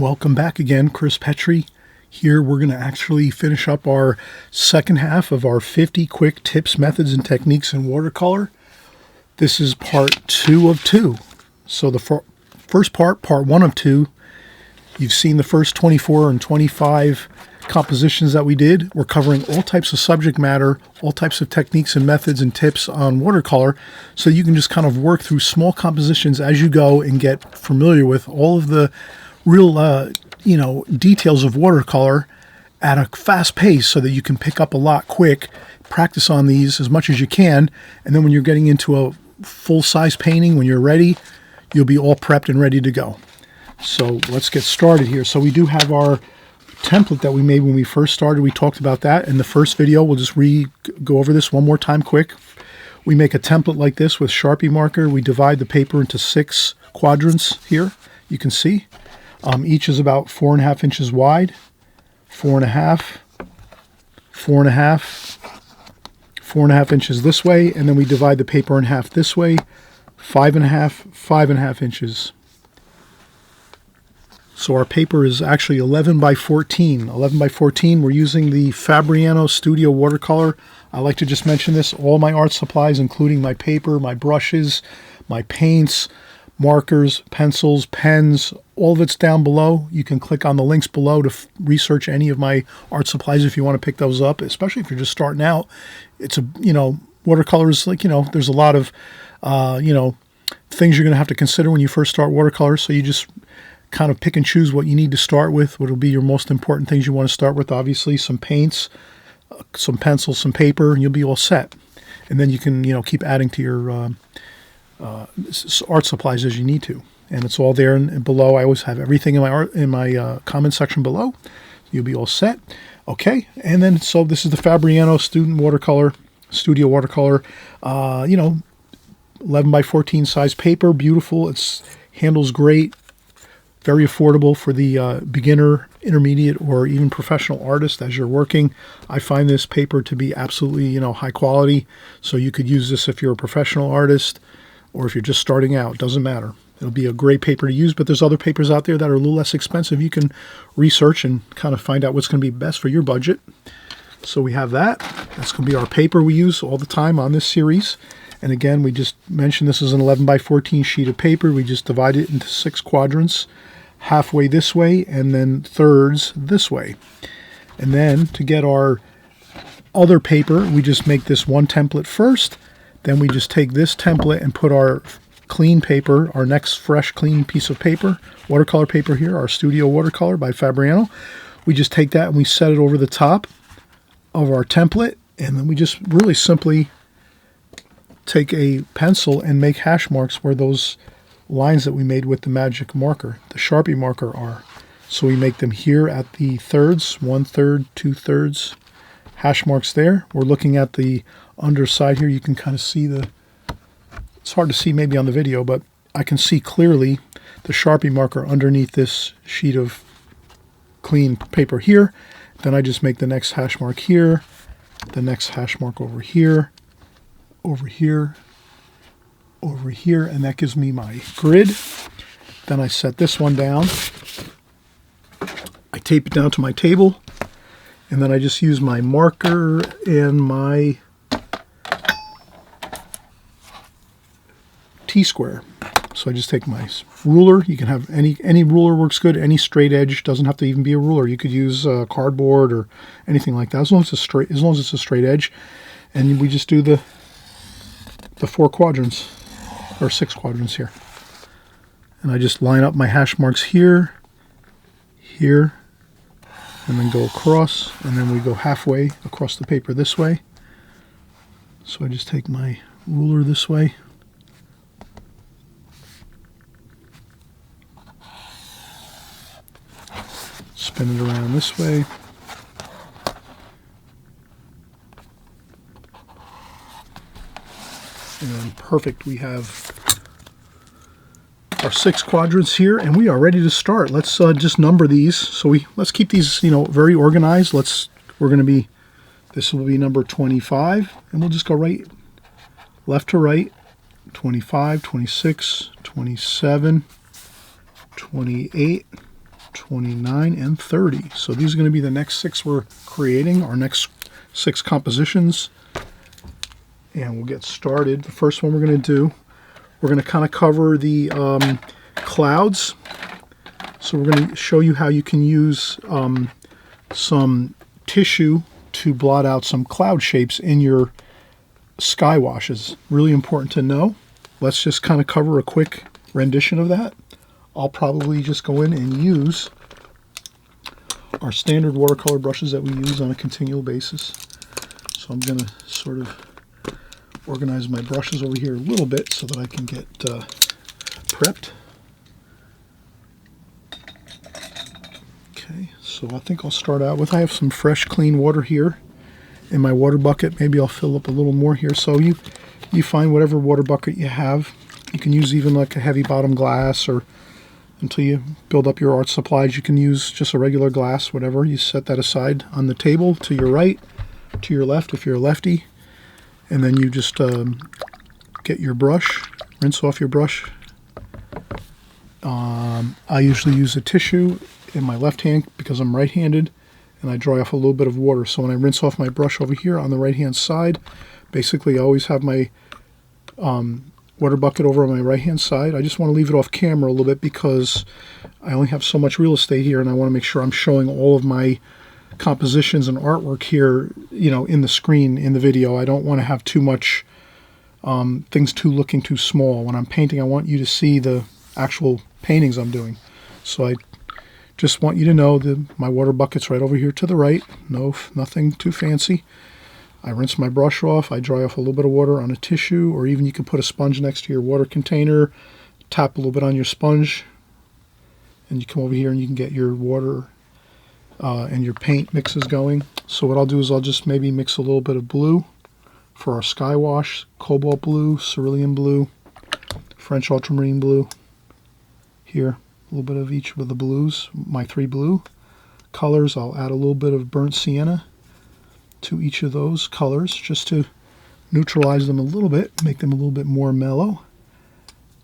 Welcome back again, Chris Petrie. Here we're going to actually finish up our second half of our 50 quick tips, methods, and techniques in watercolor. This is part 2 of 2. So the first part 1 of 2, you've seen the first 24 and 25 compositions that we did. We're covering all types of subject matter, all types of techniques and methods and tips on watercolor, so you can just kind of work through small compositions as you go and get familiar with all of the real details of watercolor at a fast pace, so that you can pick up a lot quick, practice on these as much as you can, and then when you're getting into a full-size painting, when you're ready, you'll be all prepped and ready to go. So let's get started here. So we do have our template that we made when we first started. We talked about that in the first video. We'll just go over this one more time quick. We make a template like this with Sharpie marker. We divide the paper into 6 quadrants here. You can see each is about 4.5 inches wide, 4.5, 4.5, 4.5 inches this way, and then we divide the paper in half this way, 5.5, 5.5 inches. So our paper is actually 11 by 14. 11 by 14, we're using the Fabriano Studio Watercolor. I like to just mention this, all my art supplies, including my paper, my brushes, my paints, markers, pencils, pens, all of it's down below. You can click on the links below to research any of my art supplies if you want to pick those up, especially if you're just starting out. It's watercolor is like, there's a lot of, things you're going to have to consider when you first start watercolor. So you just kind of pick and choose what you need to start with, what will be your most important things you want to start with. Obviously, some paints, some pencils, some paper, and you'll be all set. And then you can, keep adding to your art supplies as you need to, and it's all there and below. I always have everything in my comment section below. You'll be all set. Okay, and then so this is the Fabriano Studio Watercolor. 11 by 14 size paper, beautiful. It's handles great, very affordable for the beginner, intermediate, or even professional artist as you're working. I find this paper to be absolutely high quality, so you could use this if you're a professional artist, or if you're just starting out. Doesn't matter. It'll be a great paper to use, but there's other papers out there that are a little less expensive. You can research and kind of find out what's going to be best for your budget. So we have that. That's going to be our paper we use all the time on this series. And again, we just mentioned this is an 11 by 14 sheet of paper. We just divide it into 6 quadrants, halfway this way, and then thirds this way. And then to get our other paper, we just make this one template first. Then we just take this template and put our clean paper, our next fresh, clean piece of paper, watercolor paper here, our Studio Watercolor by Fabriano. We just take that and we set it over the top of our template, and then we just really simply take a pencil and make hash marks where those lines that we made with the magic marker, the Sharpie marker, are. So we make them here at the thirds, 1/3, 2/3, hash marks there. We're looking at the underside here. You can kind of see it's hard to see maybe on the video, but I can see clearly the Sharpie marker underneath this sheet of clean paper here. Then I just make the next hash mark here, the next hash mark over here, over here, over here, and that gives me my grid. Then I set this one down. I tape it down to my table, and then I just use my marker and my T-square. So I just take my ruler. You can have any ruler, works good. Any straight edge, doesn't have to even be a ruler. You could use cardboard or anything like that, as long as it's a straight edge. And we just do the 4 quadrants, or 6 quadrants here. And I just line up my hash marks here, here, and then go across, and then we go halfway across the paper this way. So I just take my ruler this way. Spin it around this way. And then perfect, we have our 6 quadrants here, and we are ready to start. Let's just number these. So let's keep these, very organized. This will be number 25, and we'll just go left to right, 25, 26, 27, 28, 29, and 30. So these are going to be the next 6 we're creating, our next 6 compositions. And we'll get started. The first one we're going to do, we're going to kind of cover the clouds. So we're going to show you how you can use some tissue to blot out some cloud shapes in your sky washes. Really important to know. Let's just kind of cover a quick rendition of that. I'll probably just go in and use our standard watercolor brushes that we use on a continual basis. So I'm going to sort of organize my brushes over here a little bit so that I can get prepped. Okay, so I think I'll start out with, I have some fresh clean water here in my water bucket. Maybe I'll fill up a little more here. So you find whatever water bucket you have. You can use even like a heavy bottom glass, or until you build up your art supplies, you can use just a regular glass, whatever. You set that aside on the table to your right, to your left if you're a lefty. And then you just get your brush, rinse off your brush. I usually use a tissue in my left hand because I'm right-handed, and I dry off a little bit of water. So when I rinse off my brush over here on the right-hand side, basically I always have my water bucket over on my right-hand side. I just want to leave it off camera a little bit because I only have so much real estate here, and I want to make sure I'm showing all of my compositions and artwork here, you know, in the screen, in the video. I don't want to have too much things looking too small. When I'm painting, I want you to see the actual paintings I'm doing. So I just want you to know that my water bucket's right over here to the right. Nothing too fancy. I rinse my brush off. I dry off a little bit of water on a tissue, or even you can put a sponge next to your water container, tap a little bit on your sponge, and you come over here and you can get your water and your paint mixes going. So what I'll do is I'll just maybe mix a little bit of blue for our sky wash, cobalt blue, cerulean blue, French ultramarine blue. Here, a little bit of each of the blues, my 3 blue colors. I'll add a little bit of burnt sienna to each of those colors just to neutralize them a little bit, make them a little bit more mellow.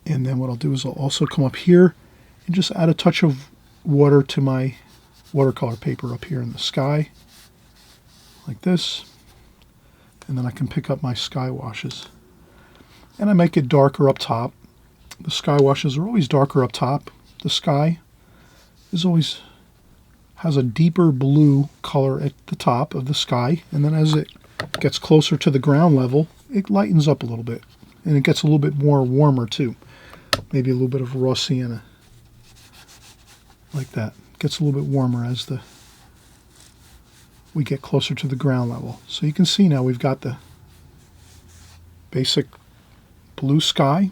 And then what I'll do is I'll also come up here and just add a touch of water to my watercolor paper up here in the sky, like this. And then I can pick up my sky washes. And I make it darker up top. The sky washes are always darker up top. The sky is always has a deeper blue color at the top of the sky, and then as it gets closer to the ground level, it lightens up a little bit, and it gets a little bit more warmer too. Maybe a little bit of raw sienna, like that. Gets a little bit warmer as we get closer to the ground level. So you can see now we've got the basic blue sky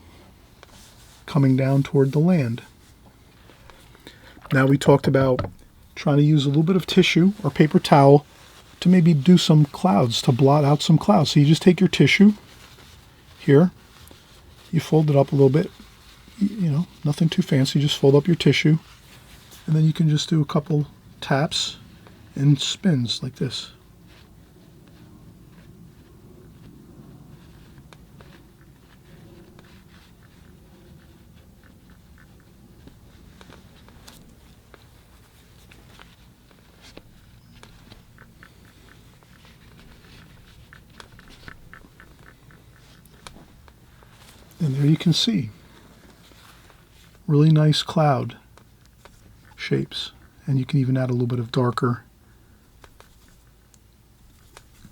coming down toward the land. Now we talked about trying to use a little bit of tissue or paper towel to maybe do some clouds, to blot out some clouds. So you just take your tissue here, you fold it up a little bit, you know, nothing too fancy, just fold up your tissue, and then you can just do a couple taps and spins like this. And there you can see really nice cloud shapes. And you can even add a little bit of darker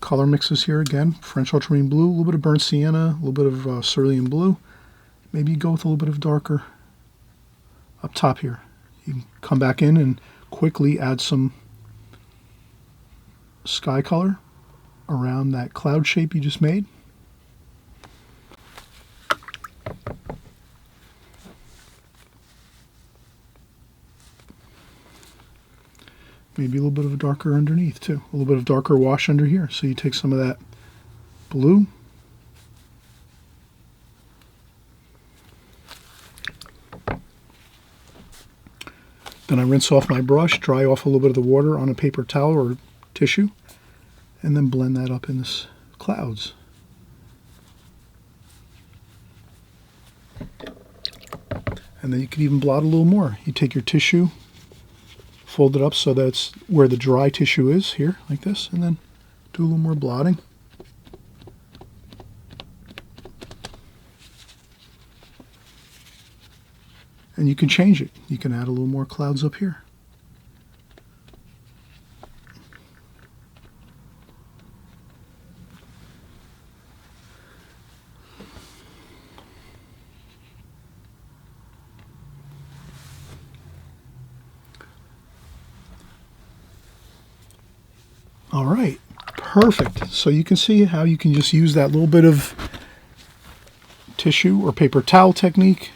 color mixes here again. French ultramarine blue, a little bit of burnt sienna, a little bit of cerulean blue. Maybe go with a little bit of darker up top here. You can come back in and quickly add some sky color around that cloud shape you just made. Maybe a little bit of a darker underneath too. A little bit of darker wash under here. So you take some of that blue. Then I rinse off my brush, dry off a little bit of the water on a paper towel or tissue, and then blend that up in this clouds. And then you can even blot a little more. You take your tissue, fold it up so that's where the dry tissue is here, like this, and then do a little more blotting. And you can change it. You can add a little more clouds up here. All right, perfect. So you can see how you can just use that little bit of tissue or paper towel technique.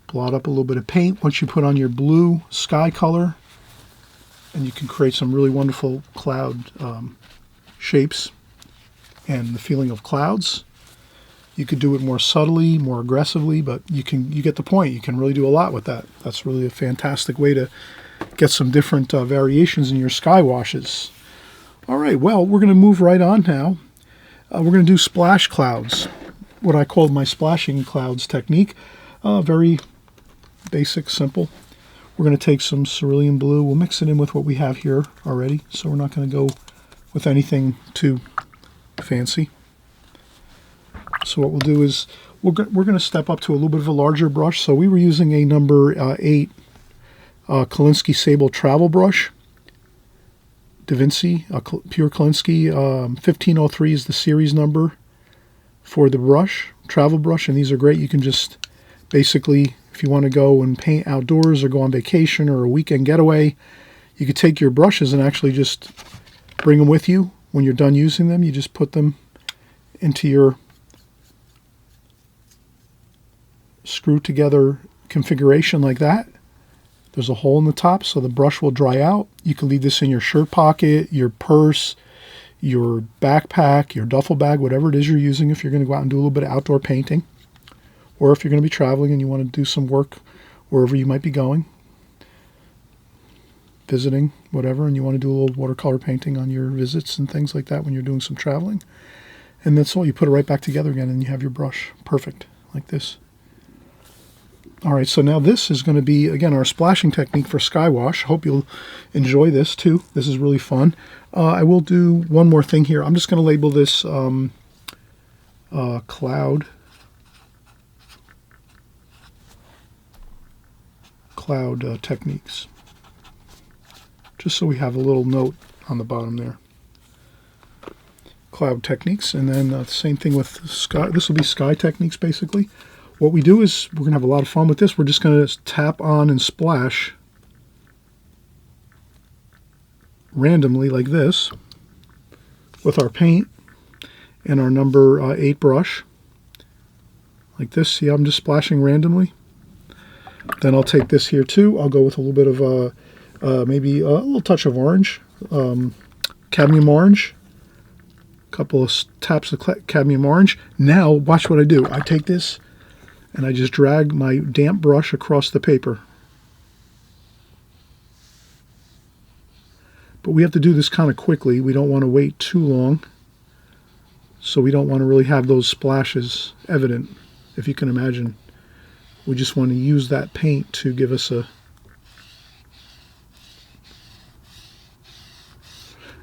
Blot up a little bit of paint once you put on your blue sky color, and you can create some really wonderful cloud shapes and the feeling of clouds. You could do it more subtly, more aggressively, but you get the point. You can really do a lot with that. That's really a fantastic way to get some different variations in your sky washes. All right, well, we're going to move right on now. We're going to do splash clouds, what I call my splashing clouds technique. Very basic, simple. We're going to take some cerulean blue. We'll mix it in with what we have here already, so we're not going to go with anything too fancy. So what we'll do is we're going to step up to a little bit of a larger brush. So we were using a number 8 Kolinsky Sable travel brush. Da Vinci, pure Kolinsky. 1503 is the series number for the brush, travel brush, and these are great. You can just basically, if you want to go and paint outdoors or go on vacation or a weekend getaway, you could take your brushes and actually just bring them with you. When you're done using them, you just put them into your screw together configuration like that. There's a hole in the top so the brush will dry out. You can leave this in your shirt pocket, your purse, your backpack, your duffel bag, whatever it is you're using if you're going to go out and do a little bit of outdoor painting. Or if you're going to be traveling and you want to do some work wherever you might be going, visiting, whatever, and you want to do a little watercolor painting on your visits and things like that when you're doing some traveling. And that's all. You put it right back together again and you have your brush. Perfect, like this. All right, so now this is going to be, again, our splashing technique for sky wash. Hope you'll enjoy this too. This is really fun. I will do one more thing here. I'm just going to label this cloud techniques, just so we have a little note on the bottom there. Cloud techniques, and then the same thing with sky. This will be sky techniques, basically. What we do is we're going to have a lot of fun with this. We're just going to tap on and splash randomly like this with our paint and our number 8 brush. Like this. See, I'm just splashing randomly. Then I'll take this here too. I'll go with a little bit of maybe a little touch of orange, cadmium orange. A couple of taps of cadmium orange. Now watch what I do. I take this and I just drag my damp brush across the paper. But we have to do this kind of quickly. We don't want to wait too long. So we don't want to really have those splashes evident, if you can imagine. We just want to use that paint to give us a...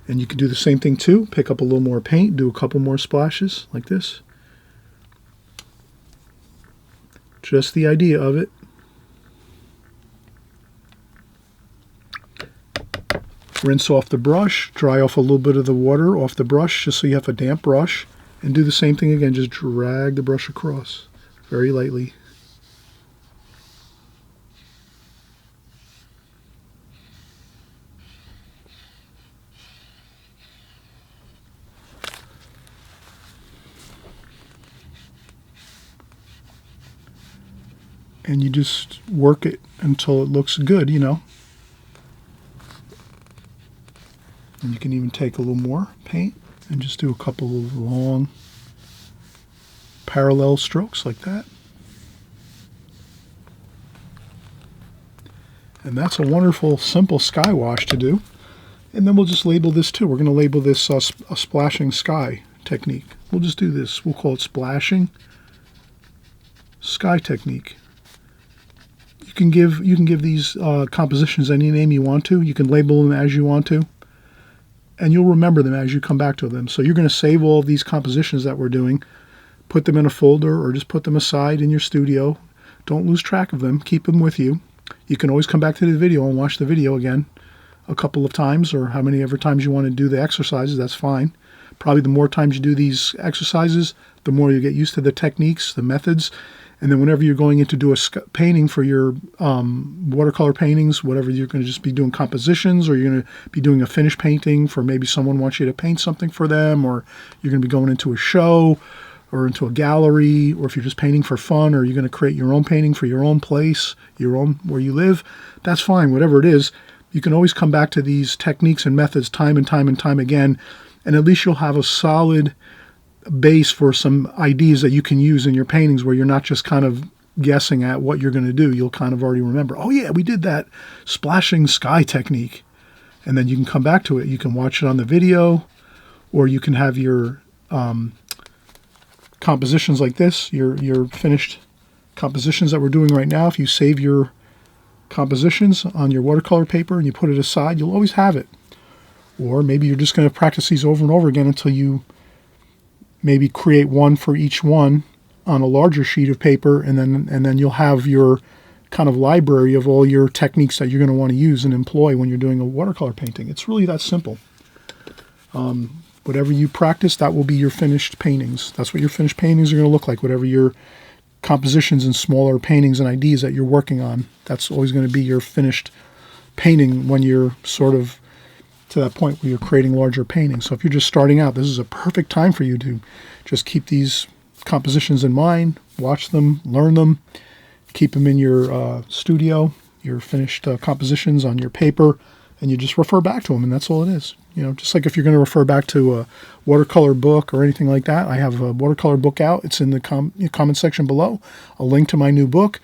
And you can do the same thing too. Pick up a little more paint, do a couple more splashes like this. Just the idea of it. Rinse off the brush, dry off a little bit of the water off the brush just so you have a damp brush, and do the same thing again. Just drag the brush across very lightly. And you just work it until it looks good, you know. And you can even take a little more paint and just do a couple of long parallel strokes like that. And that's a wonderful, simple sky wash to do. And then we'll just label this too. We're going to label this a splashing sky technique. We'll just do this. We'll call it splashing sky technique. You can give these compositions any name you want to. You can label them as you want to, and you'll remember them as you come back to them. So you're going to save all of these compositions that we're doing, put them in a folder, or just put them aside in your studio. Don't lose track of them. Keep them with you. You can always come back to the video and watch the video again a couple of times, or how many ever times you want to do the exercises. That's fine. Probably the more times you do these exercises, the more you get used to the techniques, the methods. And then whenever you're going in to do a painting for your watercolor paintings, whatever, you're going to just be doing compositions, or you're going to be doing a finished painting for maybe someone wants you to paint something for them, or you're going to be going into a show or into a gallery, or if you're just painting for fun, or you're going to create your own painting for your own place, your own where you live, that's fine. Whatever it is, you can always come back to these techniques and methods time and time and time again, and at least you'll have a solid base for some ideas that you can use in your paintings, where you're not just kind of guessing at what you're going to do. You'll kind of already remember, oh yeah, we did that splashing sky technique, and then you can come back to it. You can watch it on the video, or you can have your compositions like this, your finished compositions that we're doing right now. If you save your compositions on your watercolor paper and you put it aside, you'll always have it. Or maybe you're just going to practice these over and over again until you maybe create one for each one on a larger sheet of paper, and then you'll have your kind of library of all your techniques that you're going to want to use and employ when you're doing a watercolor painting. It's really that simple. Whatever you practice, that will be your finished paintings. That's what your finished paintings are going to look like. Whatever your compositions and smaller paintings and ideas that you're working on, that's always going to be your finished painting when you're sort of to that point where you're creating larger paintings. So if you're just starting out, this is a perfect time for you to just keep these compositions in mind, watch them, learn them, keep them in your studio, your finished compositions on your paper, and you just refer back to them, and that's all it is. You know, just like if you're going to refer back to a watercolor book or anything like that. I have a watercolor book out. It's in the comment section below, a link to my new book.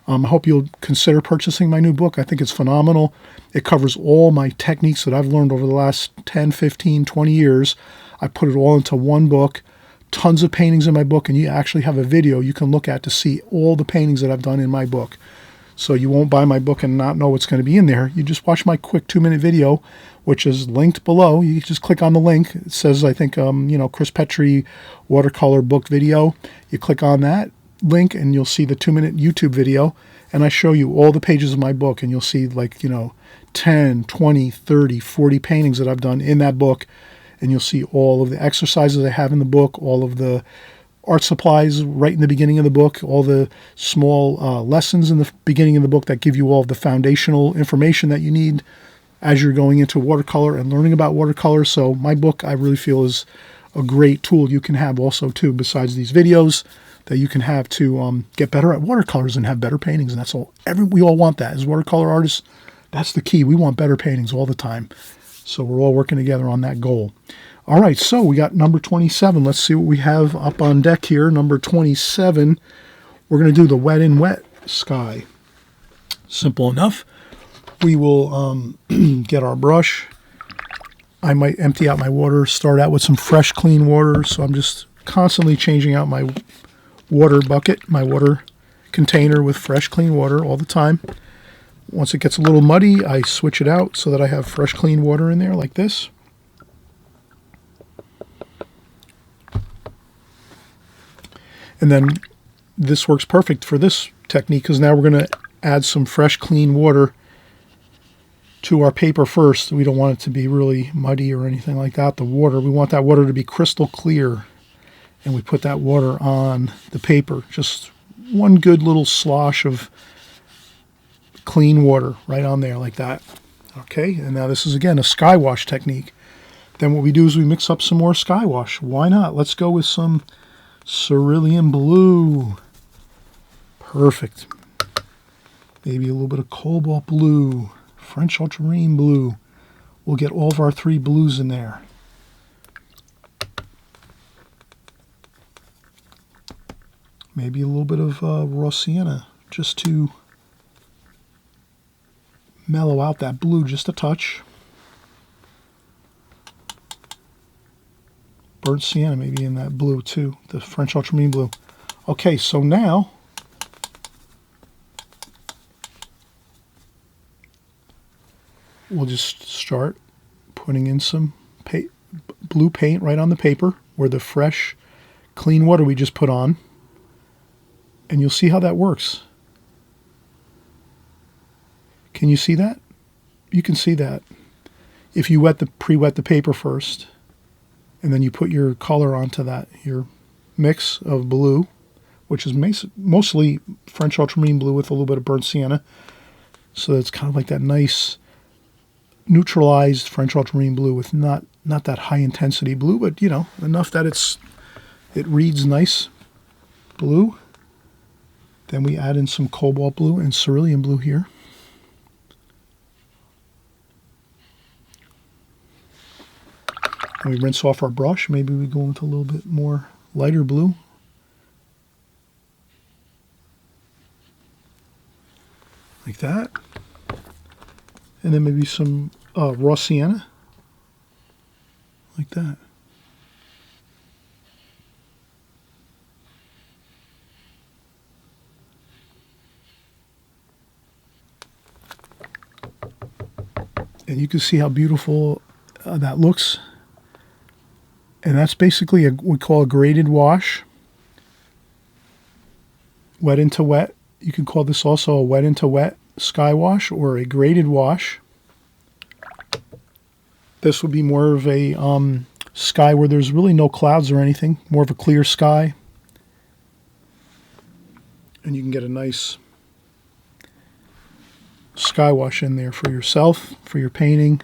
I hope you'll consider purchasing my new book. I think it's phenomenal. It covers all my techniques that I've learned over the last 10, 15, 20 years. I put it all into one book, tons of paintings in my book, and you actually have a video you can look at to see all the paintings that I've done in my book. So you won't buy my book and not know what's going to be in there. You just watch my quick 2-minute video, which is linked below. You just click on the link. It says, I think, Chris Petrie watercolor book video. You click on that link and you'll see the 2-minute YouTube video. And I show you all the pages of my book, and you'll see 10, 20, 30, 40 paintings that I've done in that book. And you'll see all of the exercises I have in the book, all of the art supplies right in the beginning of the book, all the small lessons in the beginning of the book that give you all of the foundational information that you need as you're going into watercolor and learning about watercolor. So my book, I really feel, is a great tool you can have also too, besides these videos, that you can have to get better at watercolors and have better paintings. And that's all. We all want that as watercolor artists. That's the key. We want better paintings all the time. So we're all working together on that goal. All right, so we got number 27. Let's see what we have up on deck here. Number 27, we're going to do the wet in wet sky. Simple enough. We will get our brush. I might empty out my water, start out with some fresh, clean water. So I'm just constantly changing out my water bucket, my water container with fresh, clean water all the time. Once it gets a little muddy, I switch it out so that I have fresh, clean water in there like this. And then this works perfect for this technique, because now we're going to add some fresh, clean water to our paper first. We don't want it to be really muddy or anything like that. The water, we want that water to be crystal clear. And we put that water on the paper. Just one good little slosh of clean water right on there like that. Okay, and now this is, again, a sky wash technique. Then what we do is we mix up some more sky wash. Why not? Let's go with some cerulean blue. Perfect. Maybe a little bit of cobalt blue, French ultramarine blue. We'll get all of our 3 blues in there. Maybe a little bit of raw sienna, just to mellow out that blue just a touch. Burnt sienna maybe in that blue too, the French ultramarine blue. Okay, so now we'll just start putting in some blue paint right on the paper where the fresh, clean water we just put on. And you'll see how that works. Can you see that? You can see that. If you pre-wet the paper first, and then you put your color onto that, your mix of blue, which is mostly French ultramarine blue with a little bit of burnt sienna. So it's kind of like that nice neutralized French ultramarine blue with not that high intensity blue, but you know, enough that it reads nice blue. Then we add in some cobalt blue and cerulean blue here. And we rinse off our brush. Maybe we go into a little bit more lighter blue. Like that. And then maybe some raw sienna. Like that. And you can see how beautiful that looks. And that's basically we call a graded wash. Wet into wet. You can call this also a wet into wet sky wash or a graded wash. This would be more of a sky where there's really no clouds or anything. More of a clear sky. And you can get a nice sky wash in there for yourself, for your painting.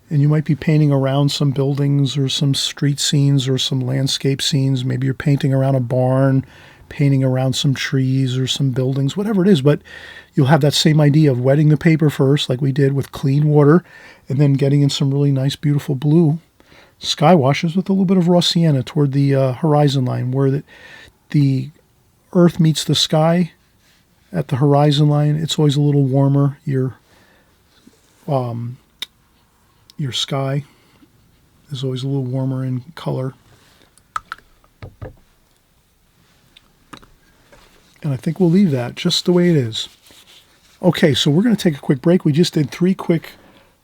And you might be painting around some buildings or some street scenes or some landscape scenes. Maybe you're painting around a barn, painting around some trees or some buildings, whatever it is. But you'll have that same idea of wetting the paper first, like we did with clean water, and then getting in some really nice, beautiful blue sky washes with a little bit of raw sienna toward the horizon line, where the earth meets the sky. At the horizon line, it's always a little warmer. Your sky is always a little warmer in color. And I think we'll leave that just the way it is. Okay, so we're going to take a quick break. We just did 3 quick,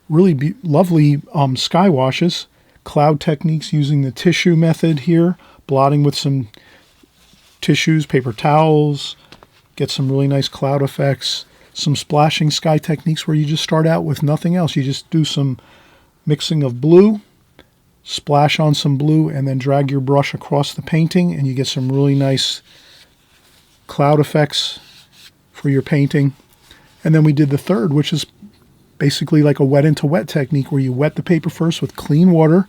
really lovely sky washes. Cloud techniques using the tissue method here. Blotting with some tissues, paper towels. Get some really nice cloud effects. Some splashing sky techniques where you just start out with nothing else. You just do some mixing of blue, splash on some blue, and then drag your brush across the painting, and you get some really nice cloud effects for your painting. And then we did the third, which is basically like a wet into wet technique where you wet the paper first with clean water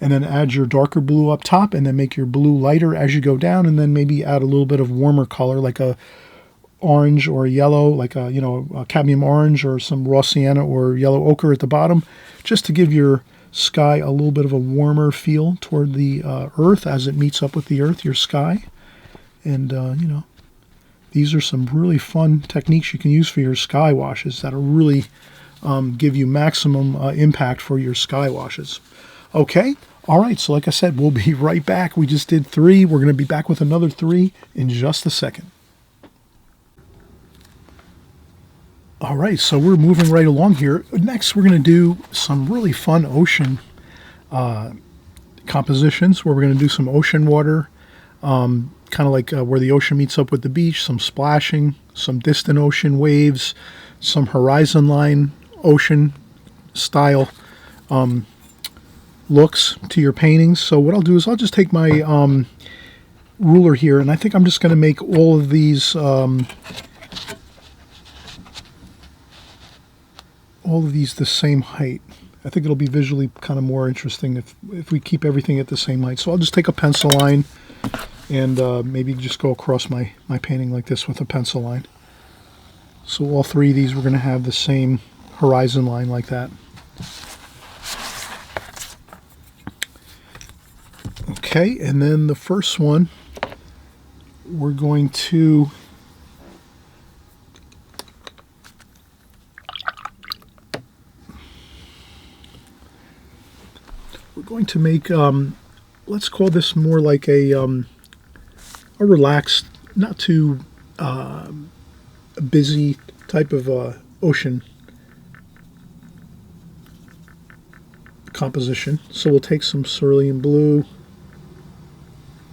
and then add your darker blue up top and then make your blue lighter as you go down, and then maybe add a little bit of warmer color like a orange or a yellow, like a cadmium orange or some raw sienna or yellow ochre at the bottom, just to give your sky a little bit of a warmer feel toward the earth as it meets up with the earth, your sky. And these are some really fun techniques you can use for your sky washes that'll really give you maximum impact for your sky washes. Okay, all right, so like I said, we'll be right back. We just did 3. We're going to be back with another 3 in just a second. All right, so we're moving right along here. Next, we're going to do some really fun ocean compositions where we're going to do some ocean water, kind of like where the ocean meets up with the beach, some splashing, some distant ocean waves, some horizon line ocean style looks to your paintings. So what I'll do is I'll just take my ruler here, and I think I'm just going to make all of these the same height. I think it'll be visually kind of more interesting if we keep everything at the same height. So I'll just take a pencil line and maybe just go across my painting like this with a pencil line. So all 3 of these we're going to have the same horizon line like that. Okay, and then the first one we're going to make, let's call this more like a relaxed, not too busy type of ocean composition. So we'll take some cerulean blue,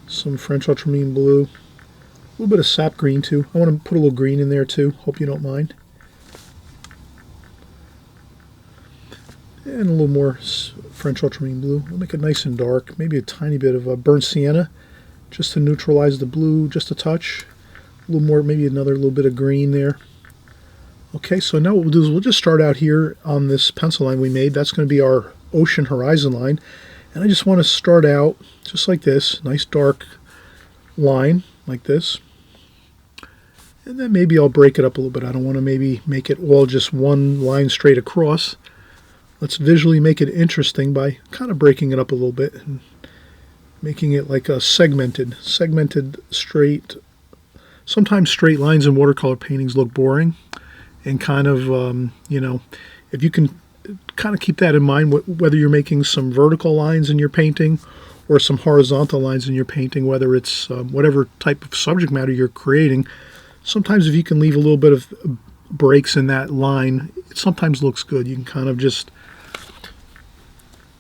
some French ultramarine blue, a little bit of sap green too. I want to put a little green in there too. Hope you don't mind. And a little more French ultramarine blue. We'll make it nice and dark. Maybe a tiny bit of a burnt sienna just to neutralize the blue just a touch. A little more, maybe another little bit of green there. Okay, so now what we'll do is we'll just start out here on this pencil line we made. That's going to be our ocean horizon line. And I just want to start out just like this, nice dark line like this. And then maybe I'll break it up a little bit. I don't want to maybe make it all just one line straight across. Let's visually make it interesting by kind of breaking it up a little bit and making it like a segmented straight. Sometimes straight lines in watercolor paintings look boring, and kind of, you know, if you can kind of keep that in mind, whether you're making some vertical lines in your painting or some horizontal lines in your painting, whether it's whatever type of subject matter you're creating, sometimes if you can leave a little bit of breaks in that line, it sometimes looks good. You can kind of just,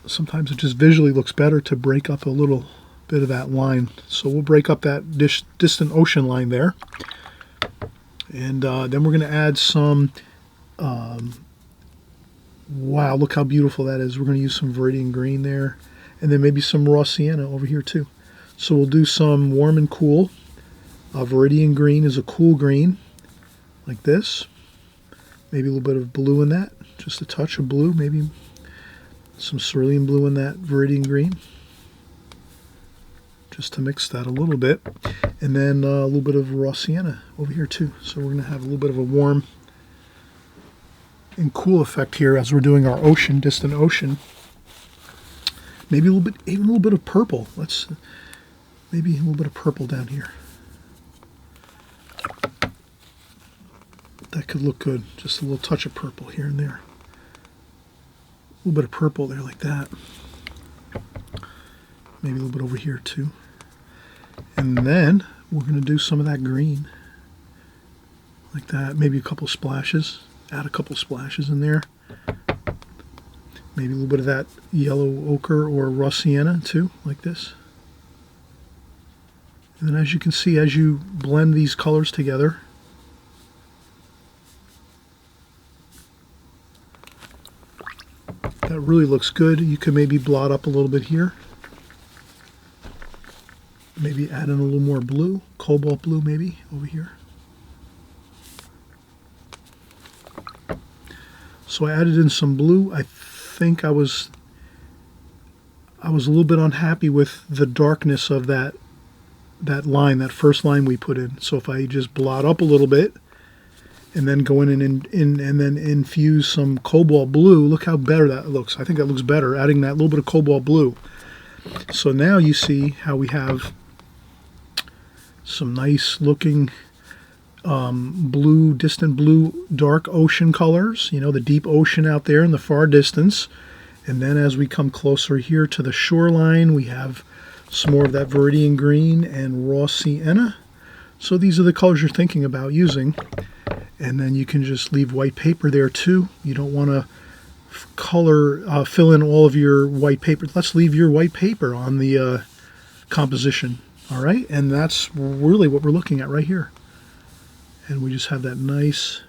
sometimes it just visually looks better to break up a little bit of that line. So we'll break up that distant ocean line there. And then we're going to add some, wow, look how beautiful that is. We're going to use some Viridian green there. And then maybe some raw sienna over here too. So we'll do some warm and cool. Viridian green is a cool green, like this. Maybe a little bit of blue in that, just a touch of blue, maybe some cerulean blue in that Viridian green, just to mix that a little bit. And then a little bit of raw sienna over here too. So we're going to have a little bit of a warm and cool effect here as we're doing our ocean, distant ocean. Maybe a little bit, even a little bit of purple. Let's maybe a little bit of purple down here. That could look good. Just a little touch of purple here and there. A little bit of purple there like that. Maybe a little bit over here too. And then we're going to do some of that green. Like that. Maybe a couple splashes. Add a couple splashes in there. Maybe a little bit of that yellow ochre or raw sienna too, like this. And then as you can see, as you blend these colors together, that really looks good. You can maybe blot up a little bit here. Maybe add in a little more blue, cobalt blue maybe over here. So I added in some blue. I think I was a little bit unhappy with the darkness of that line, that first line we put in. So if I just blot up a little bit and then go in and then infuse some cobalt blue, look how better that looks. I think that looks better, adding that little bit of cobalt blue. So now you see how we have some nice looking blue, distant blue, dark ocean colors, you know, the deep ocean out there in the far distance. And then as we come closer here to the shoreline, we have some more of that Viridian green and raw sienna. So these are the colors you're thinking about using. And then you can just leave white paper there too. You don't want to fill in all of your white paper. Let's leave your white paper on the composition. All right, and that's really what we're looking at right here. And we just have that nice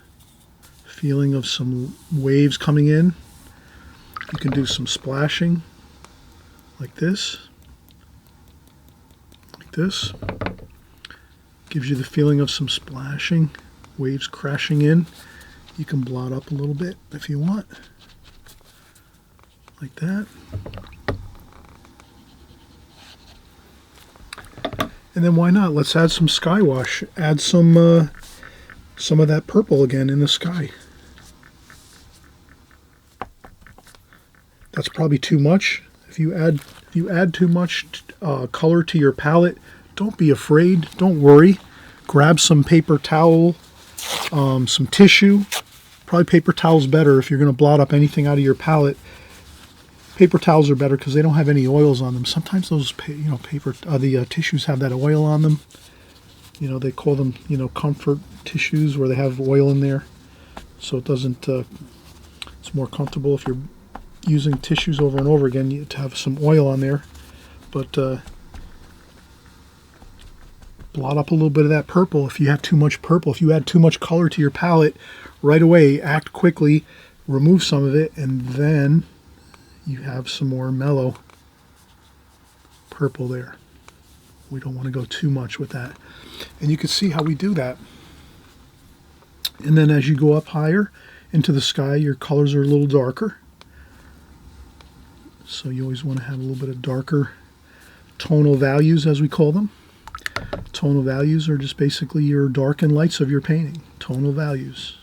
feeling of some waves coming in. You can do some splashing like this. Like this. Gives you the feeling of some splashing, waves crashing in. You can blot up a little bit if you want. Like that. And then why not? Let's add some sky wash. Add some of that purple again in the sky. That's probably too much. If you add too much color to your palette, don't be afraid. Don't worry. Grab some paper towel, some tissue. Probably paper towel's better if you're going to blot up anything out of your palette. Paper towels are better because they don't have any oils on them. Sometimes those, the tissues have that oil on them. You know, they call them, comfort tissues where they have oil in there, so it doesn't. It's more comfortable if you're using tissues over and over again to have some oil on there, but blot up a little bit of that purple. If you have too much purple, if you add too much color to your palette, right away, act quickly, remove some of it, and then you have some more mellow purple there. We don't want to go too much with that. And you can see how we do that. And then as you go up higher into the sky, your colors are a little darker. So you always want to have a little bit of darker tonal values, as we call them. Tonal values are just basically your dark and lights of your painting. Tonal values.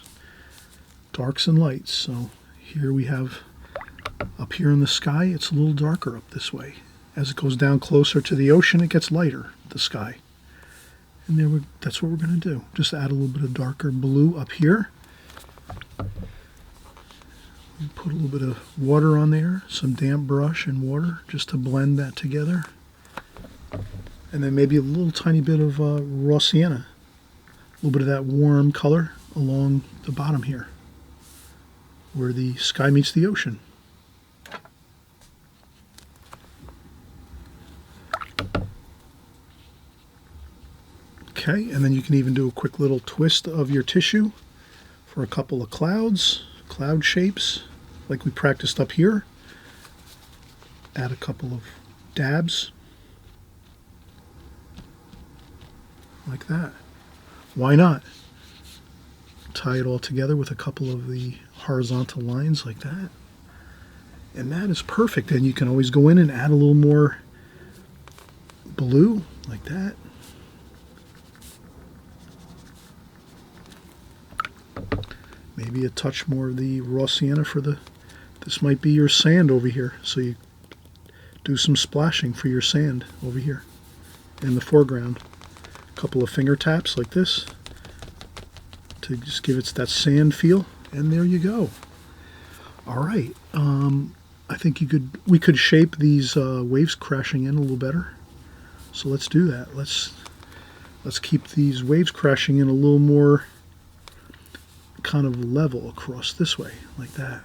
Darks and lights. So here we have, up here in the sky, it's a little darker up this way. As it goes down closer to the ocean, it gets lighter, the sky. And that's what we're going to do. Just add a little bit of darker blue up here. Put a little bit of water on there, some damp brush and water, just to blend that together. And then maybe a little tiny bit of raw sienna. A little bit of that warm color along the bottom here, where the sky meets the ocean. Okay, and then you can even do a quick little twist of your tissue for a couple of clouds, cloud shapes, like we practiced up here. Add a couple of dabs, like that. Why not? Tie it all together with a couple of the horizontal lines like that. And that is perfect. And you can always go in and add a little more blue, like that. Maybe a touch more of the raw sienna for this might be your sand over here. So you do some splashing for your sand over here in the foreground. A couple of finger taps like this to just give it that sand feel. And there you go. All right. I think we could shape these waves crashing in a little better. So let's do that. Let's keep these waves crashing in a little more kind of level across this way, like that.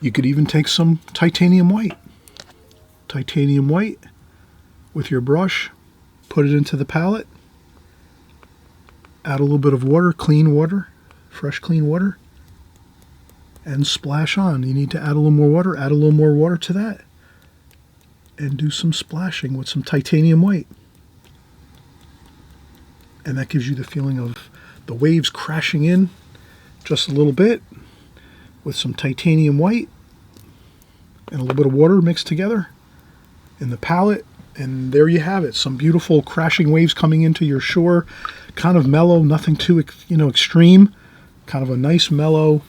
You could even take some titanium white. Titanium white with your brush, put it into the palette, add a little bit of water, clean water, fresh clean water, and splash on. You need to add a little more water, add a little more water to that, and do some splashing with some titanium white. And that gives you the feeling of the waves crashing in just a little bit with some titanium white and a little bit of water mixed together in the palette. And there you have it, some beautiful crashing waves coming into your shore, kind of mellow, nothing too extreme, kind of a nice mellow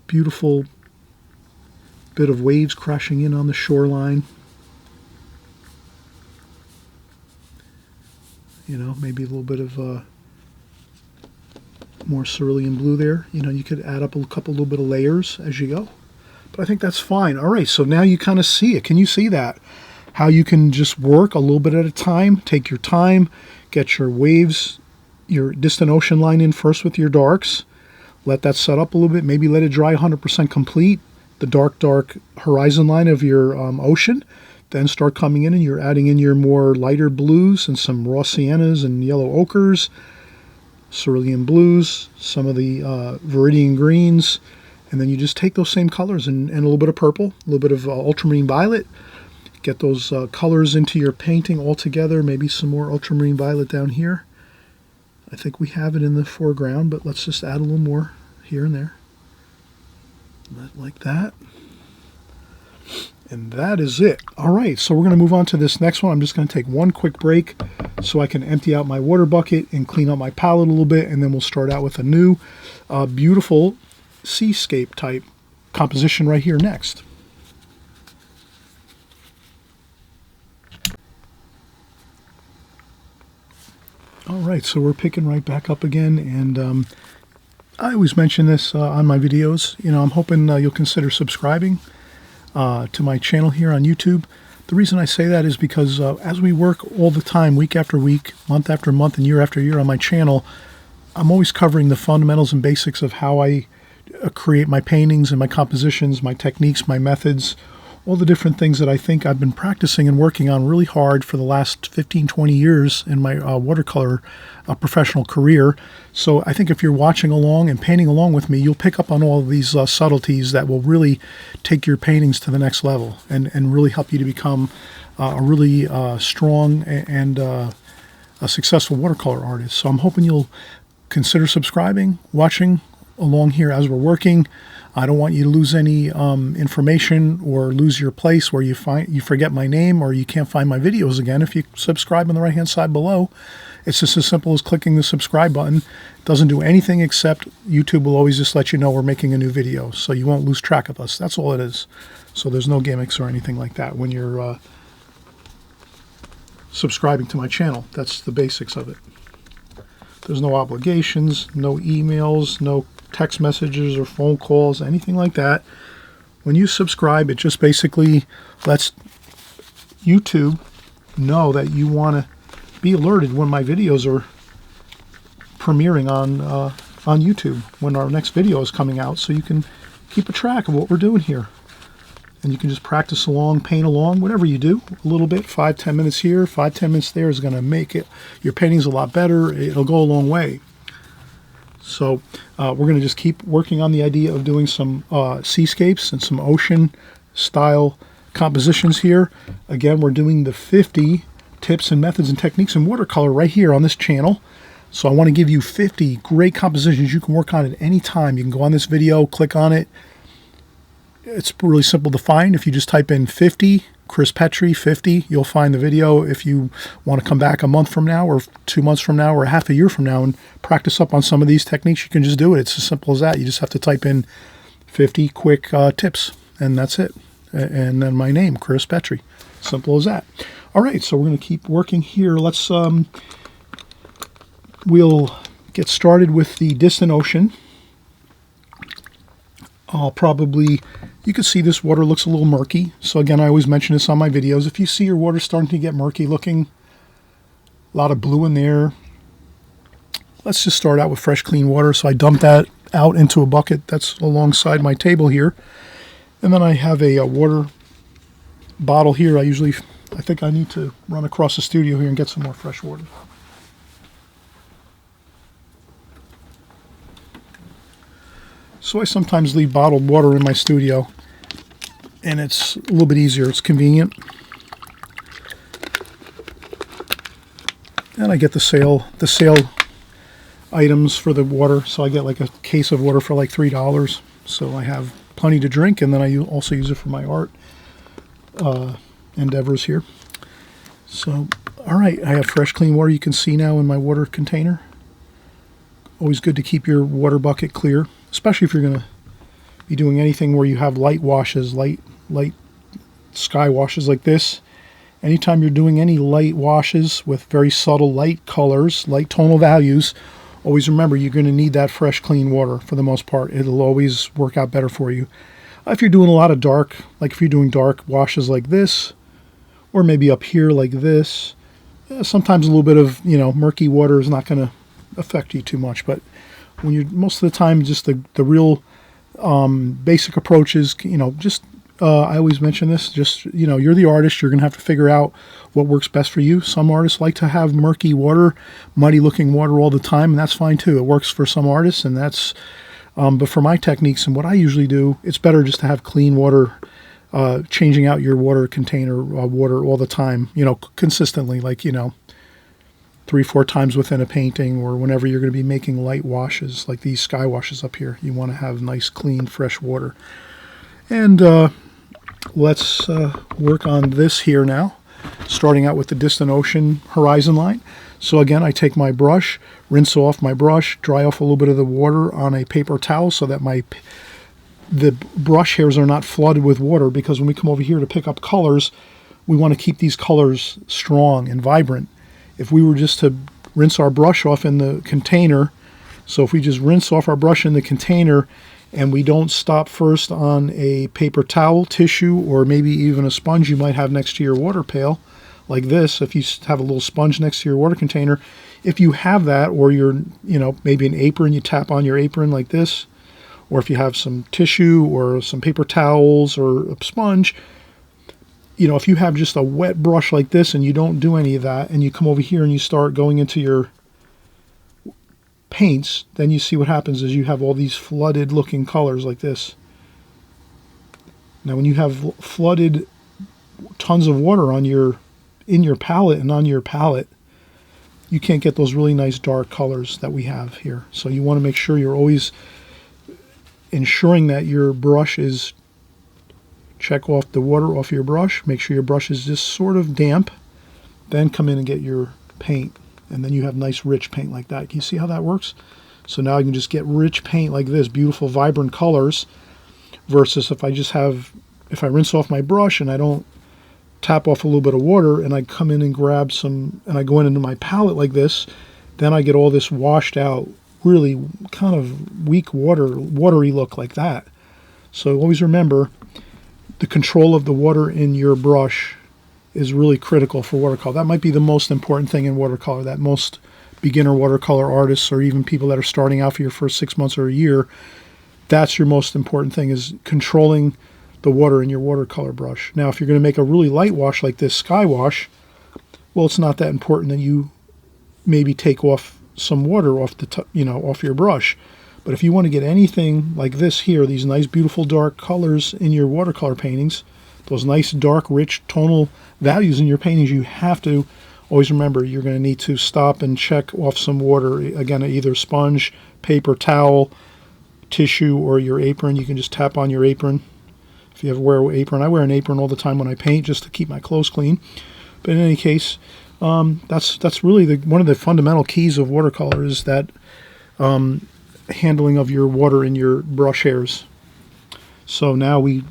beautiful bit of waves crashing in on the shoreline. Maybe a little bit of more cerulean blue there. You could add up a little bit of layers as you go. But I think that's fine. All right, so now you kind of see it. Can you see that? How you can just work a little bit at a time, take your time, get your waves, your distant ocean line in first with your darks. Let that set up a little bit. Maybe let it dry 100% complete, the dark horizon line of your ocean. Then start coming in and you're adding in your more lighter blues and some raw siennas and yellow ochres, cerulean blues, some of the viridian greens, and then you just take those same colors and a little bit of purple, a little bit of ultramarine violet, get those colors into your painting all together, maybe some more ultramarine violet down here. I think we have it in the foreground, but let's just add a little more here and there, like that. And that is it. All right, so we're going to move on to this next one. I'm just going to take one quick break so I can empty out my water bucket and clean up my palette a little bit, and then we'll start out with a new beautiful seascape type composition right here next. All right, so we're picking right back up again, and I always mention this on my videos. I'm hoping you'll consider subscribing to my channel here on YouTube. The reason I say that is because as we work all the time, week after week, month after month, and year after year on my channel, I'm always covering the fundamentals and basics of how I create my paintings and my compositions, my techniques, my methods, all the different things that I think I've been practicing and working on really hard for the last 15, 20 years in my watercolor professional career. So I think if you're watching along and painting along with me, you'll pick up on all of these subtleties that will really take your paintings to the next level and really help you to become a really strong and a successful watercolor artist. So I'm hoping you'll consider subscribing, watching along here as we're working. I don't want you to lose any information or lose your place where you forget my name or you can't find my videos again. If you subscribe on the right hand side below, it's just as simple as clicking the subscribe button. It doesn't do anything except YouTube will always just let you know we're making a new video, so you won't lose track of us. That's all it is. So there's no gimmicks or anything like that when you're subscribing to my channel. That's the basics of it. There's no obligations, no emails, no text messages or phone calls, anything like that. When you subscribe, it just basically lets YouTube know that you want to be alerted when my videos are premiering on YouTube, when our next video is coming out, so you can keep a track of what we're doing here. And you can just practice along, paint along, whatever you do, a little bit, 5-10 minutes here, 5-10 minutes there is going to make your paintings a lot better. It'll go a long way. So we're going to just keep working on the idea of doing some seascapes and some ocean style compositions here. Again, we're doing the 50 tips and methods and techniques in watercolor right here on this channel. So I want to give you 50 great compositions you can work on at any time. You can go on this video, click on it. It's really simple to find. If you just type in 50, Chris Petrie 50, you'll find the video. If you want to come back a month from now or 2 months from now or half a year from now and practice up on some of these techniques, you can just do it. It's as simple as that. You just have to type in 50 quick tips, and that's it. And then my name, Chris Petrie. Simple as that. All right, so we're going to keep working here. We'll get started with the distant ocean. You can see this water looks a little murky. So again, I always mention this on my videos. If you see your water starting to get murky looking, a lot of blue in there, let's just start out with fresh, clean water. So I dump that out into a bucket that's alongside my table here. And then I have a water bottle here. I think I need to run across the studio here and get some more fresh water. So I sometimes leave bottled water in my studio, and it's a little bit easier. It's convenient. And I get the sale items for the water. So I get like a case of water for like $3. So I have plenty to drink, and then I also use it for my art endeavors here. So, all right, I have fresh, clean water you can see now in my water container. Always good to keep your water bucket clear, especially if you're going to be doing anything where you have light washes, light sky washes like this. Anytime you're doing any light washes with very subtle light colors, light tonal values, always remember you're going to need that fresh, clean water for the most part. It'll always work out better for you. If you're doing a lot of dark, like if you're doing dark washes like this, or maybe up here like this, sometimes a little bit of, murky water is not going to affect you too much. But when you're most of the time, just the real basic approach is, I always mention this, you're the artist. You're going to have to figure out what works best for you. Some artists like to have murky water, muddy looking water all the time, and that's fine too. It works for some artists, and that's, but for my techniques and what I usually do, it's better just to have clean water, changing out your water container water all the time, consistently, like, 3-4 times within a painting, or whenever you're going to be making light washes, like these sky washes up here. You want to have nice, clean, fresh water. And let's work on this here now, starting out with the distant ocean horizon line. So again, I take my brush, rinse off my brush, dry off a little bit of the water on a paper towel so that the brush hairs are not flooded with water, because when we come over here to pick up colors, we want to keep these colors strong and vibrant. If we were just to rinse our brush off in the container So if we just rinse off our brush in the container and we don't stop first on a paper towel, tissue, or maybe even a sponge you might have next to your water pail, like this, if you have a little sponge next to your water container, if you have that, or you're, maybe an apron, you tap on your apron like this, or if you have some tissue or some paper towels or a sponge, if you have just a wet brush like this and you don't do any of that, and you come over here and you start going into your paints, then you see what happens is you have all these flooded looking colors like this. Now when you have flooded tons of water in your palette and on your palette, you can't get those really nice dark colors that we have here. So you want to make sure you're always ensuring that your brush is, check off the water off your brush, make sure your brush is just sort of damp, then come in and get your paint, and then you have nice rich paint like that. Can you see how that works? So now I can just get rich paint like this, beautiful vibrant colors, versus if I rinse off my brush and I don't tap off a little bit of water and I come in and grab some, and I go into my palette like this, then I get all this washed out, really kind of weak watery look like that. So always remember, the control of the water in your brush is really critical for watercolor. That might be the most important thing in watercolor, that most beginner watercolor artists, or even people that are starting out for your first 6 months or a year, that's your most important thing, is controlling the water in your watercolor brush. Now, if you're going to make a really light wash like this sky wash, well, it's not that important that you maybe take off some water off off your brush. But if you want to get anything like this here, these nice beautiful dark colors in your watercolor paintings, those nice dark rich tonal values in your paintings, you have to always remember you're going to need to stop and check off some water. Again, either sponge, paper towel, tissue, or your apron. You can just tap on your apron. If you ever wear an apron, I wear an apron all the time when I paint just to keep my clothes clean. But in any case, that's really one of the fundamental keys of watercolor, is that handling of your water in your brush hairs. So now we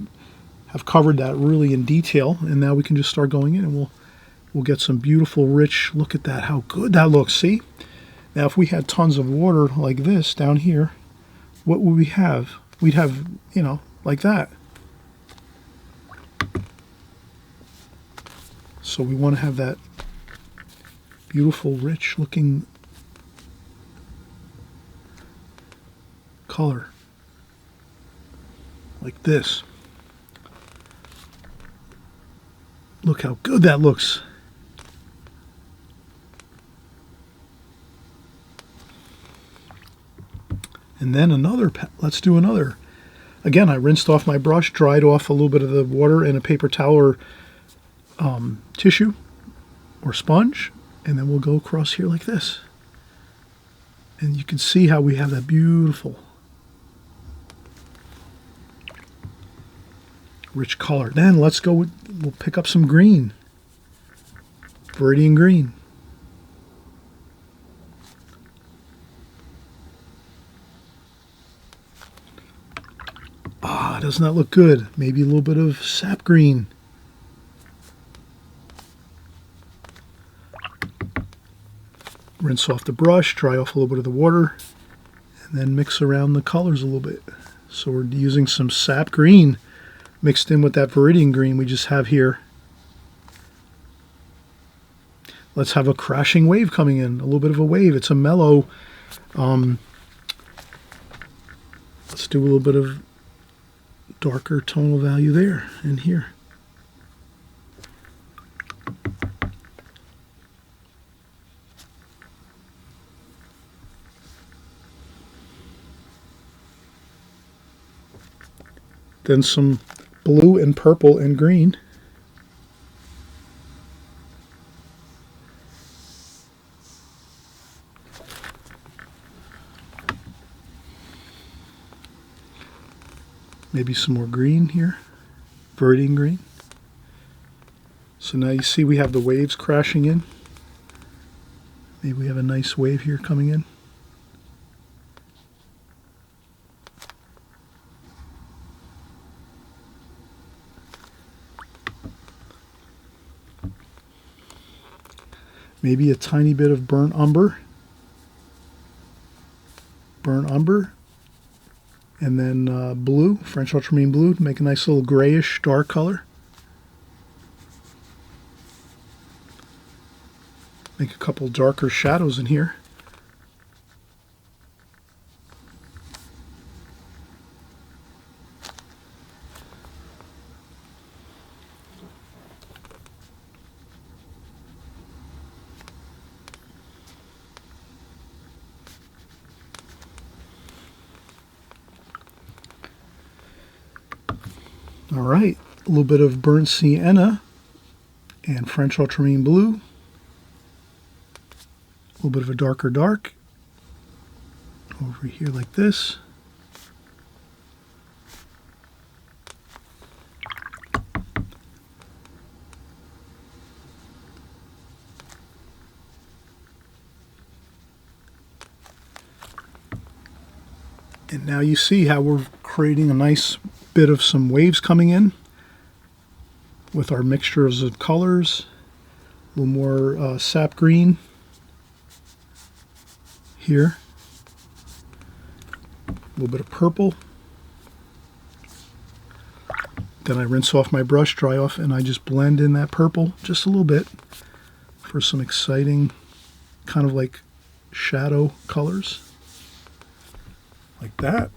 have covered that really in detail, and now we can just start going in and we'll get some beautiful rich, look at that, how good that looks. See? Now if we had tons of water like this down here, what would we have? We'd have, like that. So we want to have that beautiful, rich looking color like this. Look how good that looks. And then let's do another. Again, I rinsed off my brush, dried off a little bit of the water in a paper towel or tissue or sponge, and then we'll go across here like this. And you can see how we have that beautiful rich color. Then we'll pick up some green, Viridian green. Doesn't that look good? Maybe a little bit of sap green. Rinse off the brush, dry off a little bit of the water, and then mix around the colors a little bit. So we're using some sap green mixed in with that Viridian green we just have here. Let's have a crashing wave coming in, a little bit of a wave. It's a mellow, let's do a little bit of darker tonal value there and here. Then some blue and purple and green. Maybe some more green here, Viridian green. So now you see we have the waves crashing in. Maybe we have a nice wave here coming in. Maybe a tiny bit of burnt umber. burnt umber, and then blue, French ultramarine blue, to make a nice little grayish dark color. Make a couple darker shadows in here. All right, a little bit of burnt sienna and French ultramarine blue. A little bit of a darker dark over here like this. And now you see how we're creating a nice bit of some waves coming in with our mixtures of colors. A little more sap green here. A little bit of purple. Then I rinse off my brush, dry off, and I just blend in that purple just a little bit for some exciting kind of like shadow colors. Like that.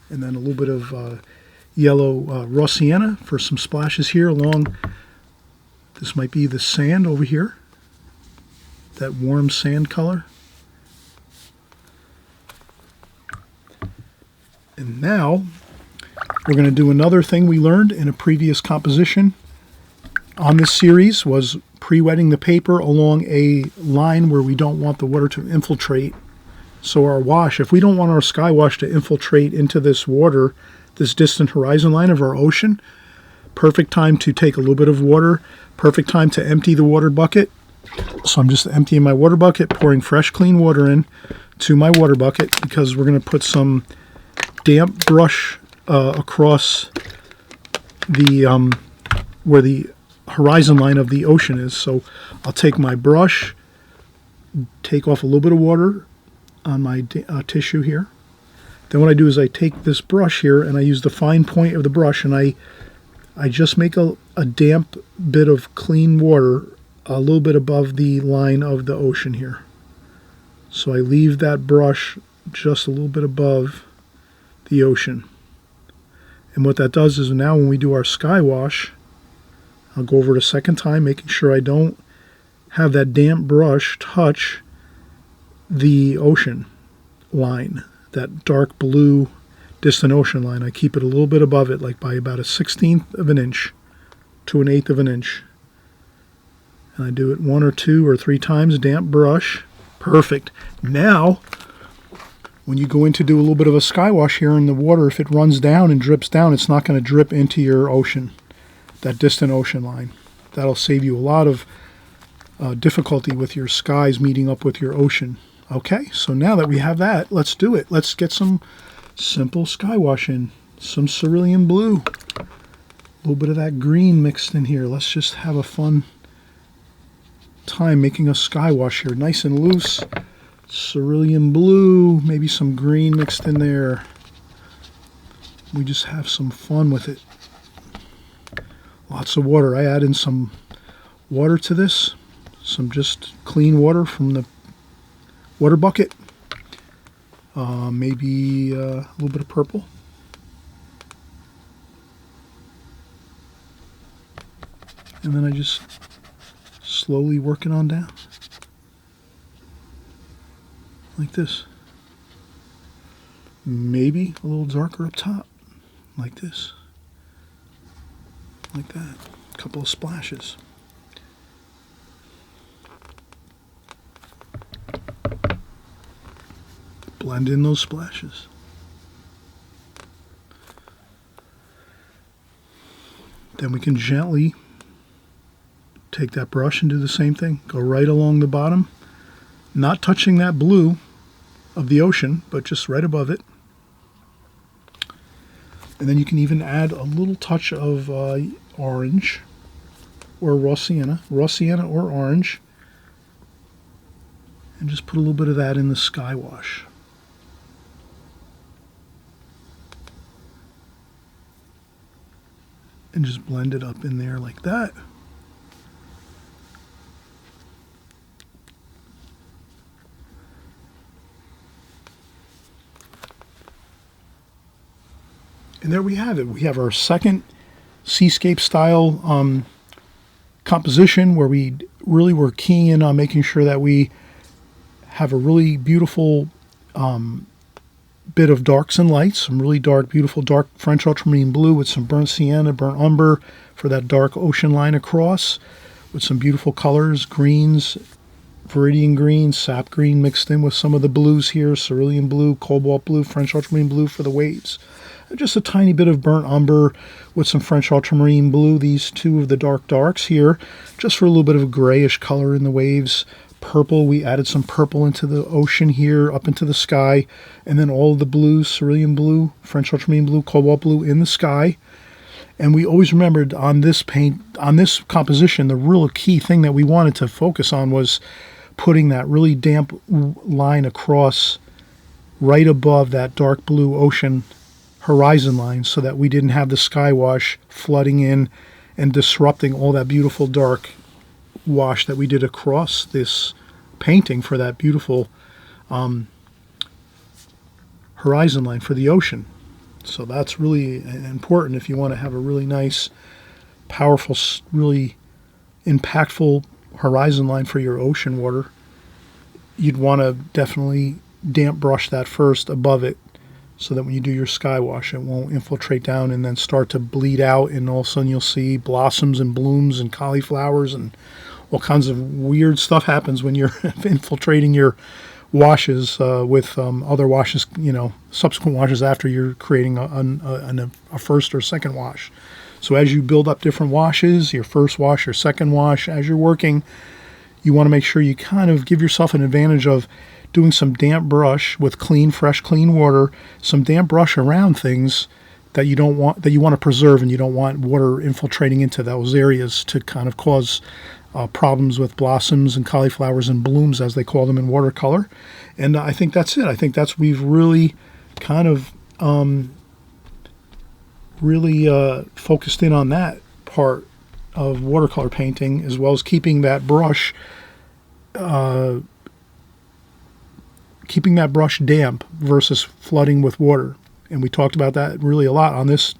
And then a little bit of yellow raw sienna for some splashes here along. This might be the sand over here. That warm sand color. And now we're going to do another thing we learned in a previous composition on this series was pre-wetting the paper along a line where we don't want the water to infiltrate. So our wash, if we don't want our sky wash to infiltrate into this water, this distant horizon line of our ocean, perfect time to take a little bit of water, perfect time to empty the water bucket. So I'm just emptying my water bucket, pouring fresh clean water in to my water bucket because we're going to put some damp brush across the where the horizon line of the ocean is. So I'll take my brush, take off a little bit of water on my tissue here. Then what I do is I take this brush here and I use the fine point of the brush and I just make a damp bit of clean water a little bit above the line of the ocean here. So I leave that brush just a little bit above the ocean. And what that does is now when we do our sky wash, I'll go over it a second time, making sure I don't have that damp brush touch the ocean line, that dark blue distant ocean line. I keep it a little bit above it, like by about a 1/16 of an inch to an 1/8 of an inch. And I do it 1 or 2 or 3 times, damp brush. Perfect. Now, when you go in to do a little bit of a sky wash here in the water, if it runs down and drips down, it's not going to drip into your ocean, that distant ocean line. That'll save you a lot of difficulty with your skies meeting up with your ocean. Okay, so now that we have that, let's do it. Let's get some simple sky wash in. Some cerulean blue. A little bit of that green mixed in here. Let's just have a fun time making a sky wash here. Nice and loose. Cerulean blue, maybe some green mixed in there. We just have some fun with it. Lots of water. I add in some water to this. Some just clean water from the water bucket. Maybe a little bit of purple. And then I just slowly work it on down. Like this. Maybe a little darker up top. Like this. Like that. A couple of splashes. Blend in those splashes. Then we can gently take that brush and do the same thing. Go right along the bottom, not touching that blue of the ocean, but just right above it. And then you can even add a little touch of orange or raw sienna or orange, and just put a little bit of that in the sky wash. and just blend it up in there like that. And there we have it. We have our second seascape style composition where we really were keying in on making sure that we have a really beautiful bit of darks and lights, some really dark, beautiful dark French ultramarine blue with some burnt sienna, burnt umber for that dark ocean line across, with some beautiful colors, greens, viridian green, sap green mixed in with some of the blues here, cerulean blue, cobalt blue, French ultramarine blue for the waves. Just a tiny bit of burnt umber with some French ultramarine blue, these two of the dark darks here, just for a little bit of a grayish color in the waves. Purple, we added some purple into the ocean here, up into the sky, and then all of the blues, cerulean blue, French ultramarine blue, cobalt blue in the sky. And we always remembered on this paint, on this composition, the real key thing that we wanted to focus on was putting that really damp line across right above that dark blue ocean horizon line so that we didn't have the sky wash flooding in and disrupting all that beautiful dark wash that we did across this painting for that beautiful horizon line for the ocean. So that's really important if you want to have a really nice, powerful, really impactful horizon line for your ocean water. You'd want to definitely damp brush that first above it so that when you do your sky wash, it won't infiltrate down and then start to bleed out, and all of a sudden you'll see blossoms and blooms and cauliflowers and all kinds of weird stuff happens when you're infiltrating your washes with other washes, you know, subsequent washes after you're creating a first or second wash. So as you build up different washes, your first wash, your second wash, as you're working, you want to make sure you kind of give yourself an advantage of doing some damp brush with clean, fresh, clean water, some damp brush around things that you don't want, that you want to preserve, and you don't want water infiltrating into those areas to kind of cause problems with blossoms and cauliflowers and blooms, as they call them in watercolor. And I think that's it. I think that's, we've really kind of focused in on that part of watercolor painting, as well as keeping that brush damp versus flooding with water. And we talked about that really a lot on this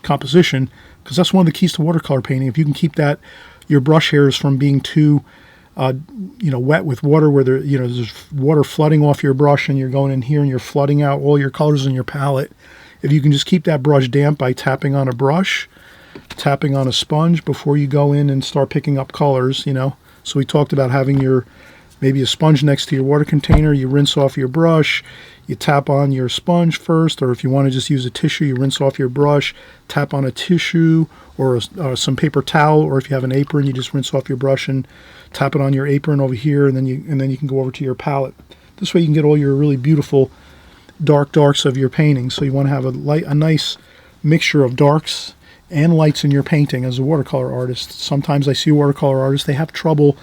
composition, because that's one of the keys to watercolor painting. If you can keep that, your brush hairs from being too wet with water, where there's water flooding off your brush and you're going in here and you're flooding out all your colors in your palette. If you can just keep that brush damp by tapping on a brush, tapping on a sponge before you go in and start picking up colors, So we talked about having maybe a sponge next to your water container. You rinse off your brush, you tap on your sponge first, or if you want to just use a tissue, you rinse off your brush, tap on a tissue or some paper towel, or if you have an apron, you just rinse off your brush and tap it on your apron over here, and then you can go over to your palette. This way you can get all your really beautiful darks of your painting. So you want to have a nice mixture of darks and lights in your painting as a watercolor artist. Sometimes I see watercolor artists, they have trouble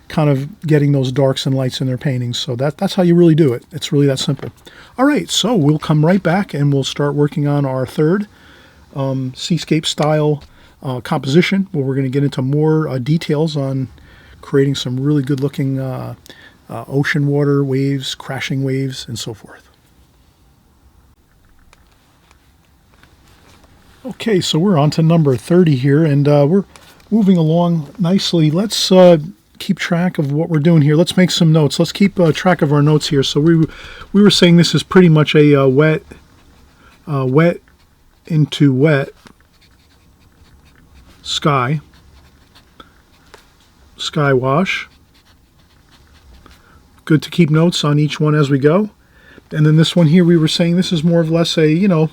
kind of getting those darks and lights in their paintings. So that's how you really do it. It's really that simple. All right, so we'll come right back and we'll start working on our third seascape style composition, where we're going to get into more details on creating some really good looking ocean water, waves, crashing waves, and so forth. Okay, so we're on to number 30 here, and we're moving along nicely. Let's keep track of what we're doing here. Let's make some notes. Let's keep track of our notes here. So we were saying this is pretty much a wet into wet sky wash. Good to keep notes on each one as we go. And then this one here, we were saying this is more or less a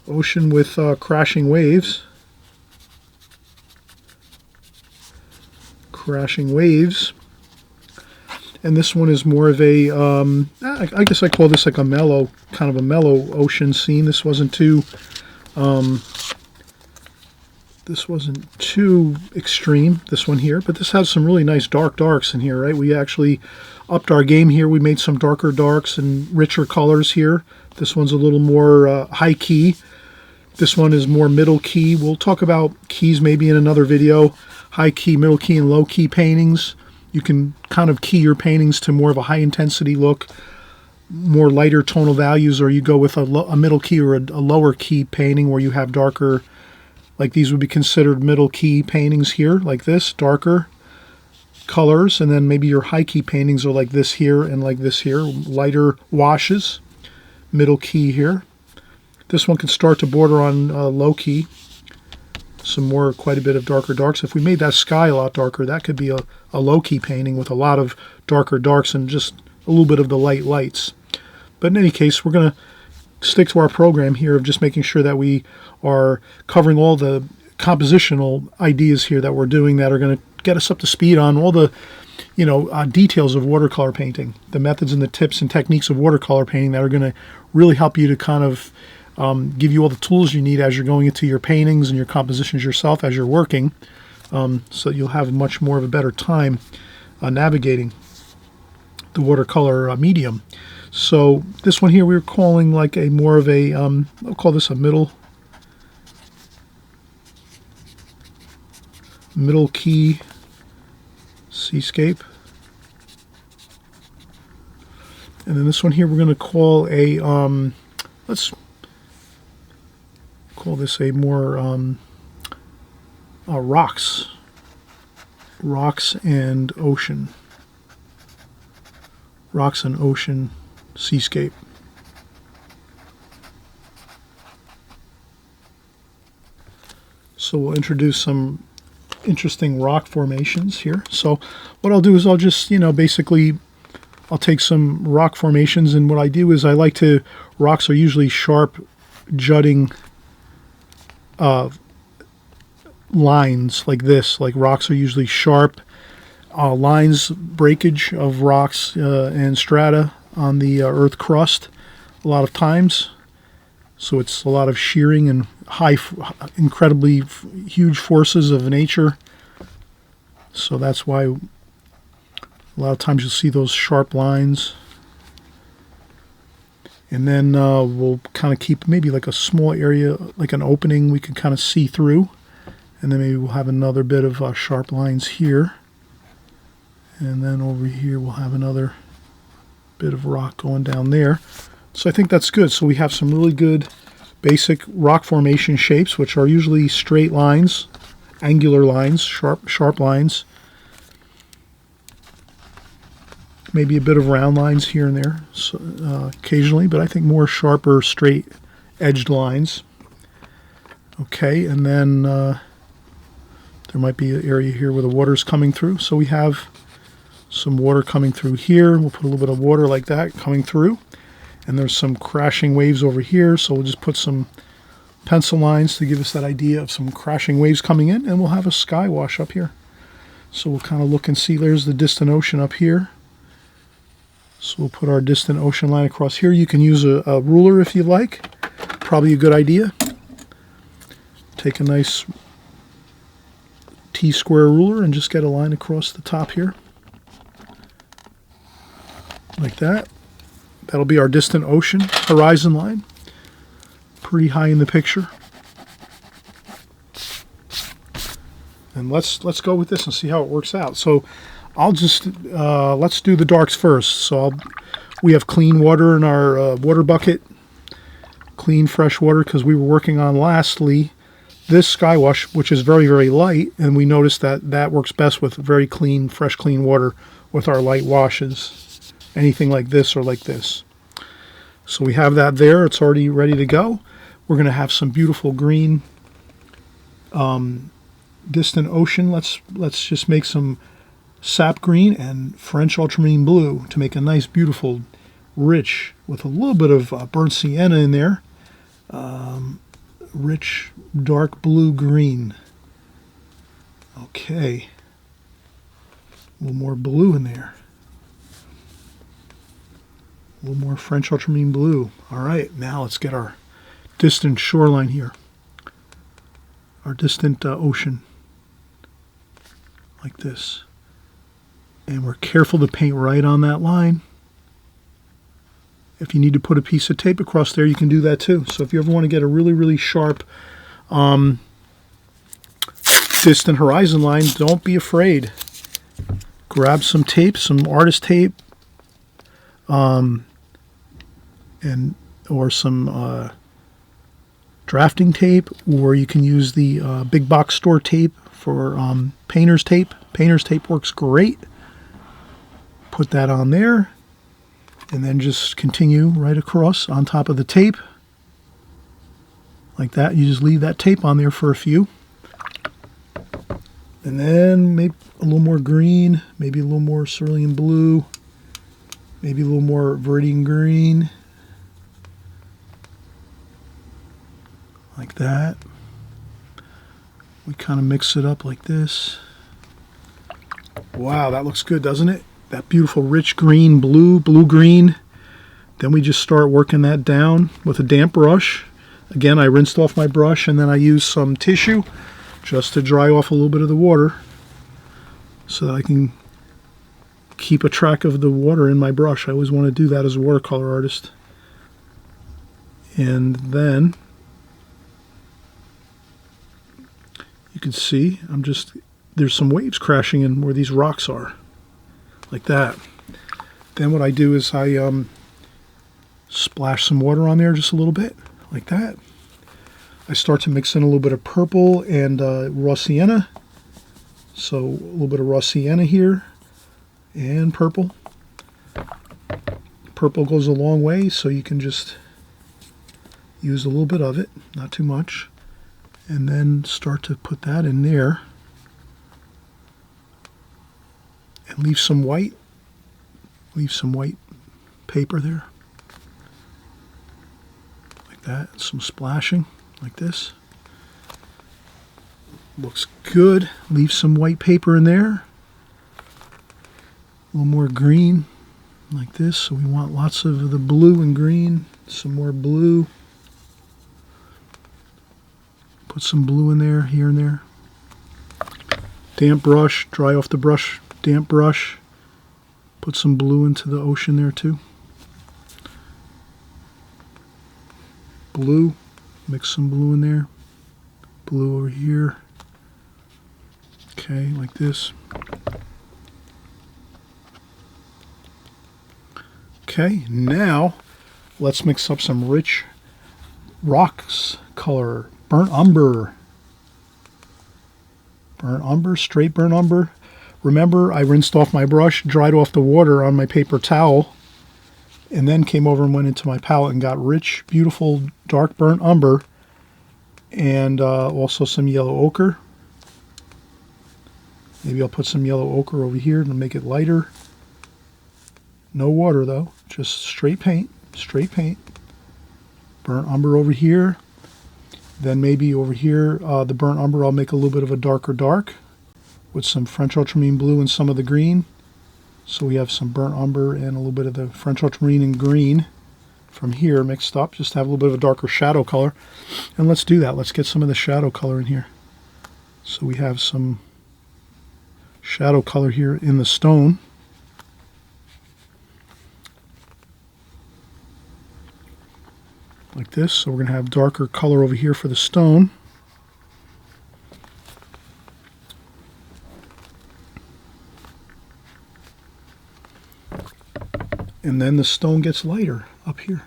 ocean with crashing waves. And this one is more of a I guess I call this like a mellow ocean scene. This wasn't too This wasn't too extreme, this one here, but this has some really nice darks in here, right? We actually upped our game here. We made some darker darks and richer colors here. This one's a little more high key. This one is more middle key. We'll talk about keys maybe in another video. High key, middle key, and low key paintings. You can kind of key your paintings to more of a high intensity look, more lighter tonal values, or you go with a middle key or a lower key painting where you have darker, like these would be considered middle key paintings here, like this, darker colors, and then maybe your high key paintings are like this here and like this here, lighter washes, middle key here. This one can start to border on low key, quite a bit of darker darks. If we made that sky a lot darker, that could be a low key painting with a lot of darker darks and just a little bit of the lights. But in any case, we're going to stick to our program here of just making sure that we are covering all the compositional ideas here that we're doing that are going to get us up to speed on all the details of watercolor painting, the methods and the tips and techniques of watercolor painting that are going to really help you to kind of give you all the tools you need as you're going into your paintings and your compositions yourself as you're working, so you'll have much more of a better time navigating the watercolor medium. So this one here we're calling like a more of a, I'll call this a middle key seascape. And then this one here we're going to call a, let's call this a more rocks and ocean. Rocks and ocean seascape. So we'll introduce some interesting rock formations here. So what I'll do is I'll just, basically I'll take some rock formations, and what I do is rocks are usually sharp, jutting lines like this. Like rocks are usually sharp lines, breakage of rocks and strata on the earth crust a lot of times. So it's a lot of shearing and incredibly huge forces of nature. So that's why a lot of times you'll see those sharp lines. And then we'll kind of keep maybe like a small area, like an opening we can kind of see through. And then maybe we'll have another bit of sharp lines here. And then over here we'll have another bit of rock going down there. So I think that's good. So we have some really good basic rock formation shapes, which are usually straight lines, angular lines, sharp lines. Maybe a bit of round lines here and there occasionally, but I think more sharper, straight edged lines. Okay, and then there might be an area here where the water's coming through. So we have some water coming through here. We'll put a little bit of water like that coming through. And there's some crashing waves over here, so we'll just put some pencil lines to give us that idea of some crashing waves coming in, and we'll have a sky wash up here. So we'll kind of look and see, there's the distant ocean up here. So we'll put our distant ocean line across here. You can use a ruler if you like. Probably a good idea. Take a nice T-square ruler and just get a line across the top here. Like that. That'll be our distant ocean horizon line. Pretty high in the picture. And let's go with this and see how it works out. So I'll just, let's do the darks first. So we have clean water in our water bucket. Clean, fresh water, because we were working on lastly this sky wash, which is very, very light. And we noticed that works best with very clean, fresh, clean water with our light washes. Anything like this or like this. So we have that there. It's already ready to go. We're going to have some beautiful green distant ocean. Let's just make some sap green and French ultramarine blue to make a nice, beautiful, rich, with a little bit of burnt sienna in there. Rich, dark blue green. Okay. A little more blue in there. A little more French ultramarine blue. All right, now let's get our distant shoreline here. our distant ocean, like this. And we're careful to paint right on that line. If you need to put a piece of tape across there, you can do that too. So if you ever want to get a really, really sharp distant horizon line, don't be afraid. Grab some tape, some artist tape, or some drafting tape, or you can use the big box store tape for painter's tape. Painter's tape works great. Put that on there, and then just continue right across on top of the tape. Like that. You just leave that tape on there for a few. And then maybe a little more green, maybe a little more cerulean blue, maybe a little more viridian green. Like that. We kind of mix it up like this. Wow, that looks good, doesn't it? That beautiful rich green, blue-green. Then we just start working that down with a damp brush. Again, I rinsed off my brush and then I used some tissue just to dry off a little bit of the water so that I can keep a track of the water in my brush. I always want to do that as a watercolor artist. And then you can see there's some waves crashing in where these rocks are, like that. Then what I do is I splash some water on there just a little bit, like that. I start to mix in a little bit of purple and raw sienna. So a little bit of raw sienna here and purple. Purple goes a long way, so you can just use a little bit of it, not too much. And then start to put that in there. And leave some white. Leave some white paper there. Like that, some splashing. Like this. Looks good. Leave some white paper in there. A little more green, like this. So we want lots of the blue and green. Some more blue. Put some blue in there, here and there. Damp brush, dry off the brush, damp brush. Put some blue into the ocean there too. Blue. Mix some blue in there. Blue over here. Okay, like this. Okay, now let's mix up some rich rocks color. Burnt umber. Burnt umber, straight burnt umber. Remember, I rinsed off my brush, dried off the water on my paper towel, and then came over and went into my palette and got rich, beautiful, dark burnt umber, and also some yellow ochre. Maybe I'll put some yellow ochre over here to make it lighter. No water though, just straight paint, straight paint. Burnt umber over here. Then maybe over here, the burnt umber, I'll make a little bit of a darker dark with some French ultramarine blue and some of the green. So we have some burnt umber and a little bit of the French ultramarine and green from here mixed up, just to have a little bit of a darker shadow color. And let's do that. Let's get some of the shadow color in here. So we have some shadow color here in the stone. Like this. So we're going to have darker color over here for the stone. And then the stone gets lighter up here.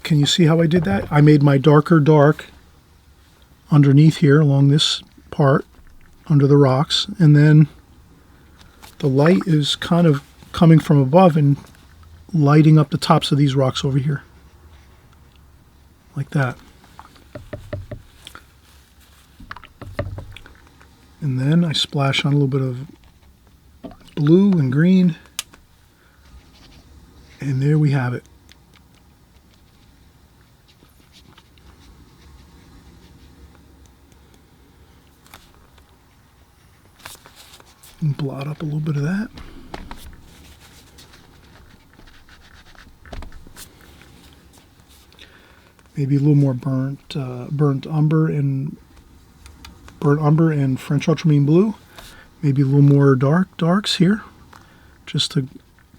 Can you see how I did that? I made my darker dark underneath here along this part under the rocks, and then the light is kind of coming from above and lighting up the tops of these rocks over here. Like that. And then I splash on a little bit of blue and green. And there we have it. And blot up a little bit of that. Maybe a little more burnt umber and French ultramarine blue. Maybe a little more darks here, just to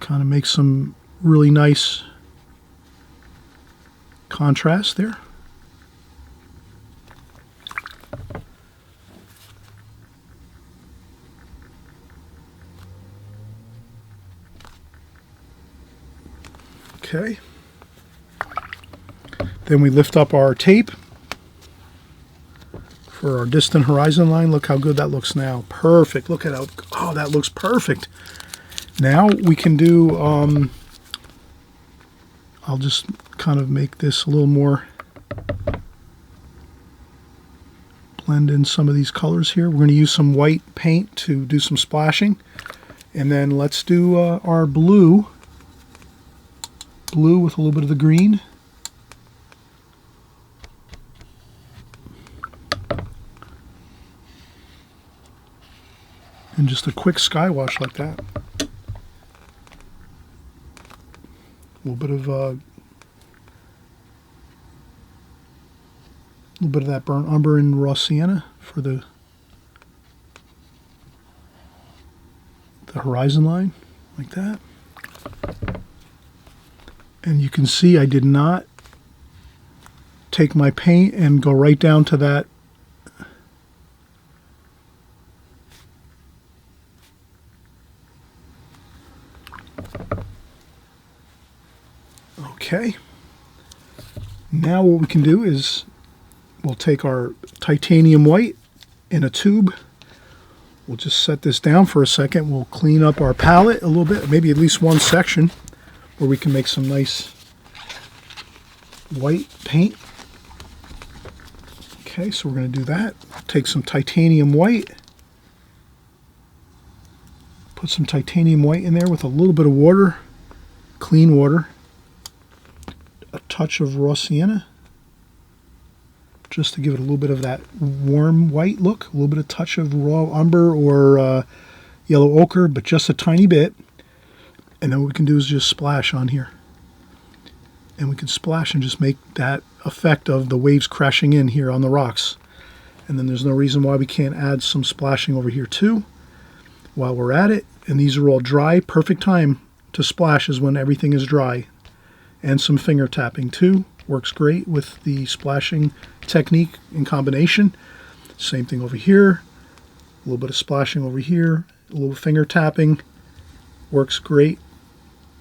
kind of make some really nice contrast there. Okay. Then we lift up our tape for our distant horizon line. Look how good that looks now. Perfect. Look at how, oh, that looks perfect. Now we can do, I'll just kind of make this a little more, blend in some of these colors here. We're going to use some white paint to do some splashing. And then let's do our blue with a little bit of the green. And just a quick sky wash like that. A little bit of that burnt umber and raw sienna for the horizon line, like that. And you can see I did not take my paint and go right down to that Okay. Now what we can do is we'll take our titanium white in a tube. We'll just set this down for a second. We'll clean up our palette a little bit, maybe at least one section where we can make some nice white paint. Okay, so we're going to do that. Take some titanium white. Put some titanium white in there with a little bit of water, clean water. A touch of raw sienna, just to give it a little bit of that warm white look, a little bit of touch of raw umber or yellow ochre, but just a tiny bit. And then what we can do is just splash on here. And we can splash and just make that effect of the waves crashing in here on the rocks. And then there's no reason why we can't add some splashing over here too while we're at it. And these are all dry. Perfect time to splash is when everything is dry. And some finger tapping too. Works great with the splashing technique in combination. Same thing over here. A little bit of splashing over here. A little finger tapping. Works great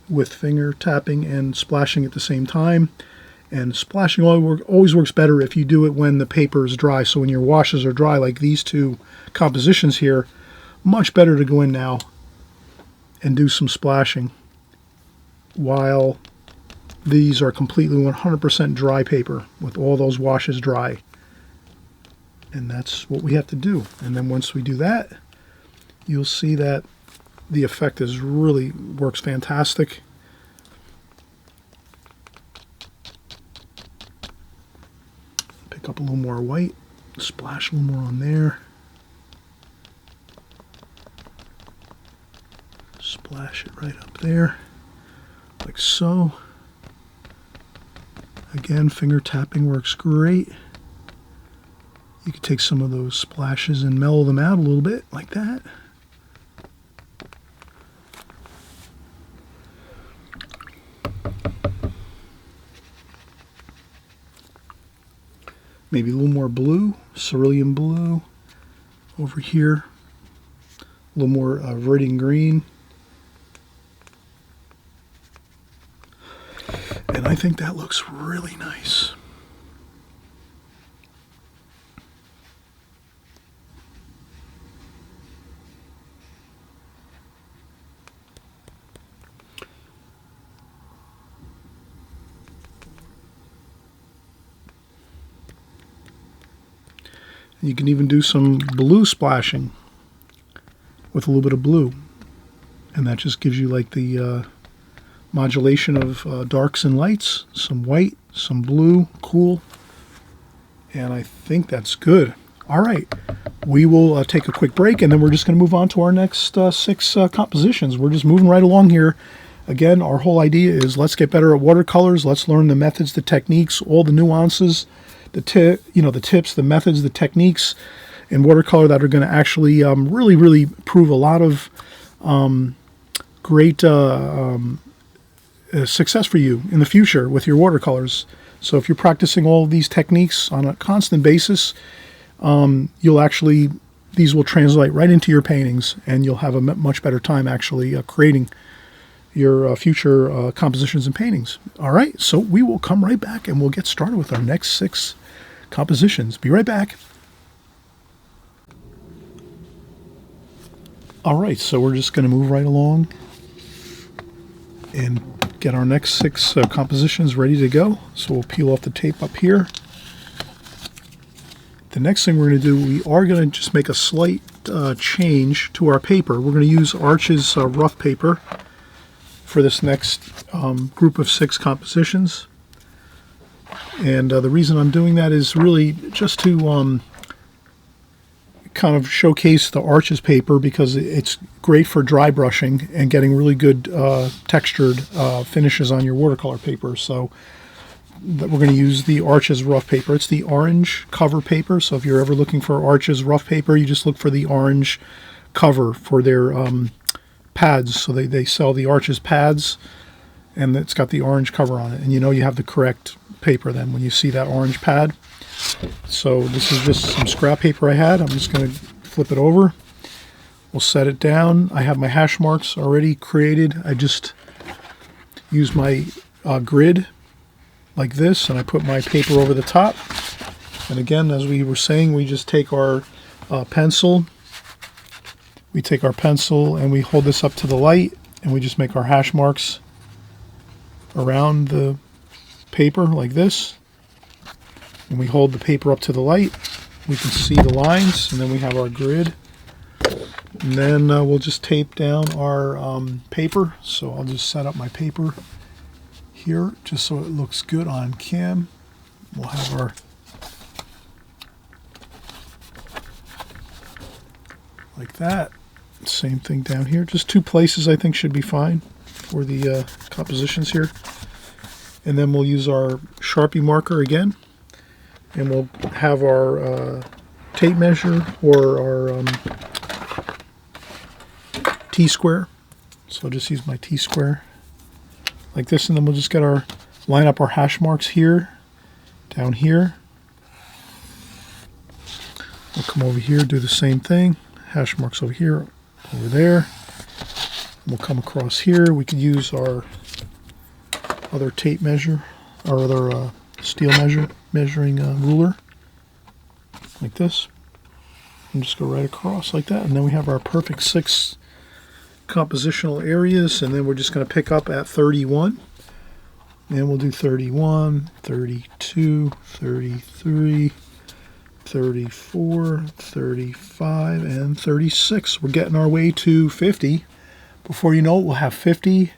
with finger tapping and splashing at the same time. And splashing always works better if you do it when the paper is dry. So when your washes are dry, like these two compositions here, much better to go in now and do some splashing while these are completely 100% dry paper with all those washes dry. And that's what we have to do. And then once we do that, you'll see that the effect is really works fantastic. Pick up a little more white, splash a little more on there. Splash it right up there, like so. Again, finger tapping works great. You can take some of those splashes and mellow them out a little bit, like that. Maybe a little more blue, cerulean blue over here. A little more viridian green. And I think that looks really nice. You can even do some blue splashing with a little bit of blue. And that just gives you like the modulation of darks and lights, some white, some blue, cool. And I think that's good. All right, we will take a quick break and then we're just going to move on to our next 6 compositions. We're just moving right along here Again, our whole idea is let's get better at watercolors. Let's learn the methods, the techniques, all the nuances, the tips, the methods, the techniques in watercolor that are going to actually really prove a lot of great success for you in the future with your watercolors. So if you're practicing all of these techniques on a constant basis, these will translate right into your paintings, and you'll have a much better time actually creating your future compositions and paintings. All right, so we will come right back and we'll get started with our next 6 compositions. Be right back. All right, so we're just going to move right along and get our next 6 compositions ready to go. So we'll peel off the tape up here. The next thing we're going to do, we are going to just make a slight change to our paper. We're going to use Arch's rough paper for this next group of 6 compositions. And the reason I'm doing that is really just to kind of showcase the Arch's paper, because it's great for dry brushing and getting really good textured finishes on your watercolor paper. So we're going to use the Arch's rough paper. It's the orange cover paper, so if you're ever looking for Arch's rough paper, you just look for the orange cover for their pads. So they sell the Arch's pads, and it's got the orange cover on it, and you know you have the correct paper then when you see that orange pad. So this is just some scrap paper I had. I'm just going to flip it over. We'll set it down. I have my hash marks already created. I just use my grid like this, and I put my paper over the top. And again, as we were saying, we just take our pencil. We take our pencil and we hold this up to the light, and we just make our hash marks around the paper like this. And we hold the paper up to the light. We can see the lines, and then we have our grid. And then we'll just tape down our paper. So I'll just set up my paper here just so it looks good on cam. We'll have our like that. Same thing down here. Just 2 places I think should be fine for the compositions here. And then we'll use our Sharpie marker again, and we'll have our tape measure or our T-square. So I'll just use my T-square like this, and then we'll just line up our hash marks here, down here. We'll come over here, do the same thing. Hash marks over here, over there. We'll come across here. We could use our other tape measure, our other steel measuring ruler, like this, and just go right across like that. And then we have our perfect 6 compositional areas, and then we're just going to pick up at 31, and we'll do 31, 32, 33, 34, 35, and 36. We're getting our way to 50. Before you know it, we'll have 50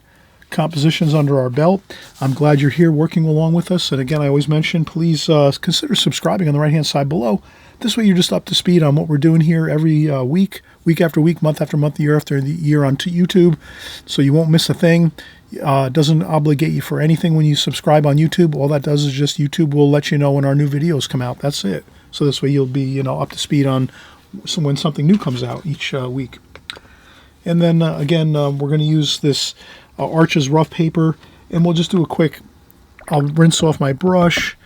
compositions under our belt. I'm glad you're here working along with us. And again, I always mention, please consider subscribing on the right hand side below. This way you're just up to speed on what we're doing here every week after week, month after month, year after year on YouTube, so you won't miss a thing. It doesn't obligate you for anything when you subscribe on YouTube. All that does is just YouTube will let you know when our new videos come out. That's it. So this way you'll be up to speed on when something new comes out each week. And then again, we're going to use this Arch's rough paper, and we'll just do a quick, I'll rinse off my brush,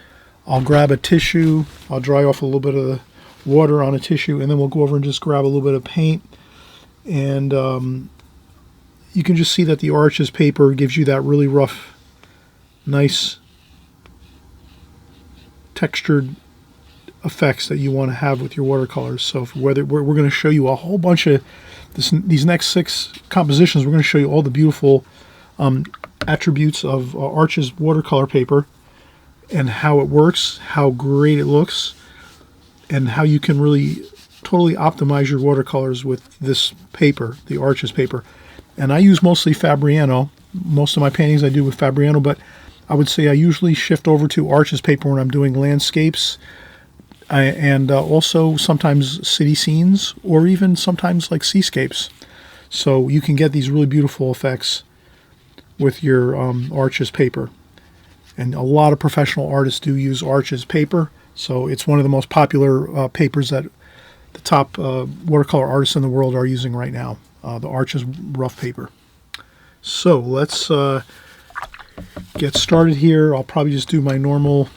I'll grab a tissue, I'll dry off a little bit of the water on a tissue, and then we'll go over and just grab a little bit of paint. And you can just see that the Arch's paper gives you that really rough, nice, textured effects that you want to have with your watercolors. So we're going to show you a whole bunch of these next 6 compositions. We're going to show you all the beautiful attributes of Arch's watercolor paper, and how it works, how great it looks, and how you can really totally optimize your watercolors with this paper, the Arch's paper. And I use mostly Fabriano. Most of my paintings I do with Fabriano, but I would say I usually shift over to Arch's paper when I'm doing landscapes, and also sometimes city scenes, or even sometimes like seascapes. So you can get these really beautiful effects with your Arches paper. And a lot of professional artists do use Arches paper, so it's one of the most popular papers that the top watercolor artists in the world are using right now, the Arches rough paper. So let's get started here. I'll probably just do my normal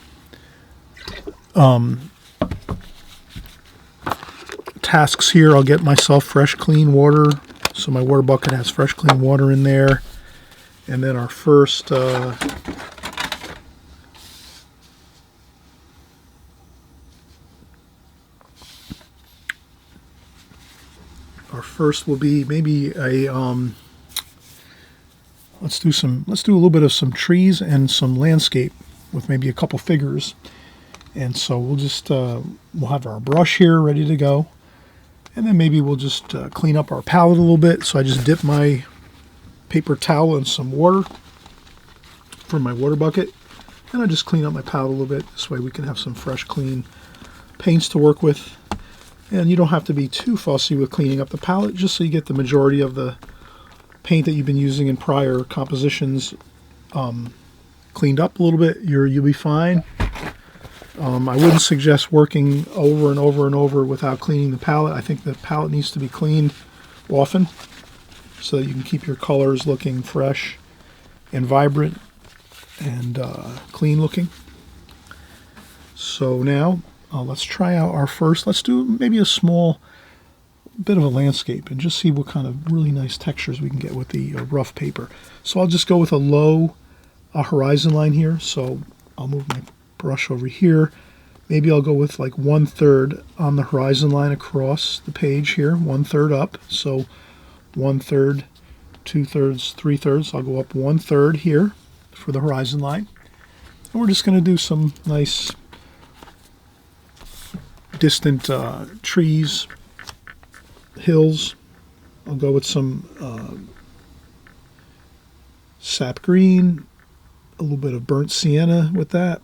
tasks here. I'll get myself fresh, clean water, so my water bucket has fresh, clean water in there. And then our first will be maybe a let's do a little bit of some trees and some landscape with maybe a couple figures. And so we'll just we'll have our brush here ready to go, and then maybe we'll just clean up our palette a little bit. So I just dip my paper towel in some water from my water bucket, and I just clean up my palette a little bit. This way we can have some fresh, clean paints to work with. And you don't have to be too fussy with cleaning up the palette, just so you get the majority of the paint that you've been using in prior compositions cleaned up a little bit. You'll be fine. I wouldn't suggest working over and over and over without cleaning the palette. I think the palette needs to be cleaned often so that you can keep your colors looking fresh and vibrant and clean looking. So now let's try out our first. Let's do maybe a small bit of a landscape and just see what kind of really nice textures we can get with the rough paper. So I'll just go with a low horizon line here. So I'll move my brush over here. Maybe I'll go with like 1/3 on the horizon line across the page here, 1/3 up. So 1/3, 2/3, 3/3. I'll go up 1/3 here for the horizon line. And we're just going to do some nice distant trees, hills. I'll go with some sap green, a little bit of burnt sienna with that.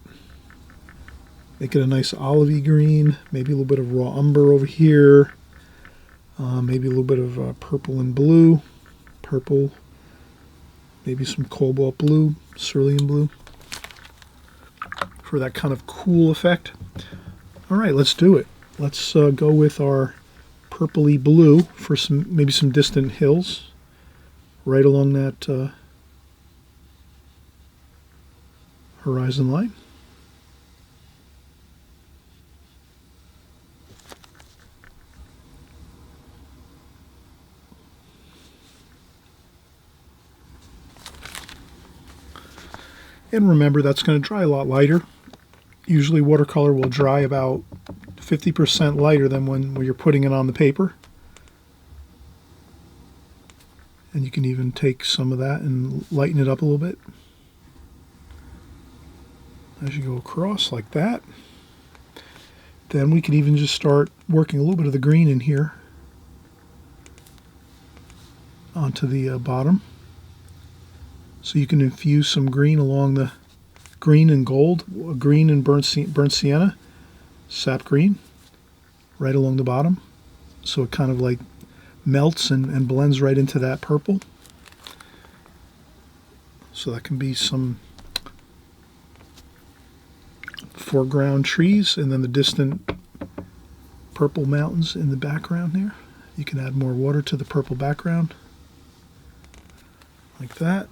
Make it a nice olivey green, maybe a little bit of raw umber over here, maybe a little bit of purple and blue, purple, maybe some cobalt blue, cerulean blue, for that kind of cool effect. All right, let's do it. Let's go with our purpley blue for maybe some distant hills right along that horizon line. And remember, that's going to dry a lot lighter. Usually watercolor will dry about 50% lighter than when you're putting it on the paper. And you can even take some of that and lighten it up a little bit as you go across like that. Then we can even just start working a little bit of the green in here onto the bottom. So you can infuse some green along the green and gold, green and burnt sienna, sap green, right along the bottom. So it kind of like melts and blends right into that purple. So that can be some foreground trees, and then the distant purple mountains in the background there. You can add more water to the purple background, like that.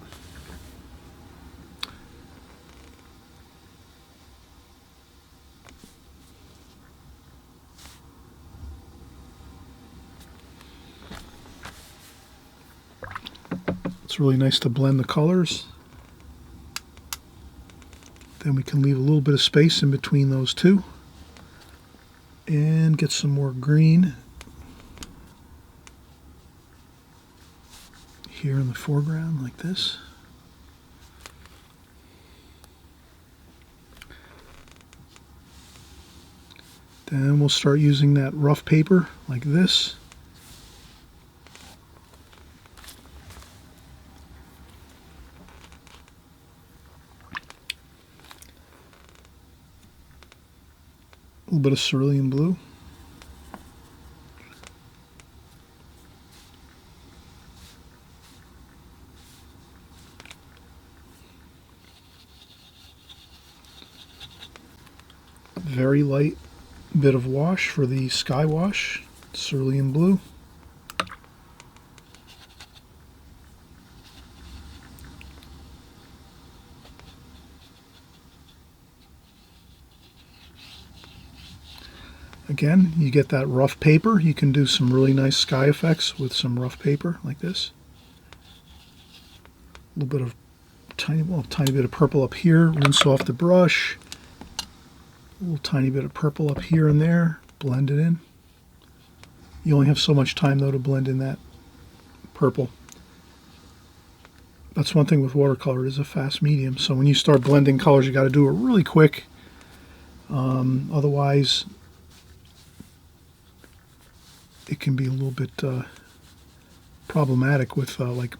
It's really nice to blend the colors. Then we can leave a little bit of space in between those two and get some more green here in the foreground like this. Then we'll start using that rough paper like this. A little bit of cerulean blue. Very light bit of wash for the sky wash, cerulean blue. Again, you get that rough paper. You can do some really nice sky effects with some rough paper like this. A little bit of tiny bit of purple up here. Rinse off the brush. A little tiny bit of purple up here and there. Blend it in. You only have so much time though to blend in that purple. That's one thing with watercolor. It is a fast medium, so when you start blending colors, you got to do it really quick. Otherwise, it can be a little bit problematic with like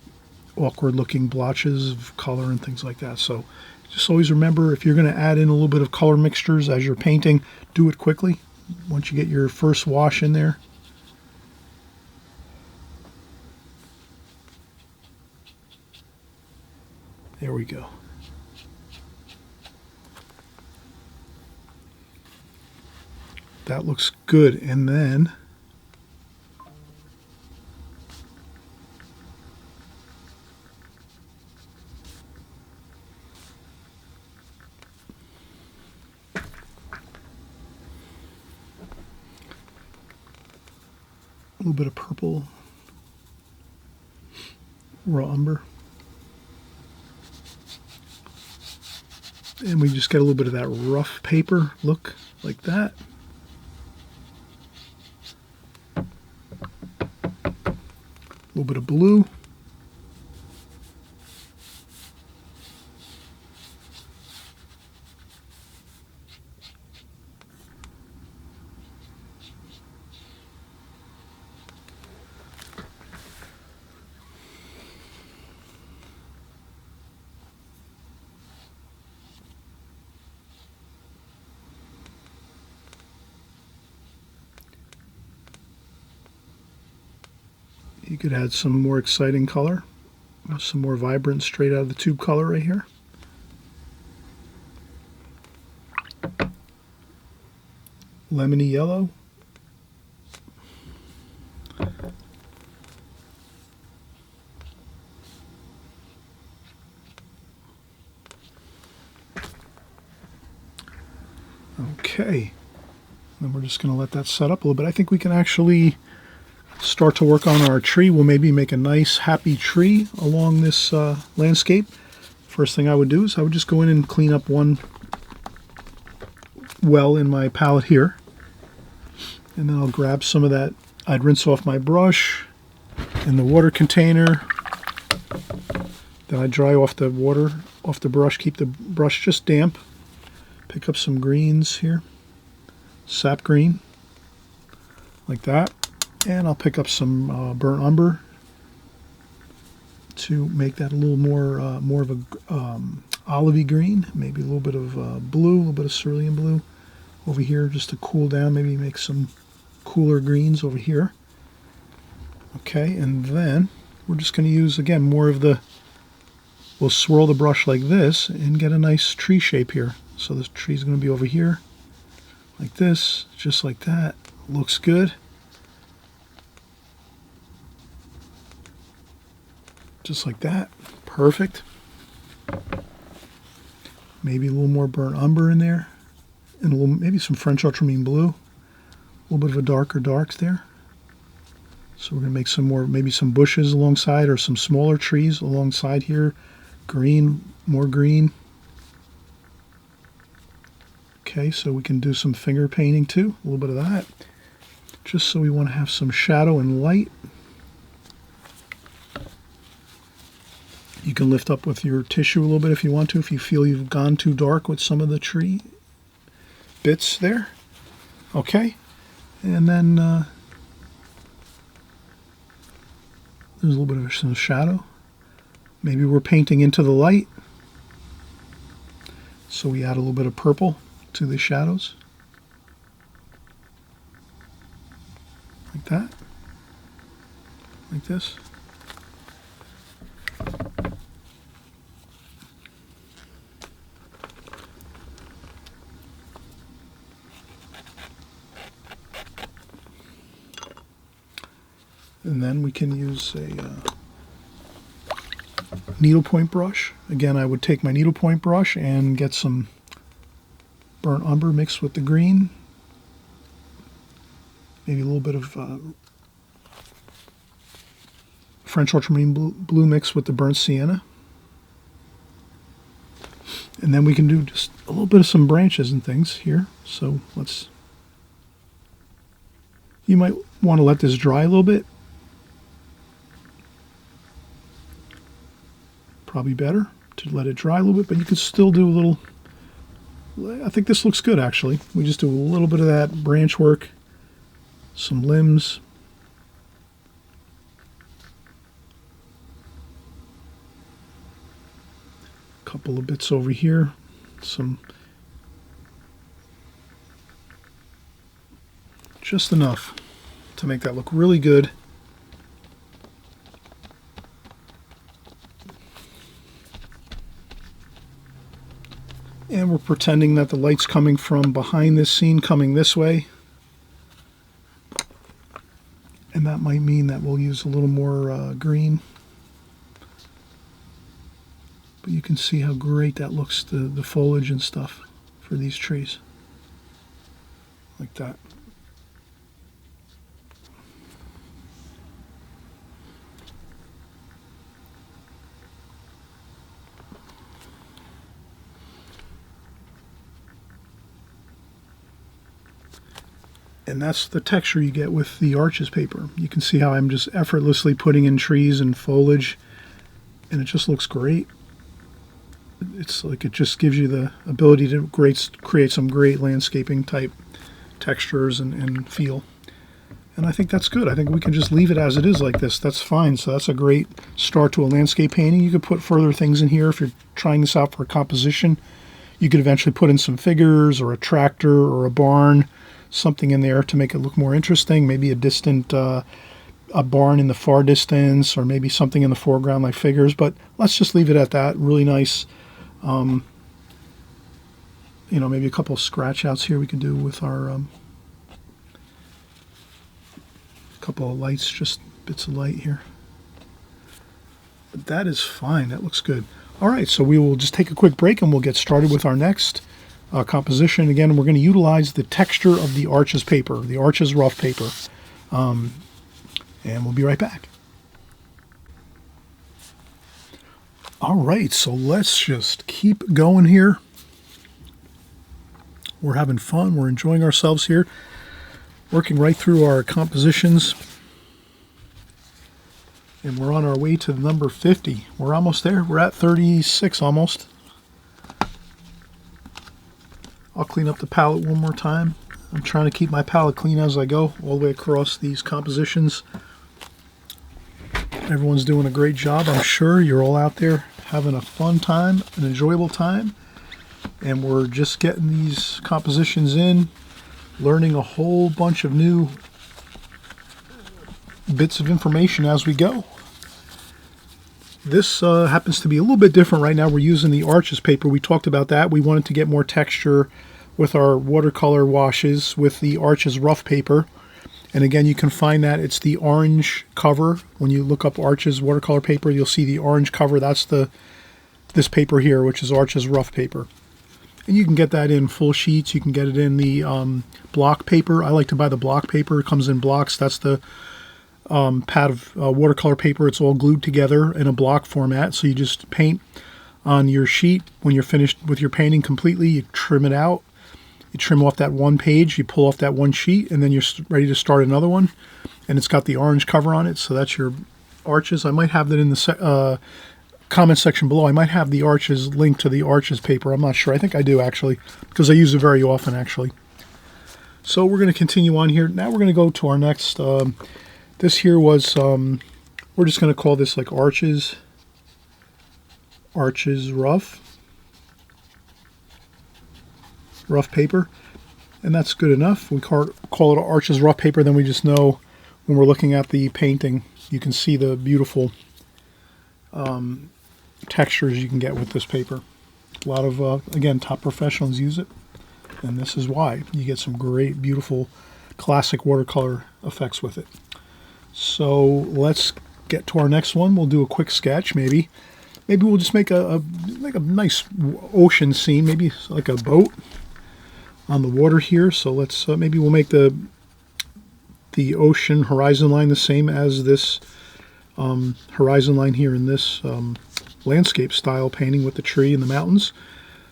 awkward looking blotches of color and things like that. So just always remember, if you're going to add in a little bit of color mixtures as you're painting, do it quickly once you get your first wash in there. There we go. That looks good. And then a little bit of purple, raw umber. And we just get a little bit of that rough paper look like that. A little bit of blue. You could add some more exciting color, some more vibrant straight out of the tube color right here. Lemony yellow. Okay, then we're just going to let that set up a little bit. I think we can actually start to work on our tree. We'll maybe make a nice happy tree along this landscape. First thing I would do is I would just go in and clean up one well in my palette here, and then I'll grab some of that. I'd rinse off my brush in the water container, then I dry off the water off the brush, keep the brush just damp. Pick up some greens here, sap green like that. And I'll pick up some burnt umber to make that a little more of a olivey green, maybe a little bit of blue, a little bit of cerulean blue over here just to cool down, maybe make some cooler greens over here. Okay, and then we're just going to use, again, more of the, we'll swirl the brush like this and get a nice tree shape here. So this tree's going to be over here like this, just like that. Looks good. Just like that. Perfect. Maybe a little more burnt umber in there. And a little, maybe some French ultramarine blue. A little bit of a darker darks there. So we're going to make some more, maybe some bushes alongside or some smaller trees alongside here. Green, more green. Okay, so we can do some finger painting too. A little bit of that. Just so we want to have some shadow and light. You can lift up with your tissue a little bit if you want to, if you feel you've gone too dark with some of the tree bits there. Okay, and then there's a little bit of some shadow. Maybe we're painting into the light, so we add a little bit of purple to the shadows. Like that. Like this. And then we can use a needlepoint brush. Again, I would take my needlepoint brush and get some burnt umber mixed with the green. Maybe a little bit of French ultramarine blue mixed with the burnt sienna. And then we can do just a little bit of some branches and things here. So you might want to let this dry a little bit. Probably better to let it dry a little bit, but you can still do a little. I think this looks good actually. We just do a little bit of that branch work, some limbs. A couple of bits over here, just enough to make that look really good. And we're pretending that the light's coming from behind this scene, coming this way. And that might mean that we'll use a little more green. But you can see how great that looks, the foliage and stuff for these trees. Like that. And that's the texture you get with the Arches paper. You can see how I'm just effortlessly putting in trees and foliage, and it just looks great. It's like it just gives you the ability to create some great landscaping type textures and feel. And I think that's good. I think we can just leave it as it is like this. That's fine. So that's a great start to a landscape painting. You could put further things in here if you're trying this out for a composition. You could eventually put in some figures or a tractor or a barn, something in there to make it look more interesting. Maybe a distant, a barn in the far distance, or maybe something in the foreground like figures. But let's just leave it at that. Really nice. You know, maybe a couple of scratch outs here we could do with our couple of lights, just bits of light here. But that is fine. That looks good. All right, so we will just take a quick break and we'll get started with our next composition. Again, we're going to utilize the texture of the Arches paper, the Arches rough paper. And we'll be right back. All right, so let's just keep going here. We're having fun. We're enjoying ourselves here. Working right through our compositions. And we're on our way to number 50. We're almost there. We're at 36 almost. I'll clean up the palette one more time. I'm trying to keep my palette clean as I go all the way across these compositions. Everyone's doing a great job. I'm sure you're all out there having a fun time, an enjoyable time. And we're just getting these compositions in, learning a whole bunch of new bits of information as we go. This happens to be a little bit different right now. We're using the Arches paper. We talked about that. We wanted to get more texture with our watercolor washes with the Arches rough paper. And again, you can find that it's the orange cover. When you look up Arches watercolor paper, you'll see the orange cover. That's this paper here, which is Arches rough paper. And you can get that in full sheets. You can get it in the block paper. I like to buy the block paper. It comes in blocks. That's the pad of watercolor paper. It's all glued together in a block format. So you just paint on your sheet. When you're finished with your painting completely, you trim it out. You trim off that one page, you pull off that one sheet, and then you're ready to start another one. And it's got the orange cover on it, so that's your Arches. I might have that in the comment section below. I might have the Arches link to the Arches paper. I'm not sure. I think I do, actually, because I use it very often, actually. So we're going to continue on here. Now we're going to go to our next. This here was, we're just going to call this like Arches rough paper, and that's good enough. We call it Arches rough paper, then we just know when we're looking at the painting, you can see the beautiful textures you can get with this paper. A lot of, again, top professionals use it, and this is why. You get some great, beautiful, classic watercolor effects with it. So let's get to our next one. We'll do a quick sketch, maybe. Maybe we'll just make a nice ocean scene, maybe like a boat on the water here. So let's maybe we'll make the ocean horizon line the same as this horizon line here in this landscape style painting with the tree and the mountains.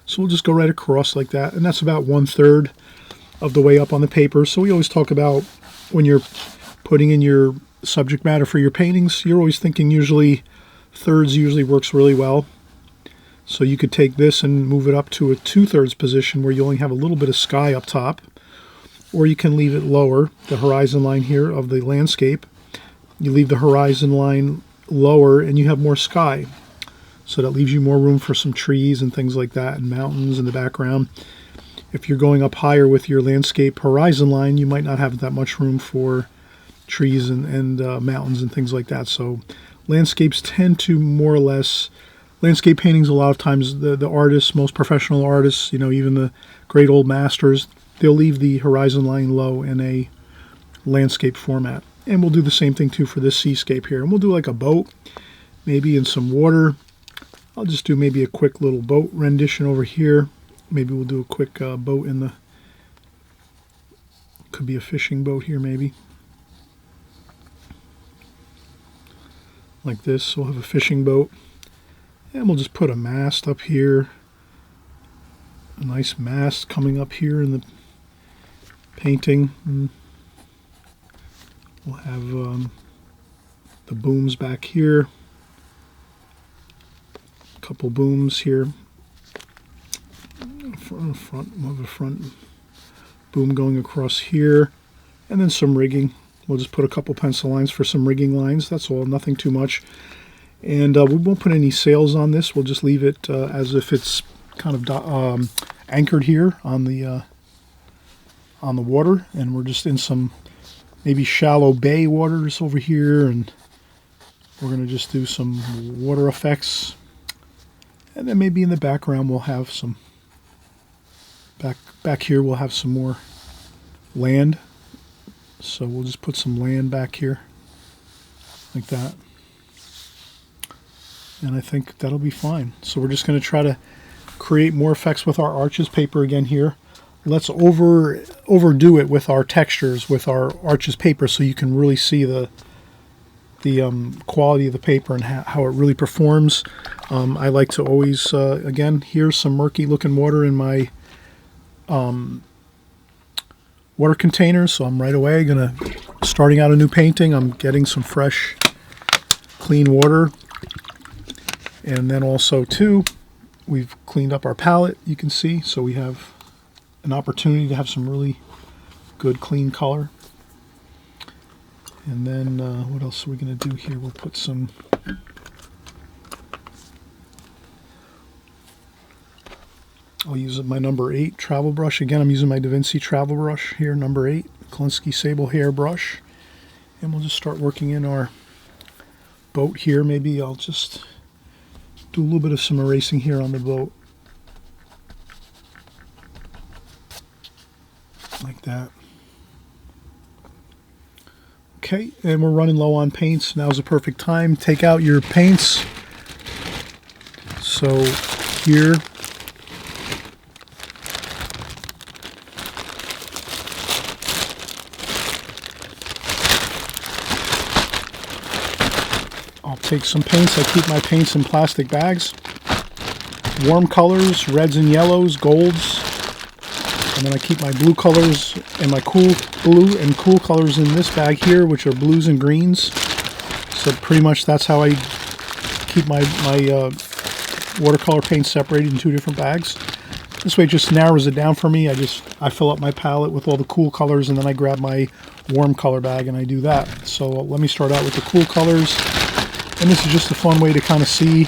So we'll just go right across like that, and that's about 1/3 of the way up on the paper. So we always talk about when you're putting in your subject matter for your paintings, you're always thinking usually thirds usually works really well. So you could take this and move it up to a 2/3 position where you only have a little bit of sky up top, or you can leave it lower, the horizon line here of the landscape. You leave the horizon line lower and you have more sky. So that leaves you more room for some trees and things like that, and mountains in the background. If you're going up higher with your landscape horizon line, you might not have that much room for trees and mountains and things like that. So landscapes tend to more or less, landscape paintings a lot of times, the artists, most professional artists, even the great old masters, they'll leave the horizon line low in a landscape format. And we'll do the same thing too for this seascape here. And we'll do like a boat, maybe in some water. I'll just do maybe a quick little boat rendition over here. Maybe we'll do a quick boat in the, could be a fishing boat here maybe. Like this, we'll have a fishing boat. And we'll just put a mast up here. A nice mast coming up here in the painting. And we'll have the booms back here. A couple booms here. Front, we'll have a front boom going across here. And then some rigging. We'll just put a couple pencil lines for some rigging lines. That's all, nothing too much. And we won't put any sails on this. We'll just leave it as if it's kind of anchored here on the water. And we're just in some maybe shallow bay waters over here. And we're going to just do some water effects. And then maybe in the background we'll have some, back here we'll have some more land. So we'll just put some land back here, like that. And I think that'll be fine. So we're just going to try to create more effects with our arches paper again here. Let's overdo it with our textures, with our arches paper, so you can really see the quality of the paper and how it really performs. I like to always, again, here's some murky looking water in my water containers, so I'm right away starting out a new painting, I'm getting some fresh clean water. And then also too, we've cleaned up our palette, you can see, so we have an opportunity to have some really good clean color. And then what else are we going to do here? We'll put some, I'll use my number 8 travel brush. Again, I'm using my Da Vinci travel brush here, number 8, Klinsky Sable hair brush. And we'll just start working in our boat here. Maybe I'll just do a little bit of some erasing here on the boat. Like that. Okay, and we're running low on paints. Now's the perfect time. Take out your paints. So here, I'll take some paints. I keep my paints in plastic bags. Warm colors, reds and yellows, golds. And then I keep my blue colors and my blue and cool colors in this bag here, which are blues and greens. So pretty much that's how I keep my watercolor paint separated in 2 different bags. This way it just narrows it down for me. I fill up my palette with all the cool colors, and then I grab my warm color bag and I do that. So let me start out with the cool colors. And this is just a fun way to kind of see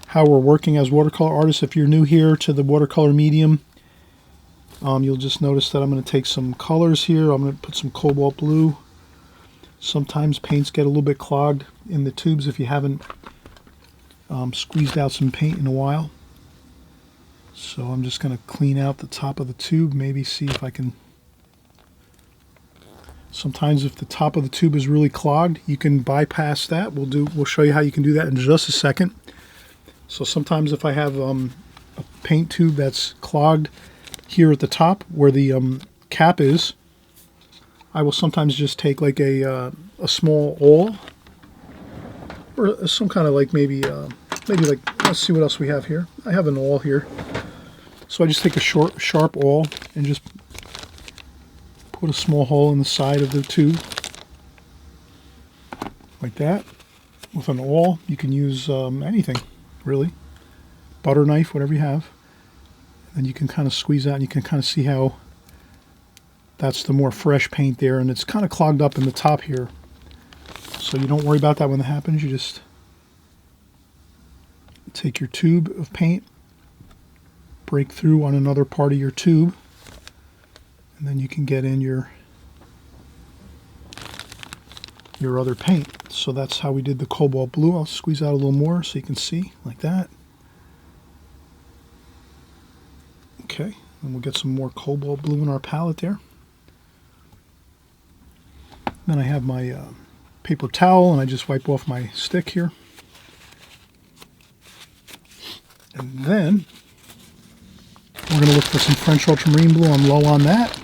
how we're working as watercolor artists. If you're new here to the watercolor medium, you'll just notice that I'm going to take some colors here. I'm going to put some cobalt blue. Sometimes paints get a little bit clogged in the tubes if you haven't squeezed out some paint in a while. So I'm just going to clean out the top of the tube, maybe see if I can Sometimes if the top of the tube is really clogged, you can bypass that. We'll show you how you can do that in just a second. So sometimes if I have a paint tube that's clogged here at the top where the cap is, I will sometimes just take like a small awl, or some kind of like maybe like, let's see what else we have here. I have an awl here. So I just take a sharp awl and just put a small hole in the side of the tube, like that. With an awl, you can use anything, really. Butter knife, whatever you have. And you can kind of squeeze out, and you can kind of see how that's the more fresh paint there, and it's kind of clogged up in the top here. So you don't worry about that when that happens. You just take your tube of paint, break through on another part of your tube, and then you can get in your other paint. So that's how we did the cobalt blue. I'll squeeze out a little more so you can see, like that. Okay, and we'll get some more cobalt blue in our palette there. Then I have my paper towel, and I just wipe off my stick here. And then we're going to look for some French ultramarine blue. I'm low on that.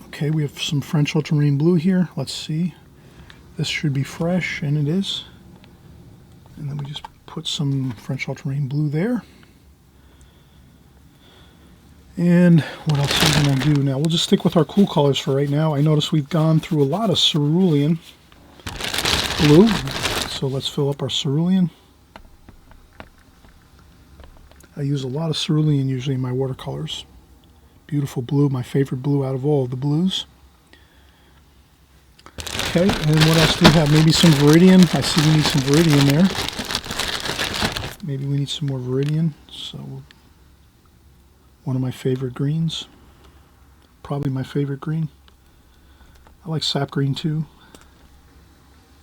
Okay, we have some French ultramarine blue here. Let's see. This should be fresh, and it is. And then we just put some French ultramarine blue there. And what else are we going to do now? We'll just stick with our cool colors for right now. I notice we've gone through a lot of cerulean blue. So let's fill up our cerulean. I use a lot of cerulean usually in my watercolors. Beautiful blue, my favorite blue out of all of the blues. Okay, and what else do we have? Maybe some Viridian. I see we need some Viridian there. Maybe we need some more Viridian. So, one of my favorite greens. Probably my favorite green. I like sap green too.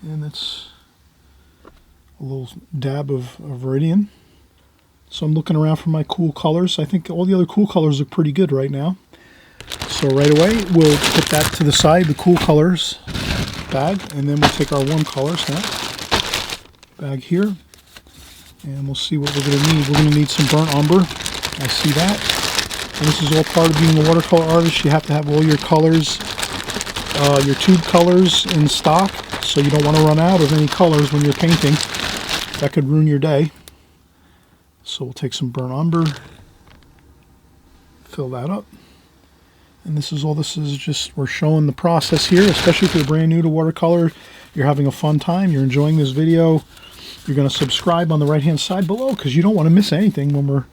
And that's a little dab of Viridian. So I'm looking around for my cool colors. I think all the other cool colors look pretty good right now. So right away, we'll put that to the side, the cool colors bag, and then we'll take our warm colors now. Bag here, and we'll see what we're going to need. We're going to need some burnt umber. I see that. And this is all part of being a watercolor artist. You have to have all your colors, your tube colors in stock, so you don't want to run out of any colors when you're painting. That could ruin your day. So we'll take some burnt umber, fill that up. And this is all this is, just we're showing the process here, especially if you're brand new to watercolor, you're having a fun time, you're enjoying this video, you're going to subscribe on the right hand side below because you don't want to miss anything when we're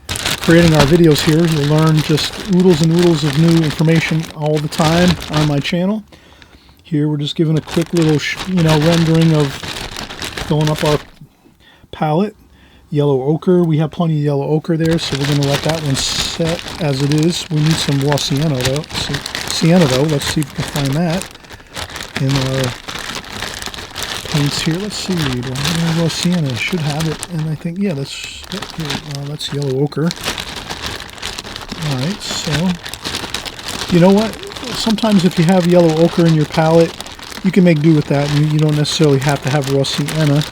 creating our videos here. You'll learn just oodles and oodles of new information all the time on my channel. Here we're just giving a quick little rendering of filling up our palette. Yellow ochre, we have plenty of yellow ochre there, so we're going to let that one set as it is. We need some raw sienna though. Let's see if we can find that in our paints here. Let's see, do I have any raw sienna? I should have it, and I think, yeah, that's yellow ochre. Alright, so, you know what? Sometimes if you have yellow ochre in your palette, you can make do with that, and you don't necessarily have to have raw sienna.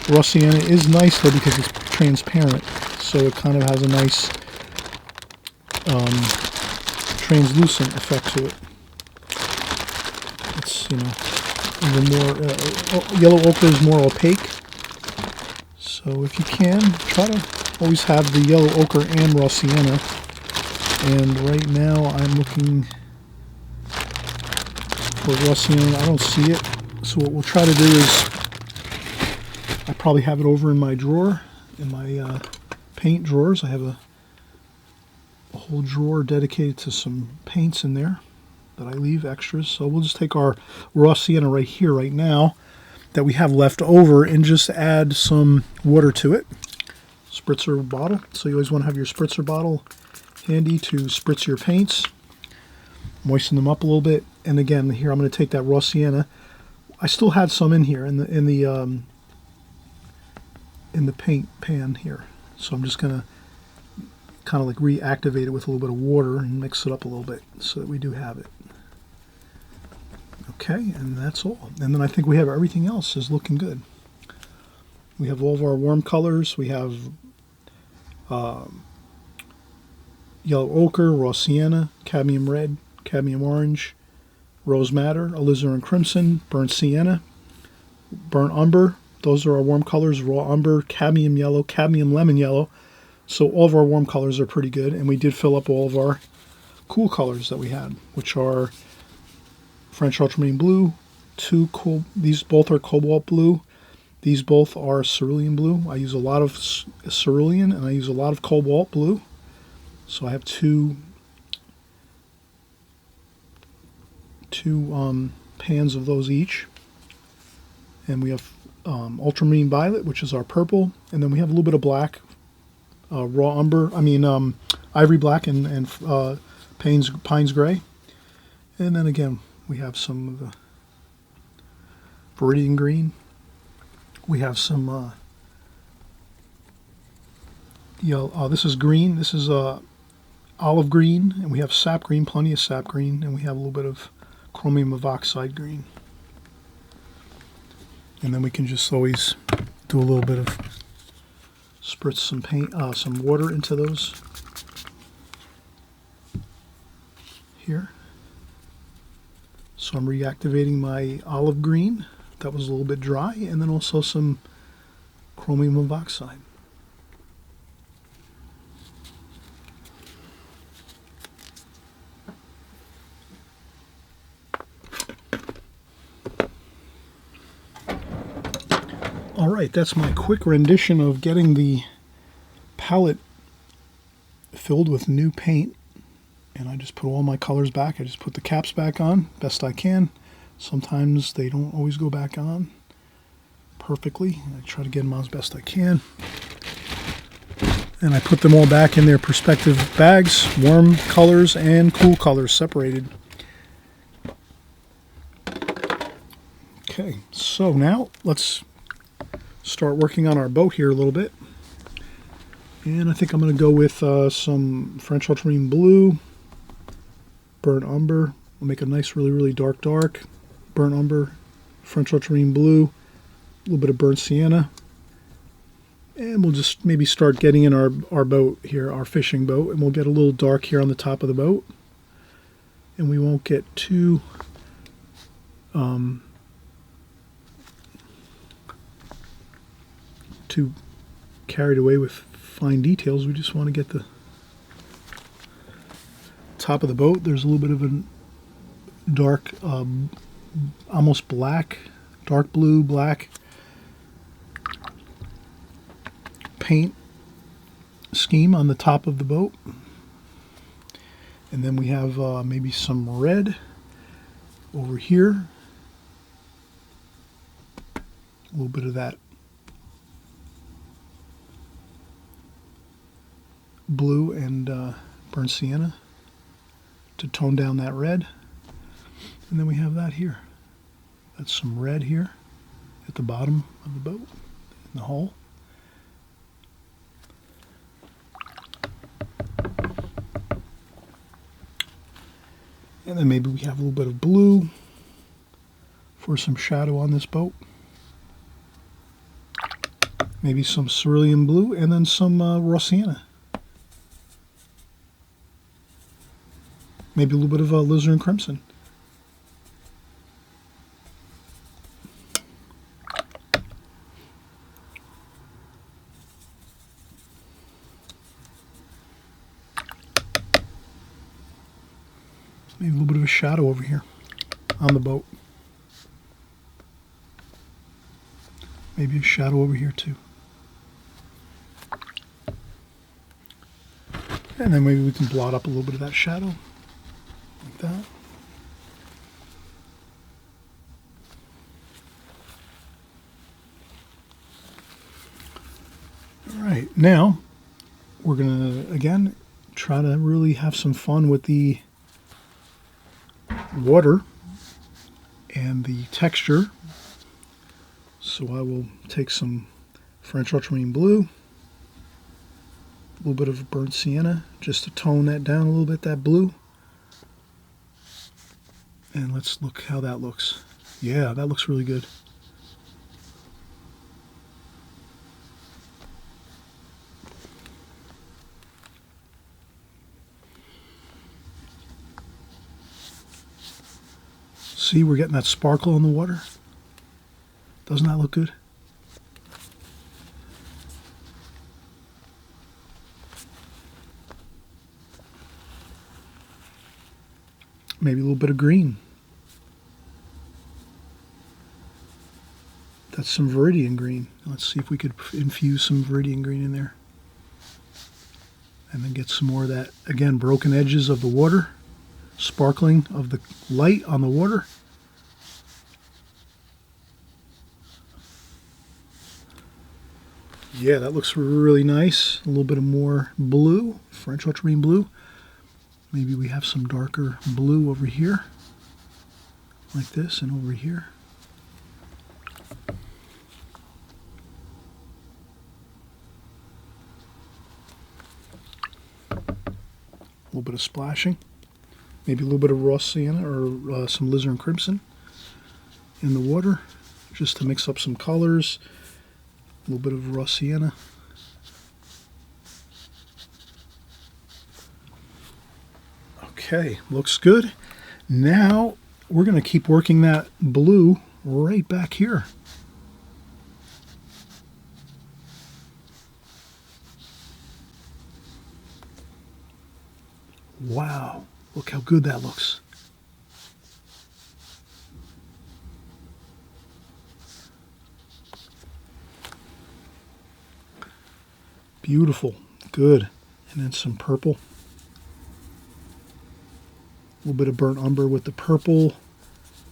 Raw sienna is nice though because it's transparent, so it kind of has a nice translucent effect to it. It's even more yellow ochre is more opaque. So if you can, try to always have the yellow ochre and raw sienna. And right now I'm looking for raw sienna. I don't see it. So what we'll try to do is, I probably have it over in my drawer, in my paint drawers. I have a whole drawer dedicated to some paints in there that I leave extras. So we'll just take our raw sienna right here, right now, that we have left over, and just add some water to it. Spritzer bottle. So you always want to have your spritzer bottle handy to spritz your paints. Moisten them up a little bit. And again, here I'm going to take that raw sienna. I still had some in here in the paint pan here, so I'm just gonna kind of like reactivate it with a little bit of water and mix it up a little bit so that we do have it. Okay, and that's all. And then I think we have everything else is looking good. We have all of our warm colors. We have yellow ochre, raw sienna, cadmium red, cadmium orange, rose madder, alizarin crimson, burnt sienna, burnt umber. Those are our warm colors, raw umber, cadmium yellow, cadmium lemon yellow. So all of our warm colors are pretty good. And we did fill up all of our cool colors that we had, which are French ultramarine blue, these both are cobalt blue. These both are cerulean blue. I use a lot of cerulean and I use a lot of cobalt blue. So I have two pans of those each. And we have ultramarine violet, which is our purple. And then we have a little bit of black, raw umber, ivory black and Pines gray. And then again, we have some of the Viridian green. We have some yellow. This is green. This is olive green, and we have sap green, plenty of sap green, and we have a little bit of chromium of oxide green. And then we can just always do a little bit of spritz some paint, some water into those here. So I'm reactivating my olive green. That was a little bit dry, and then also some chromium of oxide. All right, that's my quick rendition of getting the palette filled with new paint. And I just put all my colors back. I just put the caps back on best I can. Sometimes they don't always go back on perfectly. I try to get them on as best I can. And I put them all back in their respective bags, warm colors and cool colors separated. Okay, so now let's start working on our boat here a little bit. And I think I'm going to go with some French ultramarine blue, burnt umber. We'll make a nice, really, really dark, burnt umber, French ultramarine blue, a little bit of burnt sienna. And we'll just maybe start getting in our boat here, our fishing boat, and we'll get a little dark here on the top of the boat. And we won't get too carried away with fine details. We just want to get the top of the boat. There's a little bit of a dark, almost black, dark blue, black paint scheme on the top of the boat. And then we have maybe some red over here. A little bit of that blue and burnt sienna to tone down that red. And then we have that here. That's some red here at the bottom of the boat, in the hull. And then maybe we have a little bit of blue for some shadow on this boat. Maybe some cerulean blue and then some raw sienna. Maybe a little bit of alizarin crimson. Maybe a little bit of a shadow over here on the boat. Maybe a shadow over here too. And then maybe we can blot up a little bit of that shadow. Like that. All right, now we're going to, again, try to really have some fun with the water and the texture. So I will take some French ultramarine blue, little bit of burnt sienna just to tone that down a little bit, that blue. And let's look how that looks. Yeah, that looks really good. See, we're getting that sparkle in the water. Doesn't that look good? Maybe a little bit of green. That's some Viridian green. Let's see if we could infuse some Viridian green in there. And then get some more of that, again, broken edges of the water, sparkling of the light on the water. Yeah, that looks really nice. A little bit of more blue, French ultramarine blue. Maybe we have some darker blue over here, like this, and over here. A little bit of splashing. Maybe a little bit of raw sienna or some alizarin crimson in the water, just to mix up some colors. A little bit of raw sienna. Okay, looks good. Now we're going to keep working that blue right back here. Wow, look how good that looks. Beautiful, good. And then some purple. A little bit of burnt umber with the purple,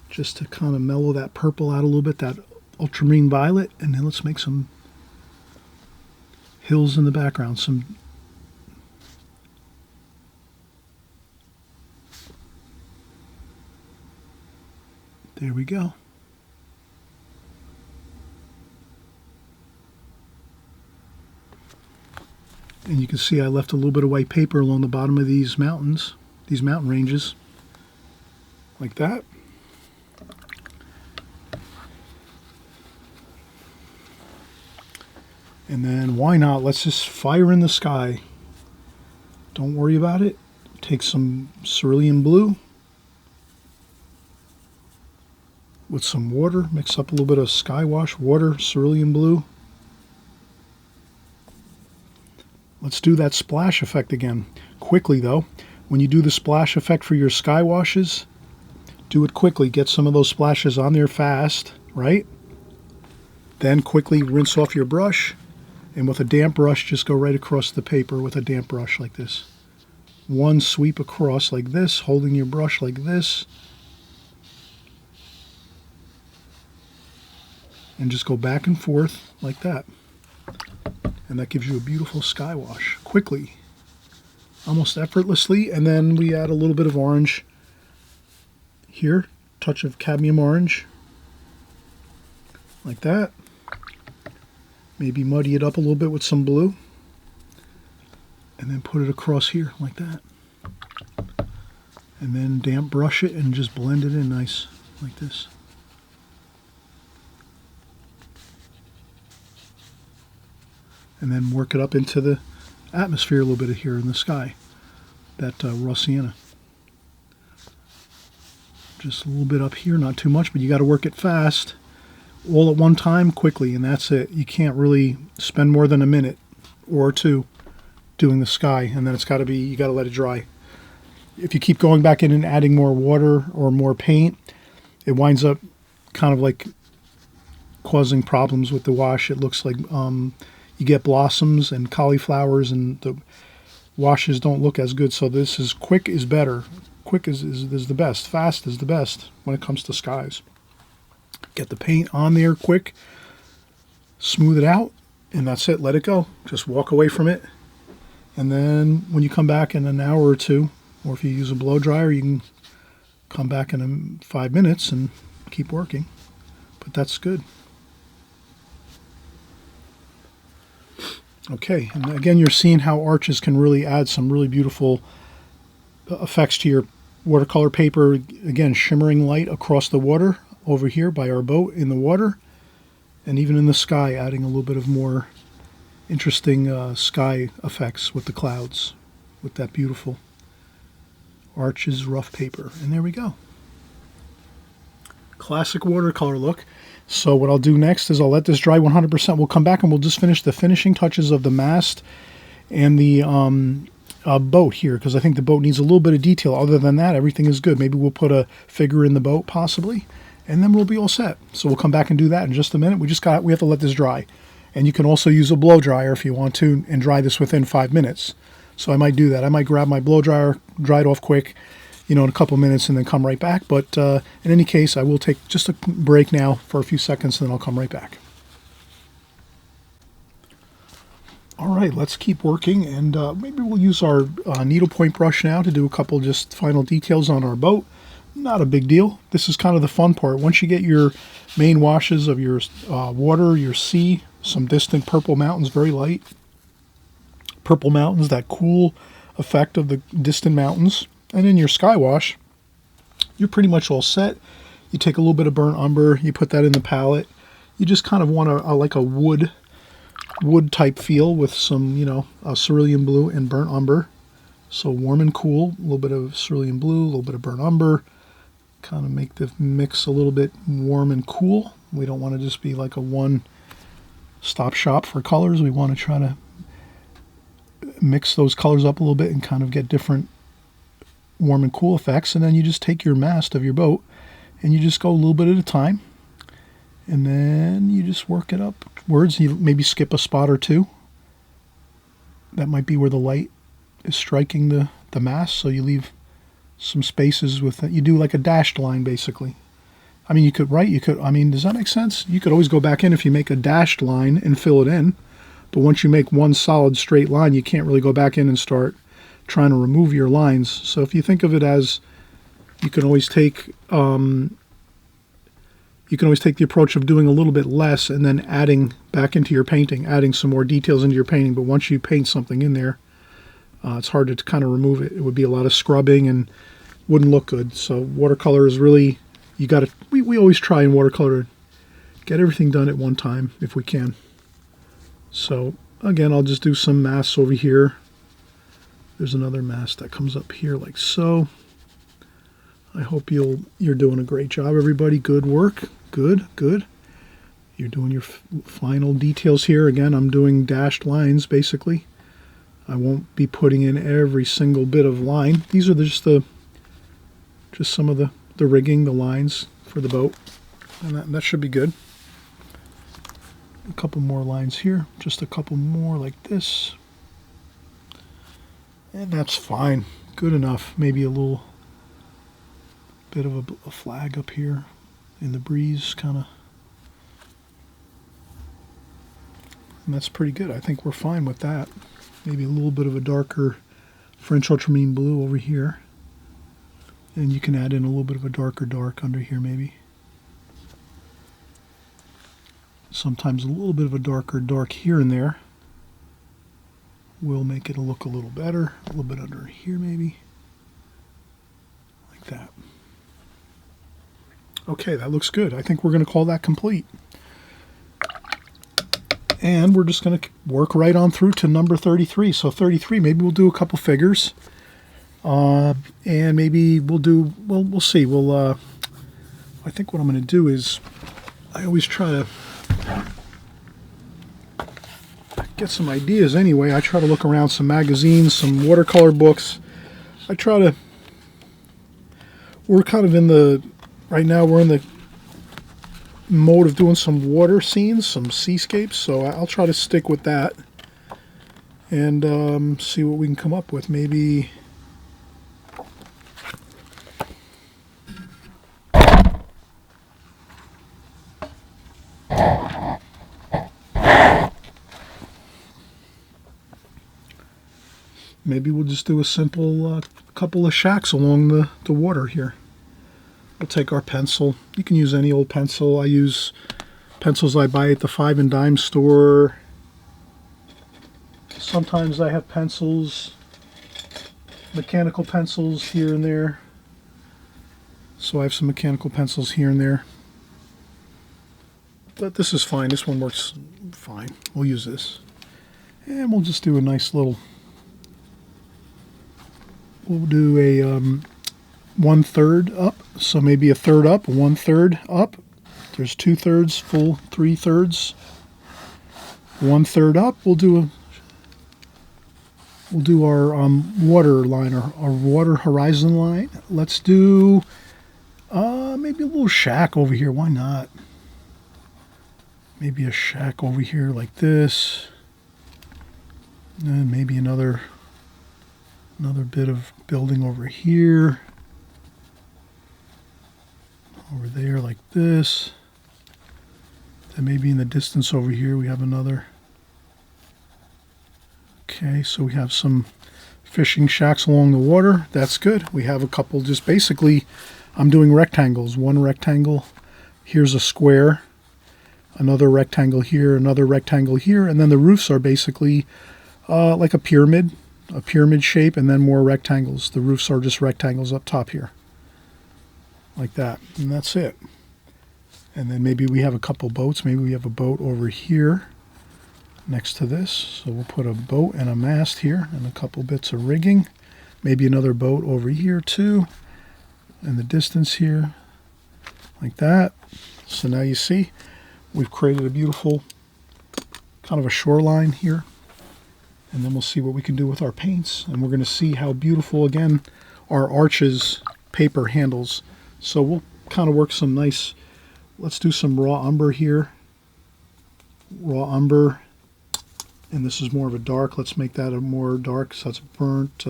just to kind of mellow that purple out a little bit, that ultramarine violet. And then let's make some hills in the background. There we go. And you can see I left a little bit of white paper along the bottom of these mountains, these mountain ranges, like that. And then why not? Let's just fire in the sky. Don't worry about it. Take some cerulean blue with some water. Mix up a little bit of sky wash, water, cerulean blue. Let's do that splash effect again. Quickly though, when you do the splash effect for your sky washes, do it quickly. Get some of those splashes on there fast, right? Then quickly rinse off your brush, and with a damp brush, just go right across the paper with a damp brush like this. One sweep across like this, holding your brush like this. And just go back and forth like that. And that gives you a beautiful sky wash quickly, almost effortlessly. And then we add a little bit of orange here, touch of cadmium orange, like that. Maybe muddy it up a little bit with some blue, and then put it across here like that. And then damp brush it and just blend it in nice like this. And then work it up into the atmosphere a little bit here in the sky, that raw sienna. Just a little bit up here, not too much, but you got to work it fast, all at one time, quickly, and that's it. You can't really spend more than a minute or two doing the sky, and then it's got to be, you got to let it dry. If you keep going back in and adding more water or more paint, it winds up kind of like causing problems with the wash. It looks like you get blossoms and cauliflowers, and the washes don't look as good. So this is quick is better. Quick is the best. Fast is the best when it comes to skies. Get the paint on there quick, smooth it out, and that's it. Let it go. Just walk away from it. And then when you come back in an hour or two, or if you use a blow dryer, you can come back in 5 minutes and keep working. But that's good. Okay, and again, you're seeing how arches can really add some really beautiful effects to your watercolor paper. Again, shimmering light across the water over here by our boat in the water, and even in the sky, adding a little bit of more interesting sky effects with the clouds, with that beautiful arches rough paper. And there we go. Classic watercolor look. So what I'll do next is I'll let this dry 100%. We'll come back and we'll just finish the finishing touches of the mast and the boat here, because I think the boat needs a little bit of detail. Other than that, everything is good. Maybe we'll put a figure in the boat, possibly, and then we'll be all set. So we'll come back and do that in just a minute. We have to let this dry. And you can also use a blow dryer if you want to and dry this within 5 minutes. So I might do that. I might grab my blow dryer, dry it off quick, in a couple minutes, and then come right back. But in any case, I will take just a break now for a few seconds, and then I'll come right back. All right, let's keep working, and maybe we'll use our needlepoint brush now to do a couple just final details on our boat. Not a big deal. This is kind of the fun part. Once you get your main washes of your water, your sea, some distant purple mountains, very light purple mountains, that cool effect of the distant mountains, and in your sky wash, you're pretty much all set. You take a little bit of burnt umber, you put that in the palette. You just kind of want like a wood type feel with some, cerulean blue and burnt umber. So warm and cool, a little bit of cerulean blue, a little bit of burnt umber. Kind of make the mix a little bit warm and cool. We don't want to just be like a one-stop shop for colors. We want to try to mix those colors up a little bit and kind of get different warm and cool effects. And then you just take your mast of your boat and you just go a little bit at a time. And then you just work it upwards. You maybe skip a spot or two. That might be where the light is striking the mast, so you leave some spaces with it. You do like a dashed line, basically. I mean, does that make sense? You could always go back in if you make a dashed line and fill it in. But once you make one solid straight line, you can't really go back in and start trying to remove your lines. So if you think of it as, you can always take the approach of doing a little bit less and then adding back into your painting, adding some more details into your painting. But once you paint something in there, it's hard to kind of remove it. It would be a lot of scrubbing and wouldn't look good. So watercolor is really, we always try in watercolor to get everything done at one time if we can. So again, I'll just do some masks over here. There's another mask that comes up here like so. I hope you're doing a great job, everybody. Good work. Good. You're doing your final details here. Again, I'm doing dashed lines, basically. I won't be putting in every single bit of line. These are just some of the rigging, the lines for the boat. And that should be good. A couple more lines here. Just a couple more like this. And that's fine. Good enough. Maybe a little bit of a flag up here in the breeze, kind of. And that's pretty good. I think we're fine with that. Maybe a little bit of a darker French ultramarine blue over here. And you can add in a little bit of a darker dark under here maybe. Sometimes a little bit of a darker dark here and there will make it look a little better. A little bit under here maybe. Like that. Okay, that looks good. I think we're going to call that complete. And we're just going to work right on through to number 33. So 33, maybe we'll do a couple figures. And maybe we'll see. I think what I'm going to do is, I always try to get some ideas anyway. I try to look around some magazines, some watercolor books. We're kind of right now we're in the mode of doing some water scenes, some seascapes, so I'll try to stick with that and see what we can come up with. Maybe we'll just do a simple couple of shacks along the water here. We'll take our pencil. You can use any old pencil. I use pencils I buy at the 5 and dime store. Sometimes I have pencils, mechanical pencils here and there. So I have some mechanical pencils here and there. But this is fine. This one works fine. We'll use this. And we'll just do a nice little, we'll do a 1/3 up. So maybe a third up, 1/3 up. There's 2/3 full, 3/3. 1/3 up. We'll do our water line, our water horizon line. Let's do maybe a little shack over here. Why not? Maybe a shack over here like this. And maybe another bit of building over here. Over there like this. Then maybe in the distance over here we have another. Okay, so we have some fishing shacks along the water. That's good. We have a couple, just basically, I'm doing rectangles. One rectangle, here's a square, another rectangle here, another rectangle here, and then the roofs are basically like a pyramid shape, and then more rectangles. The roofs are just rectangles up top here, like that, and that's it. And then maybe we have a couple boats. Maybe we have a boat over here next to this. So we'll put a boat and a mast here and a couple bits of rigging. Maybe another boat over here too, in the distance here, like that. So now you see we've created a beautiful kind of a shoreline here. And then we'll see what we can do with our paints. And we're going to see how beautiful, again, our arches paper handles. So we'll kind of work some nice, let's do some raw umber here. Raw umber. And this is more of a dark. Let's make that a more dark. So that's burnt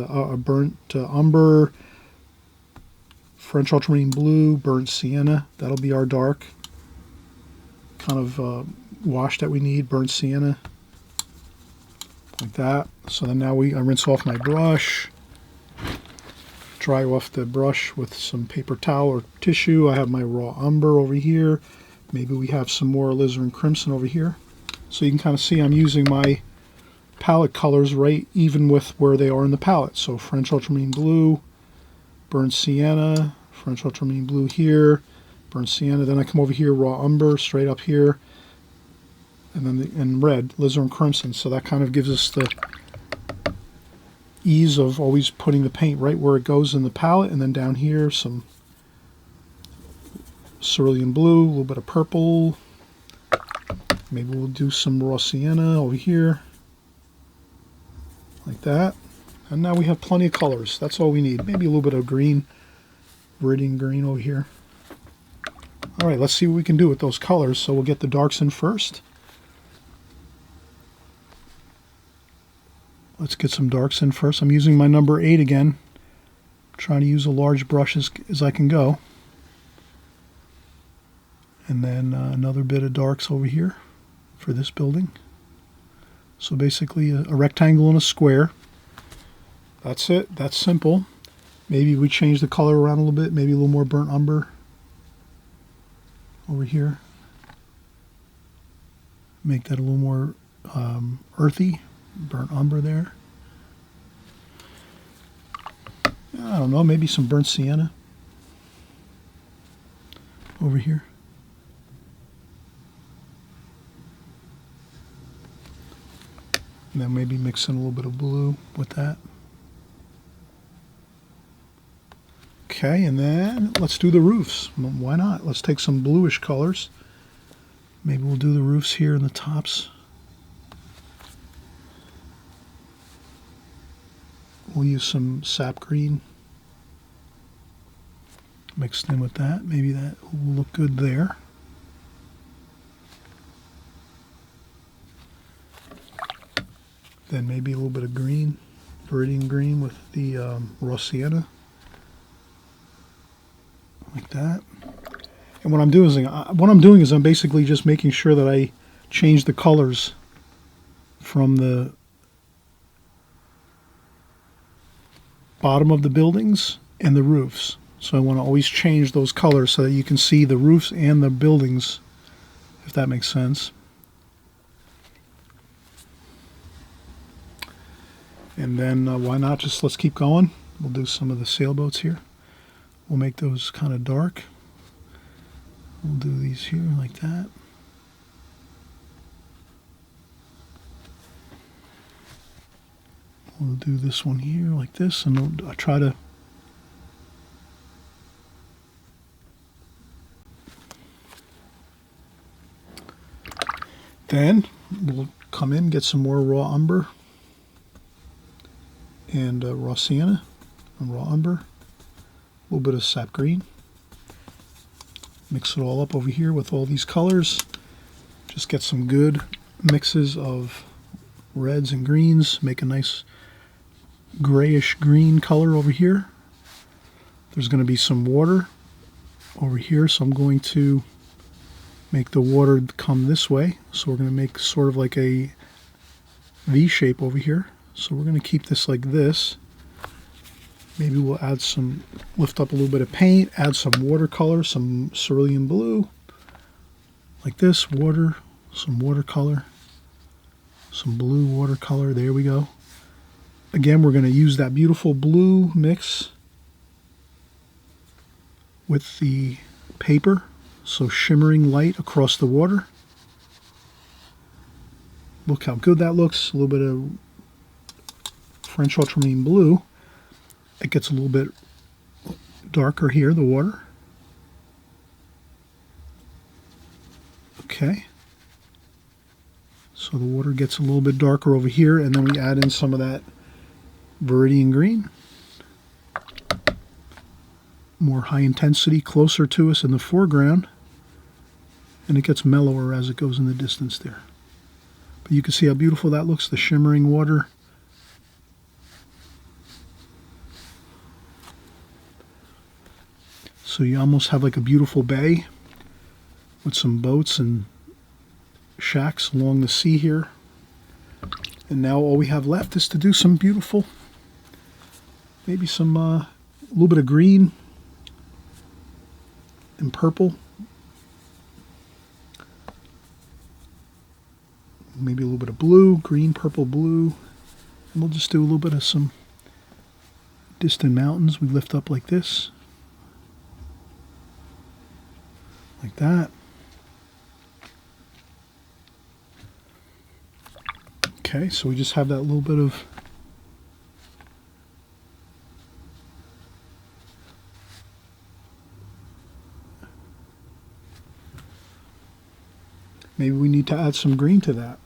umber, French ultramarine blue, burnt sienna. That'll be our dark kind of wash that we need, burnt sienna. Like that. So then now I rinse off my brush, dry off the brush with some paper towel or tissue. I have my raw umber over here. Maybe we have some more alizarin crimson over here. So you can kind of see I'm using my palette colors right even with where they are in the palette. So French ultramarine blue, burnt sienna, French ultramarine blue here, burnt sienna. Then I come over here, raw umber, straight up here. And then in red, alizarin crimson. So that kind of gives us the ease of always putting the paint right where it goes in the palette. And then down here, some cerulean blue, a little bit of purple. Maybe we'll do some raw sienna over here, like that. And now we have plenty of colors. That's all we need. Maybe a little bit of green, viridian green over here. All right, let's see what we can do with those colors. So we'll get the darks in first. Let's get some darks in first. I'm using my number 8 again. Trying to use a large brush as I can go. And then another bit of darks over here for this building. So basically a rectangle and a square. That's it. That's simple. Maybe we change the color around a little bit. Maybe a little more burnt umber over here. Make that a little more earthy. Burnt umber there. I don't know, maybe some burnt sienna over here. And then maybe mix in a little bit of blue with that. Okay, and then let's do the roofs. Why not? Let's take some bluish colors. Maybe we'll do the roofs here in the tops. We'll use some sap green mixed in with that. Maybe that will look good there. Then maybe a little bit of green, viridian green with the raw sienna, like that. And what I'm doing is I'm basically just making sure that I change the colors from the bottom of the buildings and the roofs. So I want to always change those colors so that you can see the roofs and the buildings, if that makes sense. And then why not just let's keep going. We'll do some of the sailboats here. We'll make those kind of dark. We'll do these here like that. We'll do this one here like this, and I'll try to then we'll come in, get some more raw umber and raw sienna and raw umber, a little bit of sap green. Mix it all up over here with all these colors. Just get some good mixes of reds and greens. Make a nice grayish green color over here. There's going to be some water over here, so I'm going to make the water come this way. So we're going to make sort of like a V shape over here. So we're going to keep this like this. Maybe we'll add some, lift up a little bit of paint, add some watercolor, some cerulean blue, like this, water, some watercolor, some blue watercolor, there we go. Again, we're going to use that beautiful blue mix with the paper, so shimmering light across the water. Look how good that looks, a little bit of French ultramarine blue. It gets a little bit darker here, the water. Okay. So the water gets a little bit darker over here, and then we add in some of that Viridian green. More high intensity, closer to us in the foreground, and it gets mellower as it goes in the distance there. But you can see how beautiful that looks, the shimmering water. So you almost have like a beautiful bay with some boats and shacks along the sea here. And now all we have left is to do some beautiful, maybe some, a little bit of green and purple. Maybe a little bit of blue, green, purple, blue. And we'll just do a little bit of some distant mountains. We lift up like this. Like that. Okay, so we just have that little bit of maybe we need to add some green to that,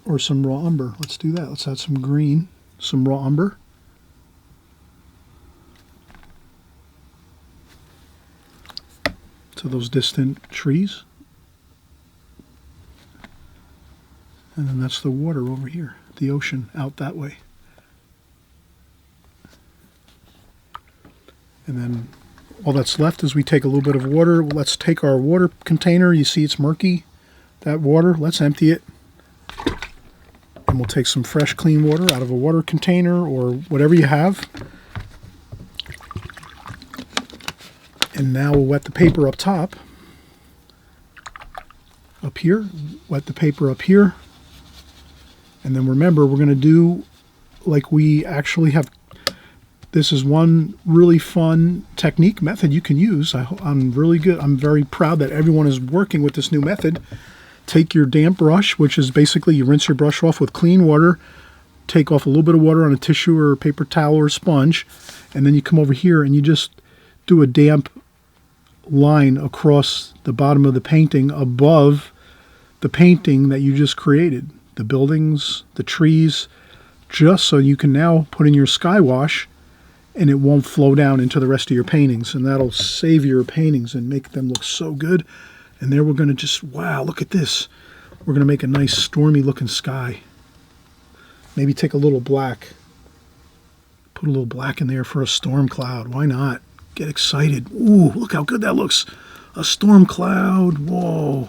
or some raw umber. Let's do that. Let's add some green, some raw umber. To those distant trees. And then that's the water over here, the ocean out that way. And then all that's left is we take a little bit of water. Let's take our water container. You see it's murky, that water. Let's empty it. And we'll take some fresh, clean water out of a water container or whatever you have. And now we'll wet the paper up top. Up here. Wet the paper up here. And then remember, we're going to do like we actually have. This is one really fun technique, method you can use. I'm really good. I'm very proud that everyone is working with this new method. Take your damp brush, which is basically you rinse your brush off with clean water, take off a little bit of water on a tissue or a paper towel or sponge, and then you come over here and you just do a damp line across the bottom of the painting above the painting that you just created. The buildings, the trees, just so you can now put in your sky wash and it won't flow down into the rest of your paintings, and that'll save your paintings and make them look so good. And there we're going to just, wow, look at this. We're going to make a nice stormy looking sky. Maybe take a little black. Put a little black in there for a storm cloud. Why not? Get excited. Ooh, look how good that looks. A storm cloud. Whoa.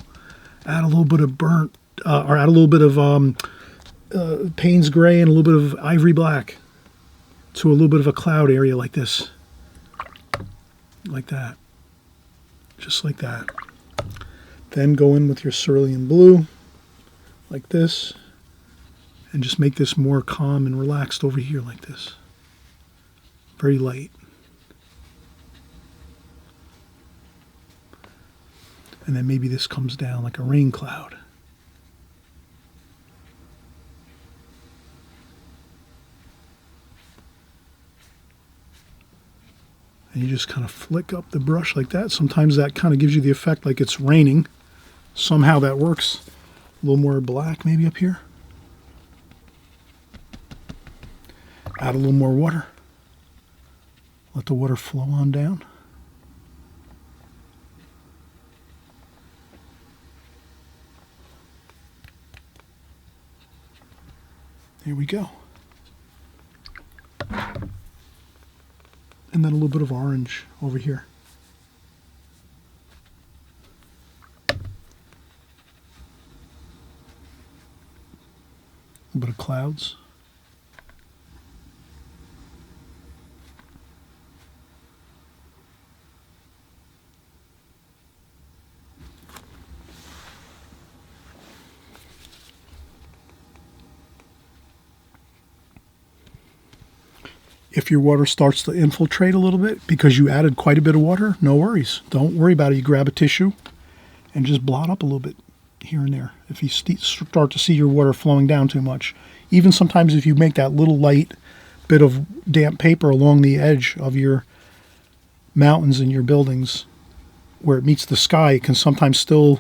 Add a little bit of burnt, or add a little bit of Payne's gray and a little bit of ivory black to a little bit of a cloud area like this. Like that. Just like that. Then go in with your cerulean blue, like this, and just make this more calm and relaxed over here like this. Very light. And then maybe this comes down like a rain cloud. And you just kind of flick up the brush like that. Sometimes that kind of gives you the effect like it's raining. Somehow that works. A little more black maybe up here. Add a little more water. Let the water flow on down. There we go. And then a little bit of orange over here. A little bit of clouds. If your water starts to infiltrate a little bit because you added quite a bit of water, no worries. Don't worry about it. You grab a tissue and just blot up a little bit here and there. If you start to see your water flowing down too much, even sometimes if you make that little light bit of damp paper along the edge of your mountains and your buildings where it meets the sky, it can sometimes still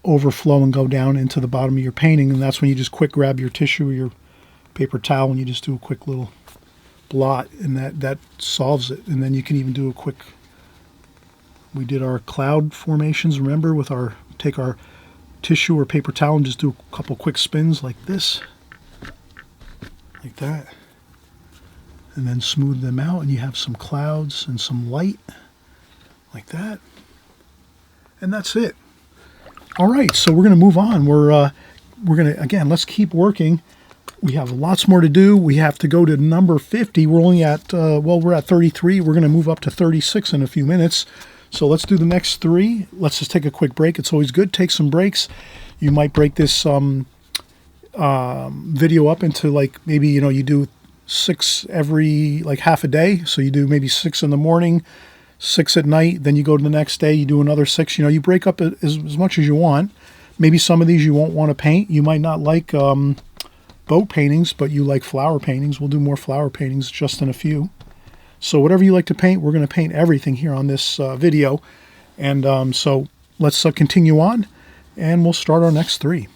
overflow and go down into the bottom of your painting. And that's when you just quick grab your tissue or your paper towel and you just do a quick little blot, and that solves it. And then you can even do a quick, we did our cloud formations, remember, with our, take our tissue or paper towel and just do a couple quick spins like this, like that, and then smooth them out, and you have some clouds and some light like that, and that's it. All right, so we're going to move on. We're going to, again, let's keep working. We have lots more to do. We have to go to number 50. We're only at, well, we're at 33. We're going to move up to 36 in a few minutes. So let's do the next three. Let's just take a quick break. It's always good. Take some breaks. You might break this video up into like maybe, you know, you do 6 every like half a day. So you do maybe 6 in the morning, 6 at night. Then you go to the next day, you do another 6. You know, you break up as much as you want. Maybe some of these you won't want to paint. You might not like boat paintings, but you like flower paintings. We'll do more flower paintings just in a few. So whatever you like to paint, we're going to paint everything here on this video. And so let's continue on, and we'll start our next 3.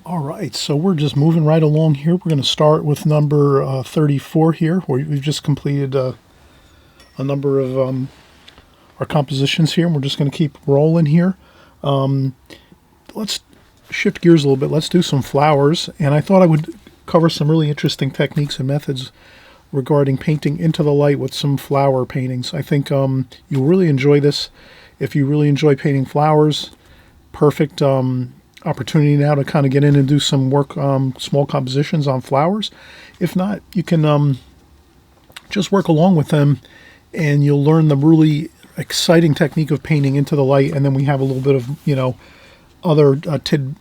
All right, so we're just moving right along here. We're going to start with number 34 here, where we've just completed a number of our compositions here, and we're just going to keep rolling here. Let's shift gears a little bit. Let's do some flowers. And I thought I would cover some really interesting techniques and methods regarding painting into the light with some flower paintings. I think you'll really enjoy this. If you really enjoy painting flowers, perfect opportunity now to kind of get in and do some work, small compositions on flowers. If not, you can just work along with them, and you'll learn the really exciting technique of painting into the light. And then we have a little bit of, you know, other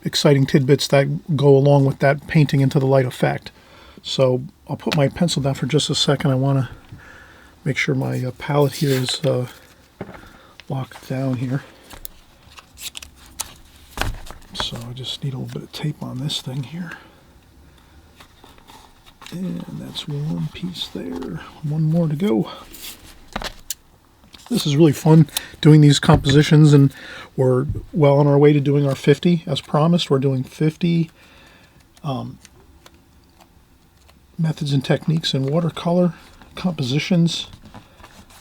exciting tidbits that go along with that painting into the light effect. So I'll put my pencil down for just a second. I want to make sure my palette here is locked down here. So I just need a little bit of tape on this thing here. And that's one piece there. One more to go. This is really fun doing these compositions, and we're well on our way to doing our 50 as promised. We're doing 50 methods and techniques in watercolor compositions.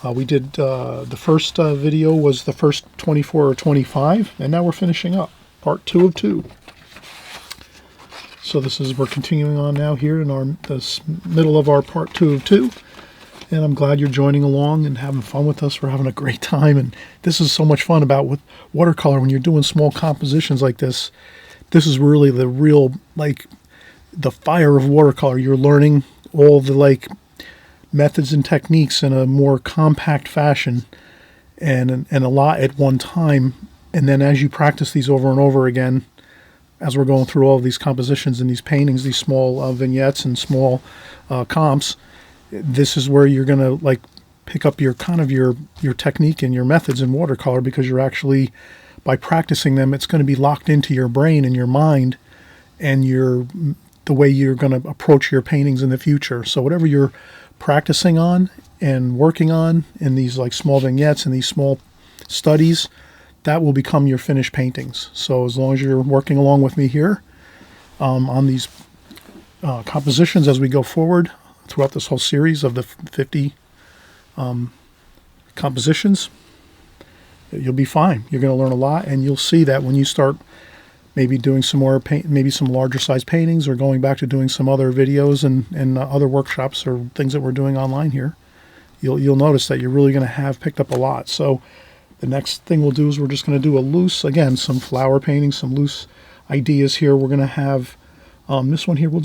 We did the first video was the first 24 or 25, and now we're finishing up part 2 of 2. So this is, we're continuing on now here in this middle of our part 2 of 2. And I'm glad you're joining along and having fun with us. We're having a great time, and this is so much fun about with watercolor. When you're doing small compositions like this, this is really the real, like, the fire of watercolor. You're learning all the, like, methods and techniques in a more compact fashion, and a lot at one time. And then as you practice these over and over again, as we're going through all of these compositions and these paintings, these small vignettes and small comps, this is where you're going to like pick up your kind of your technique and your methods in watercolor, because you're actually, by practicing them, it's going to be locked into your brain and your mind and the way you're going to approach your paintings in the future. So whatever you're practicing on and working on in these like small vignettes and these small studies, that will become your finished paintings. So as long as you're working along with me here on these compositions as we go forward throughout this whole series of the 50 compositions, you'll be fine. You're going to learn a lot, and you'll see that when you start maybe doing some more maybe some larger size paintings, or going back to doing some other videos and other workshops or things that we're doing online here, you'll notice that you're really going to have picked up a lot. So the next thing we'll do is we're just going to do a loose, again, some flower painting, some loose ideas here. We're going to have this one here. We'll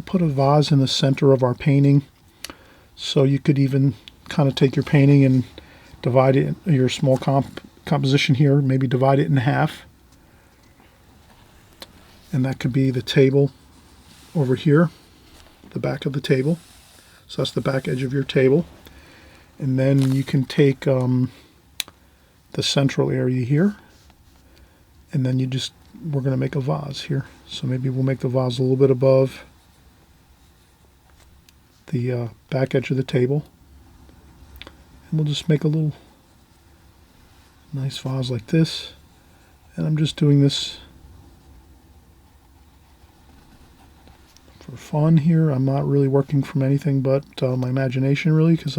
put a vase in the center of our painting. So you could even kind of take your painting and divide it, your small composition here, maybe divide it in half. And that could be the table over here, the back of the table. So that's the back edge of your table. And then you can take the central area here, and then we're going to make a vase here. So maybe we'll make the vase a little bit above the back edge of the table. And we'll just make a little nice vase like this. And I'm just doing this for fun here. I'm not really working from anything but my imagination, really, because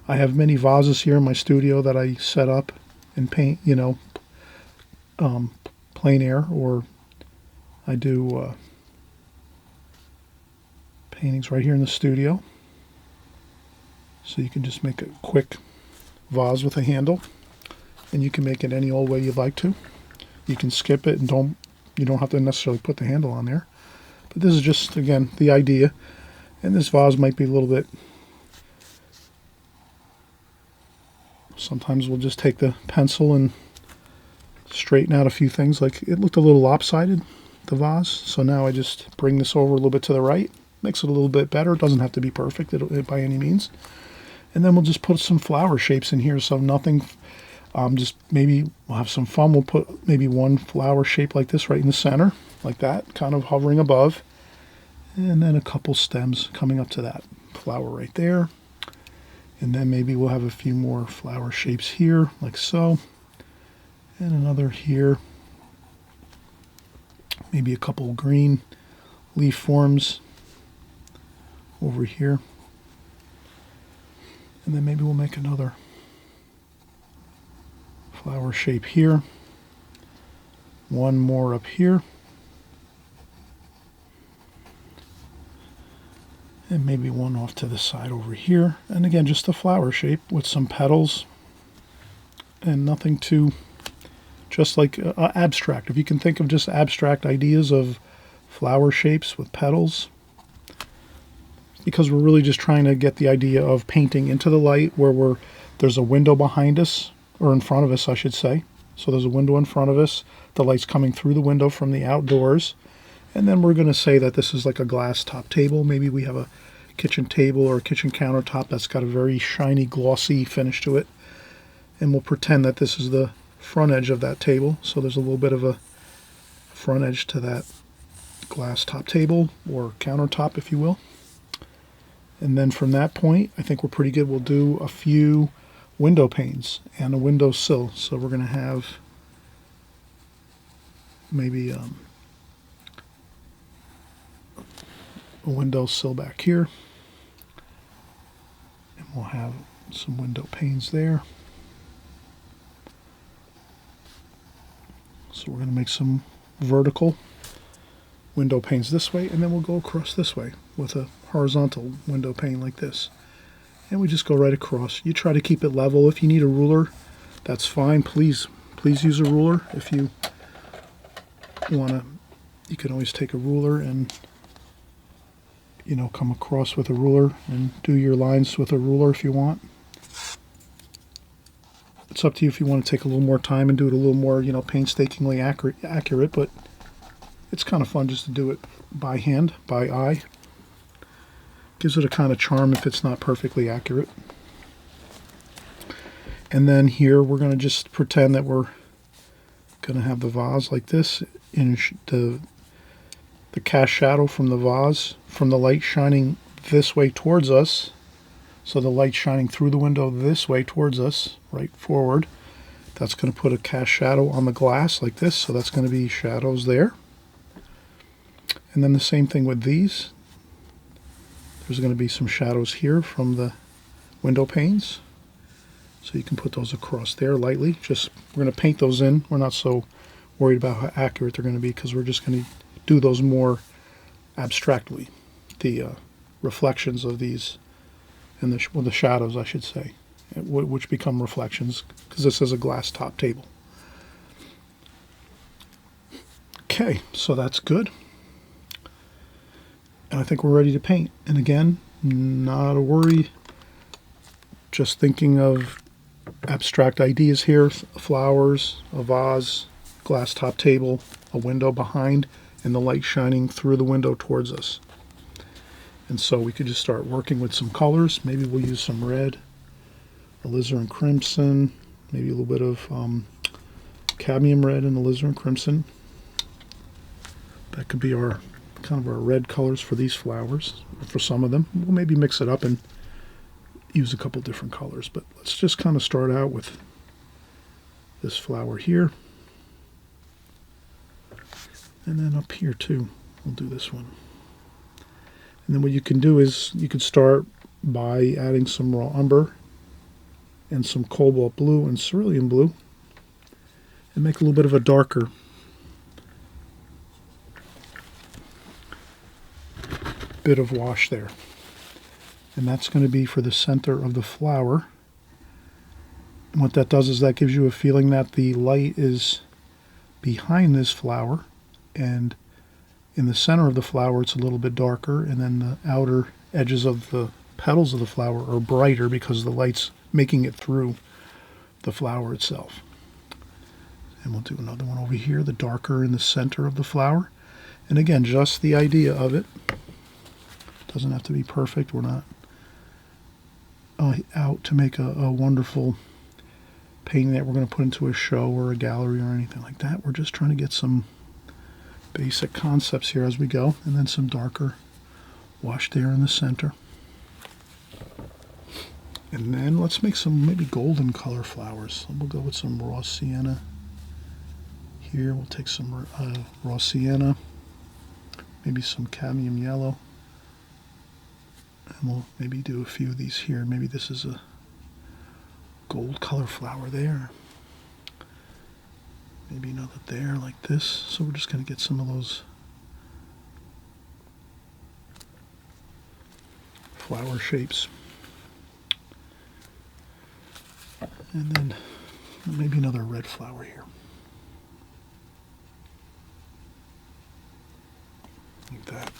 I have many vases here in my studio that I set up and paint, plein air, or I do paintings right here in the studio. So you can just make a quick vase with a handle, and you can make it any old way you'd like to. You can skip it, and you don't have to necessarily put the handle on there. But this is just, again, the idea. And this vase might be a little bit, sometimes we'll just take the pencil and straighten out a few things. Like, it looked a little lopsided, the vase. So now I just bring this over a little bit to the right. Makes it a little bit better. It doesn't have to be perfect by any means. And then we'll just put some flower shapes in here. So nothing, just maybe we'll have some fun. We'll put maybe one flower shape like this right in the center, like that, kind of hovering above. And then a couple stems coming up to that flower right there. And then maybe we'll have a few more flower shapes here, like so. And another here. Maybe a couple green leaf forms over here. And then maybe we'll make another flower shape here. One more up here. And maybe one off to the side over here. And again, just a flower shape with some petals. And nothing too, just like abstract. If you can think of just abstract ideas of flower shapes with petals. Because we're really just trying to get the idea of painting into the light, where there's a window behind us, or in front of us, I should say. So there's a window in front of us. The light's coming through the window from the outdoors. And then we're going to say that this is like a glass top table. Maybe we have a kitchen table or a kitchen countertop that's got a very shiny, glossy finish to it. And we'll pretend that this is the front edge of that table. So there's a little bit of a front edge to that glass top table, or countertop, if you will. And then from that point, I think we're pretty good. We'll do a few window panes and a window sill. So we're going to have maybe a window sill back here. And we'll have some window panes there. So we're going to make some vertical window panes this way, and then we'll go across this way with a horizontal window pane like this. And we just go right across. You try to keep it level. If you need a ruler, that's fine. Please use a ruler. If you want to, you can always take a ruler and, come across with a ruler and do your lines with a ruler if you want. it's up to you if you want to take a little more time and do it a little more, painstakingly accurate, but it's kind of fun just to do it by hand, by eye. Gives it a kind of charm if it's not perfectly accurate. And then here we're going to just pretend that we're going to have the vase like this, in the cast shadow from the vase, from the light shining this way towards us. So the light shining through the window this way towards us, right forward. That's going to put a cast shadow on the glass like this, so that's going to be shadows there. And then the same thing with these. There's going to be some shadows here from the window panes. So you can put those across there lightly. We're going to paint those in. We're not so worried about how accurate they're going to be because we're just going to do those more abstractly. The reflections of these, and the shadows, I should say, which become reflections because this is a glass top table. Okay, so that's good. And I think we're ready to paint. And again, not a worry. Just thinking of abstract ideas here. Flowers, a vase, glass top table, a window behind, and the light shining through the window towards us. And so we could just start working with some colors. Maybe we'll use some red, alizarin crimson, maybe a little bit of cadmium red and alizarin crimson. That could be our kind of our red colors for these flowers, for some of them. We'll maybe mix it up and use a couple different colors, but let's just kind of start out with this flower here. And then up here too, we'll do this one. And then what you can do is you could start by adding some raw umber and some cobalt blue and cerulean blue and make a little bit of a darker bit of wash there. And that's going to be for the center of the flower. And what that does is that gives you a feeling that the light is behind this flower, and in the center of the flower it's a little bit darker, and then the outer edges of the petals of the flower are brighter because the light's making it through the flower itself. And we'll do another one over here, the darker in the center of the flower. And again, just the idea of it. Doesn't have to be perfect. We're not out to make a wonderful painting that we're going to put into a show or a gallery or anything like that. We're just trying to get some basic concepts here as we go, and then some darker wash there in the center. And then let's make some maybe golden color flowers. We'll go with some raw sienna here. We'll take some raw sienna, maybe some cadmium yellow. And we'll maybe do a few of these here. Maybe this is a gold color flower there. Maybe another there like this. So we're just going to get some of those flower shapes. And then maybe another red flower here. Like that.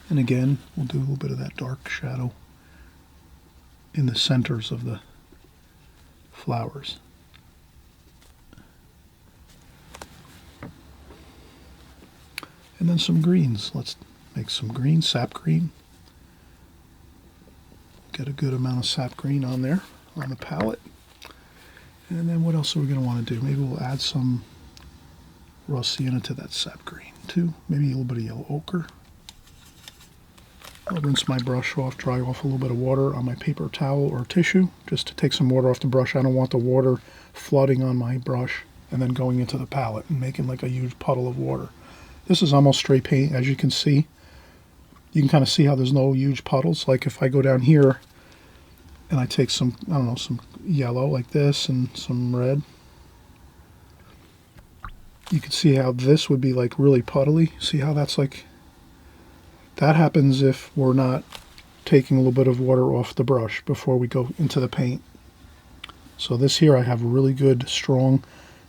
And again, we'll do a little bit of that dark shadow in the centers of the flowers. And then some greens. Let's make some green, sap green. Get a good amount of sap green on there, on the palette. And then what else are we going to want to do? Maybe we'll add some raw sienna to that sap green too. Maybe a little bit of yellow ochre. I'll rinse my brush off, dry off a little bit of water on my paper towel or tissue, just to take some water off the brush. I don't want the water flooding on my brush and then going into the palette and making like a huge puddle of water. This is almost straight paint, as you can see. You can kind of see how there's no huge puddles. Like if I go down here and I take some, I don't know, some yellow like this and some red, you can see how this would be like really puddly. See how that's like, that happens if we're not taking a little bit of water off the brush before we go into the paint. So this here, I have really good, strong,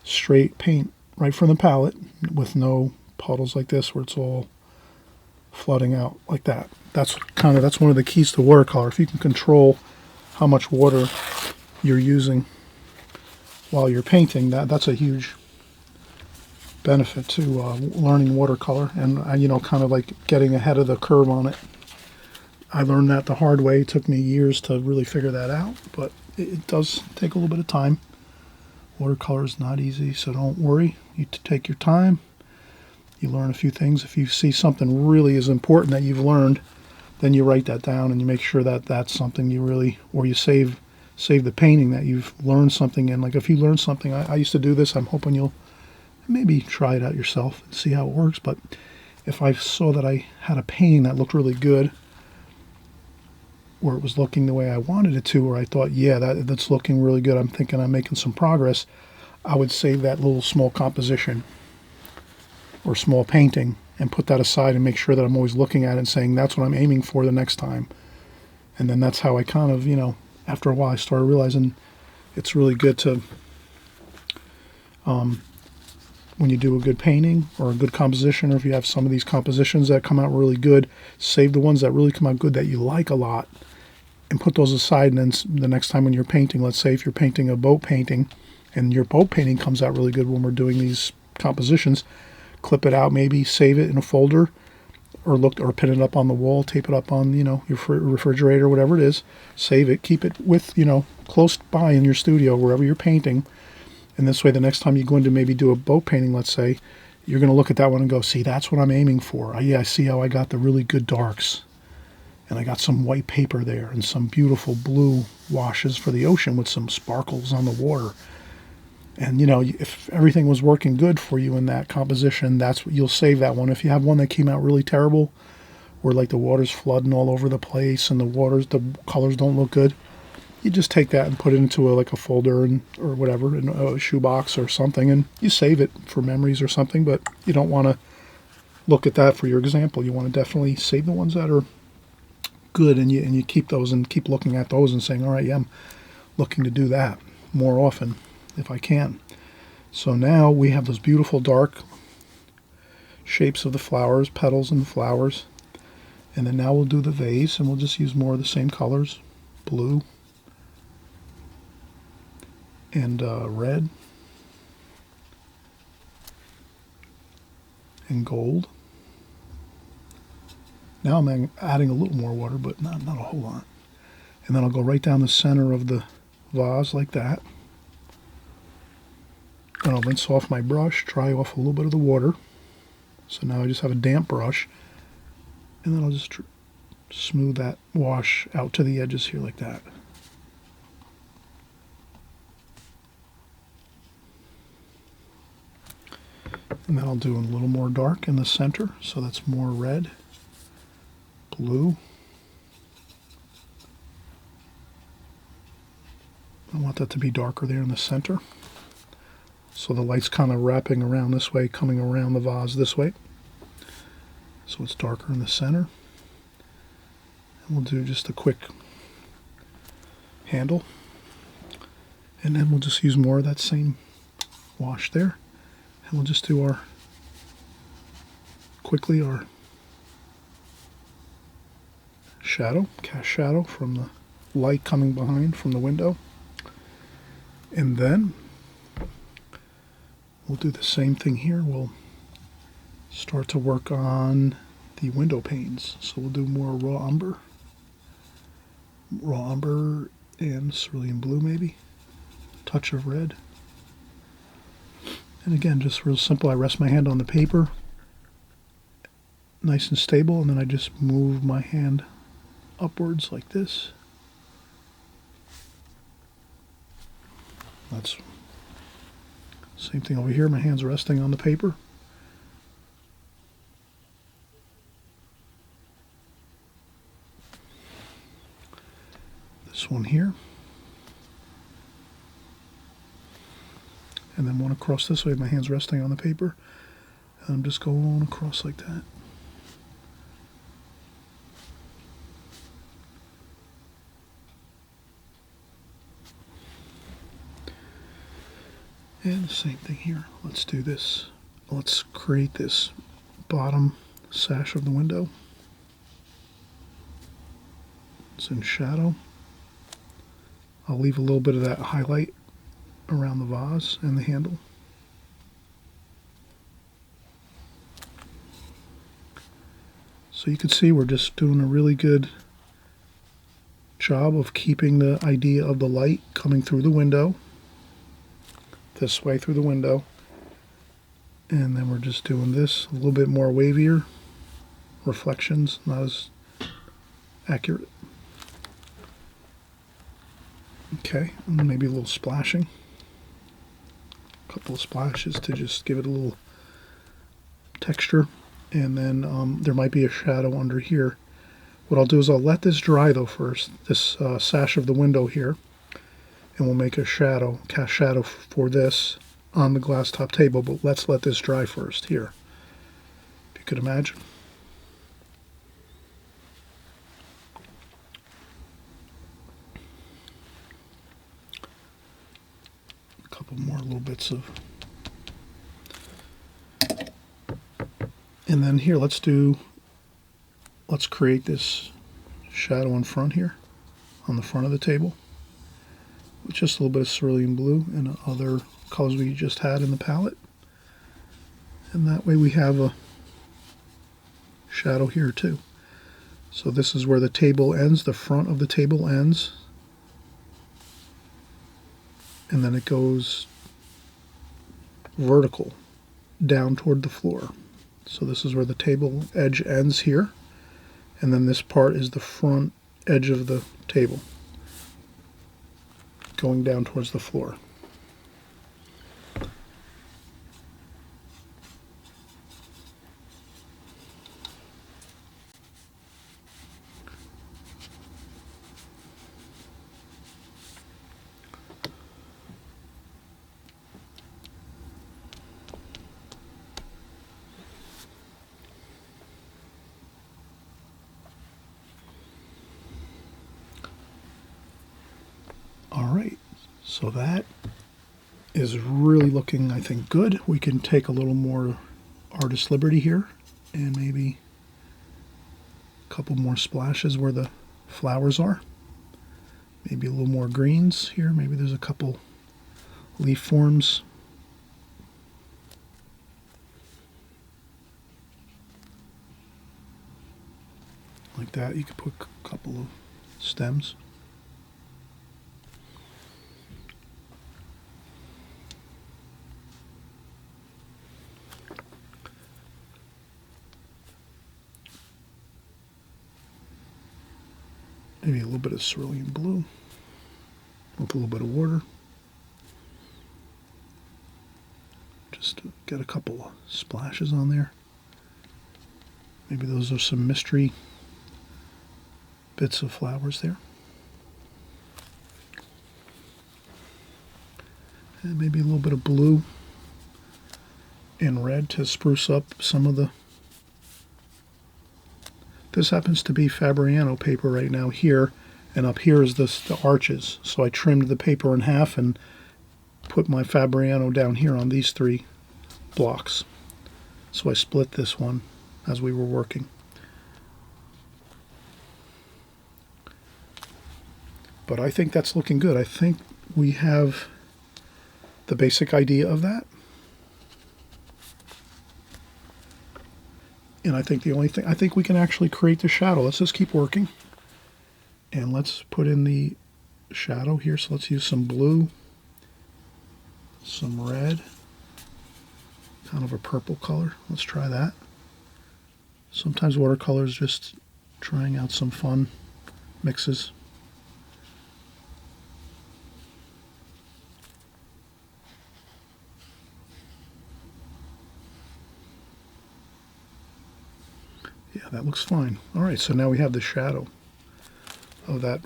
straight paint right from the palette with no puddles like this where it's all flooding out like that. That's one of the keys to watercolor. If you can control how much water you're using while you're painting. That's a huge benefit to learning watercolor, and kind of like getting ahead of the curve on it. I learned that the hard way. It took me years to really figure that out, but it does take a little bit of time. Watercolor is not easy, so don't worry. You take your time. You learn a few things. If you see something really is important that you've learned, then you write that down and you make sure that that's something you really, or you save the painting that you've learned something. And like if you learn something, I used to do this. I'm hoping you'll maybe try it out yourself and see how it works. But if I saw that I had a painting that looked really good, or it was looking the way I wanted it to, or I thought, yeah, that's looking really good, I'm thinking I'm making some progress, I would save that little small composition or small painting and put that aside and make sure that I'm always looking at it and saying that's what I'm aiming for the next time. And then that's how I kind of, after a while I started realizing it's really good to, when you do a good painting or a good composition, or if you have some of these compositions that come out really good, save the ones that really come out good that you like a lot and put those aside. And then the next time when you're painting, let's say if you're painting a boat painting and your boat painting comes out really good when we're doing these compositions, clip it out, maybe save it in a folder, or pin it up on the wall, tape it up on your refrigerator, whatever it is. Save it, keep it with close by in your studio wherever you're painting. And this way, the next time you go in to maybe do a boat painting, let's say, you're going to look at that one and go, see, that's what I'm aiming for. I see how I got the really good darks. And I got some white paper there and some beautiful blue washes for the ocean with some sparkles on the water. And, if everything was working good for you in that composition, that's what you'll save that one. If you have one that came out really terrible, where like the water's flooding all over the place and the colors don't look good, you just take that and put it into a folder or whatever, in a shoebox or something, and you save it for memories or something. But you don't want to look at that for your example. You want to definitely save the ones that are good, and you keep those and keep looking at those and saying, all right, yeah, I'm looking to do that more often if I can. So now we have those beautiful dark shapes of the flowers, petals and the flowers. And then now we'll do the vase, and we'll just use more of the same colors, blue and red and gold. Now I'm adding a little more water, but not a whole lot. And then I'll go right down the center of the vase like that. Then I'll rinse off my brush, dry off a little bit of the water. So now I just have a damp brush. And then I'll just smooth that wash out to the edges here like that. And then I'll do a little more dark in the center, so that's more red, blue. I want that to be darker there in the center. So the light's kind of wrapping around this way, coming around the vase this way. So it's darker in the center. And we'll do just a quick handle. And then we'll just use more of that same wash there. And we'll just do our shadow, cast shadow from the light coming behind from the window. And then we'll do the same thing here. We'll start to work on the window panes. So we'll do more raw umber and cerulean blue maybe, touch of red. And again, just real simple. I rest my hand on the paper, nice and stable, and then I just move my hand upwards like this. That's same thing over here. My hand's resting on the paper. This one here. And then one across this way. My hand's resting on the paper. And I'm just going across like that. And the same thing here. Let's do this. Let's create this bottom sash of the window. It's in shadow. I'll leave a little bit of that highlight around the vase and the handle. So you can see we're just doing a really good job of keeping the idea of the light coming through the window, this way through the window, and then we're just doing this a little bit more wavier, reflections, not as accurate. Okay, and maybe a little splashing, a couple of splashes to just give it a little texture, and then there might be a shadow under here. What I'll do is I'll let this dry though first, this sash of the window here, and we'll make a shadow, cast shadow for this on the glass top table, but let's let this dry first here, if you could imagine. A couple more little bits of, and then here let's create this shadow in front here, on the front of the table, with just a little bit of cerulean blue and other colors we just had in the palette. And that way we have a shadow here too. So this is where the table ends, the front of the table ends, and then it goes vertical down toward the floor. So this is where the table edge ends here, and then this part is the front edge of the table going down towards the floor. All right, so that is really looking, I think, good. We can take a little more artist liberty here and maybe a couple more splashes where the flowers are. Maybe a little more greens here. Maybe there's a couple leaf forms. Like that. You could put a couple of stems. Maybe a little bit of cerulean blue with a little bit of water. Just to get a couple of splashes on there. Maybe those are some mystery bits of flowers there. And maybe a little bit of blue and red to spruce up some of the. This happens to be Fabriano paper right now here, and up here is the arches. So I trimmed the paper in half and put my Fabriano down here on these three blocks. So I split this one as we were working. But I think that's looking good. I think we have the basic idea of that. And I think the only thing, I think we can actually create the shadow. Let's just keep working. And let's put in the shadow here. So let's use some blue, some red, kind of a purple color. Let's try that. Sometimes watercolor is just trying out some fun mixes. Yeah, that looks fine. All right, so now we have the shadow of that.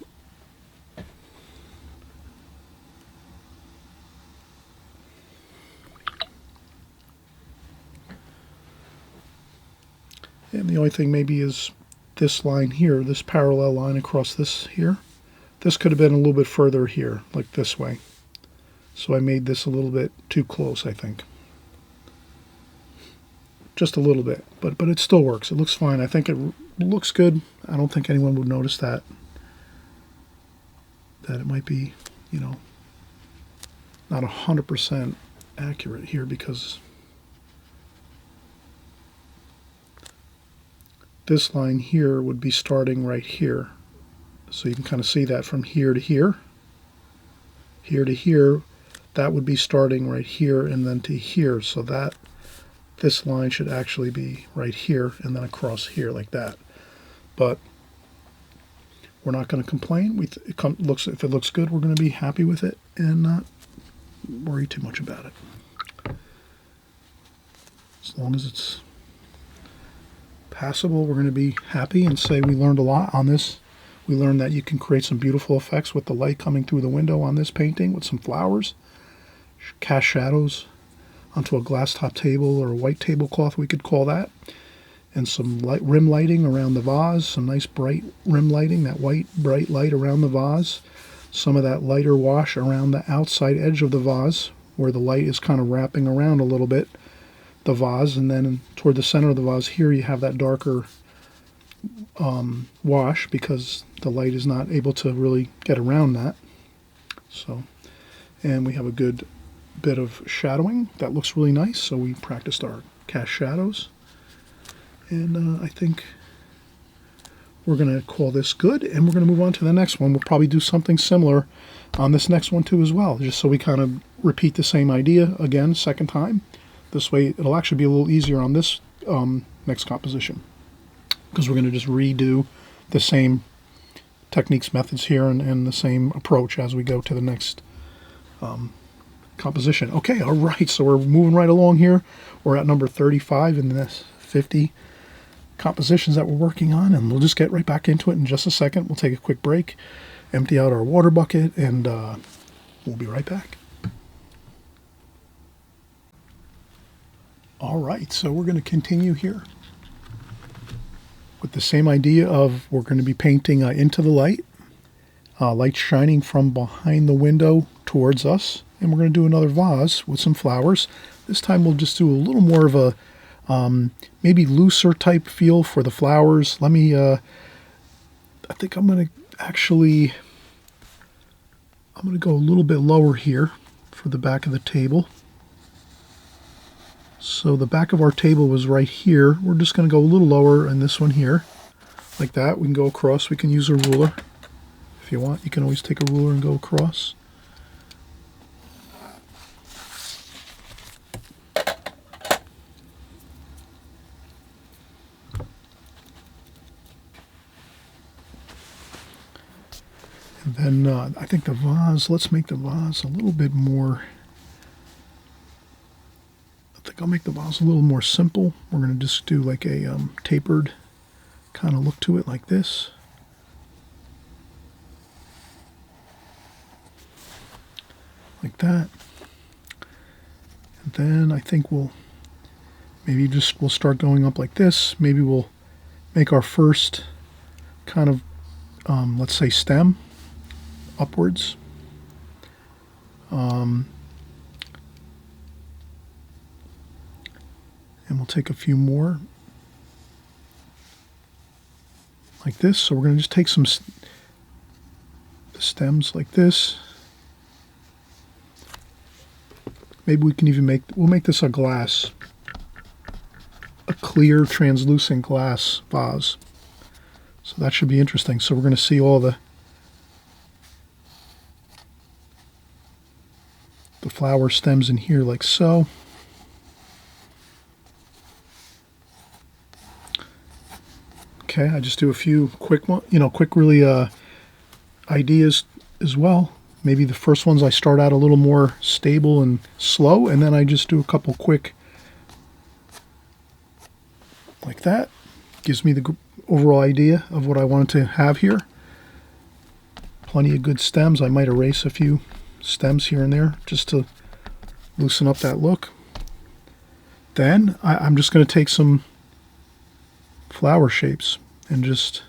And the only thing maybe is this line here, this parallel line across this here. This could have been a little bit further here, like this way. So I made this a little bit too close, I think. Just a little bit, but it still works. It looks fine. I think it looks good. I don't think anyone would notice that it might be you know, not 100% accurate here, because this line here would be starting right here. So you can kind of see that from here to here. Here to here, that would be starting right here and then to here. So that this line should actually be right here and then across here like that. But we're not going to complain. If it looks good, we're going to be happy with it and not worry too much about it. As long as it's passable, we're going to be happy and say we learned a lot on this. We learned that you can create some beautiful effects with the light coming through the window on this painting with some flowers, cast shadows onto a glass top table or a white tablecloth, we could call that, and some rim lighting around the vase, some nice bright rim lighting, that white bright light around the vase, some of that lighter wash around the outside edge of the vase where the light is kind of wrapping around a little bit the vase, and then toward the center of the vase here you have that darker wash because the light is not able to really get around that. So, and we have a good bit of shadowing that looks really nice, so we practiced our cast shadows, and I think we're going to call this good, and we're going to move on to the next one. We'll probably do something similar on this next one too as well, just so we kind of repeat the same idea again second time. This way it'll actually be a little easier on this next composition, because we're going to just redo the same techniques, methods here, and the same approach as we go to the next composition. Okay, all right, so we're moving right along here. We're at number 35 in this 50 compositions that we're working on, and we'll just get right back into it in just a second. We'll take a quick break, empty out our water bucket, and we'll be right back. All right, so we're going to continue here with the same idea of we're going to be painting into the light, light shining from behind the window towards us, and we're going to do another vase with some flowers. This time we'll just do a little more of a maybe looser type feel for the flowers. Let me, I think I'm going to go a little bit lower here for the back of the table. So the back of our table was right here. We're just going to go a little lower in this one here, like that. We can go across. We can use a ruler if you want. You can always take a ruler and go across. And then I think the vase, let's make the vase a little bit more, I think I'll make the vase a little more simple. We're going to just do like a tapered kind of look to it like this. Like that. And then I think we'll start going up like this. Maybe we'll make our first kind of, let's say, stem upwards. And we'll take a few more like this. So we're going to just take some stems like this. Maybe we can even we'll make this a clear translucent glass vase. So that should be interesting. So we're going to see all the flower stems in here like so. Okay, I just do a few quick really ideas as well. Maybe the first ones I start out a little more stable and slow, and then I just do a couple quick like that. Gives me the overall idea of what I wanted to have here. Plenty of good stems. I might erase a few stems here and there just to loosen up that look. Then I'm just going to take some flower shapes and just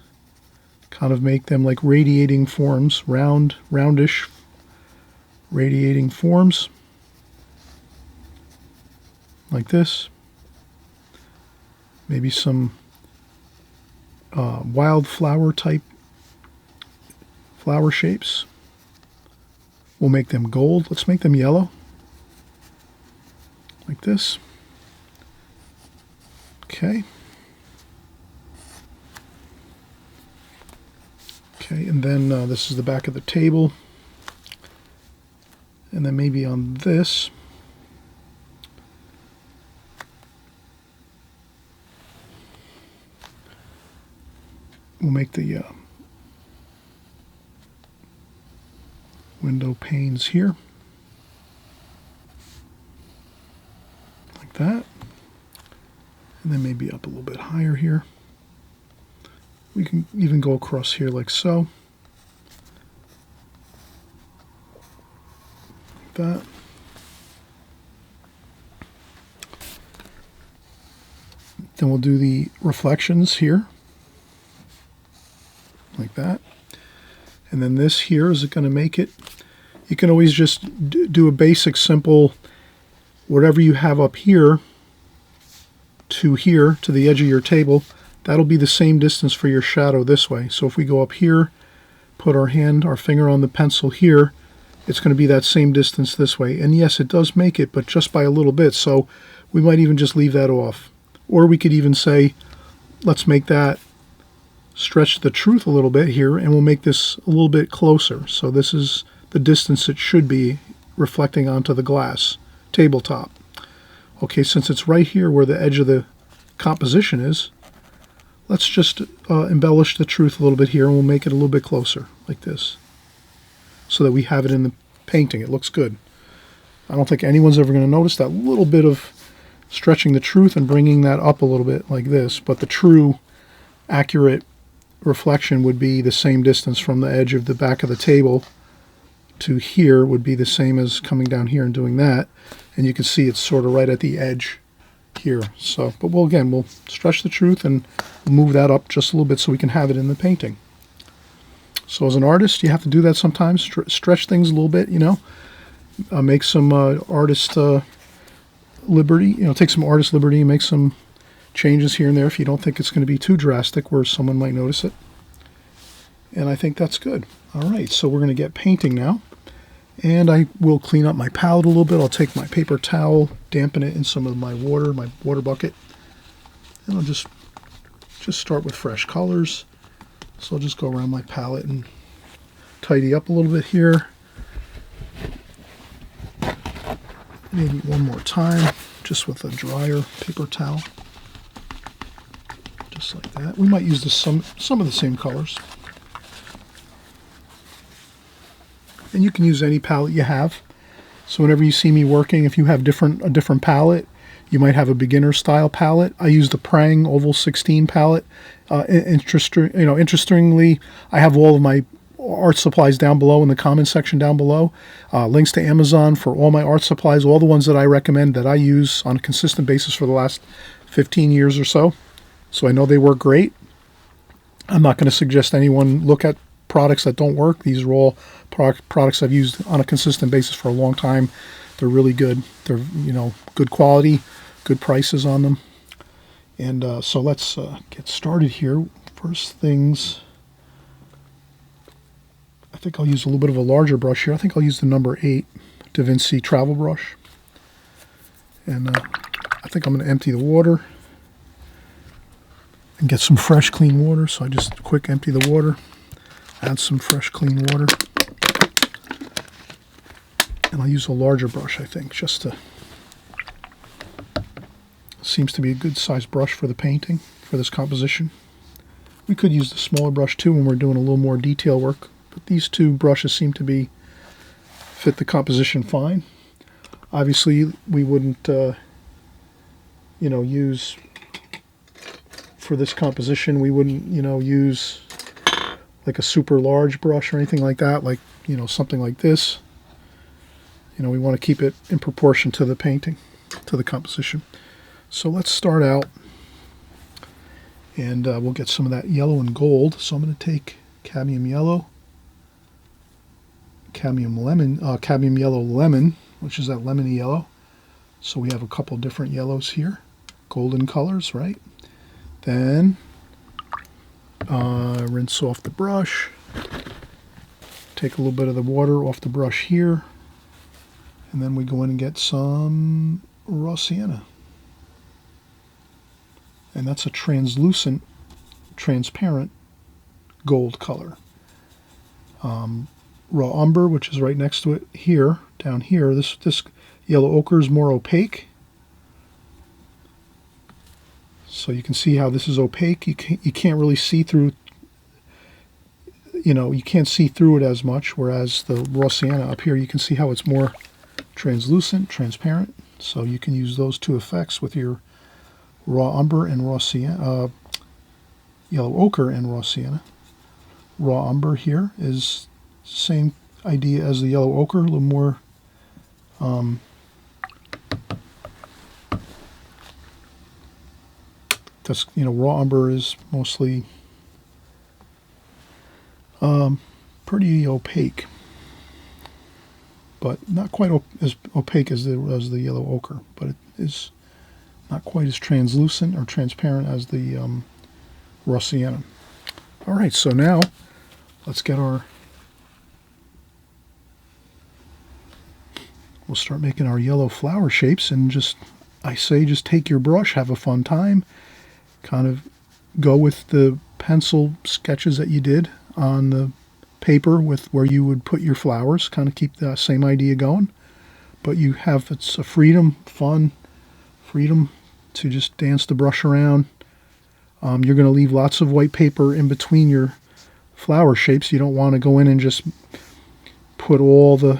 kind of make them like radiating forms, roundish radiating forms like this. Maybe some wildflower type flower shapes We'll make them gold. Let's make them yellow, like this. Okay. Okay, and then this is the back of the table. And then maybe on this, we'll make the window panes here, like that. And then maybe up a little bit higher here. We can even go across here like so. Like that. Then we'll do the reflections here, like that. And then this here is going to make it. You can always just do a basic, simple, whatever you have up here to the edge of your table. That'll be the same distance for your shadow this way. So if we go up here, put our finger on the pencil here, it's going to be that same distance this way. And yes, it does make it, but just by a little bit. So we might even just leave that off. Or we could even say, let's make that stretch the truth a little bit here, and we'll make this a little bit closer. So this is the distance it should be reflecting onto the glass tabletop. Okay, since it's right here where the edge of the composition is, let's just embellish the truth a little bit here, and we'll make it a little bit closer, like this, so that we have it in the painting. It looks good. I don't think anyone's ever going to notice that little bit of stretching the truth and bringing that up a little bit like this, but the true, accurate reflection would be the same distance from the edge of the back of the table to here would be the same as coming down here and doing that. And you can see it's sort of right at the edge here. So, but we'll stretch the truth and move that up just a little bit so we can have it in the painting. So as an artist, you have to do that sometimes, stretch things a little bit, you know, make some artist liberty, you know, take some artist liberty and make some changes here and there if you don't think it's going to be too drastic where someone might notice it. And I think that's good. All right, so we're going to get painting now. And I will clean up my palette a little bit. I'll take my paper towel, dampen it in some of my water bucket. And I'll just start with fresh colors. So I'll just go around my palette and tidy up a little bit here. Maybe one more time, just with a drier paper towel. Just like that. We might use some of the same colors. And you can use any palette you have. So whenever you see me working, if you have a different palette, you might have a beginner style palette. I use the Prang Oval 16 palette. Interestingly, I have all of my art supplies down below in the comment section down below. Links to Amazon for all my art supplies, all the ones that I recommend that I use on a consistent basis for the last 15 years or so. So I know they work great. I'm not going to suggest anyone look at products that don't work. These are all products I've used on a consistent basis for a long time. They're really good. They're, you know, good quality, good prices on them. And so let's get started here. First things, I think I'll use a little bit of a larger brush here. I think I'll use the number 8 Da Vinci travel brush. And I think I'm going to empty the water and get some fresh, clean water. So I just quick empty the water, add some fresh, clean water. And I'll use a larger brush, I think, just to... Seems to be a good sized brush for the painting, for this composition. We could use the smaller brush too when we're doing a little more detail work, but these two brushes seem to fit the composition fine. Obviously, we wouldn't, use, for this composition, we wouldn't, use like a super large brush or anything like that, like, something like this. We want to keep it in proportion to the painting, to the composition. So let's start out, and we'll get some of that yellow and gold. So I'm going to take cadmium yellow, cadmium yellow lemon, which is that lemony yellow. So we have a couple different yellows here, golden colors, right? Then rinse off the brush, Take a little bit of the water off the brush here, and then we go in and get some raw sienna. And that's a translucent, transparent gold color. Raw umber, which is right next to it here, down here. This yellow ochre is more opaque. So you can see how this is opaque. You can't really see through, you can't see through it as much, whereas the raw sienna up here, you can see how it's more translucent, transparent. So you can use those two effects with your raw umber and raw sienna, yellow ochre and raw sienna. Raw umber here is same idea as the yellow ochre, a little more raw umber is mostly pretty opaque, but not quite as opaque as the yellow ochre, but it is not quite as translucent or transparent as the raw sienna. All right, so now let's get we'll start making our yellow flower shapes, and just take your brush, have a fun time, kind of go with the pencil sketches that you did on the paper with where you would put your flowers, kind of keep that same idea going, but it's a freedom to just dance the brush around. You're going to leave lots of white paper in between your flower shapes. You don't want to go in and just put all the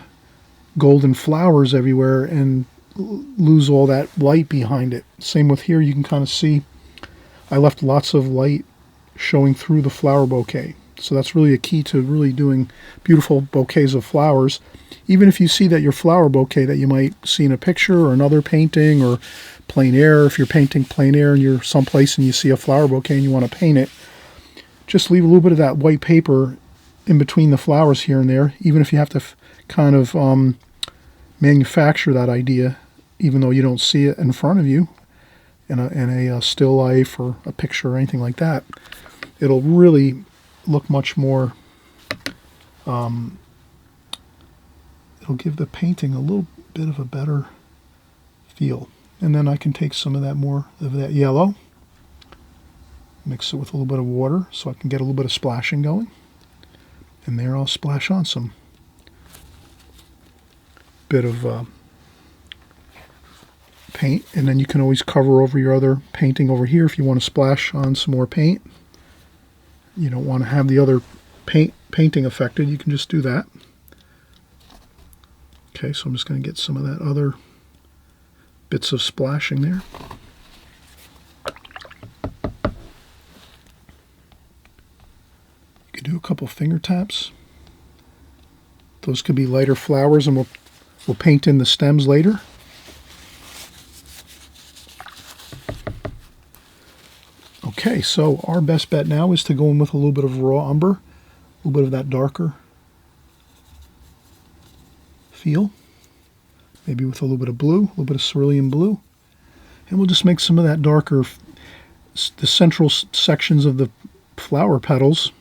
golden flowers everywhere and lose all that light behind it. Same with here. You can kind of see I left lots of light showing through the flower bouquet. So that's really a key to really doing beautiful bouquets of flowers. Even if you see that your flower bouquet that you might see in a picture or another painting, or plein air, if you're painting plein air and you're someplace and you see a flower bouquet and you want to paint it, just leave a little bit of that white paper in between the flowers here and there, even if you have to kind of manufacture that idea, even though you don't see it in front of you in a still life or a picture or anything like that. It'll really look much more, it'll give the painting a little bit of a better feel. And then I can take some of that yellow, mix it with a little bit of water so I can get a little bit of splashing going. And there I'll splash on some bit of paint, and then you can always cover over your other painting over here if you want to splash on some more paint. You don't want to have the other painting affected, you can just do that. Okay, so I'm just going to get some of that other bits of splashing there. You could do a couple finger taps. Those could be lighter flowers, and we'll paint in the stems later. Okay, so our best bet now is to go in with a little bit of raw umber, a little bit of that darker feel, maybe with a little bit of blue, a little bit of cerulean blue, and we'll just make some of that darker, the central sections of the flower petals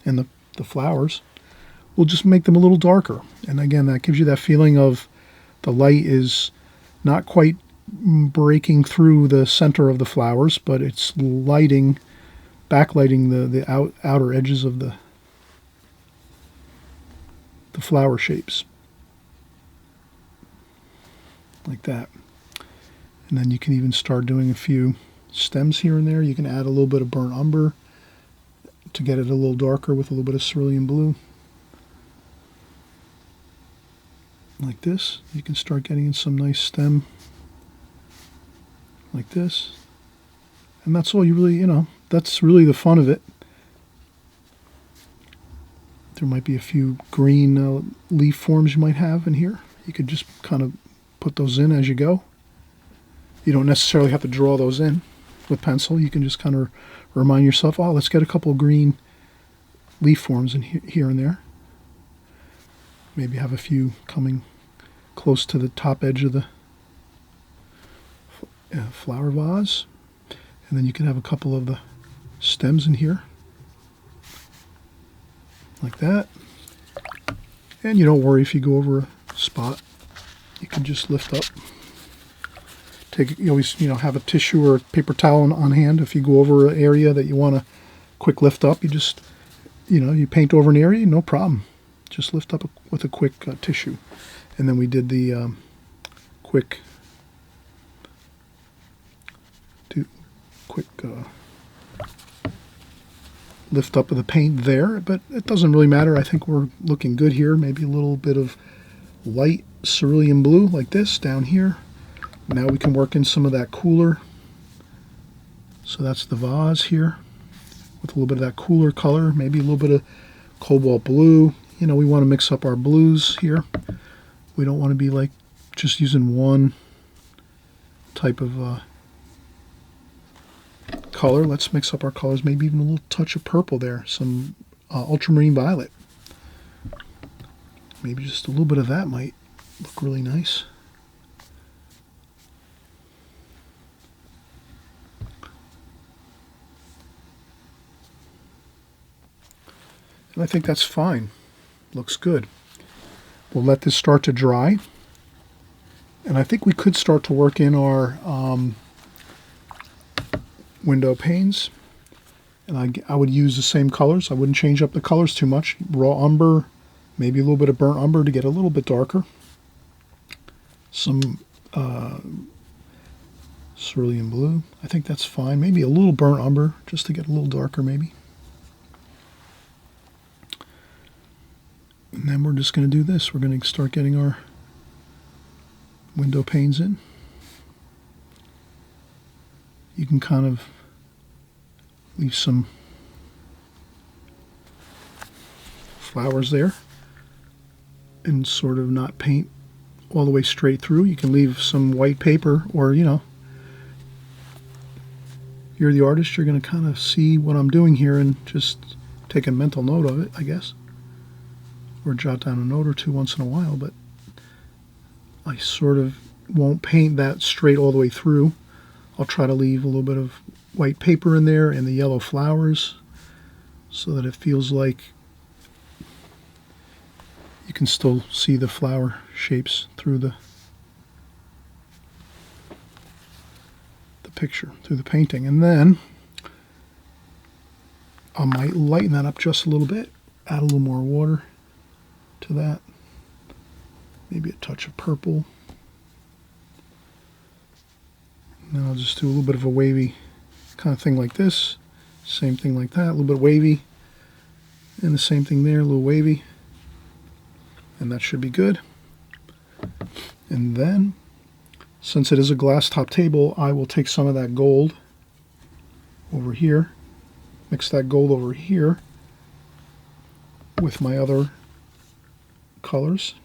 and the flowers, we'll just make them a little darker. And again, that gives you that feeling of the light is not quite breaking through the center of the flowers, but it's backlighting the outer edges of the flower shapes, like that. And then you can even start doing a few stems here and there. You can add a little bit of burnt umber to get it a little darker with a little bit of cerulean blue, like this. You can start getting in some nice stem like this, and that's all you really, that's really the fun of it. There might be a few green leaf forms you might have in here. You could just kind of put those in as you go. You don't necessarily have to draw those in with pencil. You can just kind of remind yourself, oh, let's get a couple of green leaf forms in here and there. Maybe have a few coming close to the top edge of the flower vase, and then you can have a couple of the stems in here like that. And you don't worry if you go over a spot. You can just lift up. You always, have a tissue or a paper towel on hand. If you go over an area that you want to quick lift up, you just, you paint over an area, no problem. Just lift up with a quick tissue. And then we did the quick lift up of the paint there, but it doesn't really matter. I think we're looking good here. Maybe a little bit of light cerulean blue like this down here. Now we can work in some of that cooler. So that's the vase here with a little bit of that cooler color, maybe a little bit of cobalt blue. We want to mix up our blues here. We don't want to be like just using one type of color. Let's mix up our colors, maybe even a little touch of purple there, some ultramarine violet. Maybe just a little bit of that might look really nice. And I think that's fine. Looks good. We'll let this start to dry. And I think we could start to work in our window panes. And I would use the same colors. I wouldn't change up the colors too much. Raw umber, maybe a little bit of burnt umber to get a little bit darker. Some cerulean blue. I think that's fine. Maybe a little burnt umber just to get a little darker maybe. And then we're just going to do this. We're going to start getting our window panes in. You can kind of leave some flowers there and sort of not paint all the way straight through. You can leave some white paper, or you're the artist, you're going to kind of see what I'm doing here and just take a mental note of it, I guess, or jot down a note or two once in a while. But I sort of won't paint that straight all the way through. I'll try to leave a little bit of white paper in there and the yellow flowers so that it feels like you can still see the flower shapes through the picture, through the painting. And then I might lighten that up just a little bit, add a little more water to that, maybe a touch of purple. Now I'll just do a little bit of a wavy kind of thing like this, same thing like that, a little bit wavy, and the same thing there, a little wavy, and that should be good. And then, since it is a glass top table, I will take some of that gold over here, mix that gold over here with my other colors,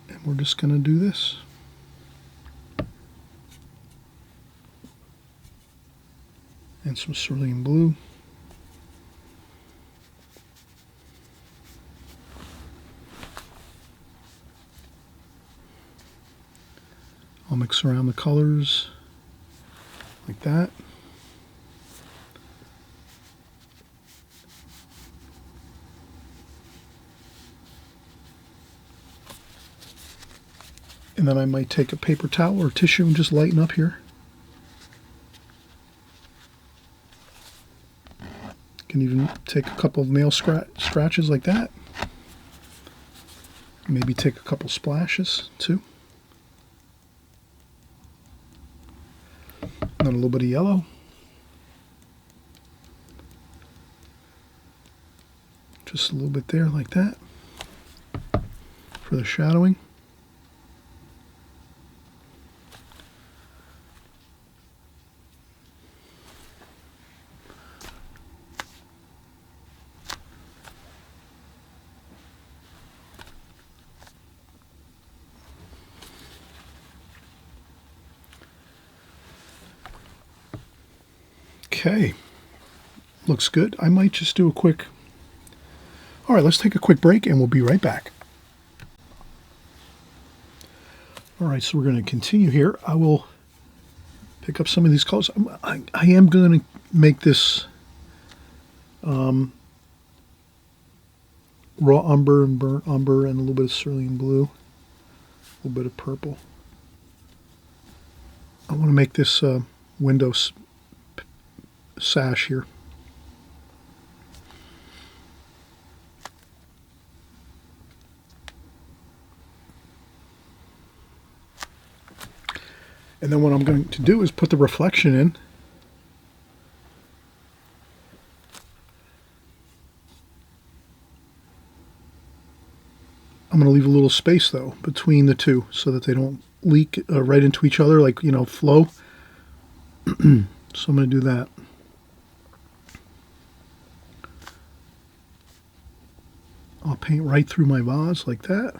and we're just going to do this. And some cerulean blue. I'll mix around the colors like that. And then I might take a paper towel or tissue and just lighten up here. Can even take a couple of nail scratches like that. Maybe take a couple splashes too. And then a little bit of yellow. Just a little bit there like that for the shadowing. Okay, looks good. I might just do a quick... All right, let's take a quick break and we'll be right back. All right, so we're going to continue here. I will pick up some of these colors. I am going to make this raw umber and burnt umber and a little bit of cerulean blue, a little bit of purple. I want to make this window sash here. And then what I'm going to do is put the reflection in. I'm going to leave a little space though between the two so that they don't leak right into each other, like, you know, flow. So I'm going to do that. I'll paint right through my vase like that.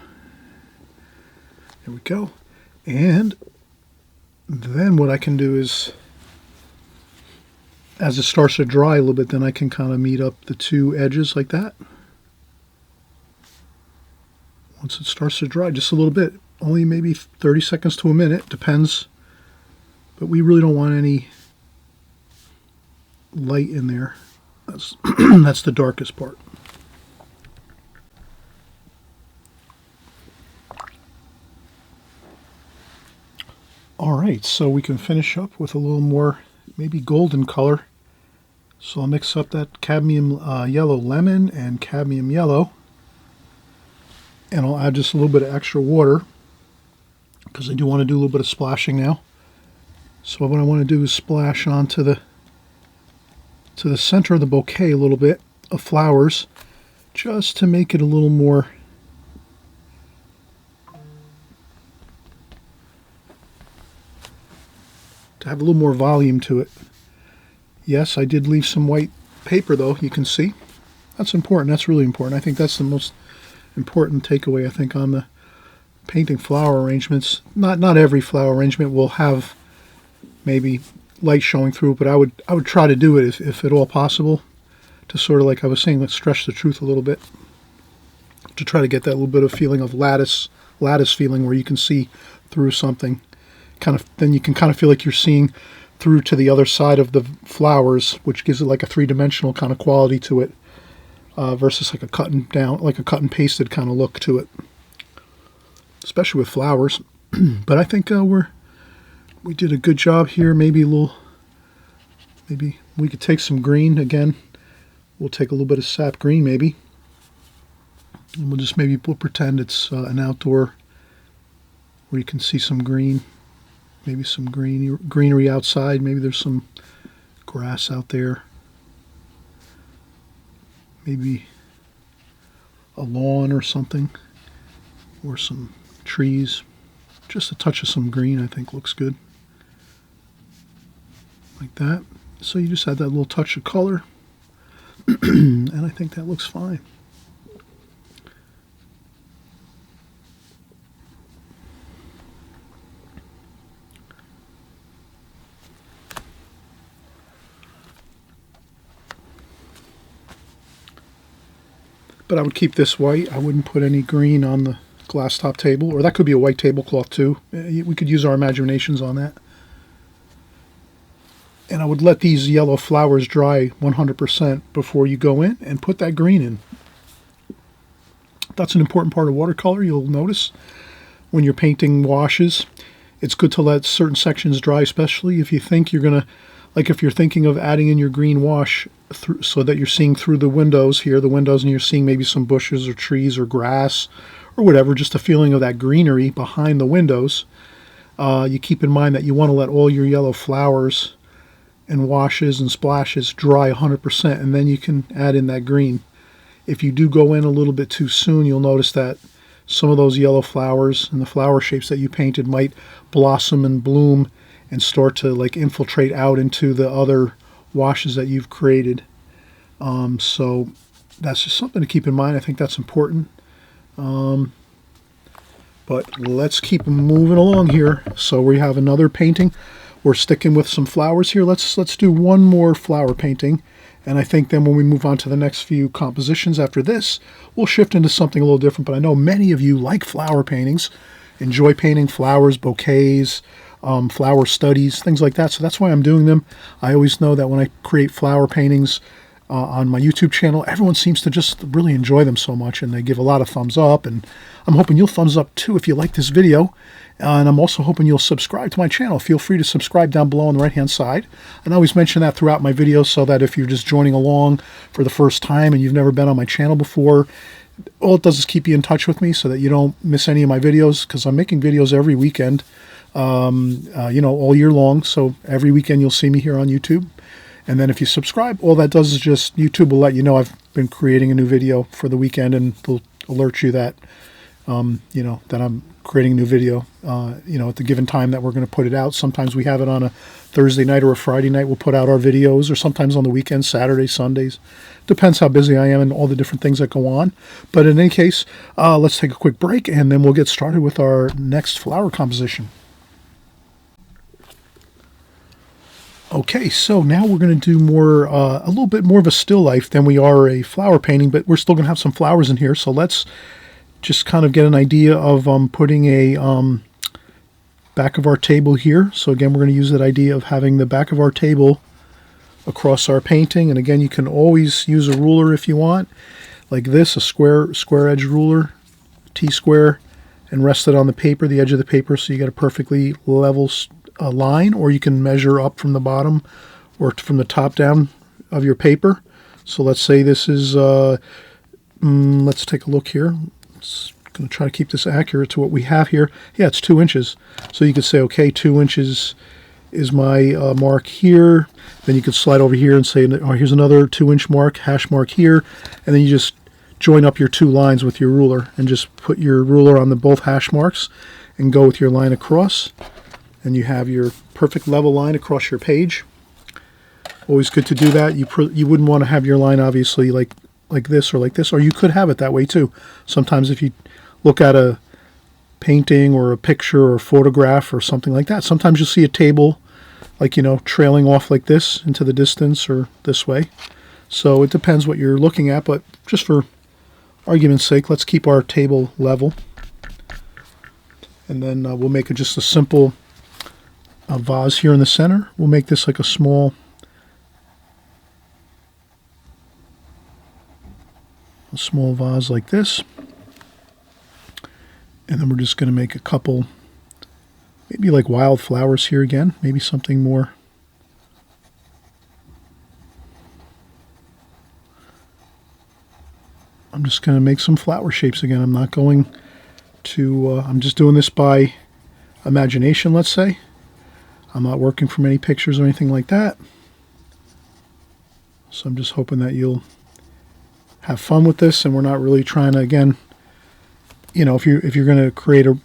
There we go. And then what I can do is, as it starts to dry a little bit, then I can kind of meet up the two edges like that. Once it starts to dry, just a little bit, only maybe 30 seconds to a minute, depends. But we really don't want any light in there. That's, that's the darkest part. All right, so we can finish up with a little more, maybe golden color. So I'll mix up that cadmium yellow lemon and cadmium yellow. And I'll add just a little bit of extra water because I do want to do a little bit of splashing now. So what I want to do is splash onto the center of the bouquet a little bit of flowers, just to make it a little more have a little more volume to it. Yes, I did leave some white paper though, you can see. That's important, that's really important. I think that's the most important takeaway, I think, on the painting flower arrangements. Not every flower arrangement will have maybe light showing through, but I would try to do it if at all possible, to sort of, like I was saying, let's stretch the truth a little bit, to try to get that little bit of feeling of lattice feeling where you can see through something. Then you can kind of feel like you're seeing through to the other side of the flowers, which gives it like a three-dimensional kind of quality to it, versus like a cut and pasted kind of look to it, especially with flowers. But I think we did a good job here. Maybe we could take some green again. We'll take a little bit of sap green maybe, and we'll pretend it's an outdoor where you can see some green. Maybe some greenery outside. Maybe there's some grass out there. Maybe a lawn or something. Or some trees. Just a touch of some green, I think, looks good. Like that. So you just add that little touch of color. And I think that looks fine. But I would keep this white. I wouldn't put any green on the glass top table, or that could be a white tablecloth too. We could use our imaginations on that. And I would let these yellow flowers dry 100% before you go in and put that green in. That's an important part of watercolor. You'll notice when you're painting washes, it's good to let certain sections dry, especially if you think you're going to, like if you're thinking of adding in your green wash through, so that you're seeing through the windows here, and you're seeing maybe some bushes or trees or grass or whatever, just a feeling of that greenery behind the windows. You keep in mind that you want to let all your yellow flowers and washes and splashes dry 100%, and then you can add in that green. If you do go in a little bit too soon, you'll notice that some of those yellow flowers and the flower shapes that you painted might blossom and bloom and start to like infiltrate out into the other washes that you've created. So that's just something to keep in mind. I think that's important. But let's keep moving along here. So we have another painting. We're sticking with some flowers here. Let's do one more flower painting. And I think then when we move on to the next few compositions after this, we'll shift into something a little different. But I know many of you like flower paintings, enjoy painting flowers, bouquets, flower studies, things like that. So that's why I'm doing them. I always know that when I create flower paintings, on my YouTube channel. Everyone seems to just really enjoy them so much, and they give a lot of thumbs up, and I'm hoping you'll thumbs up too if you like this video. And I'm also hoping you'll subscribe to my channel. Feel free to subscribe down below on the right-hand side. And I always mention that throughout my videos so that if you're just joining along for the first time and you've never been on my channel before, all it does is keep you in touch with me so that you don't miss any of my videos, because I'm making videos every weekend, all year long. So every weekend you'll see me here on YouTube. And then if you subscribe, all that does is just YouTube will let you know I've been creating a new video for the weekend, and will alert you that, that I'm creating a new video, at the given time that we're going to put it out. Sometimes we have it on a Thursday night or a Friday night. We'll put out our videos, or sometimes on the weekends, Saturdays, Sundays. Depends how busy I am and all the different things that go on. But in any case, let's take a quick break, and then we'll get started with our next flower composition. Okay, so now we're going to do a little bit more of a still life than we are a flower painting, but we're still going to have some flowers in here. So let's just kind of get an idea of putting a back of our table here. So again, we're going to use that idea of having the back of our table across our painting. And again, you can always use a ruler if you want, like this, a square edge ruler, T-square, and rest it on the paper, the edge of the paper, so you get a perfectly level line, or you can measure up from the bottom or from the top down of your paper. So let's say this is, let's take a look here. It's going to try to keep this accurate to what we have here. Yeah, it's 2 inches. So you could say, okay, 2 inches is my mark here. Then you could slide over here and say, oh, here's another 2-inch mark, hash mark here. And then you just join up your 2 lines with your ruler and just put your ruler on the both hash marks and go with your line across. And you have your perfect level line across your page. Always good to do that. You wouldn't want to have your line obviously like this, or you could have it that way too. Sometimes if you look at a painting or a picture or a photograph or something like that, sometimes you'll see a table like, trailing off like this into the distance or this way. So it depends what you're looking at, but just for argument's sake, let's keep our table level. And then we'll make it just a simple vase here in the center. We'll make this like a small vase like this. And then we're just going to make a couple, maybe like wildflowers here again, maybe something more. I'm just going to make some flower shapes again. I'm not going to, I'm just doing this by imagination, let's say. I'm not working from any pictures or anything like that. So I'm just hoping that you'll have fun with this, and we're not really trying to, again, if you're going to create a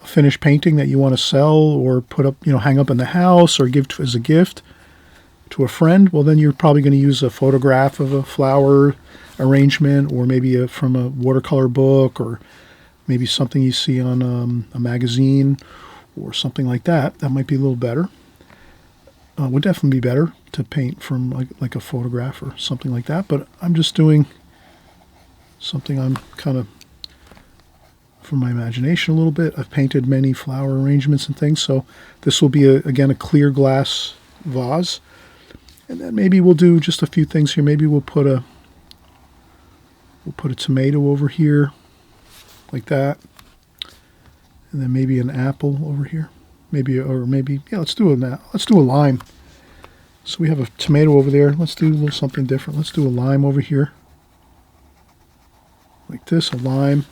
finished painting that you want to sell or put up, hang up in the house or give as a gift to a friend, well, then you're probably going to use a photograph of a flower arrangement, or maybe from a watercolor book, or maybe something you see on a magazine or something like that. That might be a little better. Would definitely be better to paint from like a photograph or something like that. But I'm just doing something I'm kind of from my imagination a little bit. I've painted many flower arrangements and things, so this will be again a clear glass vase. And then maybe we'll do just a few things here. Maybe we'll put a tomato over here like that. And then maybe an apple over here, let's do a lime. So we have a tomato over there. Let's do a little something different. Let's do a lime over here, like this, a lime,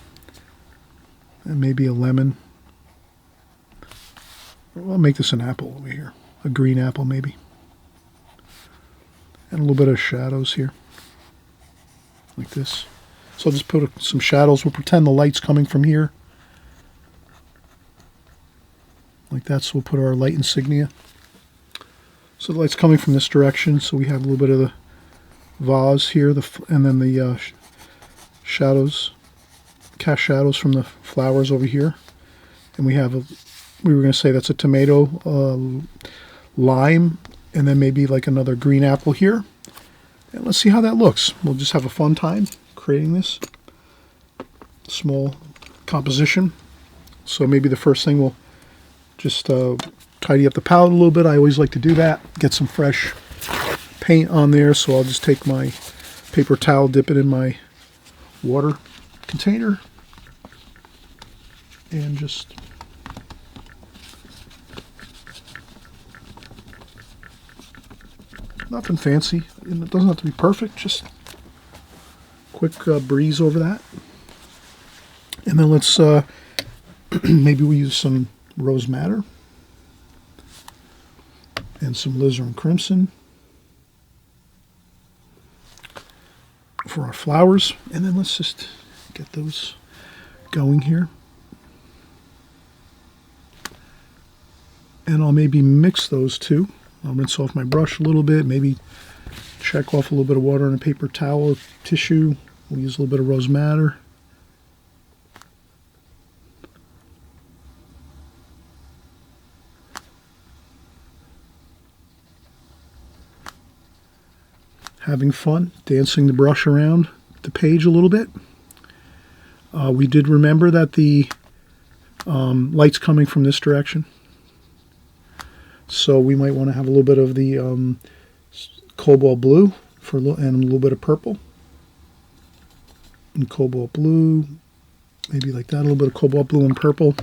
and maybe a lemon. I'll make this an apple over here, a green apple maybe, and a little bit of shadows here, like this. So I'll just put some shadows. We'll pretend the light's coming from here. Like that, so we'll put our light insignia. So the light's coming from this direction, so we have a little bit of the vase here, and then the shadows, cast shadows from the flowers over here. And we were going to say that's a tomato, lime, and then maybe like another green apple here. And let's see how that looks. We'll just have a fun time creating this small composition. So maybe the first thing we'll just tidy up the palette a little bit. I always like to do that. Get some fresh paint on there, so I'll just take my paper towel, dip it in my water container, and just nothing fancy, and it doesn't have to be perfect, just quick breeze over that. And then let's maybe we use some rose madder and some alizarin crimson for our flowers, and then let's just get those going here. And I'll maybe mix those two. I'll rinse off my brush a little bit, maybe check off a little bit of water on a paper towel or tissue. We'll use a little bit of rose madder. Having fun, dancing the brush around the page a little bit. We did remember that the light's coming from this direction. So we might want to have a little bit of the cobalt blue and a little bit of purple. And cobalt blue, maybe like that, a little bit of cobalt blue and purple.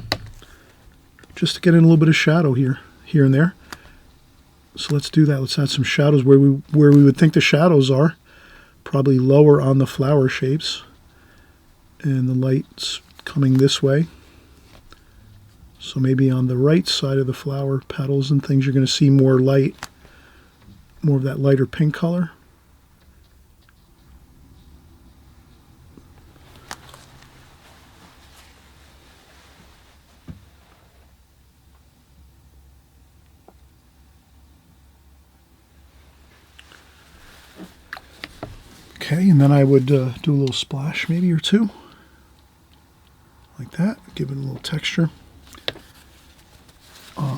Just to get in a little bit of shadow here and there. So let's do that. Let's add some shadows where we would think the shadows are. Probably lower on the flower shapes. And the light's coming this way. So maybe on the right side of the flower petals and things, you're going to see more light, more of that lighter pink color. Okay, and then I would do a little splash maybe or two, like that, give it a little texture.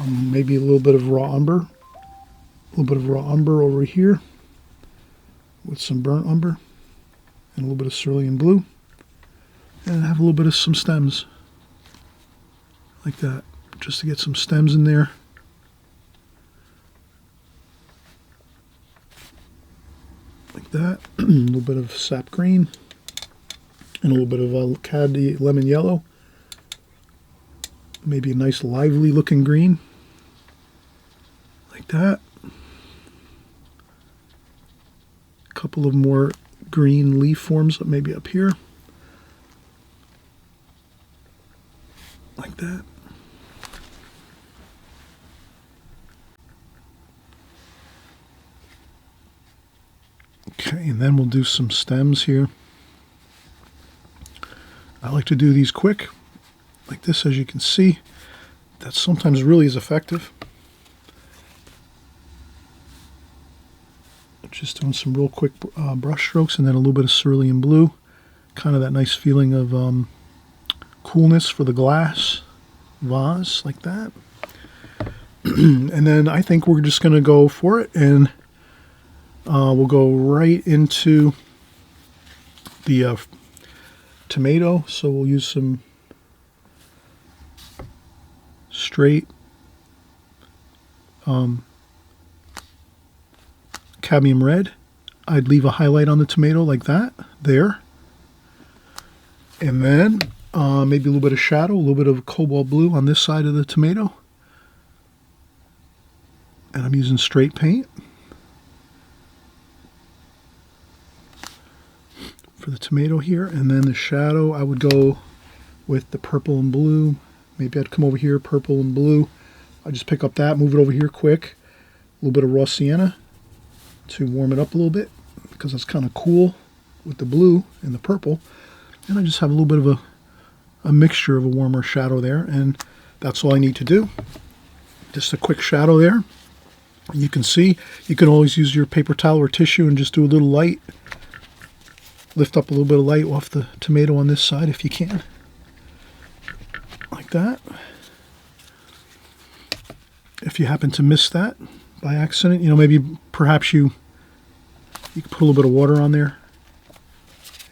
Maybe a little bit of raw umber, over here with some burnt umber and a little bit of cerulean blue, and have a little bit of some stems like that, just to get some stems in there. Like that. A little bit of sap green and a little bit of caddy lemon yellow. Maybe a nice lively looking green, like that. A couple of more green leaf forms maybe up here, like that. Okay, and then we'll do some stems here. I like to do these quick, like this, as you can see. That sometimes really is effective. Just doing some real quick brush strokes, and then a little bit of cerulean blue. Kind of that nice feeling of coolness for the glass vase, like that. And then I think we're just going to go for it, and we'll go right into the tomato. So we'll use some straight cadmium red. I'd leave a highlight on the tomato like that, there. And then maybe a little bit of shadow, a little bit of cobalt blue on this side of the tomato. And I'm using straight paint for the tomato here. And then the shadow, I would go with the purple and blue. Maybe I'd come over here, purple and blue. I just pick up that, move it over here quick. A little bit of raw sienna to warm it up a little bit, because it's kind of cool with the blue and the purple. And I just have a little bit of a mixture of a warmer shadow there, and that's all I need to do. Just a quick shadow there. You can see, you can always use your paper towel or tissue and just do a little light. Lift up a little bit of light off the tomato on this side if you can. Like that. If you happen to miss that by accident, you know, maybe perhaps you can put a little bit of water on there.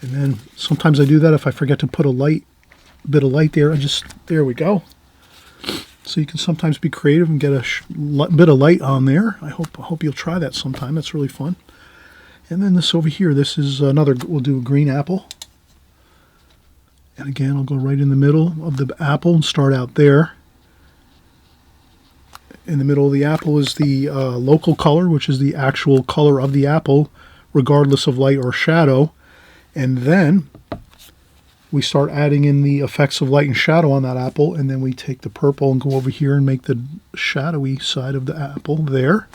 And then sometimes I do that if I forget to put a bit of light there. There we go. So you can sometimes be creative and get a bit of light on there. I hope you'll try that sometime. That's really fun. And then this over here, this is another, we'll do a green apple. And again, I'll go right in the middle of the apple and start out there. In the middle of the apple is the local color, which is the actual color of the apple, regardless of light or shadow. And then we start adding in the effects of light and shadow on that apple, and then we take the purple and go over here and make the shadowy side of the apple there.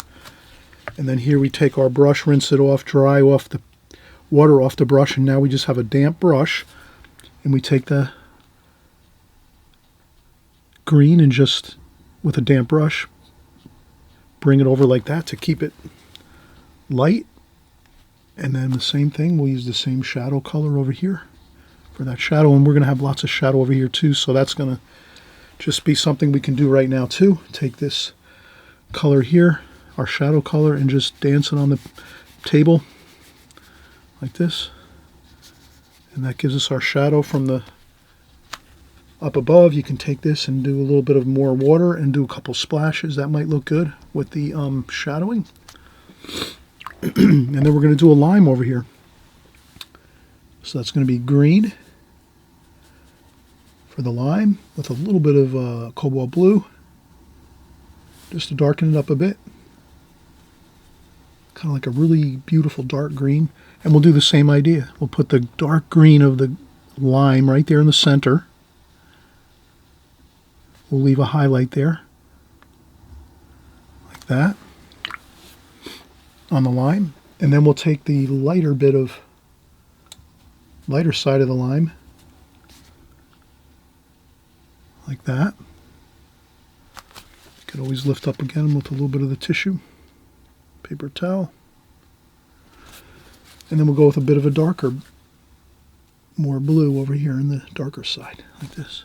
And then here we take our brush, rinse it off, dry off the water off the brush, and now we just have a damp brush. And we take the green and just, with a damp brush, bring it over like that to keep it light. And then the same thing, we'll use the same shadow color over here for that shadow, and we're going to have lots of shadow over here too, so that's going to just be something we can do right now too. Take this color here, our shadow color, and just dance it on the table like this, and that gives us our shadow from the up above. You can take this and do a little bit of more water and do a couple splashes. That might look good with the shadowing. And then we're going to do a lime over here, so that's going to be green for the lime with a little bit of cobalt blue, just to darken it up a bit. Kind of like a really beautiful dark green. And we'll do the same idea. We'll put the dark green of the lime right there in the center. We'll leave a highlight there, like that, on the lime. And then we'll take the lighter side of the lime, like that. You can always lift up again with a little bit of the tissue, paper towel. And then we'll go with a bit of a darker, more blue over here in the darker side, like this.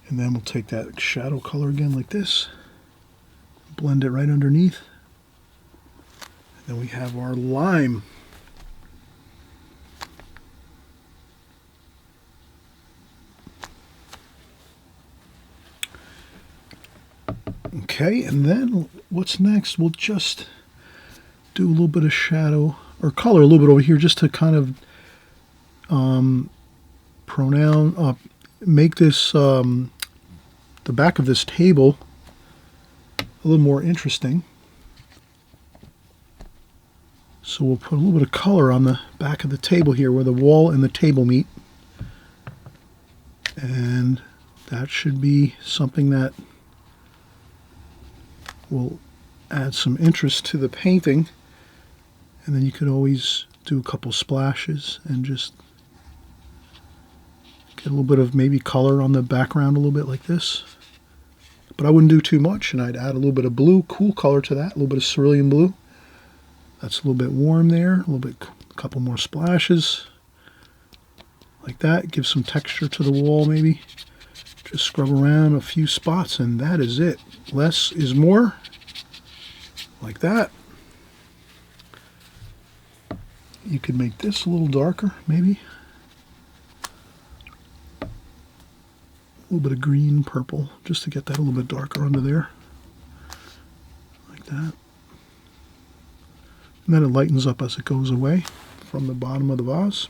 And then we'll take that shadow color again like this, blend it right underneath. And then we have our lime. Okay, and then what's next? We'll just do a little bit of shadow or color a little bit over here, just to kind of make this the back of this table a little more interesting. So we'll put a little bit of color on the back of the table here where the wall and the table meet. And that should be something that will add some interest to the painting. And then you could always do a couple splashes and just get a little bit of maybe color on the background a little bit like this. But I wouldn't do too much, and I'd add a little bit of blue, cool color to that, a little bit of cerulean blue. That's a little bit warm there, a little bit, a couple more splashes like that. Give some texture to the wall maybe. Just scrub around a few spots, and that is it. Less is more, like that. You could make this a little darker maybe. A little bit of green, purple, just to get that a little bit darker under there, like that. And then it lightens up as it goes away from the bottom of the vase.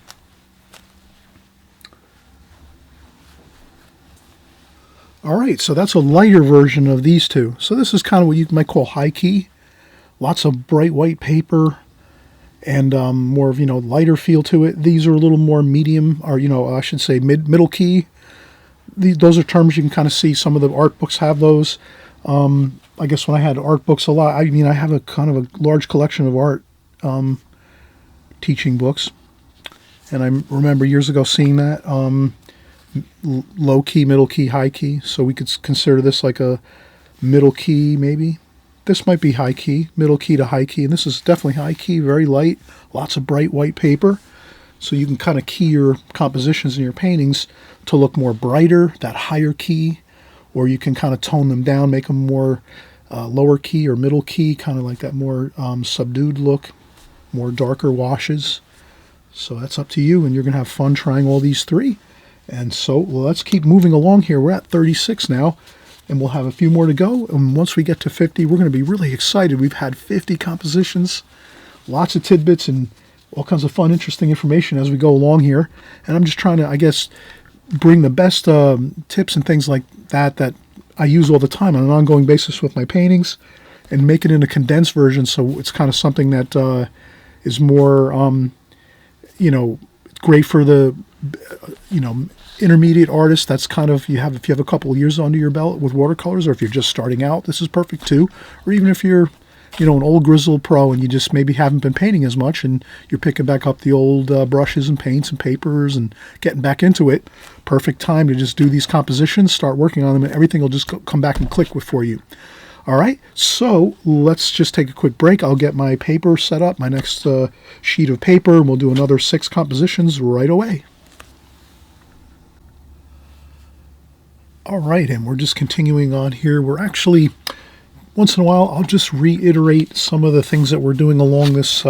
All right, so that's a lighter version of these two. So this is kind of what you might call high key. Lots of bright white paper and more of, lighter feel to it. These are a little more medium, or, I should say middle key. Those are terms you can kind of see. Some of the art books have those. I guess when I had art books a lot, I have a kind of a large collection of art teaching books. And I remember years ago seeing that. Low key, middle key, high key. So we could consider this like a middle key maybe. This might be high key, middle key to high key. And this is definitely high key, very light, lots of bright white paper. So you can kind of key your compositions in your paintings to look more brighter, that higher key, or you can kind of tone them down, make them more lower key or middle key, kind of like that more subdued look. more darker washes. So that's up to you, and you're going to have fun trying all these three. And so let's keep moving along here. We're at 36 now, and we'll have a few more to go. And once we get to 50, we're going to be really excited. We've had 50 compositions, lots of tidbits, and all kinds of fun, interesting information as we go along here. And I'm just trying to, I guess, bring the best tips and things like that I use all the time on an ongoing basis with my paintings, and make it in a condensed version, so it's kind of something that is more, great for the, intermediate artist. That's kind of, if you have a couple of years under your belt with watercolors, or if you're just starting out, this is perfect too. Or even if you're, an old grizzled pro and you just maybe haven't been painting as much, and you're picking back up the old brushes and paints and papers and getting back into it, perfect time to just do these compositions, start working on them, and everything will just come back and click for you. All right, so let's just take a quick break. I'll get my paper set up, my next sheet of paper, and we'll do another 6 compositions right away. All right, and we're just continuing on here. We're actually, once in a while, I'll just reiterate some of the things that we're doing along this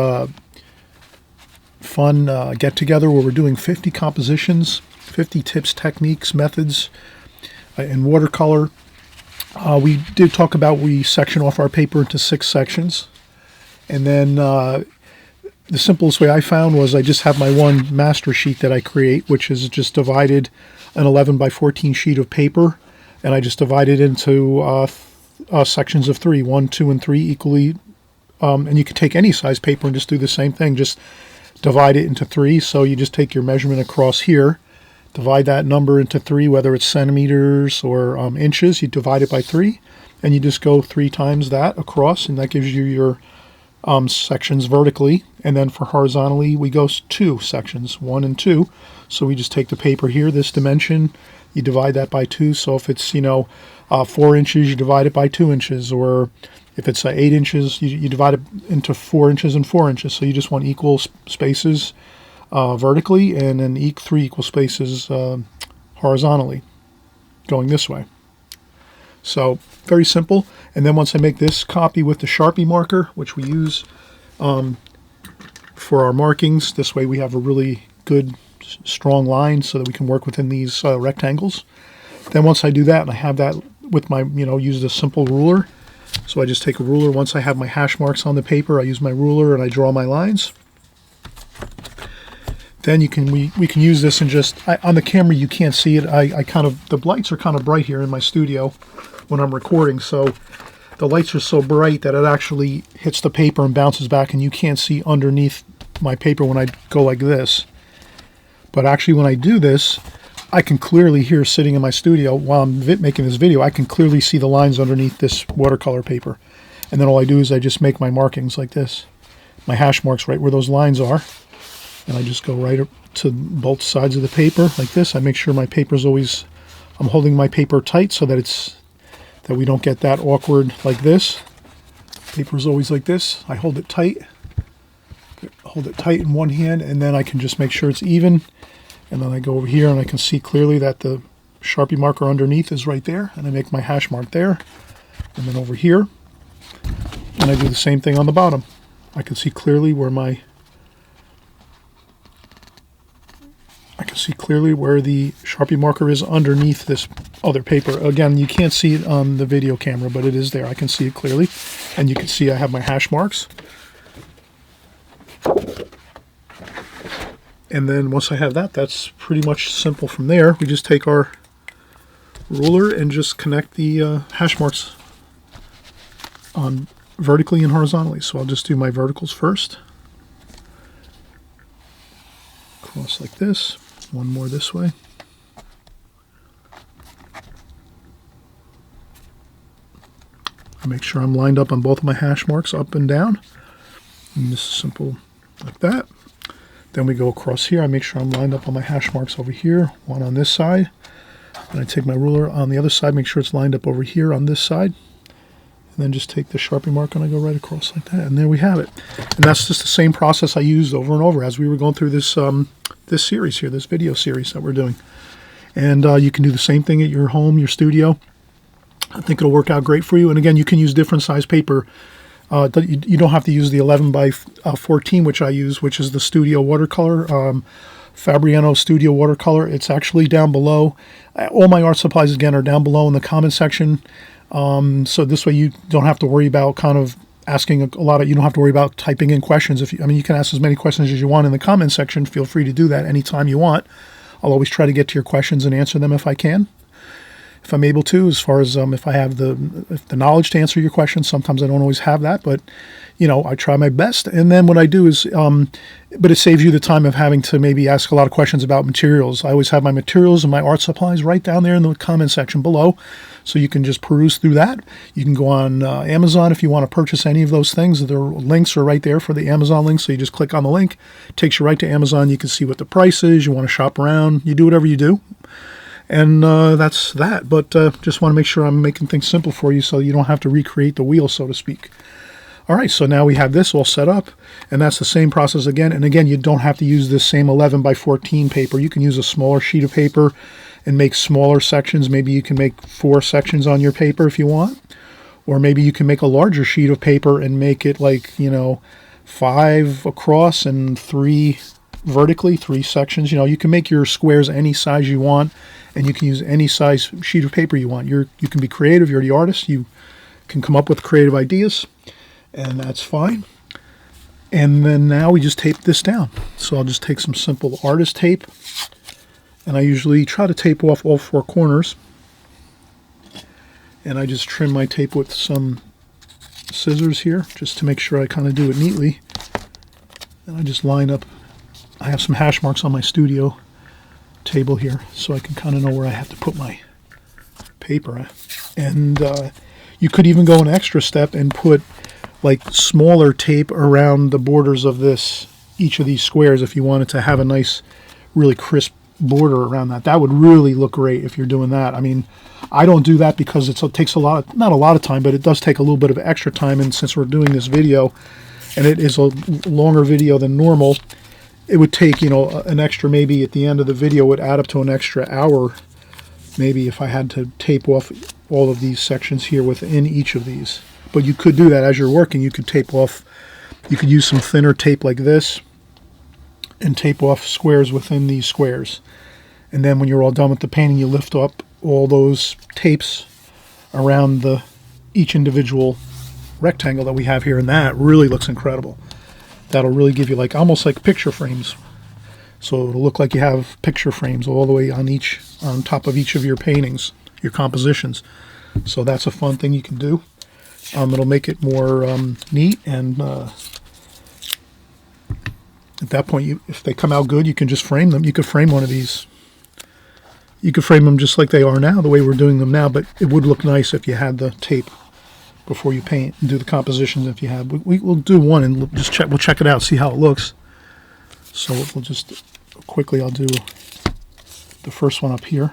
fun get-together where we're doing 50 compositions, 50 tips, techniques, methods in watercolor. We did talk about, we section off our paper into 6 sections. And then the simplest way I found was I just have my one master sheet that I create, which is just divided an 11 by 14 sheet of paper. And I just divide it into sections of 3, 1, 2, and 3 equally. And you can take any size paper and just do the same thing. Just divide it into 3. So you just take your measurement across here, divide that number into 3, whether it's centimeters or inches. You divide it by 3, and you just go 3 times that across, and that gives you your sections vertically. And then for horizontally, we go 2 sections, 1 and 2. So we just take the paper here, this dimension, you divide that by 2. So if it's 4 inches, you divide it by 2 inches, or if it's 8 inches, you divide it into 4 inches and 4 inches. So you just want equal spaces vertically, and then 3 equal spaces horizontally, going this way. So very simple. And then once I make this copy with the Sharpie marker, which we use for our markings, this way we have a really good strong line so that we can work within these rectangles. Then once I do that, and I have that with my, use a simple ruler. So I just take a ruler. Once I have my hash marks on the paper, I use my ruler and I draw my lines. Then we can use this and just, on the camera you can't see it. The lights are kind of bright here in my studio when I'm recording, so the lights are so bright that it actually hits the paper and bounces back, and you can't see underneath my paper when I go like this. But actually when I do this, I can clearly hear, sitting in my studio while I'm making this video, I can clearly see the lines underneath this watercolor paper. And then all I do is I just make my markings like this, my hash marks right where those lines are. And I just go right up to both sides of the paper like this. I make sure my paper's always, I'm holding my paper tight so that we don't get that awkward like this. Paper's always like this. I hold it tight in one hand, and then I can just make sure it's even. And then I go over here and I can see clearly that the Sharpie marker underneath is right there, and I make my hash mark there. And then over here, and I do the same thing on the bottom. I can see clearly where the Sharpie marker is underneath this other paper. Again, you can't see it on the video camera, but it is there. I can see it clearly. And you can see I have my hash marks. And then once I have that, that's pretty much simple from there. We just take our ruler and just connect the hash marks on vertically and horizontally. So I'll just do my verticals first. Cross like this. One more this way. I make sure I'm lined up on both of my hash marks, up and down. And this is simple like that. Then we go across here. I make sure I'm lined up on my hash marks over here, one on this side. And I take my ruler on the other side, make sure it's lined up over here on this side. And then just take the Sharpie mark and I go right across like that. And there we have it. And that's just the same process I used over and over as we were going through this this series here, this video series that we're doing. And you can do the same thing at your home, your studio. I think it'll work out great for you. And again, you can use different size paper You don't have to use the 11 by 14, which I use, which is the Studio Watercolor, Fabriano Studio Watercolor. It's actually down below. All my art supplies, again, are down below in the comment section. So this way you don't have to worry about kind of asking you don't have to worry about typing in questions. You can ask as many questions as you want in the comment section. Feel free to do that anytime you want. I'll always try to get to your questions and answer them if I can, if I'm able to, as far as if I have the knowledge to answer your questions. Sometimes I don't always have that, but I try my best. And then what I do is, but it saves you the time of having to maybe ask a lot of questions about materials. I always have my materials and my art supplies right down there in the comment section below, so you can just peruse through that. You can go on Amazon if you want to purchase any of those things. The links are right there for the Amazon link, so you just click on the link. It takes you right to Amazon. You can see what the price is. You want to shop around. You do whatever you do. And that's that. But just want to make sure I'm making things simple for you so you don't have to recreate the wheel, so to speak. All right, so now we have this all set up, and that's the same process again. And again, you don't have to use this same 11 by 14 paper. You can use a smaller sheet of paper and make smaller sections. Maybe you can make 4 sections on your paper if you want. Or maybe you can make a larger sheet of paper and make it like, 5 across and 3 vertically, 3 sections. You can make your squares any size you want, and you can use any size sheet of paper you want. You can be creative. You're the artist. You can come up with creative ideas, and that's fine. And then now we just tape this down. So I'll just take some simple artist tape, and I usually try to tape off all 4 corners. And I just trim my tape with some scissors here, just to make sure I kind of do it neatly. And I just line up. I have some hash marks on my studio table here, so I can kind of know where I have to put my paper at. And you could even go an extra step and put like smaller tape around the borders of each of these squares if you wanted to have a nice, really crisp border around that. That would really look great if you're doing that. I don't do that because it takes not a lot of time, but it does take a little bit of extra time. And since we're doing this video, and it is a longer video than normal, it would take, an extra, maybe at the end of the video, would add up to an extra hour, maybe, if I had to tape off all of these sections here within each of these. But you could do that as you're working. You could tape off, you could use some thinner tape like this and tape off squares within these squares. And then when you're all done with the painting, you lift up all those tapes around each individual rectangle that we have here, and that really looks incredible. That'll really give you almost like picture frames. So it'll look like you have picture frames all the way on top of each of your paintings, your compositions. So that's a fun thing you can do. It'll make it more neat, and at that point, if they come out good, you can just frame them. You could frame one of these. You could frame them just like they are now, the way we're doing them now, but it would look nice if you had the tape before you paint and do the compositions. If you have, we'll do one and we'll check it out, see how it looks. So we'll just quickly, I'll do the first one up here.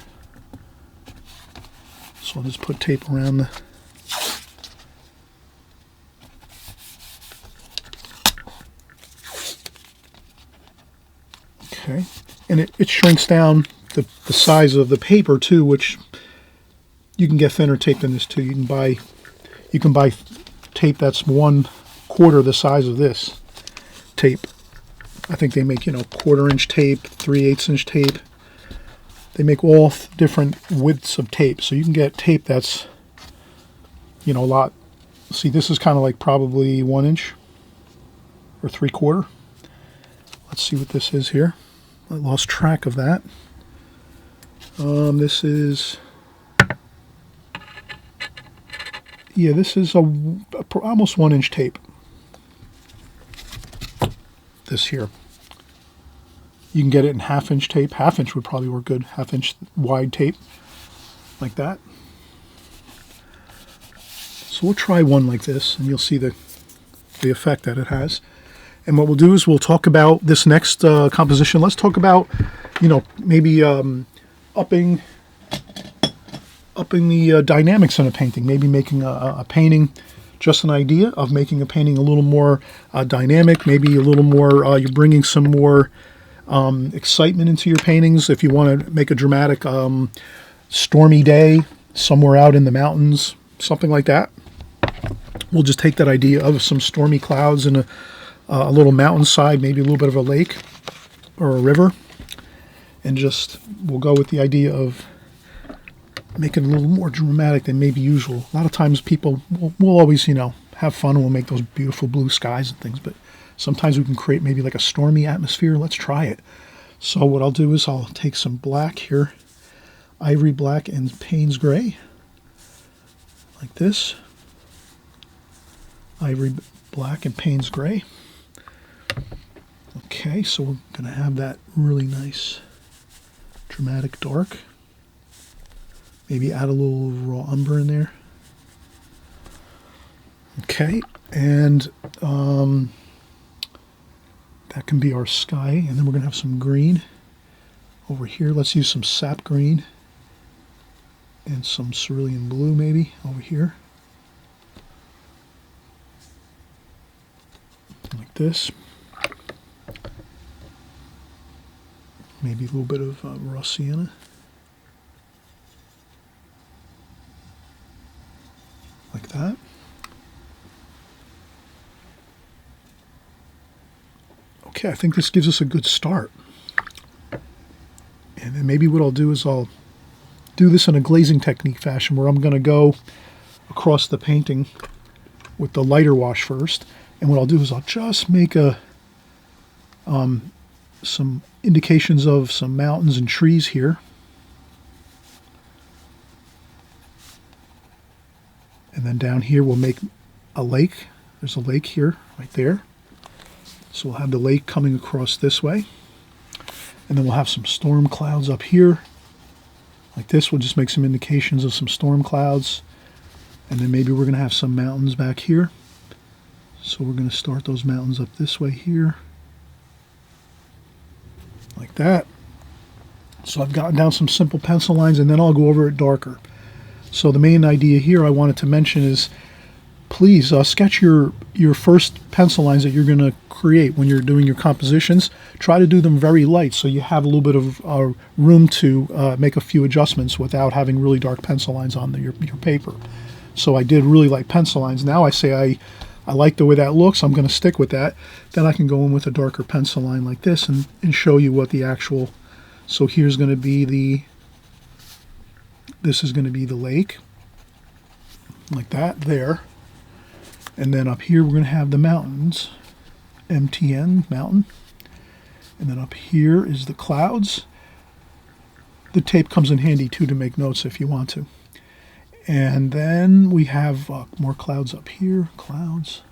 So I'll just put tape around the okay, and it shrinks down the size of the paper too, which you can get thinner tape than this too. You can buy tape that's 1/4 the size of this tape. I think they make 1/4 inch tape, 3/8 inch tape. They make all different widths of tape, so you can get tape that's a lot. See, this is kind of like probably 1 inch or 3/4. Let's see what this is here. I lost track of that. This is, yeah, this is almost 1 inch tape. This here. You can get it in 1/2 inch tape. 1/2 inch would probably work good. 1/2 inch wide tape, like that. So we'll try one like this, and you'll see the effect that it has. And what we'll do is we'll talk about this next composition. Let's talk about, maybe upping the dynamics in a painting. Maybe making a painting, just an idea of making a painting a little more dynamic. Maybe a little more, you're bringing some more excitement into your paintings. If you want to make a dramatic stormy day somewhere out in the mountains, something like that. We'll just take that idea of some stormy clouds and a little mountainside, maybe a little bit of a lake or a river, and just we'll go with the idea of making it a little more dramatic than maybe usual. A lot of times people will always, have fun and we'll make those beautiful blue skies and things, but sometimes we can create maybe like a stormy atmosphere. Let's try it. So what I'll do is I'll take some black here, ivory black and Payne's gray, like this. Ivory black and Payne's gray. Okay, so we're going to have that really nice dramatic dark. Maybe add a little raw umber in there. Okay, and that can be our sky. And then we're going to have some green over here. Let's use some sap green and some cerulean blue maybe over here. Like this. Maybe a little bit of raw sienna. Like that. Okay, I think this gives us a good start. And then maybe what I'll do is I'll do this in a glazing technique fashion where I'm going to go across the painting with the lighter wash first. And what I'll do is I'll just make some indications of some mountains and trees here. And then down here we'll make a lake. There's a lake here, right there. So we'll have the lake coming across this way. And then we'll have some storm clouds up here. Like this, we'll just make some indications of some storm clouds. And then maybe we're going to have some mountains back here. So we're going to start those mountains up this way here. Like that. So I've gotten down some simple pencil lines and then I'll go over it darker. So the main idea here I wanted to mention is please sketch your first pencil lines that you're going to create when you're doing your compositions. Try to do them very light so you have a little bit of room to make a few adjustments without having really dark pencil lines on your paper. So I did really light pencil lines. Now I say I like the way that looks. I'm going to stick with that. Then I can go in with a darker pencil line like this and show you what the actual... So here's going to be this is going to be the lake. Like that there. And then up here we're going to have the mountains. MTN, mountain. And then up here is the clouds. The tape comes in handy too to make notes if you want to. And then we have more clouds up here, clouds.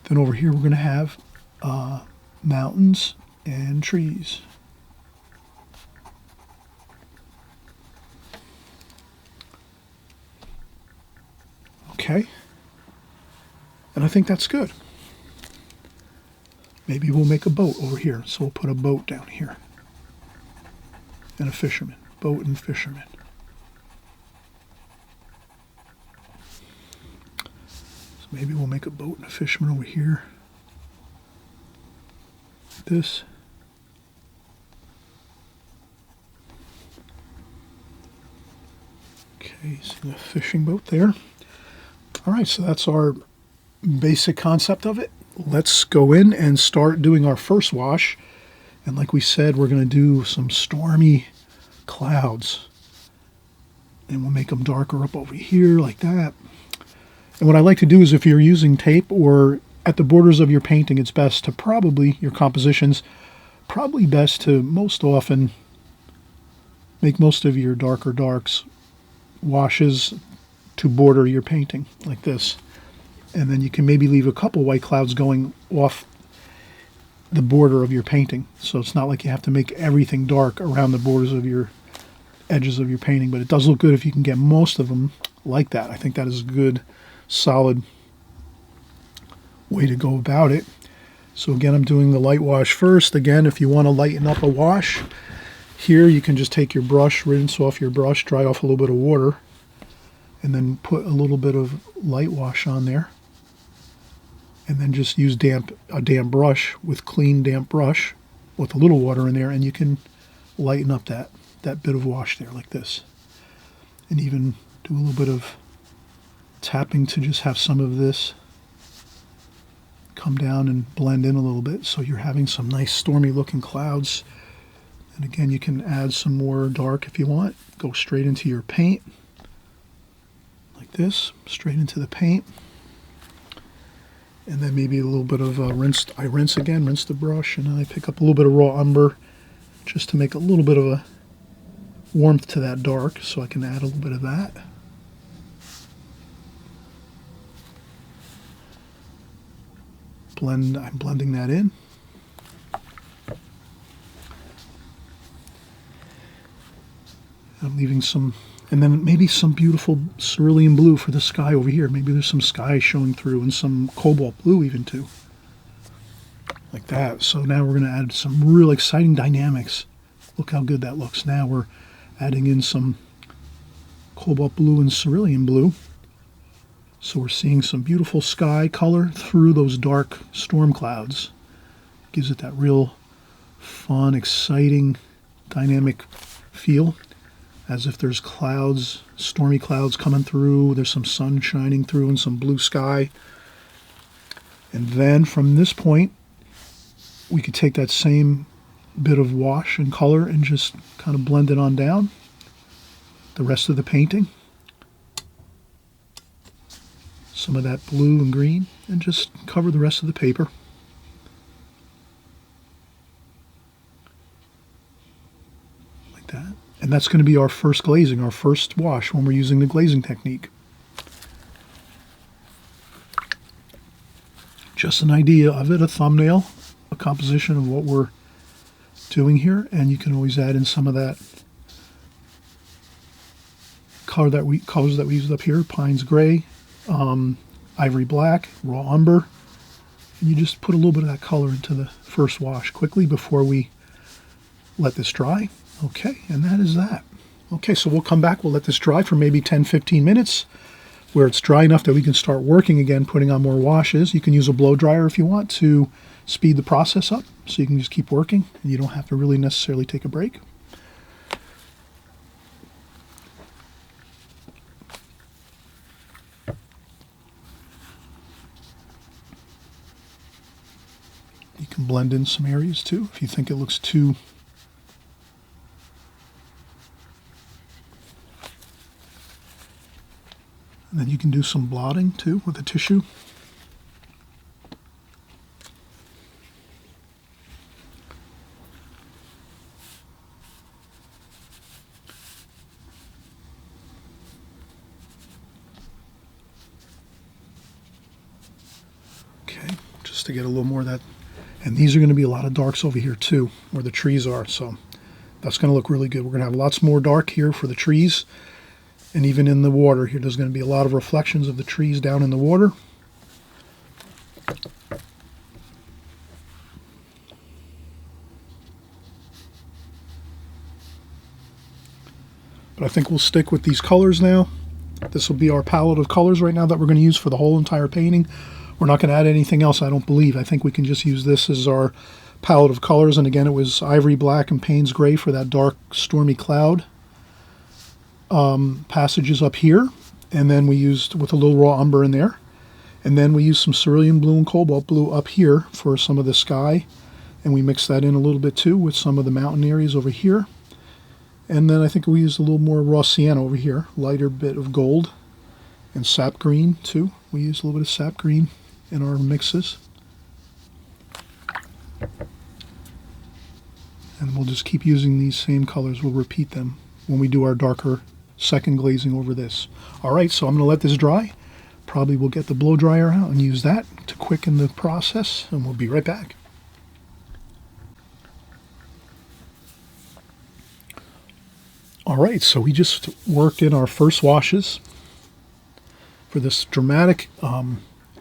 Then over here we're going to have mountains and trees. Okay. And I think that's good. Maybe we'll make a boat over here. So we'll put a boat down here. And a fisherman. Boat and fisherman. So maybe we'll make a boat and a fisherman over here. Like this. Okay, see the fishing boat there. All right, so that's our basic concept of it. Let's go in and start doing our first wash. And like we said, we're going to do some stormy clouds. And we'll make them darker up over here like that. And what I like to do is if you're using tape or at the borders of your painting, it's best to probably, your compositions, probably best to most often make most of your darker darks washes to border your painting like this. And then you can maybe leave a couple white clouds going off the border of your painting. So it's not like you have to make everything dark around the borders of your edges of your painting, but it does look good if you can get most of them like that. I think that is a good, solid way to go about it. So again, I'm doing the light wash first. Again, if you want to lighten up a wash, here you can just take your brush, rinse off your brush, dry off a little bit of water, and then put a little bit of light wash on there. And then just use a damp brush with clean damp brush with a little water in there, and you can lighten up that bit of wash there like this. And even do a little bit of tapping to just have some of this come down and blend in a little bit, so you're having some nice stormy looking clouds. And again, you can add some more dark if you want. Go straight into your paint like this, straight into the paint. And then maybe a little bit of rinse the brush, and then I pick up a little bit of raw umber just to make a little bit of a warmth to that dark, so I can add a little bit of that. I'm blending that in. I'm leaving some, and then maybe some beautiful cerulean blue for the sky over here. Maybe there's some sky showing through, and some cobalt blue even too. Like that. So now we're going to add some real exciting dynamics. Look how good that looks. Now we're adding in some cobalt blue and cerulean blue. So we're seeing some beautiful sky color through those dark storm clouds. Gives it that real fun, exciting, dynamic feel. As if there's clouds, stormy clouds coming through. There's some sun shining through and some blue sky. And then from this point, we could take that same bit of wash and color and just kind of blend it on down the rest of the painting. Some of that blue and green, and just cover the rest of the paper. Like that. And that's going to be our first glazing, our first wash when we're using the glazing technique. Just an idea of it, a thumbnail, a composition of what we're doing here, and you can always add in some of that colors that we used up here, Pines Gray, Ivory Black, Raw Umber. And you just put a little bit of that color into the first wash quickly before we let this dry. Okay, and that is that. Okay, so we'll come back, we'll let this dry for maybe 10-15 minutes, where it's dry enough that we can start working again, putting on more washes. You can use a blow dryer if you want to speed the process up, so you can just keep working, and you don't have to really necessarily take a break. You can blend in some areas too, if you think it looks too and then you can do some blotting too with a tissue. Okay, just to get a little more of that. And these are going to be a lot of darks over here too, where the trees are, so that's going to look really good. We're going to have lots more dark here for the trees. And even in the water here, there's going to be a lot of reflections of the trees down in the water. But I think we'll stick with these colors now. This will be our palette of colors right now that we're going to use for the whole entire painting. We're not going to add anything else, I don't believe. I think we can just use this as our palette of colors. And again, it was Ivory Black and Payne's Gray for that dark, stormy cloud passages up here, and then we used with a little raw umber in there, and then we used some cerulean blue and cobalt blue up here for some of the sky, and we mixed that in a little bit too with some of the mountain areas over here. And then I think we used a little more raw sienna over here, lighter bit of gold, and sap green too. We used a little bit of sap green in our mixes, and we'll just keep using these same colors. We'll repeat them when we do our darker second glazing over this. All right, so I'm going to let this dry. Probably we'll get the blow dryer out and use that to quicken the process, and we'll be right back. All right, so we just worked in our first washes for this dramatic,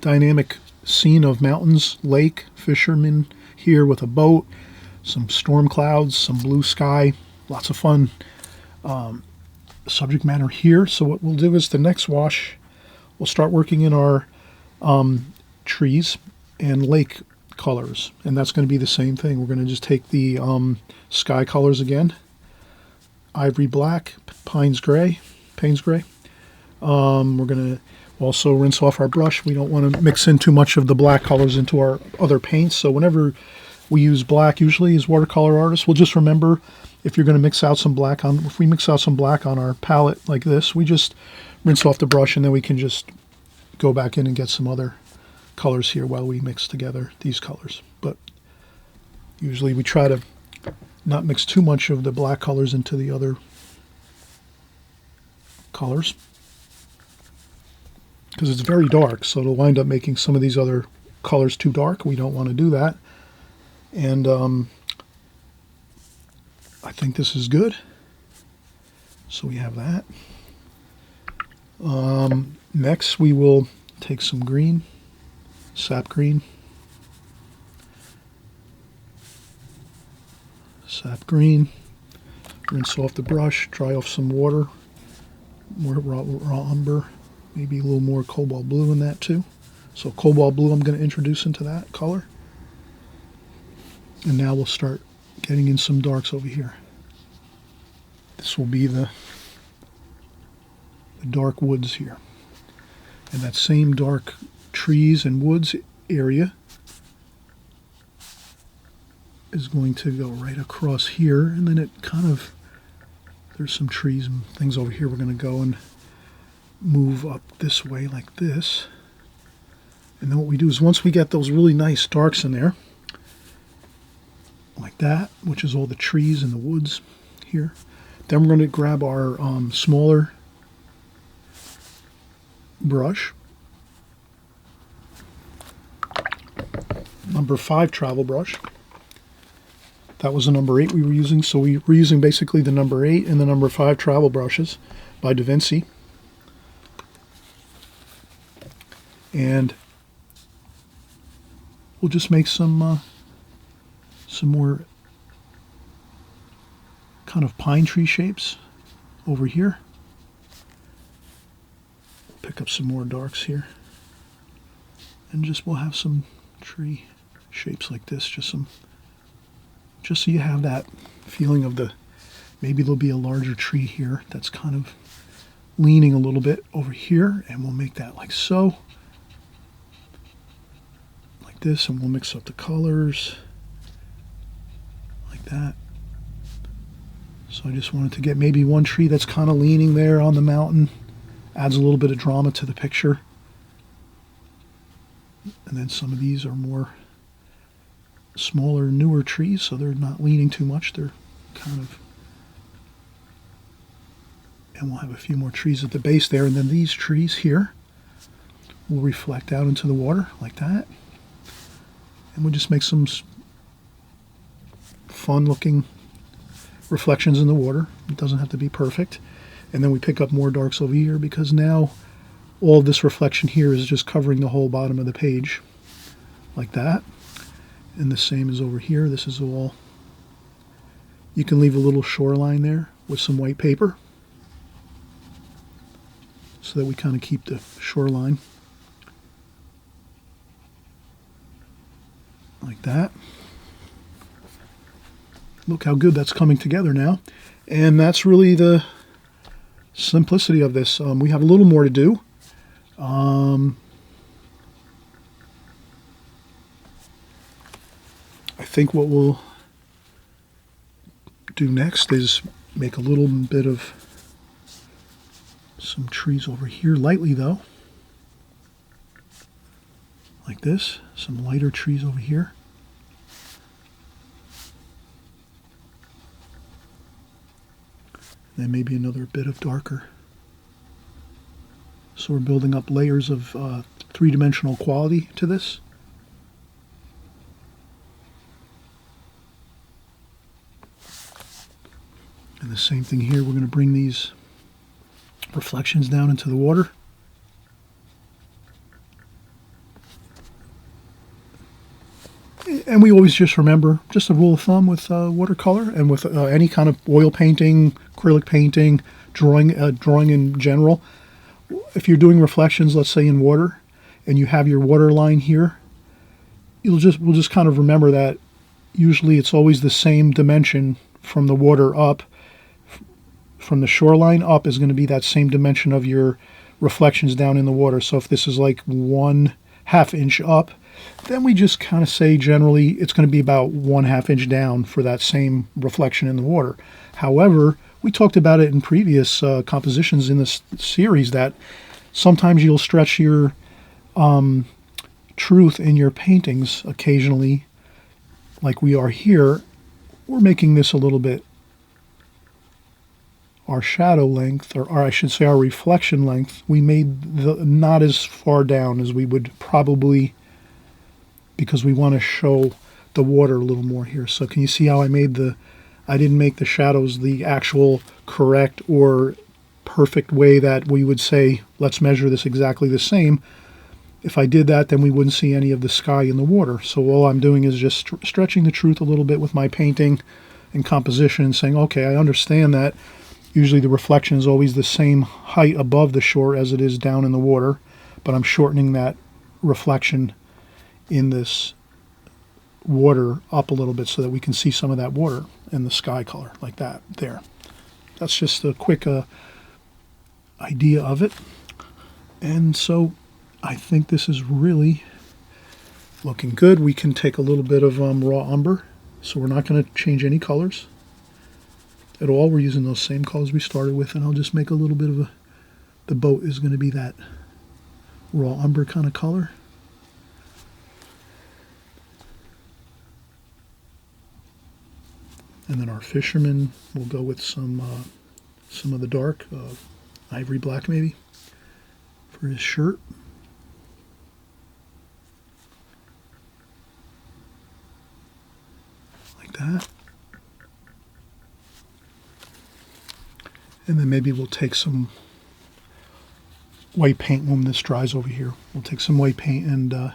dynamic scene of mountains, lake, fishermen here with a boat, some storm clouds, some blue sky, lots of fun subject matter here. So what we'll do is the next wash, we'll start working in our trees and lake colors, and that's going to be the same thing. We're going to just take the sky colors again, Ivory Black, Payne's Gray. We're going to Also rinse off our brush. We don't want to mix in too much of the black colors into our other paints. So whenever we use black, usually as watercolor artists, we'll just remember if you're going to mix out some black on, if we mix out some black on our palette like this, we just rinse off the brush and then we can just go back in and get some other colors here while we mix together these colors. But usually we try to not mix too much of the black colors into the other colors, because it's very dark, so it'll wind up making some of these other colors too dark. We don't want to do that. And I think this is good. So we have that. Next we will take some green, sap green. Sap green. Rinse off the brush, dry off some water, more raw umber. Maybe a little more cobalt blue in that too. So cobalt blue I'm going to introduce into that color. And now we'll start getting in some darks over here. This will be the dark woods here. And that same dark trees and woods area is going to go right across here. And then it kind of, there's some trees and things over here. We're going to go and move up this way like this. And then what we do is once we get those really nice darks in there, like that, which is all the trees and the woods here, then we're going to grab our smaller brush, number 5 travel brush. That was the number 8 we were using, so we were using basically the number 8 and the number 5 travel brushes by Da Vinci. And we'll just make some more kind of pine tree shapes over here. Pick up some more darks here. And just we'll have some tree shapes like this, just so you have that feeling of maybe there'll be a larger tree here that's kind of leaning a little bit over here, and we'll make that like so. This, and we'll mix up the colors like that. So I just wanted to get maybe one tree that's kind of leaning there on the mountain, adds a little bit of drama to the picture. And then some of these are more smaller, newer trees, so they're not leaning too much. They're kind of, and we'll have a few more trees at the base there, and then these trees here will reflect out into the water like that. And we'll just make some fun-looking reflections in the water. It doesn't have to be perfect. And then we pick up more darks over here, because now all of this reflection here is just covering the whole bottom of the page, like that. And the same as over here. This is all... You can leave a little shoreline there with some white paper, so that we kind of keep the shoreline. Like that. Look how good that's coming together now. And that's really the simplicity of this. We have a little more to do. I think what we'll do next is make a little bit of some trees over here, lightly though. Like this. Some lighter trees over here. Then maybe another bit of darker. So we're building up layers of three-dimensional quality to this. And the same thing here, we're going to bring these reflections down into the water. And we always just remember, just a rule of thumb with watercolor and with any kind of oil painting, acrylic painting, drawing in general. If you're doing reflections, let's say in water, and you have your water line here, we'll just kind of remember that usually it's always the same dimension from the water up. From the shoreline up is going to be that same dimension of your reflections down in the water. So if this is like 1/2 inch up, then we just kind of say generally it's going to be about 1/2 inch down for that same reflection in the water. However, we talked about it in previous compositions in this series that sometimes you'll stretch your truth in your paintings occasionally, like we are here. We're making this a little bit, our shadow length, or I should say our reflection length, we made not as far down as we would probably, because we want to show the water a little more here. So can you see how I didn't make the shadows the actual correct or perfect way that we would say, let's measure this exactly the same. If I did that, then we wouldn't see any of the sky in the water. So all I'm doing is just stretching the truth a little bit with my painting and composition, saying, okay, I understand that usually the reflection is always the same height above the shore as it is down in the water, but I'm shortening that reflection in this water up a little bit so that we can see some of that water and the sky color like that there. That's just a quick idea of it. And so I think this is really looking good. We can take a little bit of raw umber, so we're not going to change any colors at all. We're using those same colors we started with, and I'll just make a little bit of the boat is going to be that raw umber kind of color. And then our fisherman will go with some of the dark, ivory black maybe, for his shirt. Like that. And then maybe we'll take some white paint when this dries over here. We'll take some white paint and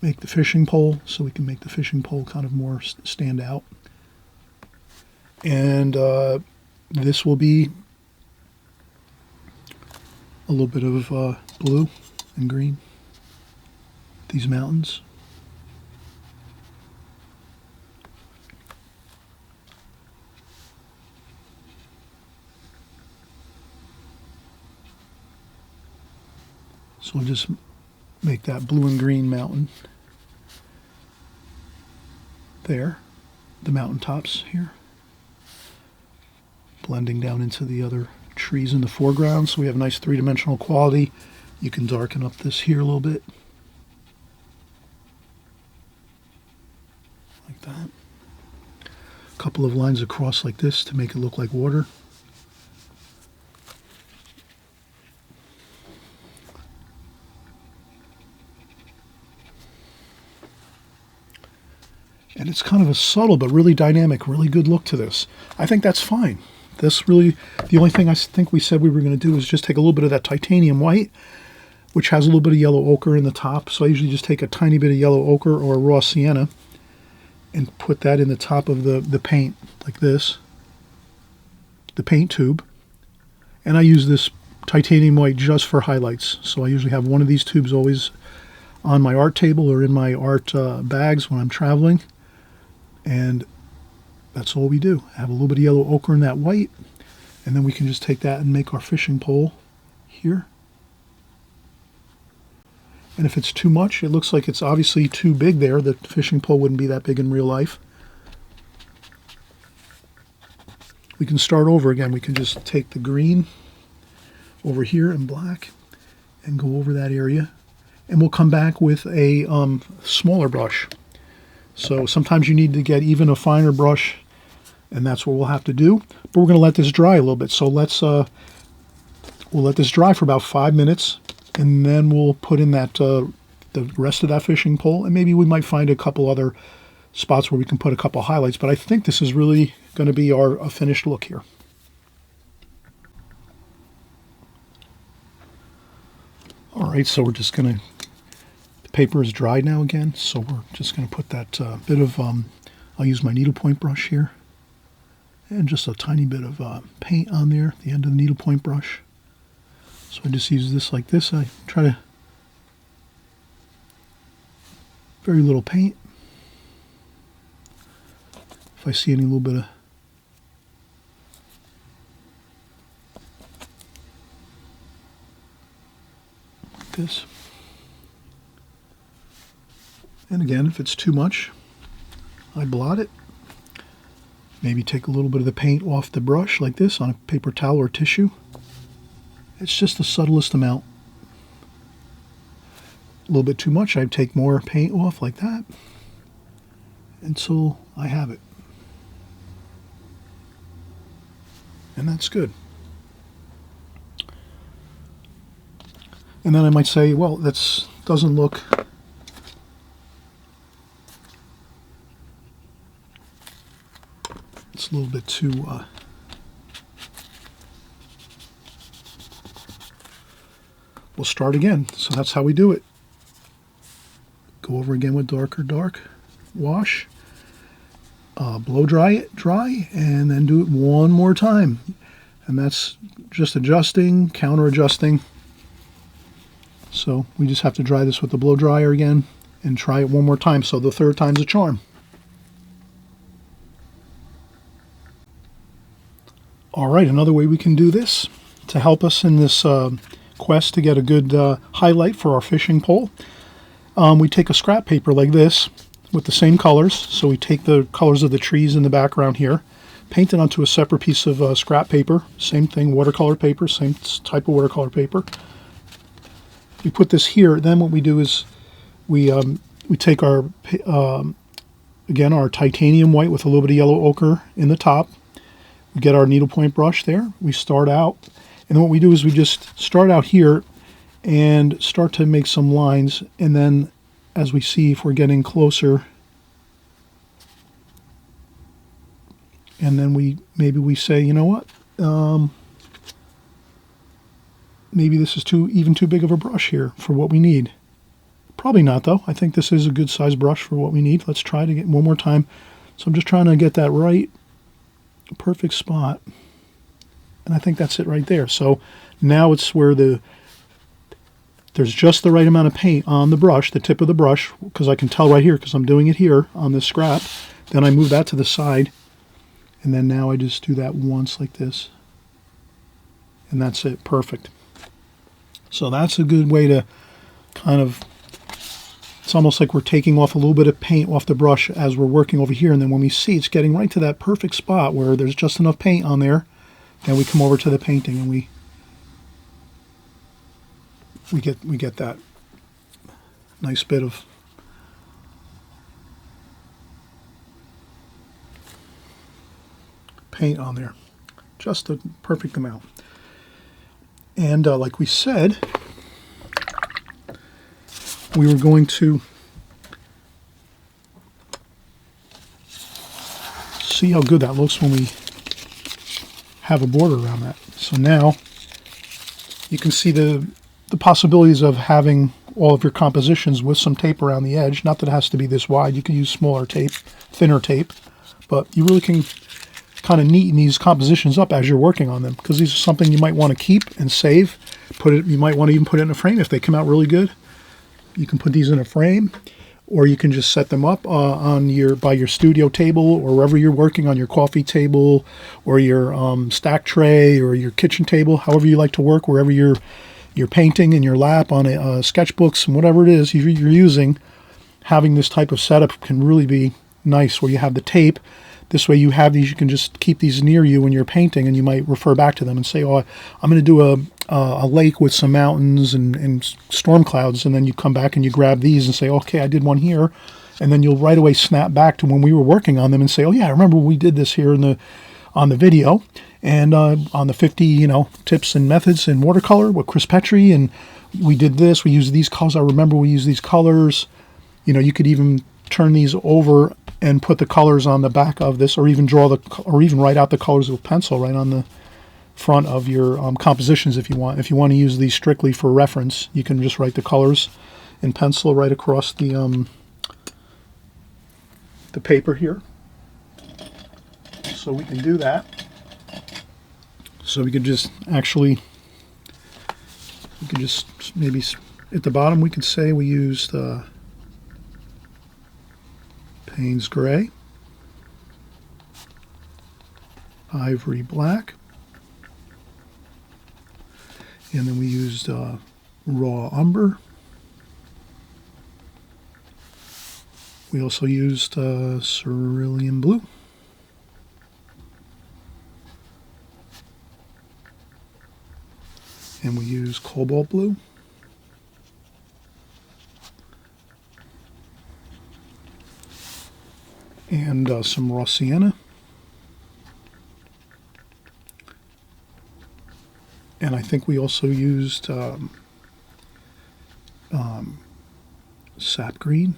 make the fishing pole, so we can make the fishing pole kind of more stand out. And this will be a little bit of blue and green, these mountains. So we'll just make that blue and green mountain there, the mountaintops here, blending down into the other trees in the foreground, so we have nice three-dimensional quality. You can darken up this here a little bit, like that. A couple of lines across like this to make it look like water. And it's kind of a subtle but really dynamic, really good look to this. I think that's fine. This really, the only thing I think we said we were going to do is just take a little bit of that titanium white, which has a little bit of yellow ochre in the top. So I usually just take a tiny bit of yellow ochre or raw sienna and put that in the top of the paint like this, the paint tube. And I use this titanium white just for highlights. So I usually have one of these tubes always on my art table or in my art bags when I'm traveling. And that's all we do. Have a little bit of yellow ochre in that white, and then we can just take that and make our fishing pole here. And if it's too much, it looks like it's obviously too big there. The fishing pole wouldn't be that big in real life. We can start over again. We can just take the green over here and black and go over that area. And we'll come back with a smaller brush. So sometimes you need to get even a finer brush, and that's what we'll have to do. But we're going to let this dry a little bit. So we'll let this dry for about 5 minutes, and then we'll put in that the rest of that fishing pole, and maybe we might find a couple other spots where we can put a couple highlights. But I think this is really going to be our finished look here. All right, so we're just going to, the paper is dried now again, so we're just going to put that bit of, I'll use my needlepoint brush here, and just a tiny bit of paint on there at the end of the needlepoint brush. So I just use this like this. I try to, very little paint. If I see any little bit of like this. And again, if it's too much, I blot it. Maybe take a little bit of the paint off the brush like this on a paper towel or tissue. It's just the subtlest amount. A little bit too much, I'd take more paint off like that until I have it. And that's good. And then I might say, well, that doesn't look it's a little bit too we'll start again. So that's how we do it. Go over again with dark, wash, blow dry it, and then do it one more time. And that's just adjusting, counter adjusting. So we just have to dry this with the blow dryer again and try it one more time. So the third time's a charm. All right, another way we can do this to help us in this quest to get a good highlight for our fishing pole. We take a scrap paper like this with the same colors. So we take the colors of the trees in the background here, paint it onto a separate piece of scrap paper. Same thing, watercolor paper, same type of watercolor paper. We put this here. Then what we do is we take our again our titanium white with a little bit of yellow ochre in the top. We get our needlepoint brush there. We start out, and then what we do is we just start out here and start to make some lines, and then as we see if we're getting closer, and then maybe we say, you know what, maybe this is even too big of a brush here for what we need. Probably not though. I think this is a good size brush for what we need. Let's try to get one more time. So I'm just trying to get that right perfect spot, and I think that's it right there. So now it's where there's just the right amount of paint on the brush, the tip of the brush, because I can tell right here because I'm doing it here on this scrap. Then I move that to the side, and then now I just do that once like this, and that's it. Perfect. So that's a good way to kind of, it's almost like we're taking off a little bit of paint off the brush as we're working over here, and then when we see it's getting right to that perfect spot where there's just enough paint on there, then we come over to the painting and we get that nice bit of paint on there, just the perfect amount. And like we said, we were going to see how good that looks when we have a border around that. So now you can see the possibilities of having all of your compositions with some tape around the edge. Not that it has to be this wide. You can use smaller tape, thinner tape, but you really can kind of neaten these compositions up as you're working on them, because these are something you might want to keep and save. You might want to even put it in a frame if they come out really good. You can put these in a frame, or you can just set them up by your studio table, or wherever you're working, on your coffee table or your stack tray or your kitchen table, however you like to work, wherever you're painting in your lap on sketchbooks and whatever it is you're using. Having this type of setup can really be nice, where you have the tape. This way you have these, you can just keep these near you when you're painting, and you might refer back to them and say, oh, I'm going to do a lake with some mountains and storm clouds, and then you come back and you grab these and say, okay, I did one here, and then you'll right away snap back to when we were working on them and say, oh yeah, I remember we did this here on the video, and on the 50 tips and methods in watercolor with Chris Petrie, and we did this, we used these colors, I remember we used these colors. You could even turn these over and put the colors on the back of this, or even write out the colors with pencil right on the front of your compositions if you want. If you want to use these strictly for reference, you can just write the colors in pencil right across the paper here. So we can do that. So we could just maybe at the bottom we could say we used Payne's Gray, Ivory Black, and then we used raw umber. We also used cerulean blue. And we use cobalt blue. And some raw sienna. And I think we also used sap green.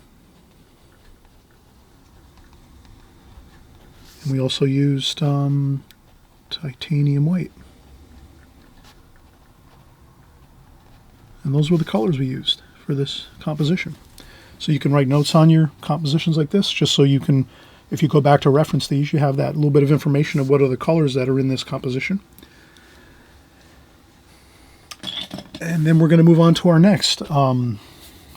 And we also used titanium white. And those were the colors we used for this composition. So you can write notes on your compositions like this, just so you can, if you go back to reference these, you have that little bit of information of what are the colors that are in this composition. And then we're going to move on to our next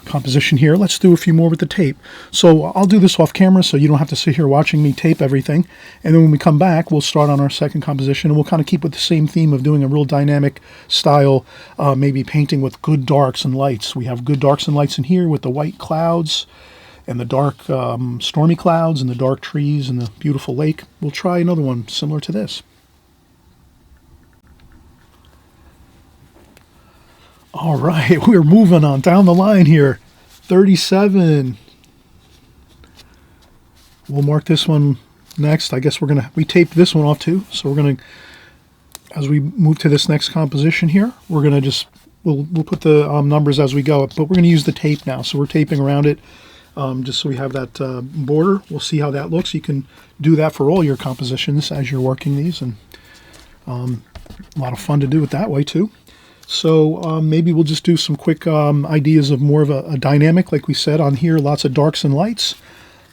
composition here. Let's do a few more with the tape. So I'll do this off camera so you don't have to sit here watching me tape everything. And then when we come back, we'll start on our second composition, and we'll kind of keep with the same theme of doing a real dynamic style, maybe painting with good darks and lights. We have good darks and lights in here with the white clouds and the dark stormy clouds and the dark trees and the beautiful lake. We'll try another one similar to this. All right, we're moving on down the line here. 37. We'll mark this one next. I guess we taped this one off too. So we're gonna, as we move to this next composition here, we're gonna just, we'll put the numbers as we go, but we're gonna use the tape now. So we're taping around it just so we have that border. We'll see how that looks. You can do that for all your compositions as you're working these, and a lot of fun to do it that way too. So maybe we'll just do some quick ideas of more of a dynamic, like we said on here, lots of darks and lights.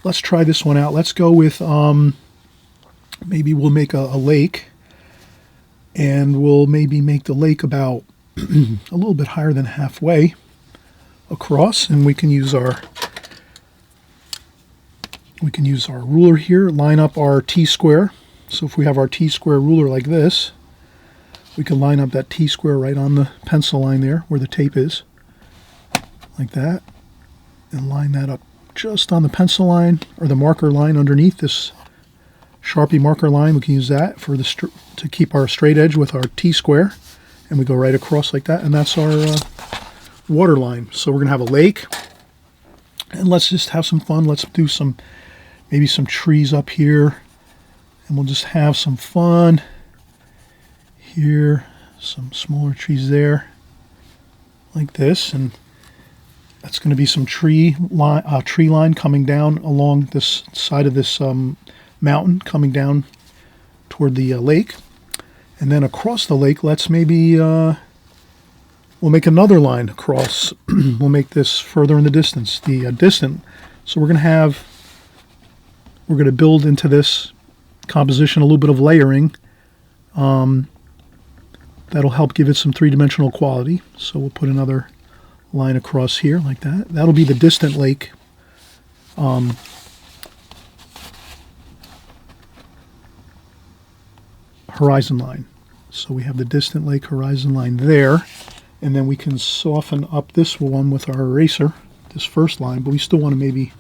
Let's try this one out. Let's go with, maybe we'll make a lake, and we'll maybe make the lake about a little bit higher than halfway across, and we can use our ruler here, line up our T-square. So if we have our T-square ruler like this, we can line up that T-square right on the pencil line there where the tape is, like that, and line that up just on the pencil line or the marker line underneath this Sharpie marker line. We can use that for to keep our straight edge with our T-square, and we go right across like that, and that's our water line. So we're gonna have a lake, and let's just have some fun. Let's do maybe some trees up here, and we'll just have some fun. Here, some smaller trees there, like this, and that's going to be some tree line coming down along this side of this mountain, coming down toward the lake, and then across the lake, let's maybe we'll make another line across. We'll make this further in the distance, distant. So we're going to build into this composition a little bit of layering. That'll help give it some three-dimensional quality. So we'll put another line across here like that. That'll be the distant lake horizon line. So we have the distant lake horizon line there. And then we can soften up this one with our eraser, this first line, but we still want to maybe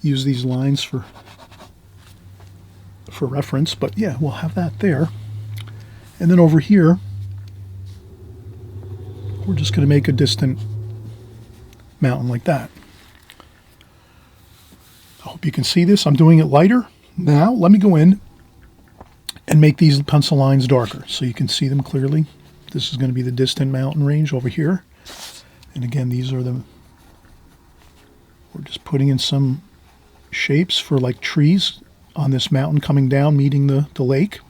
use these lines for reference, but yeah, we'll have that there. And then over here, we're just going to make a distant mountain like that. I hope you can see this. I'm doing it lighter. Now, let me go in and make these pencil lines darker so you can see them clearly. This is going to be the distant mountain range over here. And again, these are we're just putting in some shapes for like trees on this mountain coming down, meeting the lake.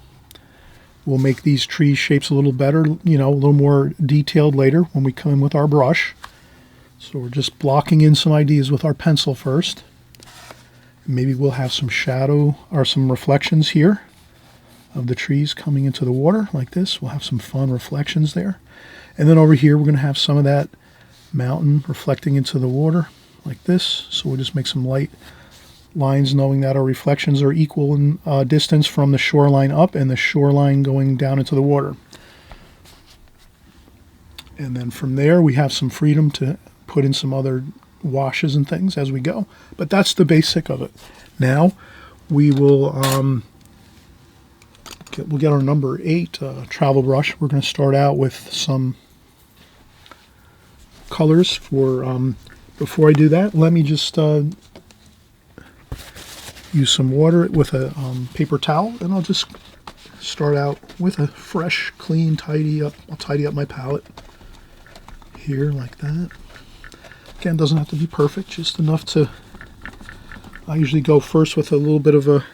We'll make these tree shapes a little better, a little more detailed later when we come in with our brush. So we're just blocking in some ideas with our pencil first. Maybe we'll have some shadow or some reflections here of the trees coming into the water like this. We'll have some fun reflections there. And then over here, we're going to have some of that mountain reflecting into the water like this. So we'll just make some light lines, knowing that our reflections are equal in distance from the shoreline up and the shoreline going down into the water. And then from there, we have some freedom to put in some other washes and things as we go. But that's the basic of it. Now, we will we'll get our number 8 travel brush. We're going to start out with some colors for, before I do that, let me just use some water with a paper towel, and I'll just start out with a fresh, clean, I'll tidy up my palette here like that. Again, doesn't have to be perfect, just enough to, I usually go first with a little bit of a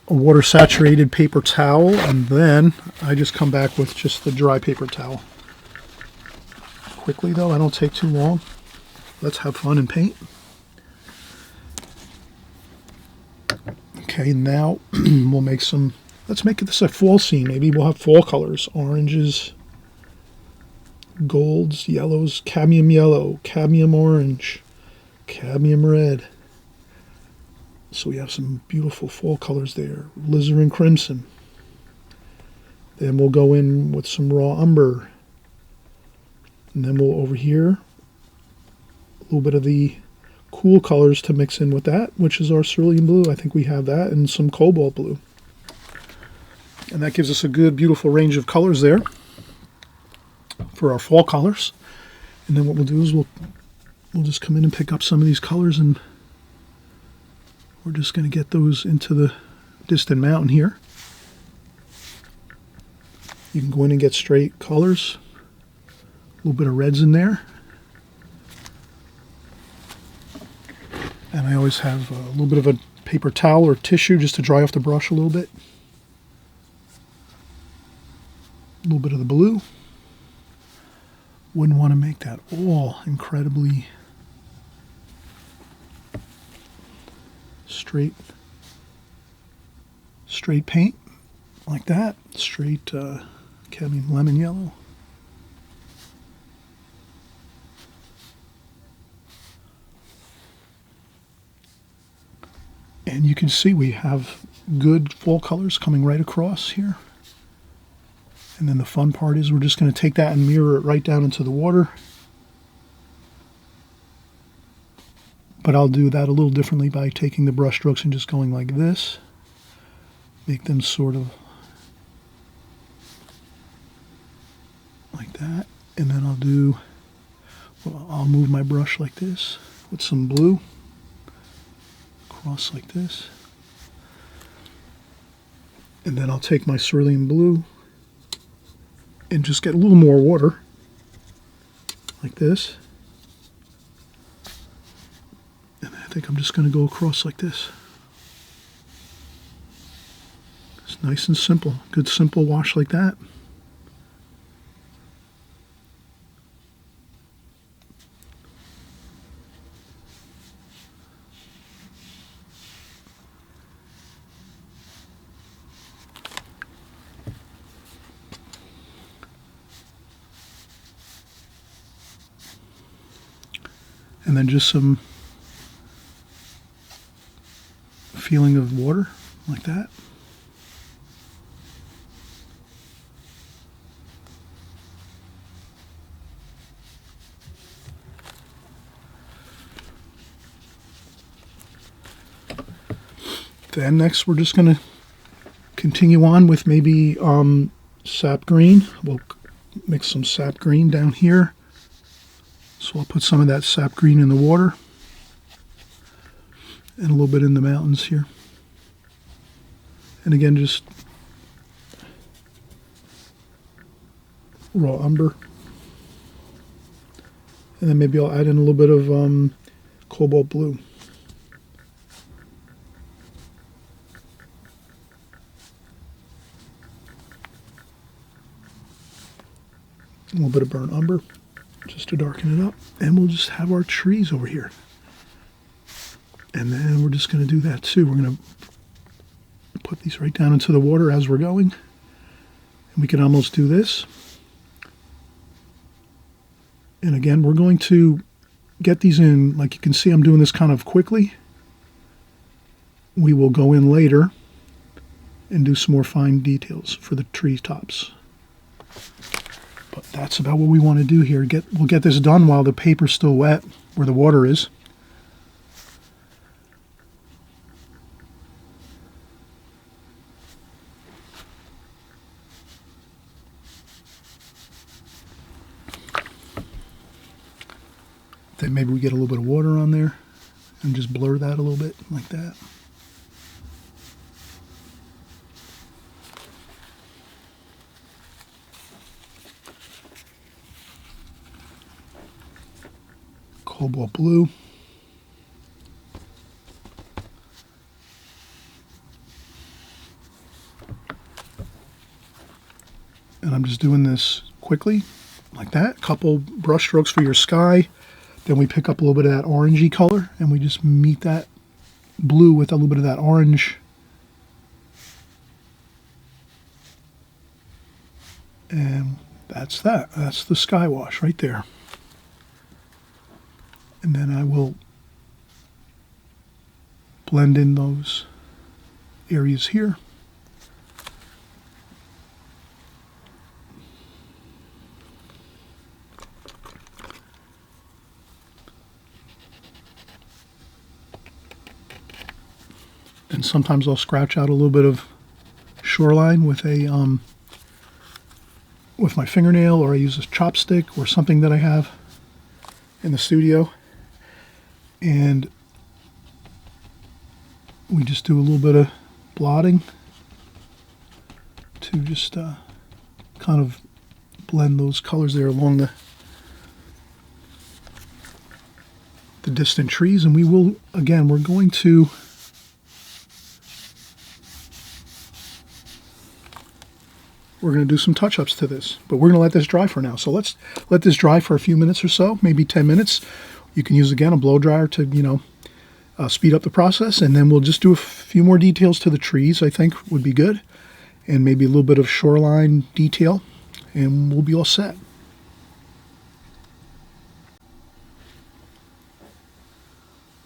water saturated paper towel, and then I just come back with just the dry paper towel. Quickly though, I don't take too long. Let's have fun and paint. Okay, now we'll make some, let's make this a fall scene. Maybe we'll have fall colors, oranges, golds, yellows, cadmium yellow, cadmium orange, cadmium red. So we have some beautiful fall colors there. Alizarin crimson. Then we'll go in with some raw umber. And then we'll over here, a little bit of the cool colors to mix in with that, which is our cerulean blue. I think we have that, and some cobalt blue. And that gives us a good, beautiful range of colors there for our fall colors. And then what we'll do is we'll just come in and pick up some of these colors, and we're just going to get those into the distant mountain here. You can go in and get straight colors. A little bit of reds in there. And I always have a little bit of a paper towel or tissue just to dry off the brush a little bit. A little bit of the blue. Wouldn't want to make that all incredibly straight paint like that. Straight cadmium lemon yellow. And you can see we have good fall colors coming right across here. And then the fun part is we're just going to take that and mirror it right down into the water. But I'll do that a little differently by taking the brush strokes and just going like this. Make them sort of like that. And then I'll move my brush like this with some blue. Cross like this, and then I'll take my cerulean blue and just get a little more water like this, and I think I'm just going to go across like this. It's nice and simple, good simple wash like that. And then just some feeling of water like that. Then next we're just going to continue on with maybe sap green. We'll mix some sap green down here. So I'll put some of that sap green in the water and a little bit in the mountains here. And again, just raw umber. And then maybe I'll add in a little bit of cobalt blue. A little bit of burnt umber, just to darken it up. And we'll just have our trees over here. And then we're just going to do that too. We're going to put these right down into the water as we're going. And we can almost do this. And again, we're going to get these in, like you can see I'm doing this kind of quickly. We will go in later and do some more fine details for the tree tops. But that's about what we want to do here. We'll get this done while the paper's still wet, where the water is. Then maybe we get a little bit of water on there and just blur that a little bit like that. Cobalt blue. And I'm just doing this quickly like that. A couple brush strokes for your sky. Then we pick up a little bit of that orangey color and we just meet that blue with a little bit of that orange. And that's that. That's the sky wash right there. And then I will blend in those areas here. And sometimes I'll scratch out a little bit of shoreline with a with my fingernail, or I use a chopstick or something that I have in the studio. And we just do a little bit of blotting to just kind of blend those colors there along the distant trees. And we will, again, we're going to do some touch-ups to this, but we're going to let this dry for now. So let's let this dry for a few minutes or so, maybe 10 minutes. You can use, again, a blow dryer to, speed up the process, and then we'll just do a few more details to the trees, I think would be good, and maybe a little bit of shoreline detail, and we'll be all set.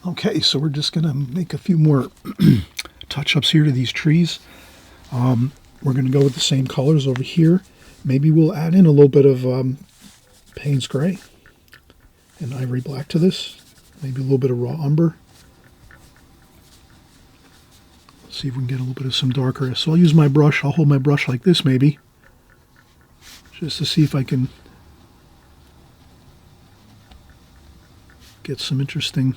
Okay, so we're just going to make a few more touch-ups here to these trees. We're going to go with the same colors over here. Maybe we'll add in a little bit of Payne's Gray and Ivory Black to this. Maybe a little bit of raw umber. Let's see if we can get a little bit of some darker. So I'll use my brush. I'll hold my brush like this maybe, just to see if I can get some interesting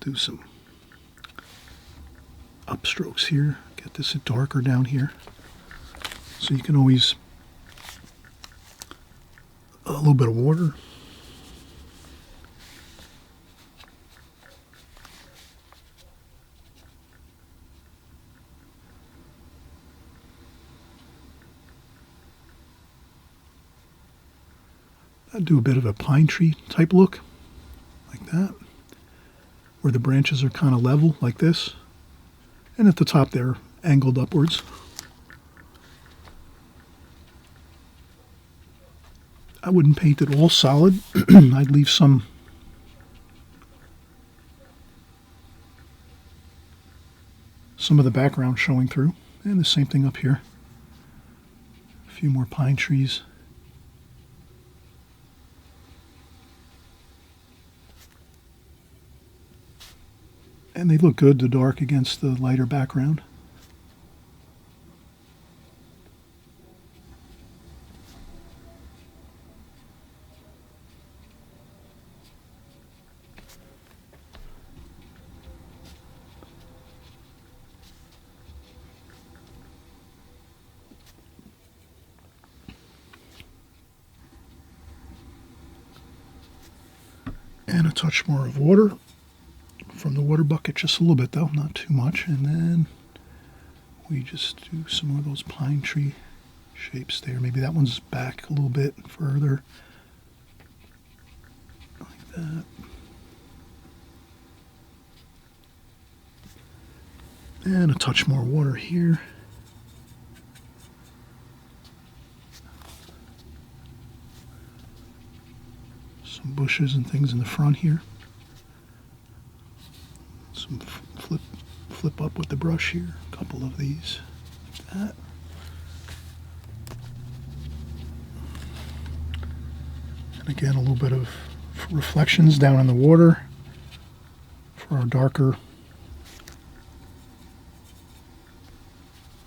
do some upstrokes here, get this darker down here. So you can always, a little bit of water. I'd do a bit of a pine tree type look, like that, where the branches are kind of level, like this. And at the top they're angled upwards. I wouldn't paint it all solid. I'd leave some of the background showing through. And the same thing up here. A few more pine trees. And they look good, the dark against the lighter background. And a touch more of water from the water bucket, just a little bit though, not too much. And then we just do some more of those pine tree shapes there. Maybe that one's back a little bit further, like that. And a touch more water here. Some bushes and things in the front here. flip up with the brush here, a couple of these, like that. And again, a little bit of reflections down in the water for our darker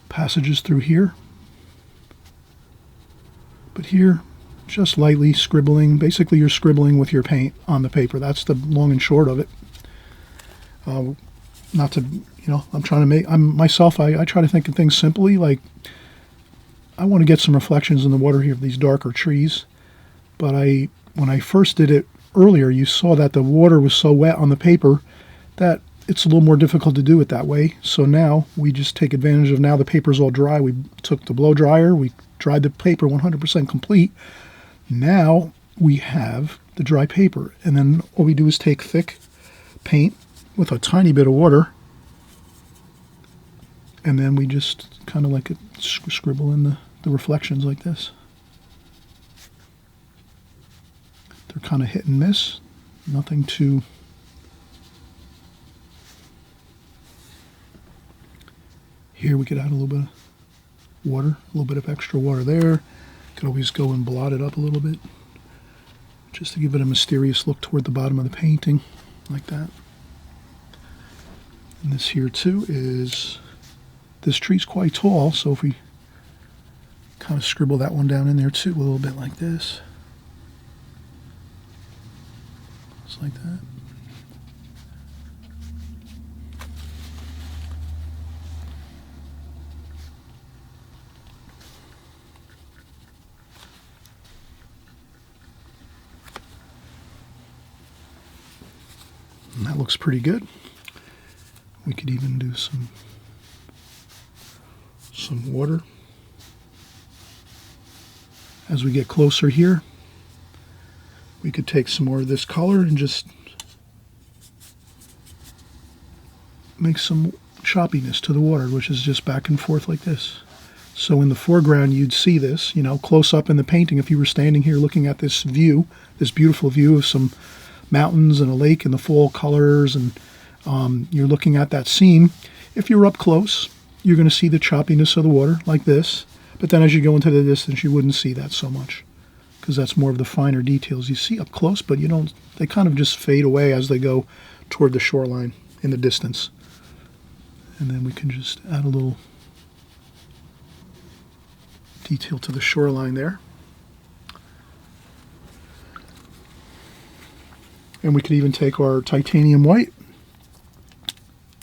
passages through here. But here, just lightly scribbling. Basically, you're scribbling with your paint on the paper. That's the long and short of it. Not to, I'm trying to make, I try to think of things simply. Like, I want to get some reflections in the water here of these darker trees. But when I first did it earlier, you saw that the water was so wet on the paper that it's a little more difficult to do it that way. So now we just take advantage of, now the paper's all dry. We took the blow dryer, we dried the paper 100% complete. Now we have the dry paper, and then all we do is take thick paint with a tiny bit of water, and then we just kind of like scribble in the reflections like this. They're kind of hit and miss, nothing too... Here we could add a little bit of water, a little bit of extra water there. Could always go and blot it up a little bit, just to give it a mysterious look toward the bottom of the painting, like that. And this here too is, this tree's quite tall, so if we kind of scribble that one down in there too, a little bit like this. Just like that. And that looks pretty good. We could even do some water. As we get closer here, we could take some more of this color and just make some choppiness to the water, which is just back and forth like this. So in the foreground, you'd see this, close up in the painting. If you were standing here looking at this view, this beautiful view of some mountains and a lake in the fall colors, and you're looking at that scene. If you're up close, you're going to see the choppiness of the water like this, but then as you go into the distance, you wouldn't see that so much, because that's more of the finer details you see up close, but they kind of just fade away as they go toward the shoreline in the distance. And then we can just add a little detail to the shoreline there. And we could even take our titanium white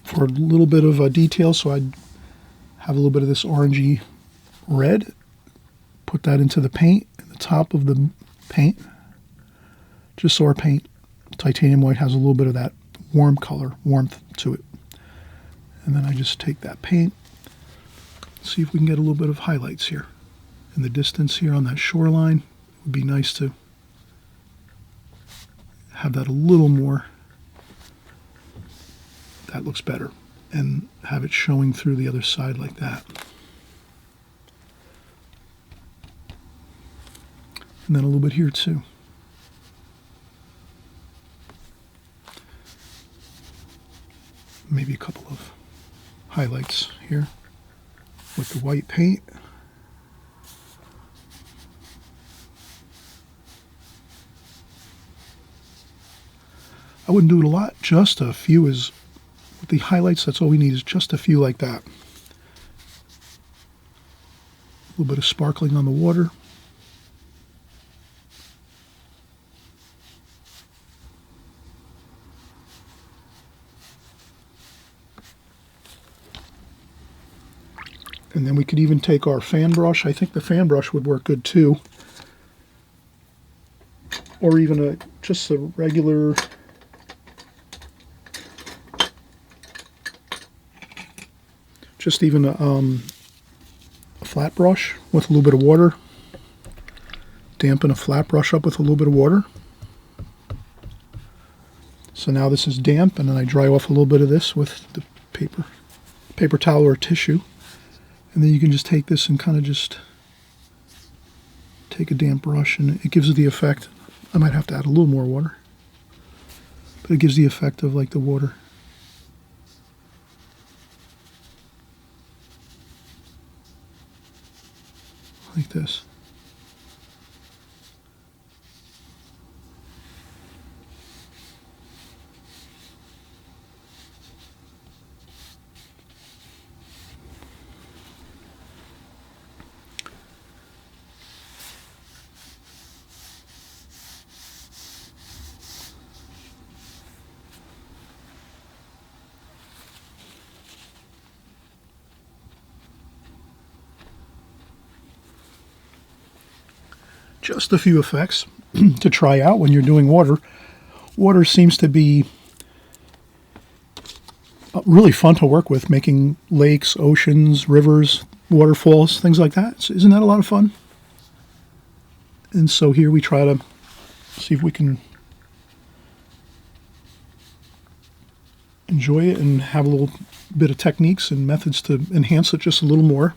for a little bit of detail. So I'd have a little bit of this orangey red, put that into the paint, in the top of the paint, just so our paint, titanium white, has a little bit of that warm color, warmth to it. And then I just take that paint, see if we can get a little bit of highlights here. In the distance here on that shoreline, it would be nice to have that a little more. That looks better. And have it showing through the other side like that. And then a little bit here too. Maybe a couple of highlights here with the white paint. I wouldn't do it a lot, just a few is, with the highlights, that's all we need, is just a few like that. A little bit of sparkling on the water. And then we could even take our fan brush. I think the fan brush would work good too. Or even just a regular... Just even a flat brush with a little bit of water. Dampen a flat brush up with a little bit of water. So now this is damp, and then I dry off a little bit of this with the paper towel or tissue. And then you can just take this and kind of just take a damp brush, and it gives it the effect. I might have to add a little more water, but it gives the effect of like the water just a few effects to try out when you're doing water. Water seems to be really fun to work with, making lakes, oceans, rivers, waterfalls, things like that. So isn't that a lot of fun? And so here we try to see if we can enjoy it and have a little bit of techniques and methods to enhance it just a little more.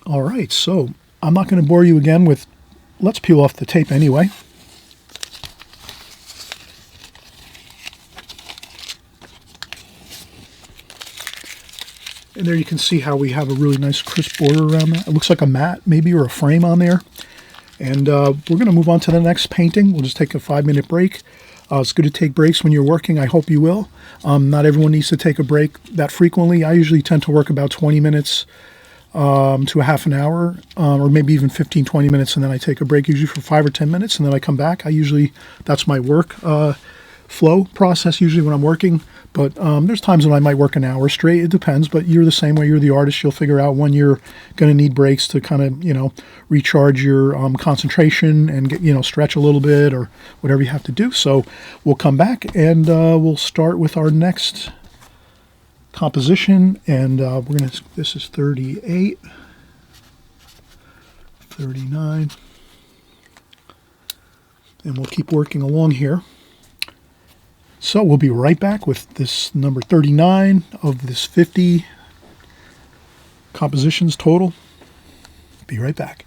All right, so I'm not going to bore you again with, let's peel off the tape anyway. And there you can see how we have a really nice crisp border around that. It looks like a mat maybe, or a frame on there. And we're going to move on to the next painting. We'll just take a 5-minute break. It's good to take breaks when you're working. I hope you will. Not everyone needs to take a break that frequently. I usually tend to work about 20 minutes to a half an hour, or maybe even 15, 20 minutes, and then I take a break usually for 5 or 10 minutes, and then I come back. That's my work flow process usually when I'm working. But there's times when I might work an hour straight. It depends, but you're the same way. You're the artist. You'll figure out when you're going to need breaks to kind of, recharge your concentration and get, stretch a little bit or whatever you have to do. So we'll come back and we'll start with our next composition. And this is 38, 39, and we'll keep working along here. So we'll be right back with this number 39 of this 50 compositions total. Be right back.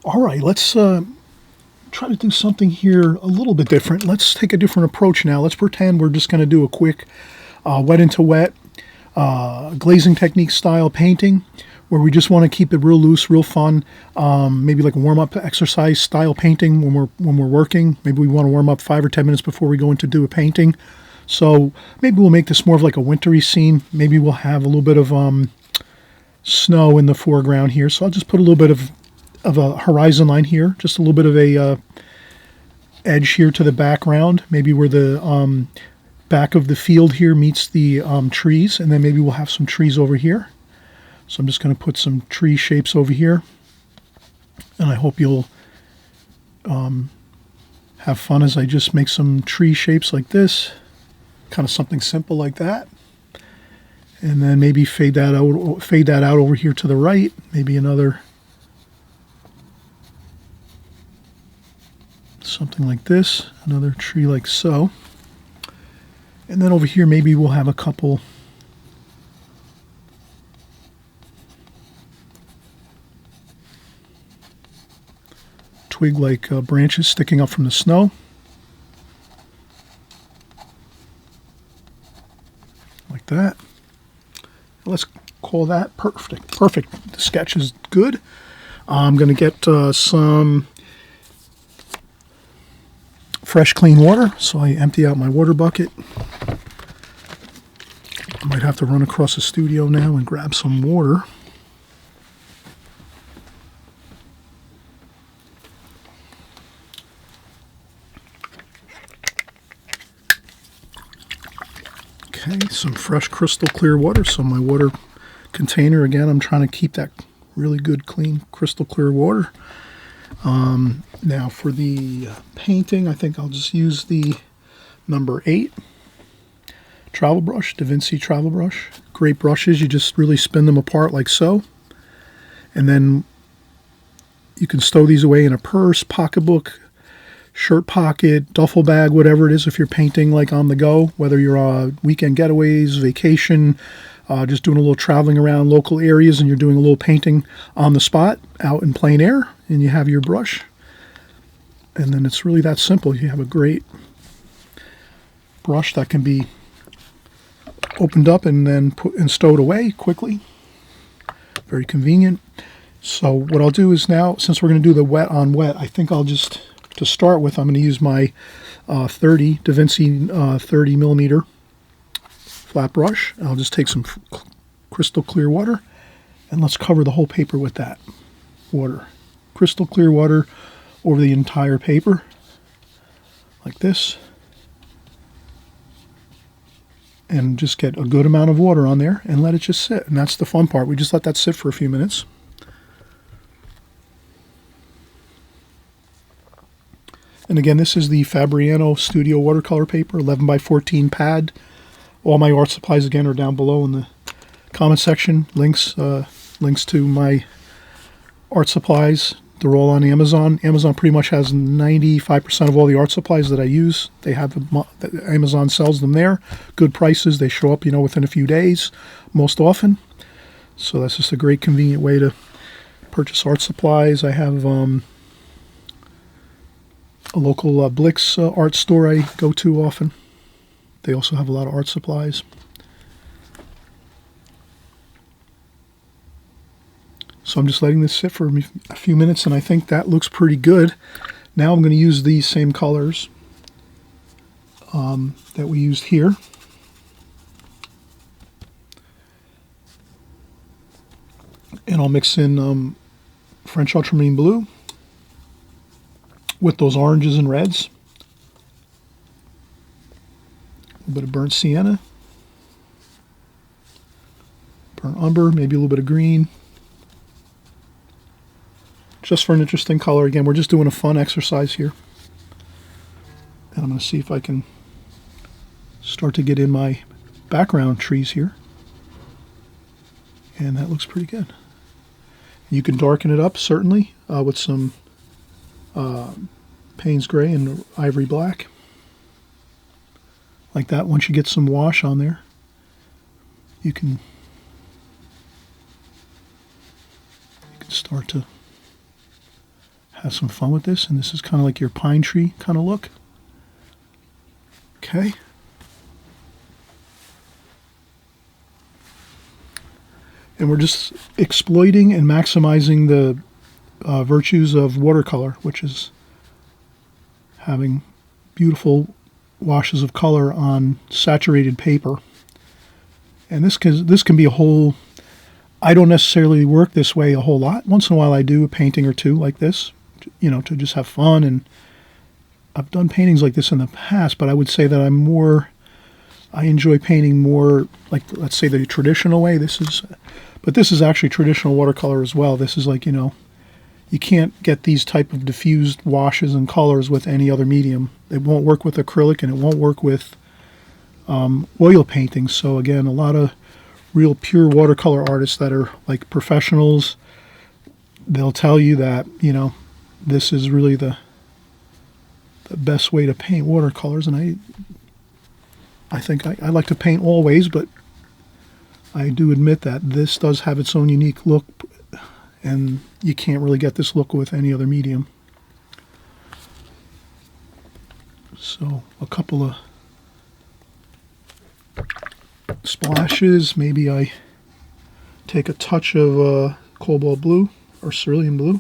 All right, let's try to do something here a little bit different. Let's take a different approach now. Let's pretend we're just going to do a quick wet into wet glazing technique style painting, where we just want to keep it real loose, real fun, maybe like a warm-up exercise style painting when we're working. Maybe we want to warm up 5 or 10 minutes before we go in to do a painting. So maybe we'll make this more of like a wintry scene. Maybe we'll have a little bit of snow in the foreground here. So I'll just put a little bit of a horizon line here, just a little bit of a edge here to the background, maybe where the back of the field here meets the trees, and then maybe we'll have some trees over here. So I'm just going to put some tree shapes over here, and I hope you'll have fun as I just make some tree shapes like this, kind of something simple like that. And then maybe fade that out over here to the right, maybe another something like this, another tree like so. And then over here maybe we'll have a couple twig-like branches sticking up from the snow. Like that. Let's call that perfect. Perfect. The sketch is good. I'm going to get some fresh, clean water. So I empty out my water bucket. I might have to run across the studio now and grab some water. Okay, some fresh crystal clear water. So my water container, again, I'm trying to keep that really good, clean, crystal clear water. Now for the painting, I think I'll just use the number 8 travel brush, Da Vinci travel brush. Great brushes, you just really spin them apart like so. And then you can stow these away in a purse, pocketbook, shirt pocket, duffel bag, whatever it is, if you're painting like on the go, whether you're on weekend getaways, vacation, just doing a little traveling around local areas and you're doing a little painting on the spot out in plain air, and you have your brush. And then it's really that simple. You have a great brush that can be opened up and then put and stowed away quickly. Very convenient. So what I'll do is now, since we're going to do the wet on wet, I think I'll just, to start with, I'm going to use my 30 Da Vinci 30 millimeter flat brush. I'll just take some crystal clear water and let's cover the whole paper with that water. Crystal clear water over the entire paper like this. and just get a good amount of water on there and let it just sit. And that's the fun part. We just let that sit for a few minutes. And again, this is the Fabriano Studio watercolor paper, 11 by 14 pad. All my art supplies, again, are down below in the comment section. Links to my art supplies. They're all on Amazon. Amazon pretty much has 95% of all the art supplies that I use. They have Amazon sells them there. Good prices. They show up, within a few days, most often. So that's just a great, convenient way to purchase art supplies. I have a local Blix art store I go to often. They also have a lot of art supplies. So I'm just letting this sit for a few minutes, and I think that looks pretty good. Now I'm going to use these same colors that we used here. And I'll mix in French ultramarine blue with those oranges and reds. A little bit of burnt sienna, burnt umber, maybe a little bit of green. Just for an interesting color. Again, we're just doing a fun exercise here. And I'm going to see if I can start to get in my background trees here. And that looks pretty good. You can darken it up, certainly, with some Payne's Gray and Ivory Black. Like that. Once you get some wash on there, you can start to have some fun with this. And this is kind of like your pine tree kind of look. Okay. And we're just exploiting and maximizing the virtues of watercolor, which is having beautiful washes of color on saturated paper. And this can be a whole... I don't necessarily work this way a whole lot. Once in a while I do a painting or two like this, to just have fun. And I've done paintings like this in the past, but I would say that I enjoy painting more like, let's say, the traditional way. But this is actually traditional watercolor as well. This is like, you can't get these type of diffused washes and colors with any other medium. It won't work with acrylic, and it won't work with oil painting. So again, a lot of real pure watercolor artists that are like professionals, they'll tell you that, this is really the best way to paint watercolors. And I think I like to paint all ways, but I do admit that this does have its own unique look, and you can't really get this look with any other medium. So a couple of splashes. Maybe I take a touch of cobalt blue or cerulean blue.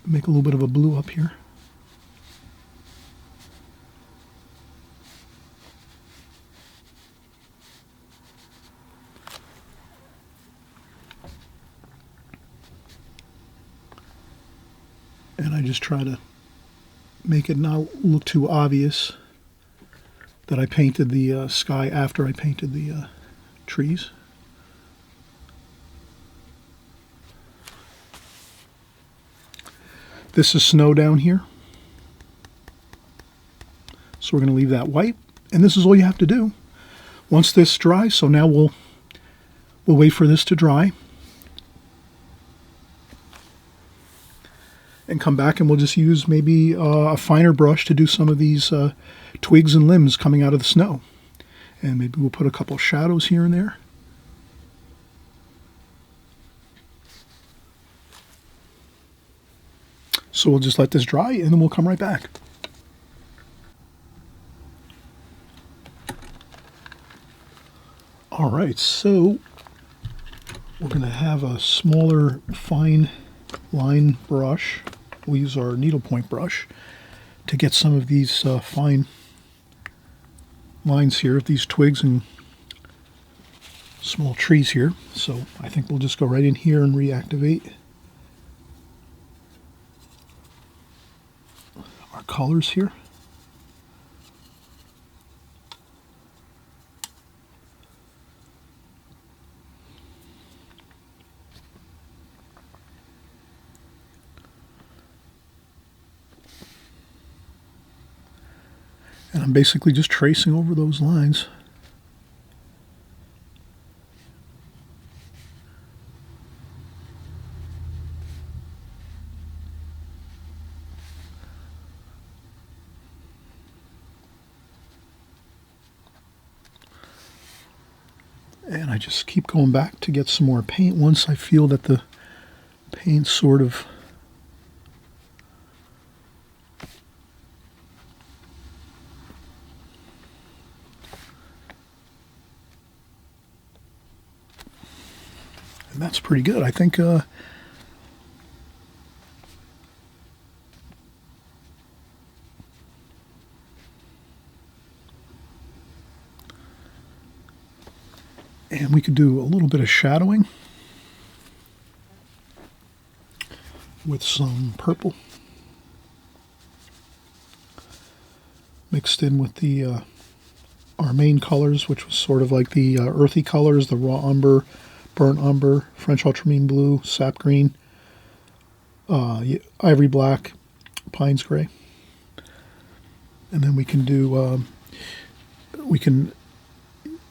Make a little bit of a blue up here. And I just try to make it not look too obvious that I painted the sky after I painted the trees. This is snow down here. So we're going to leave that white. And this is all you have to do. Once this dries, so now we'll wait for this to dry. And come back and we'll just use maybe a finer brush to do some of these twigs and limbs coming out of the snow. And maybe we'll put a couple shadows here and there. So we'll just let this dry, and then we'll come right back. All right, so we're going to have a smaller fine line brush. We'll use our needlepoint brush to get some of these fine lines here of these twigs and small trees here. So I think we'll just go right in here and reactivate our colors here. And I'm basically just tracing over those lines. And I just keep going back to get some more paint once I feel that the paint sort of and that's pretty good. I think and we could do a little bit of shadowing with some purple mixed in with the our main colors, which was sort of like the earthy colors, the raw umber, burnt umber, French ultramarine blue, sap green, ivory black, pines gray. And then we can do, we can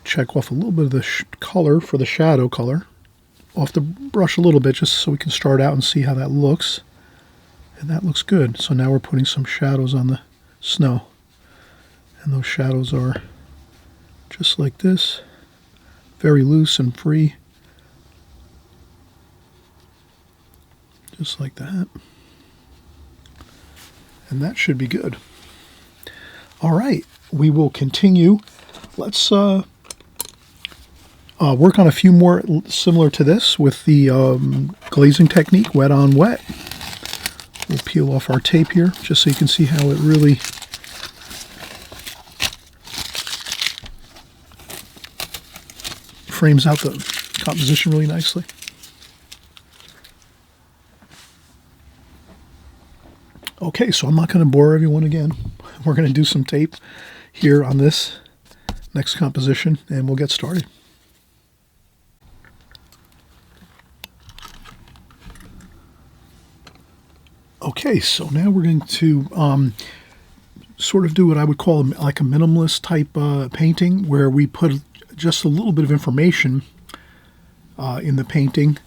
check off a little bit of the color for the shadow color off the brush a little bit, just so we can start out and see how that looks. And that looks good. So now we're putting some shadows on the snow. And those shadows are just like this, very loose and free. Just like that. And that should be good. All right, we will continue. Let's work on a few more similar to this with the glazing technique, wet on wet. We'll peel off our tape here just so you can see how it really frames out the composition really nicely. Okay, so I'm not going to bore everyone again. We're going to do some tape here on this next composition, and we'll get started. Okay, so now we're going to sort of do what I would call like a minimalist type painting, where we put just a little bit of information in the painting,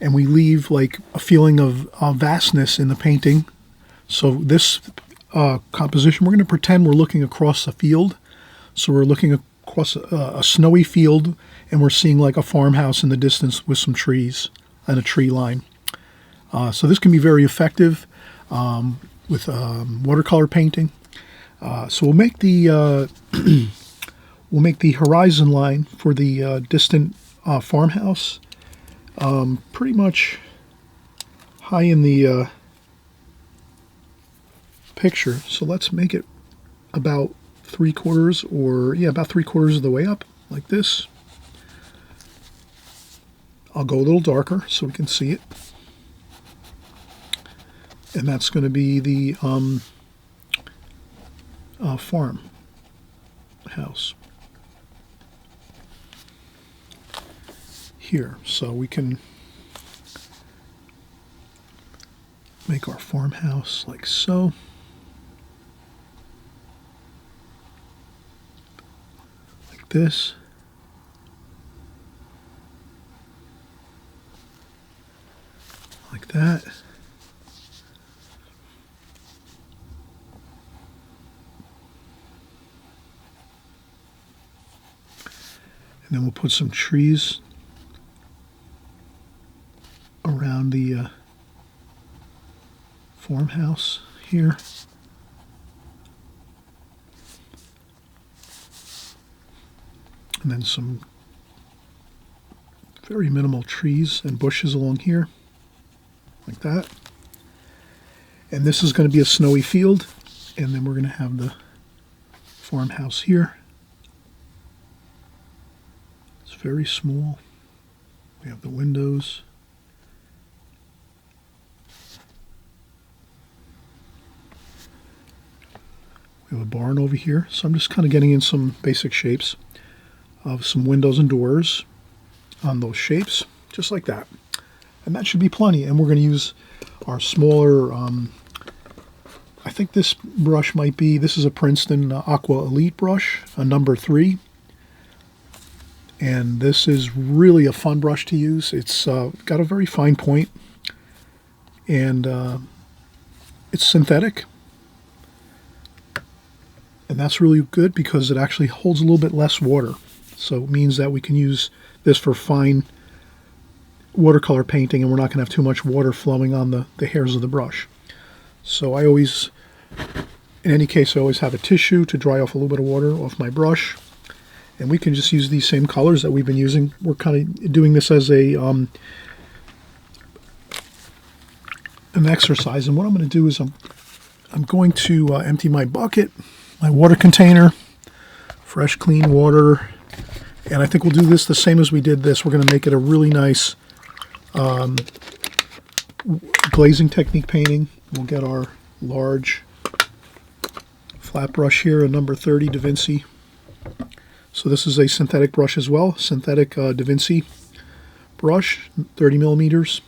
and we leave like a feeling of vastness in the painting. So this composition, we're going to pretend we're looking across a field. So we're looking across a snowy field, and we're seeing like a farmhouse in the distance with some trees and a tree line. So this can be very effective with watercolor painting. So we'll make the we'll make the horizon line for the distant farmhouse pretty much high in the picture. So let's make it about about 3/4 of the way up, like this. I'll go a little darker so we can see it. And that's going to be the farm house here. So we can make our farmhouse like so. Like this. Like that. And then we'll put some trees around the farmhouse here. And then some very minimal trees and bushes along here, like that. And this is going to be a snowy field. And then we're going to have the farmhouse here. It's very small. We have the windows. We have a barn over here. So I'm just kind of getting in some basic shapes of some windows and doors on those shapes, just like that. And that should be plenty. And we're going to use our smaller I think this brush might be, this is a Princeton Aqua Elite brush, a number 3. And this is really a fun brush to use. It's got a very fine point, and it's synthetic. And that's really good because it actually holds a little bit less water. So it means that we can use this for fine watercolor painting, and we're not going to have too much water flowing on the hairs of the brush. So I always, in any case, I always have a tissue to dry off a little bit of water off my brush. And we can just use these same colors that we've been using. We're kind of doing this as an exercise. And what I'm going to do is I'm going to empty my bucket, my water container, fresh, clean water. And I think we'll do this the same as we did this. We're going to make it a really nice glazing technique painting. We'll get our large flat brush here, a number 30 Da Vinci. So this is a synthetic brush as well, synthetic Da Vinci brush, 30 millimeters.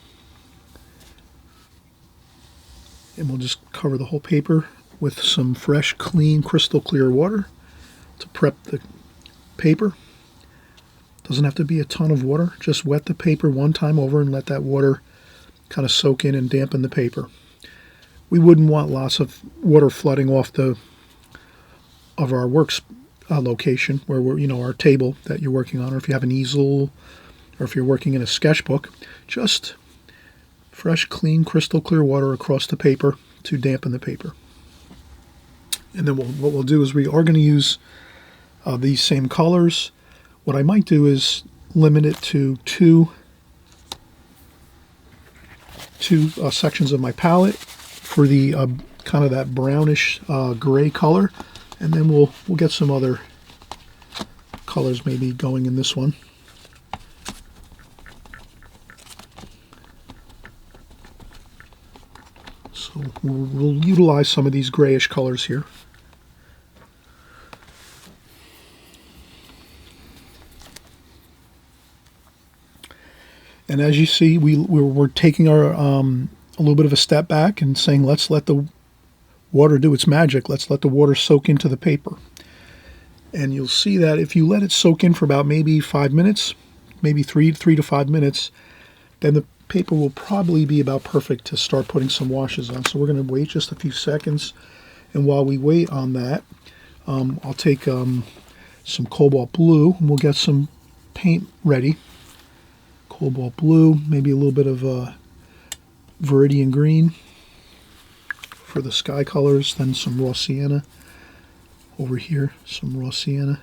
And we'll just cover the whole paper with some fresh, clean, crystal clear water to prep the paper. Doesn't have to be a ton of water, just wet the paper one time over and let that water kind of soak in and dampen the paper. We wouldn't want lots of water flooding off of our works location where we're, our table that you're working on, or if you have an easel, or if you're working in a sketchbook. Just fresh, clean, crystal clear water across the paper to dampen the paper. And then what we'll do is we are going to use these same colors. What I might do is limit it to two sections of my palette for the kind of that brownish gray color. And then we'll get some other colors maybe going in this one. So we'll utilize some of these grayish colors here. And as you see, we're taking our a little bit of a step back and saying, let's let the water do its magic. Let's let the water soak into the paper. And you'll see that if you let it soak in for about maybe 5 minutes, maybe 3 to 5 minutes, then the paper will probably be about perfect to start putting some washes on. So we're going to wait just a few seconds. And while we wait on that, I'll take some cobalt blue and we'll get some paint ready. Cobalt blue, maybe a little bit of viridian green for the sky colors, then some raw sienna over here, some raw sienna.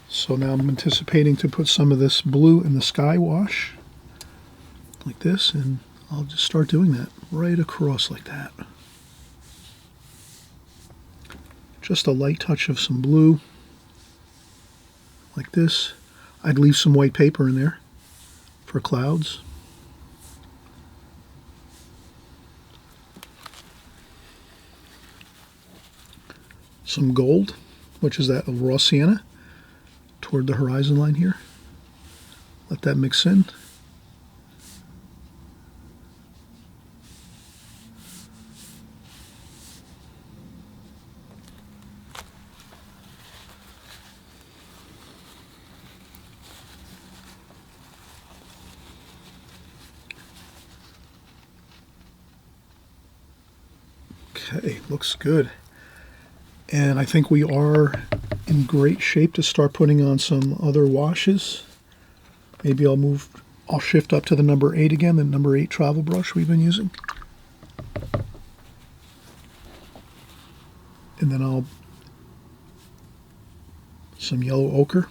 So now I'm anticipating to put some of this blue in the sky wash like this, and I'll just start doing that right across like that. Just a light touch of some blue like this. I'd leave some white paper in there for clouds. Some gold, which is that raw sienna, toward the horizon line here. Let that mix in. Okay, looks good. And I think we are in great shape to start putting on some other washes. Maybe I'll shift up to the number 8 again, the number 8 travel brush we've been using. And then some yellow ochre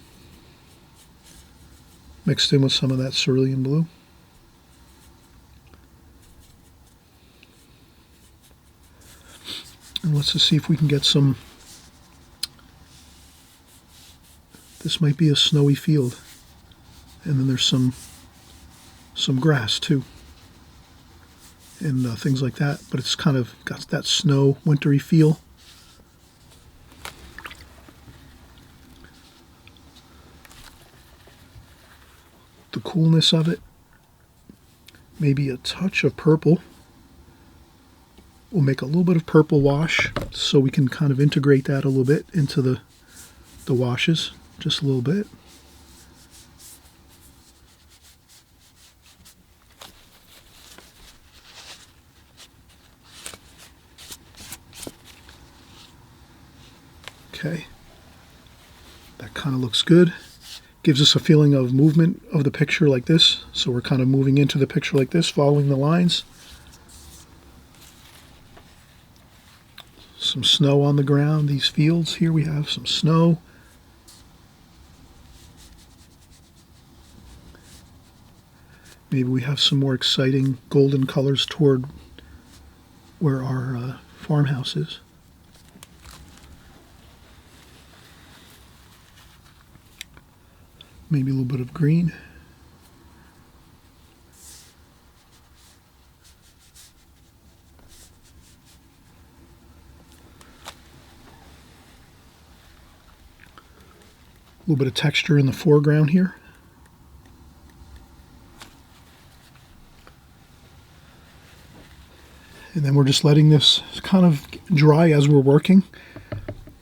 mixed in with some of that cerulean blue. And let's just see if we can get some. This might be a snowy field. And then there's some grass too. And things like that. But it's kind of got that snow, wintry feel. coolness of it. Maybe a touch of purple. We'll make a little bit of purple wash so we can kind of integrate that a little bit into the washes, just a little bit. Okay, that kind of looks good. Gives us a feeling of movement of the picture like this. So we're kind of moving into the picture like this, following the lines. Some snow on the ground. These fields here, we have some snow. Maybe we have some more exciting golden colors toward where our farmhouse is. Maybe a little bit of green. A little bit of texture in the foreground here. And then we're just letting this kind of dry as we're working.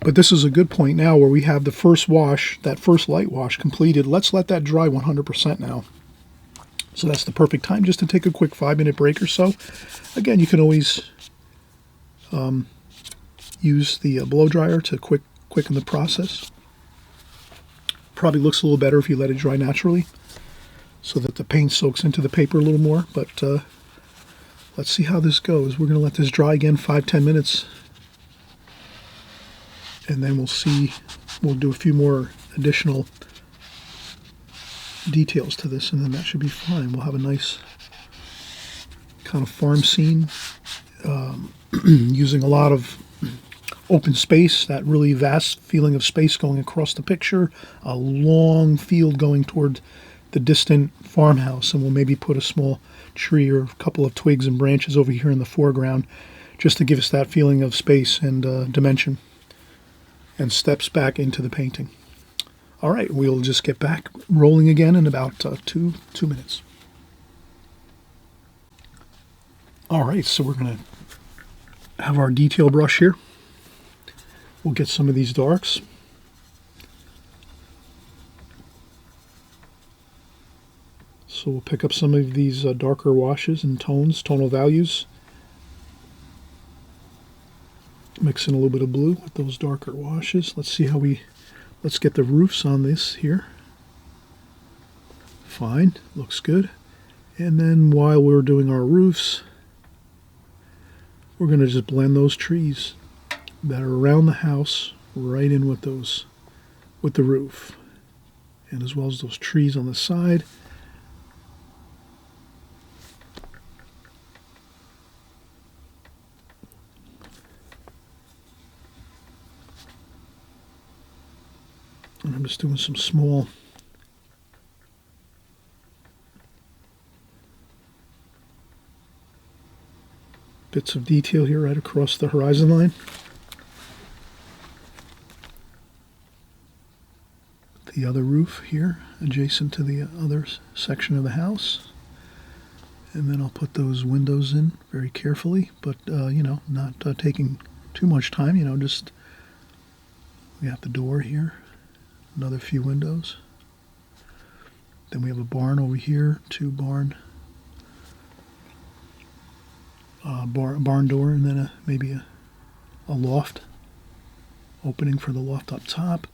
But this is a good point now where we have the first wash, that first light wash completed. Let's let that dry 100% now. So that's the perfect time just to take a quick 5-minute break or so. Again, you can always use the blow dryer to quicken the process. Probably looks a little better if you let it dry naturally so that the paint soaks into the paper a little more. But let's see how this goes. We're going to let this dry again 5-10 minutes. And then we'll see, we'll do a few more additional details to this, and then that should be fine. We'll have a nice kind of farm scene using a lot of open space, that really vast feeling of space going across the picture, a long field going toward the distant farmhouse, and we'll maybe put a small tree or a couple of twigs and branches over here in the foreground just to give us that feeling of space and dimension, and steps back into the painting. All right, we'll just get back rolling again in about two minutes. All right, so we're going to have our detail brush here. We'll get some of these darks. So we'll pick up some of these darker washes and tones, tonal values. Mix in a little bit of blue with those darker washes. Let's see how let's get the roofs on this here. Fine, looks good. And then while we're doing our roofs, we're going to just blend those trees that are around the house right in with those, with the roof. And as well as those trees on the side. And I'm just doing some small bits of detail here right across the horizon line. The other roof here adjacent to the other section of the house. And then I'll put those windows in very carefully, but not taking too much time, just we have the door here. Another few windows. Then we have a barn over here, two barn door, and then maybe a loft opening for the loft up top.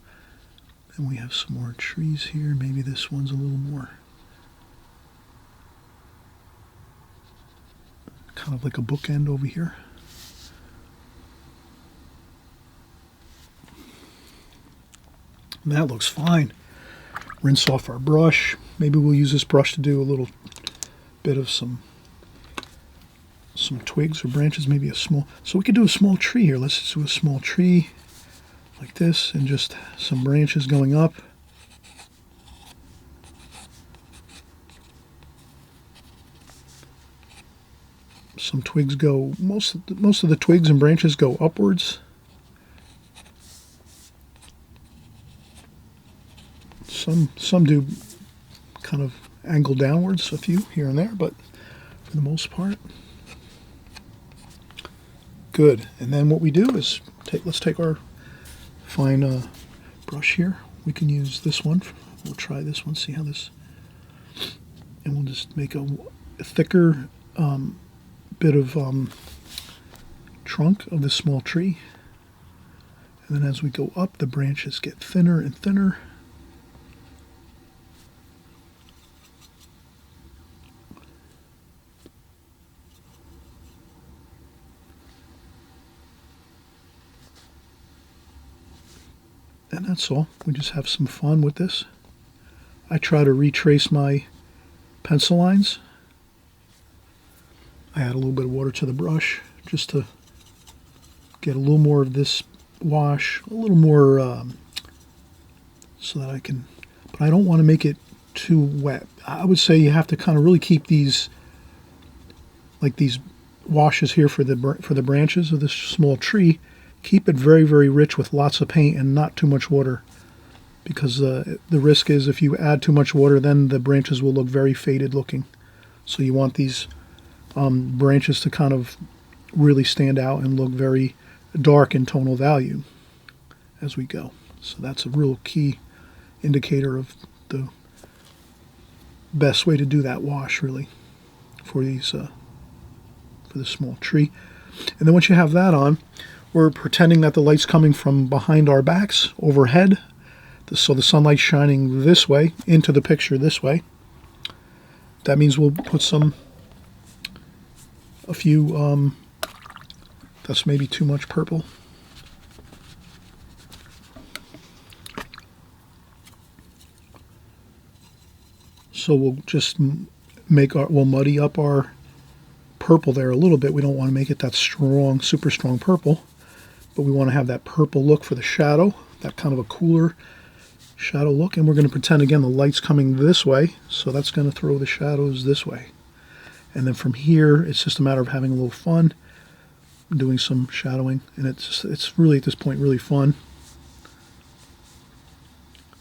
And we have some more trees here. Maybe this one's a little more kind of like a bookend over here. That looks fine. Rinse off our brush. Maybe we'll use this brush to do a little bit of some twigs or branches, maybe a small. So we could do a small tree here. Let's just do a small tree like this and just some branches going up. Some twigs go, most of the twigs and branches go upwards. Some do kind of angle downwards a few here and there, but for the most part, good. And then what we do is let's take our fine brush here. We can use this one. We'll try this one, see how this, and we'll just make a thicker bit of trunk of this small tree. And then as we go up, the branches get thinner and thinner. And that's all. We just have some fun with this. I try to retrace my pencil lines. I add a little bit of water to the brush just to get a little more of this wash, a little more so that I can, but I don't want to make it too wet. I would say you have to kind of really keep these, like these washes here for the branches of this small tree, keep it very, very rich with lots of paint and not too much water, because the risk is if you add too much water, then the branches will look very faded looking. So you want these branches to kind of really stand out and look very dark in tonal value as we go. So that's a real key indicator of the best way to do that wash, really, for these for this small tree. And then once you have that on, we're pretending that the light's coming from behind our backs, overhead. So the sunlight's shining this way, into the picture this way. That means we'll put a few, that's maybe too much purple. So we'll just we'll muddy up our purple there a little bit. We don't want to make it that strong, super strong purple, but we want to have that purple look for the shadow, that kind of a cooler shadow look. And we're going to pretend again the light's coming this way, so that's going to throw the shadows this way. And then from here, it's just a matter of having a little fun, doing some shadowing, and it's really at this point really fun.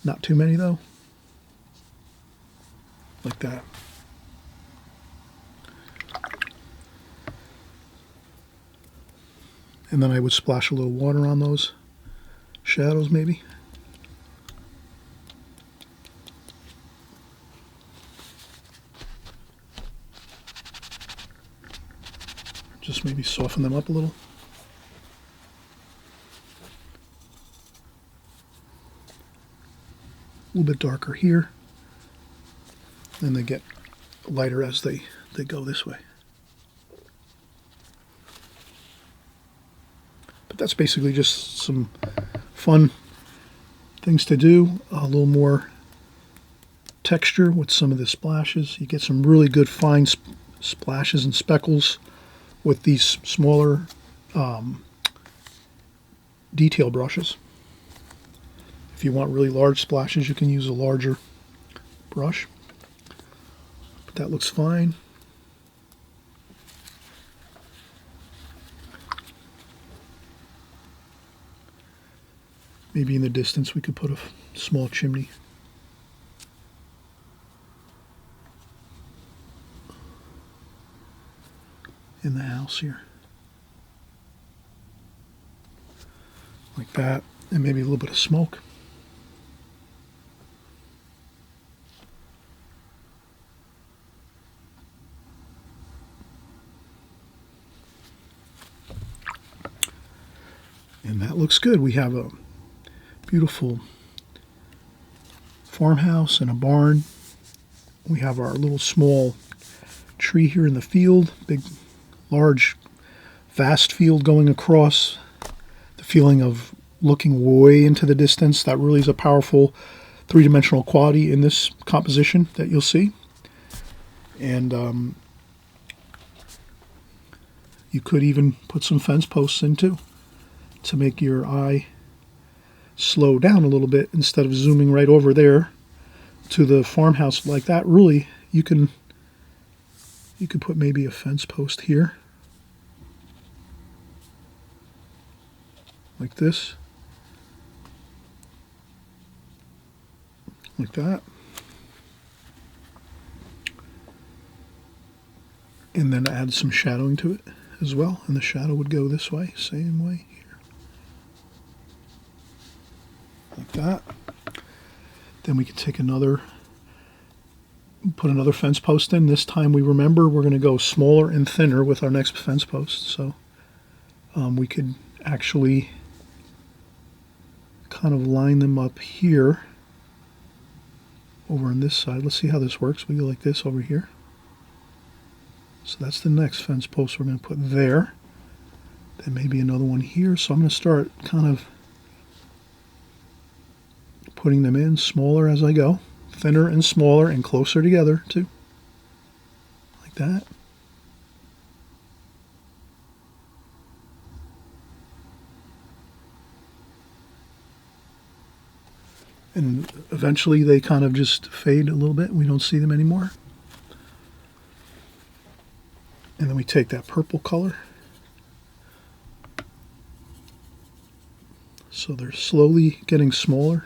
Not too many though, like that. And then I would splash a little water on those shadows maybe. Just maybe soften them up a little. A little bit darker here. And they get lighter as they go this way. But that's basically just some fun things to do. A little more texture with some of the splashes. You get some really good fine splashes and speckles with these smaller detail brushes. If you want really large splashes, you can use a larger brush. But that looks fine. Maybe in the distance we could put a small chimney. In the house here. Like that, and maybe a little bit of smoke. And that looks good. We have a beautiful farmhouse and a barn. We have our little small tree here in the field, big, large, vast field going across. The feeling of looking way into the distance, that really is a powerful three-dimensional quality in this composition that you'll see. And you could even put some fence posts in too, to make your eye slow down a little bit instead of zooming right over there to the farmhouse like that. Really, you could put maybe a fence post here, like this, like that. and then add some shadowing to it as well. And the shadow would go this way, same way here. Like that. Then we can take another, put another fence post in. This time we remember we're going to go smaller and thinner with our next fence post. So we could actually kind of line them up here over on this side. Let's see how this works. We go like this over here. So that's the next fence post we're going to put there. Then maybe another one here. So I'm going to start kind of putting them in smaller as I go. Thinner and smaller and closer together too. Like that. And eventually they kind of just fade a little bit. We don't see them anymore. And then we take that purple color. So they're slowly getting smaller.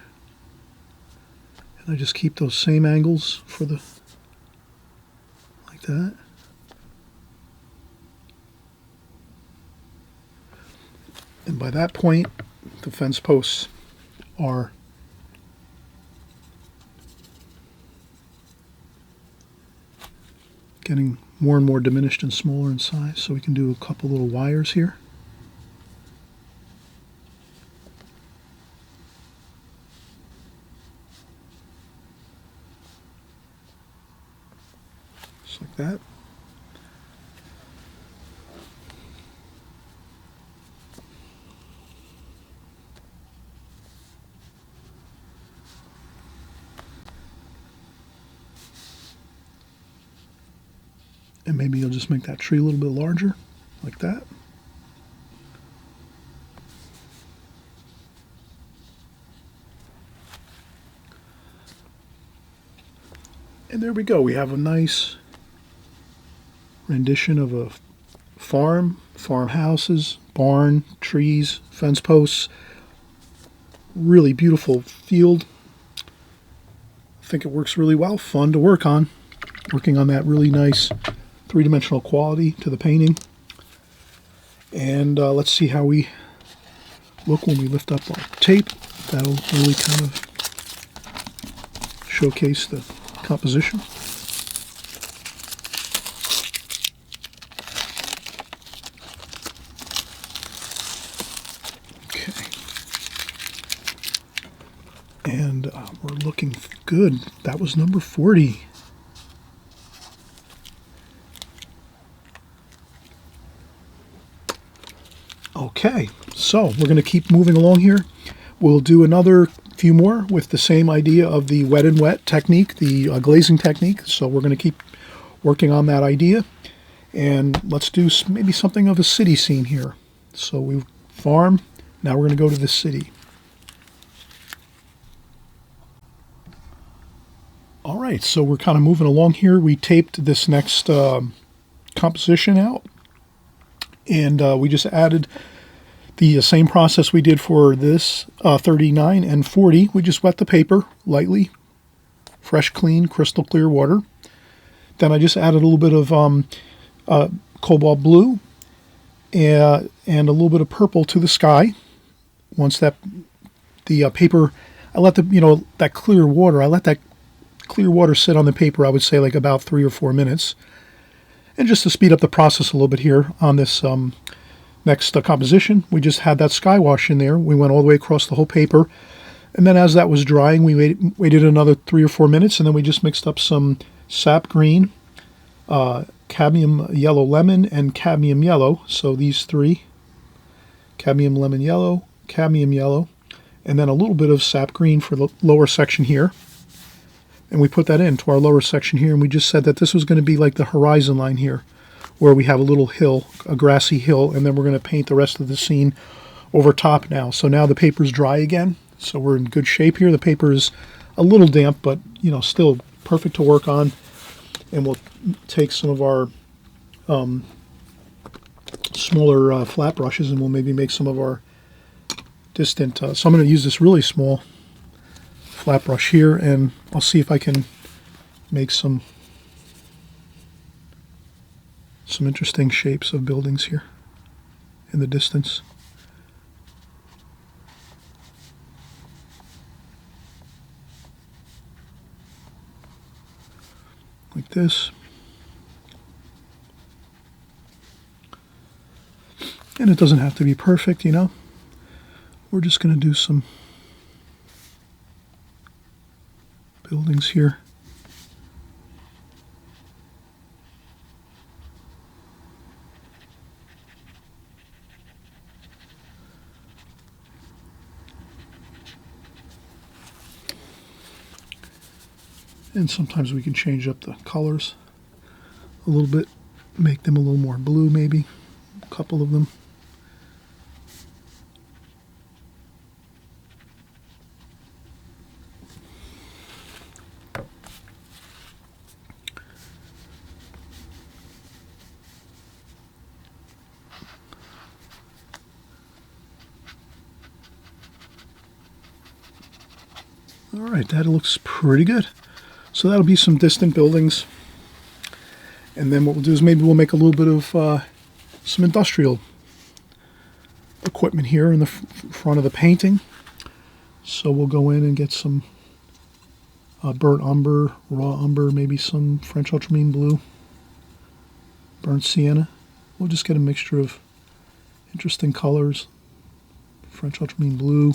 And I just keep those same angles for the, like that. And by that point, the fence posts are getting more and more diminished and smaller in size, so we can do a couple little wires here. Just like that. And maybe you'll just make that tree a little bit larger, like that. And there we go. We have a nice rendition of a farm, farmhouses, barn, trees, fence posts. Really beautiful field. I think it works really well. Fun to work on. Working on that really nice three-dimensional quality to the painting. And let's see how we look when we lift up our tape. That'll really kind of showcase the composition. Okay. And we're looking good. That was number 40. Okay, so we're going to keep moving along here. We'll do another few more with the same idea of the wet and wet technique, the glazing technique. So we're going to keep working on that idea. And let's do maybe something of a city scene here. So we farm, now we're going to go to the city. All right, so we're kind of moving along here. We taped this next composition out. And we just added the same process we did for this 39 and 40. We just wet the paper lightly, fresh, clean, crystal clear water. Then I just added a little bit of cobalt blue and a little bit of purple to the sky. Once that the paper, I let the that clear water. I let that clear water sit on the paper. I would say like about 3 or 4 minutes. And just to speed up the process a little bit here on this next composition, we just had that sky wash in there. We went all the way across the whole paper. And then as that was drying, we waited another 3 or 4 minutes, and then we just mixed up some sap green, cadmium yellow lemon, and cadmium yellow. So these three, cadmium lemon yellow, cadmium yellow, and then a little bit of sap green for the lower section here. And we put that into our lower section here, and we just said that this was going to be like the horizon line here, where we have a little hill, a grassy hill, and then we're going to paint the rest of the scene over top now. So now the paper's dry again, so we're in good shape here. The paper is a little damp, but still perfect to work on. And we'll take some of our smaller flat brushes, and we'll maybe make some of our distant. So I'm going to use this really small flat brush here, and I'll see if I can make some Some interesting shapes of buildings here in the distance. Like this. And it doesn't have to be perfect, you know. We're just going to do some buildings here. And sometimes we can change up the colors a little bit, make them a little more blue maybe, a couple of them. All right, that looks pretty good. So that'll be some distant buildings. And then what we'll do is maybe we'll make a little bit of some industrial equipment here in the front of the painting. So we'll go in and get some burnt umber, raw umber, maybe some French ultramarine blue, burnt sienna. We'll just get a mixture of interesting colors. French ultramarine blue,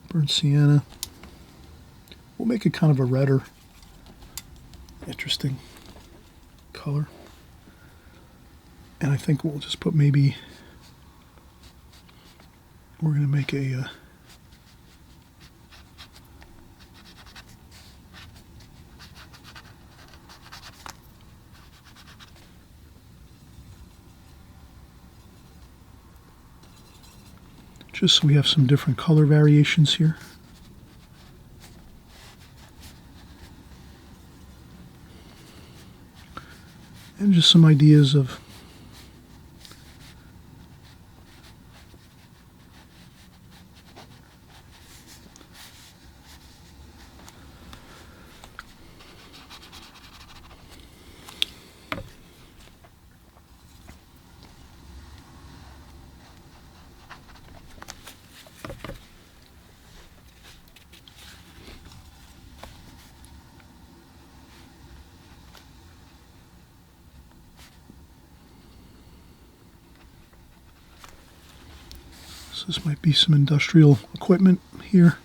burnt sienna. We'll make it kind of a redder, interesting color. And I think we'll just put maybe, we're going to make a just so we have some different color variations here. And just some ideas of so this might be some industrial equipment here.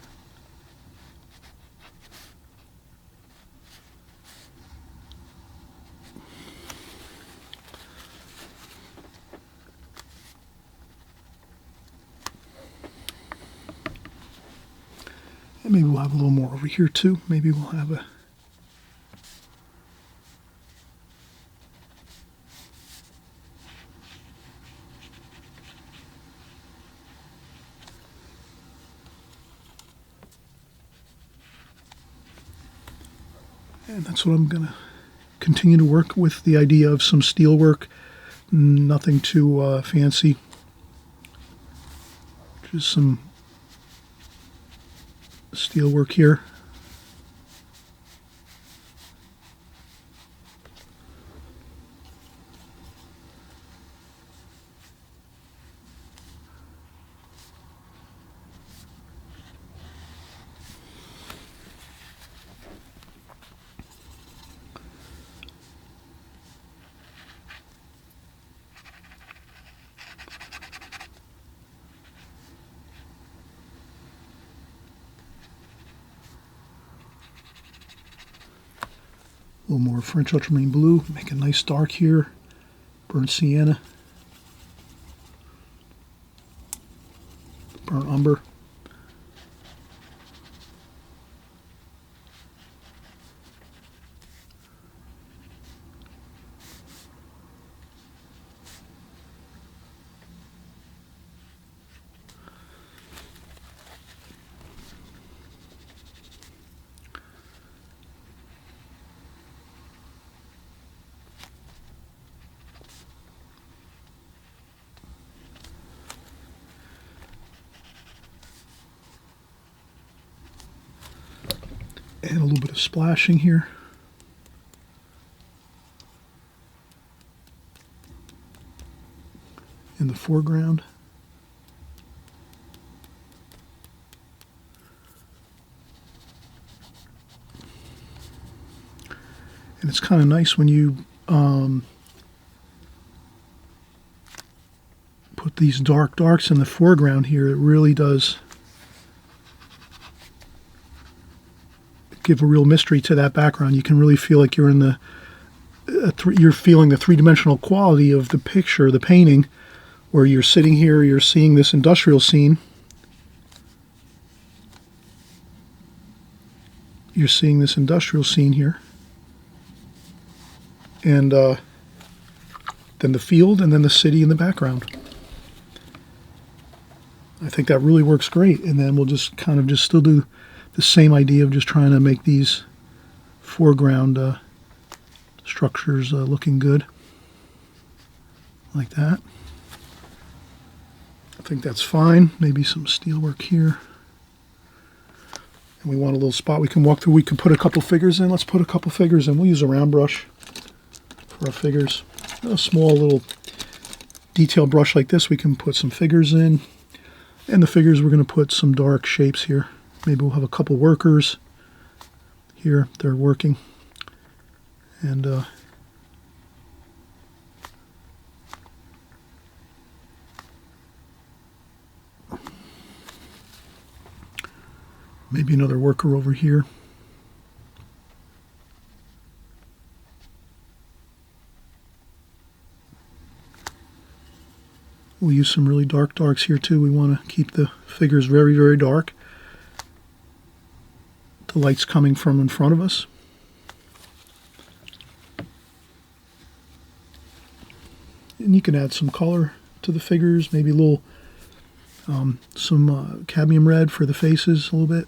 And maybe we'll have a little more over here too. Maybe we'll have a and that's what I'm going to continue to work with, the idea of some steel work, nothing too fancy, just some steel work here. A little more French ultramarine blue, make a nice dark here, burnt sienna, burnt umber. And a little bit of splashing here. the foreground. And it's kind of nice when you put these darks in the foreground here. It really does give a real mystery to that background. You can really feel like you're in the you're feeling the three-dimensional quality of the picture, the painting, where you're sitting here, you're seeing this industrial scene. You're seeing this industrial scene here. And then the field, and then the city in the background. I think that really works great. And then we'll just kind of just still do the same idea of just trying to make these foreground structures looking good. Like that. I think that's fine. Maybe some steel work here. And we want a little spot we can walk through. We can put a couple figures in. Let's put a couple figures in. We'll use a round brush for our figures. A small little detail brush like this, we can put some figures in. And the figures, we're going to put some dark shapes here. Maybe we'll have a couple workers here. They're working. And maybe another worker over here. We'll use some really darks here too. We want to keep the figures very, very dark. The light's coming from in front of us. And you can add some color to the figures, maybe a little, some cadmium red for the faces a little bit.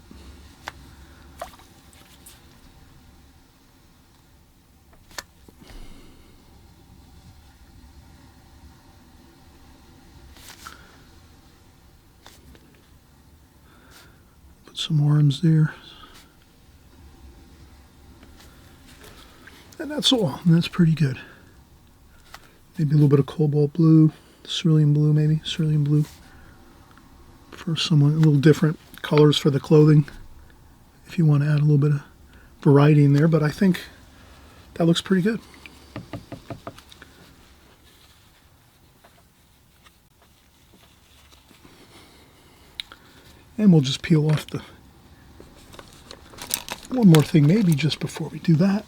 Put some arms there. And that's all, and that's pretty good. Maybe a little bit of cobalt blue, cerulean blue maybe, cerulean blue. For someone, a little different colors for the clothing, if you want to add a little bit of variety in there, but I think that looks pretty good. And we'll just peel off the, one more thing maybe just before we do that,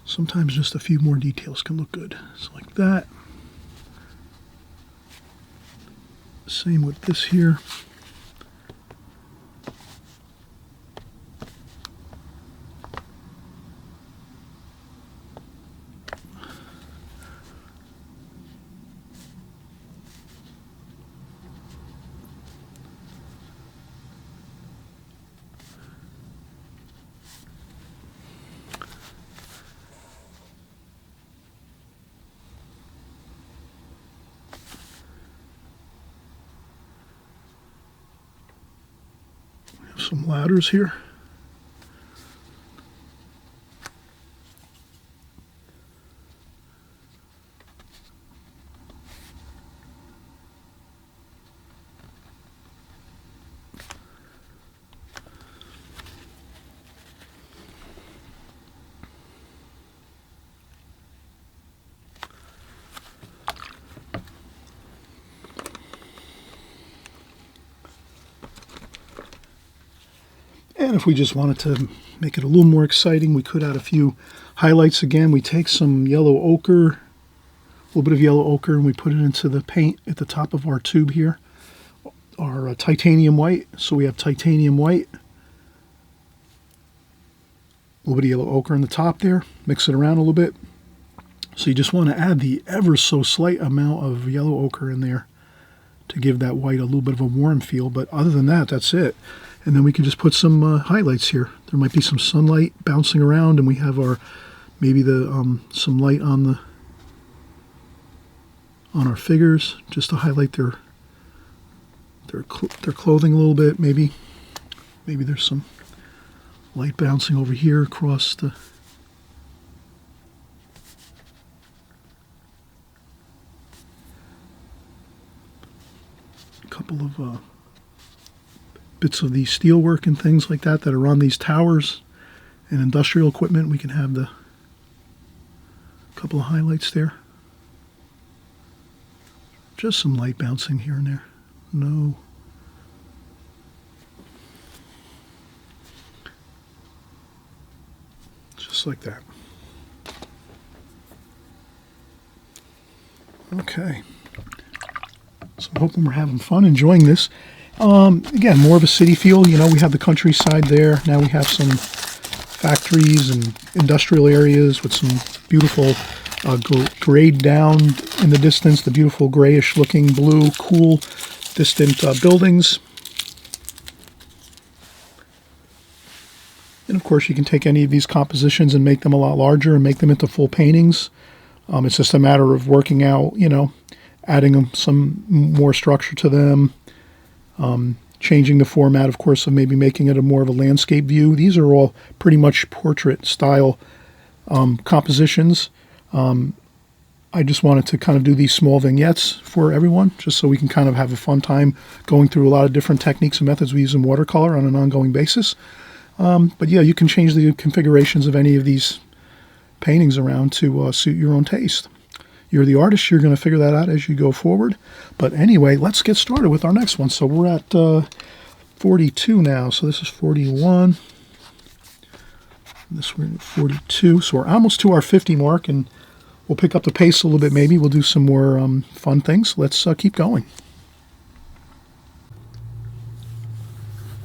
sometimes just a few more details can look good. So like that. Same with this here. Some ladders here. And if we just wanted to make it a little more exciting, we could add a few highlights again. We take some yellow ochre, a little bit of yellow ochre, and we put it into the paint at the top of our tube here. Our titanium white. So we have titanium white. A little bit of yellow ochre on the top there. Mix it around a little bit. So you just want to add the ever so slight amount of yellow ochre in there to give that white a little bit of a warm feel. But other than that, that's it. And then we can just put some highlights here. There might be some sunlight bouncing around, and we have our maybe the some light on our figures just to highlight their clothing a little bit. Maybe there's some light bouncing over here across the. couple of bits of the steelwork and things like that that are on these towers and industrial equipment. We can have the couple of highlights there. Just some light bouncing here and there. No. Just like that. Okay. So I'm hoping we're having fun, enjoying this. Again, more of a city feel. You know, we have the countryside there. Now we have some factories and industrial areas with some beautiful grayed down in the distance, the beautiful grayish looking blue, cool, distant buildings. And of course, you can take any of these compositions and make them a lot larger and make them into full paintings. It's just a matter of working out, you know, adding some more structure to them, changing the format, of course, of maybe making it a more of a landscape view. These are all pretty much portrait style compositions. I just wanted to kind of do these small vignettes for everyone, just so we can kind of have a fun time going through a lot of different techniques and methods we use in watercolor on an ongoing basis. But yeah, you can change the configurations of any of these paintings around to suit your own taste. You're the artist, you're going to figure that out as you go forward. But anyway, let's get started with our next one. So we're at 42 now, so this is 41. This we're at 42, so we're almost to our 50 mark, and we'll pick up the pace a little bit maybe. We'll do some more fun things. Let's keep going.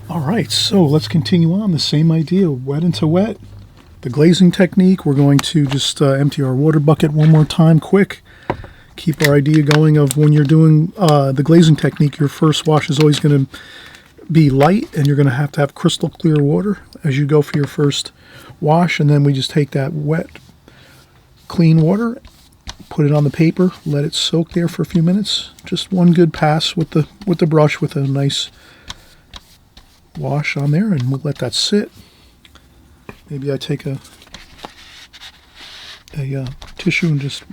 All right, so let's continue on. The same idea, wet into wet. The glazing technique, we're going to just empty our water bucket one more time quick. Keep our idea going of when you're doing the glazing technique, your first wash is always going to be light, and you're going to have crystal clear water as you go for your first wash. And then we just take that wet, clean water, put it on the paper, let it soak there for a few minutes. Just one good pass with the brush with a nice wash on there, and we'll let that sit. Maybe I take a tissue and just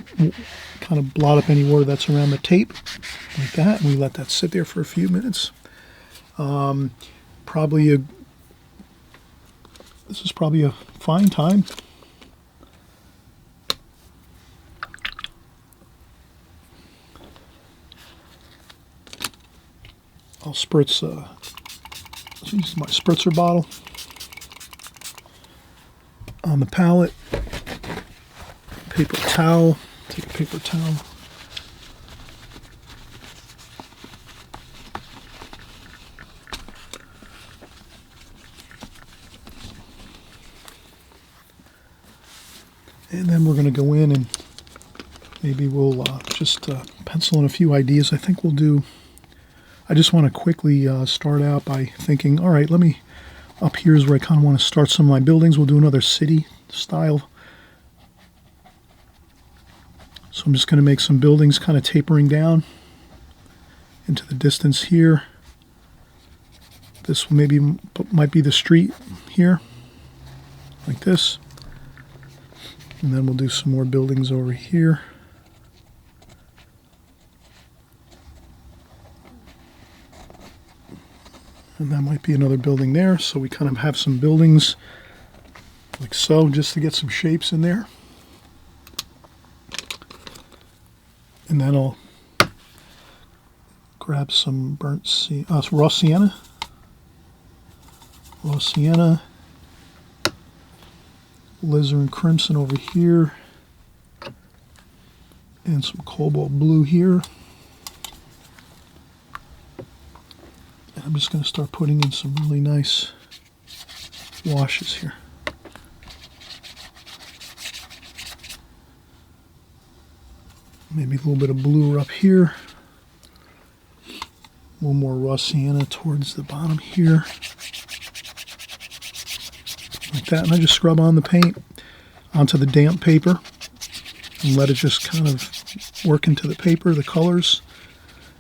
kind of blot up any water that's around the tape like that, and we let that sit there for a few minutes. This is probably a fine time. I'll spritz, use my spritzer bottle on the palette. Paper towel, take a paper towel. And then we're going to go in and maybe we'll just pencil in a few ideas. I think we'll do, I just want to quickly start out by thinking, all right, up here is where I kind of want to start some of my buildings. We'll do another city style. So I'm just going to make some buildings kind of tapering down into the distance here. This might be the street here, like this. And then we'll do some more buildings over here. And that might be another building there. So we kind of have some buildings like so, just to get some shapes in there. And then I'll grab some raw sienna. Raw sienna. Alizarin crimson over here. And some cobalt blue here. And I'm just going to start putting in some really nice washes here. Maybe a little bit of blue up here. A little more raw sienna towards the bottom here. Like that. And I just scrub on the paint onto the damp paper and let it just kind of work into the paper, the colors.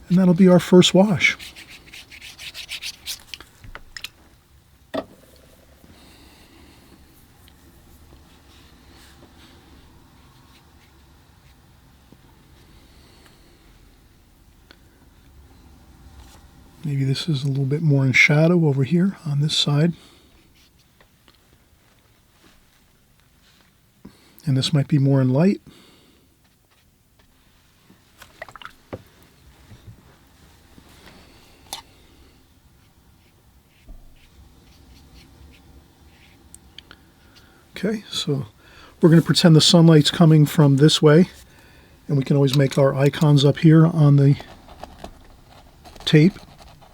And that'll be our first wash. Maybe this is a little bit more in shadow over here on this side. And this might be more in light. Okay, so we're going to pretend the sunlight's coming from this way, and we can always make our icons up here on the tape.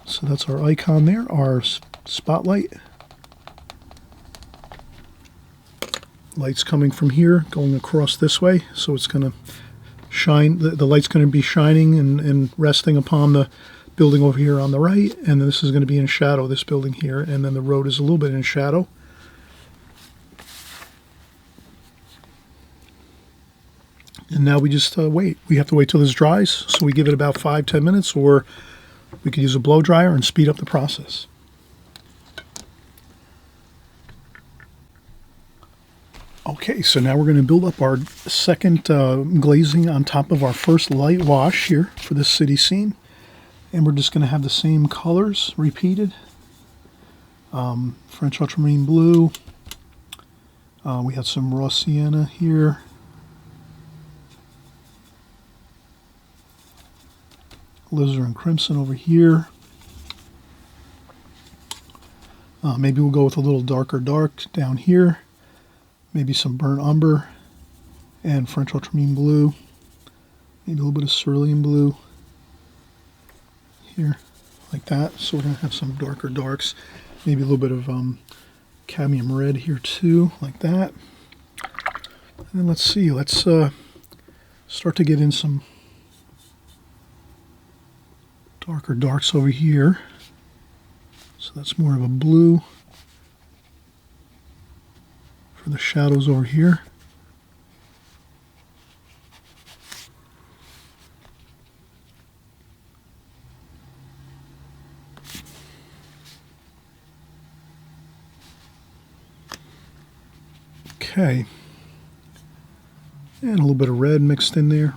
So that's our icon there, our spotlight. Light's coming from here, going across this way, so it's going to shine. The light's going to be shining and resting upon the building over here on the right, and then this is going to be in shadow, this building here, and then the road is a little bit in shadow. And now we just wait. We have to wait till this dries, so we give it about 5-10 minutes, or we could use a blow dryer and speed up the process. Okay, so now we're going to build up our second glazing on top of our first light wash here for this city scene. And we're just going to have the same colors repeated. French ultramarine blue. We have some raw sienna here. Alizarin crimson over here. Maybe we'll go with a little darker dark down here. Maybe some burnt umber and French ultramarine blue. Maybe a little bit of cerulean blue here, like that. So we're going to have some darker darks. Maybe a little bit of cadmium red here too, like that. And then let's see, let's start to get in some darker darks over here. So that's more of a blue for the shadows over here. Okay. And a little bit of red mixed in there.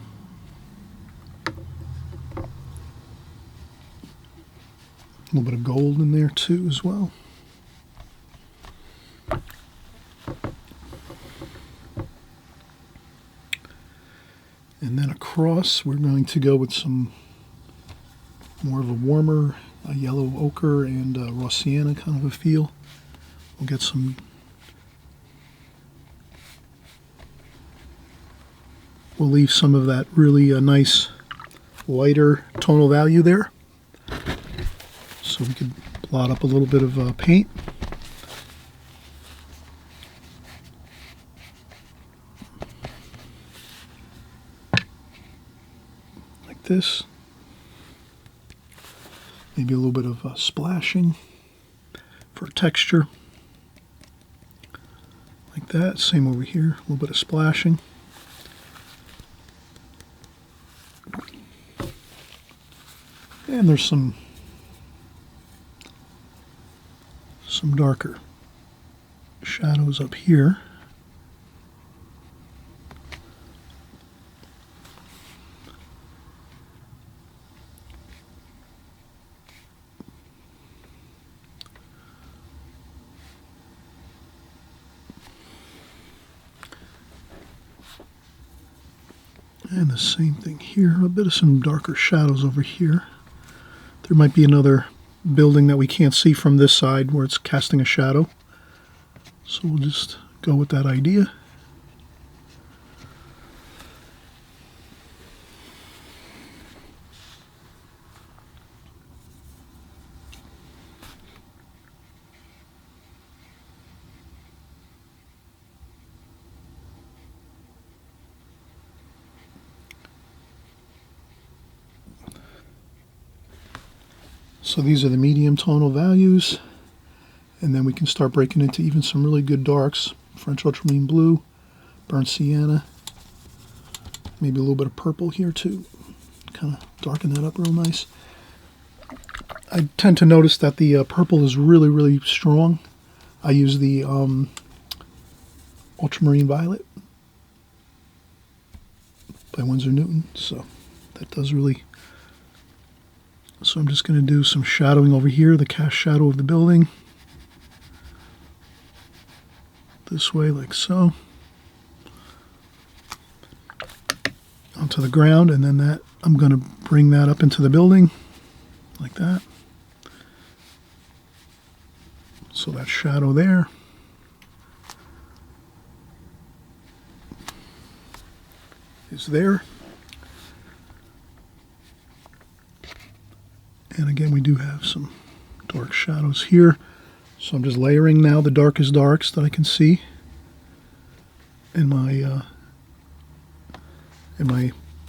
A little bit of gold in there too as well. And then across we're going to go with some more of a warmer yellow ochre and raw sienna kind of a feel. We'll get some, we'll leave some of that really nice lighter tonal value there. So we could blot up a little bit of paint. Like this. Maybe a little bit of splashing for texture. Like that. Same over here. A little bit of splashing. And there's some darker shadows up here. And the same thing here, a bit of some darker shadows over here. There might be another building that we can't see from this side where it's casting a shadow. So we'll just go with that idea. So these are the medium tonal values, and then we can start breaking into even some really good darks. French ultramarine blue, burnt sienna, maybe a little bit of purple here too. Kind of darken that up real nice. I tend to notice that the purple is really, really strong. I use the ultramarine violet by Winsor Newton, so that does really So I'm just going to do some shadowing over here, the cast shadow of the building. This way, like so. Onto the ground, and then that I'm going to bring that up into the building, like that. So that shadow there. Is there. And again, we do have some dark shadows here. So I'm just layering now the darkest darks that I can see in my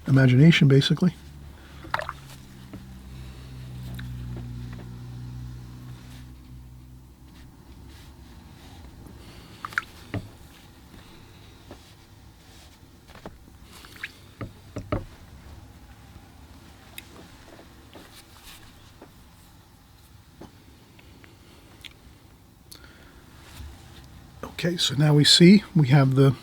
imagination, basically. Okay, so now we see we have the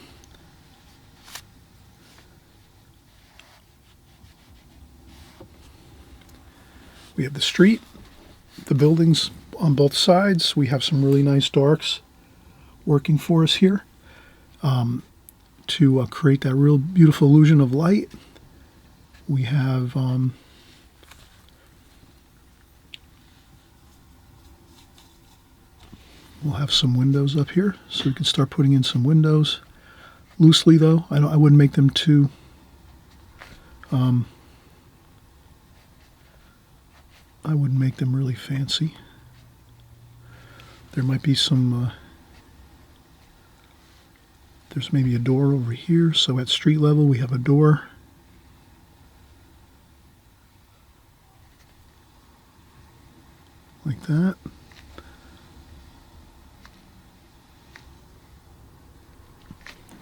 street, the buildings on both sides. We have some really nice darks working for us here to create that real beautiful illusion of light. We have we'll have some windows up here, so we can start putting in some windows loosely, though. I wouldn't make them too I wouldn't make them really fancy. There might be some there's maybe a door over here, so at street level we have a door. Like that.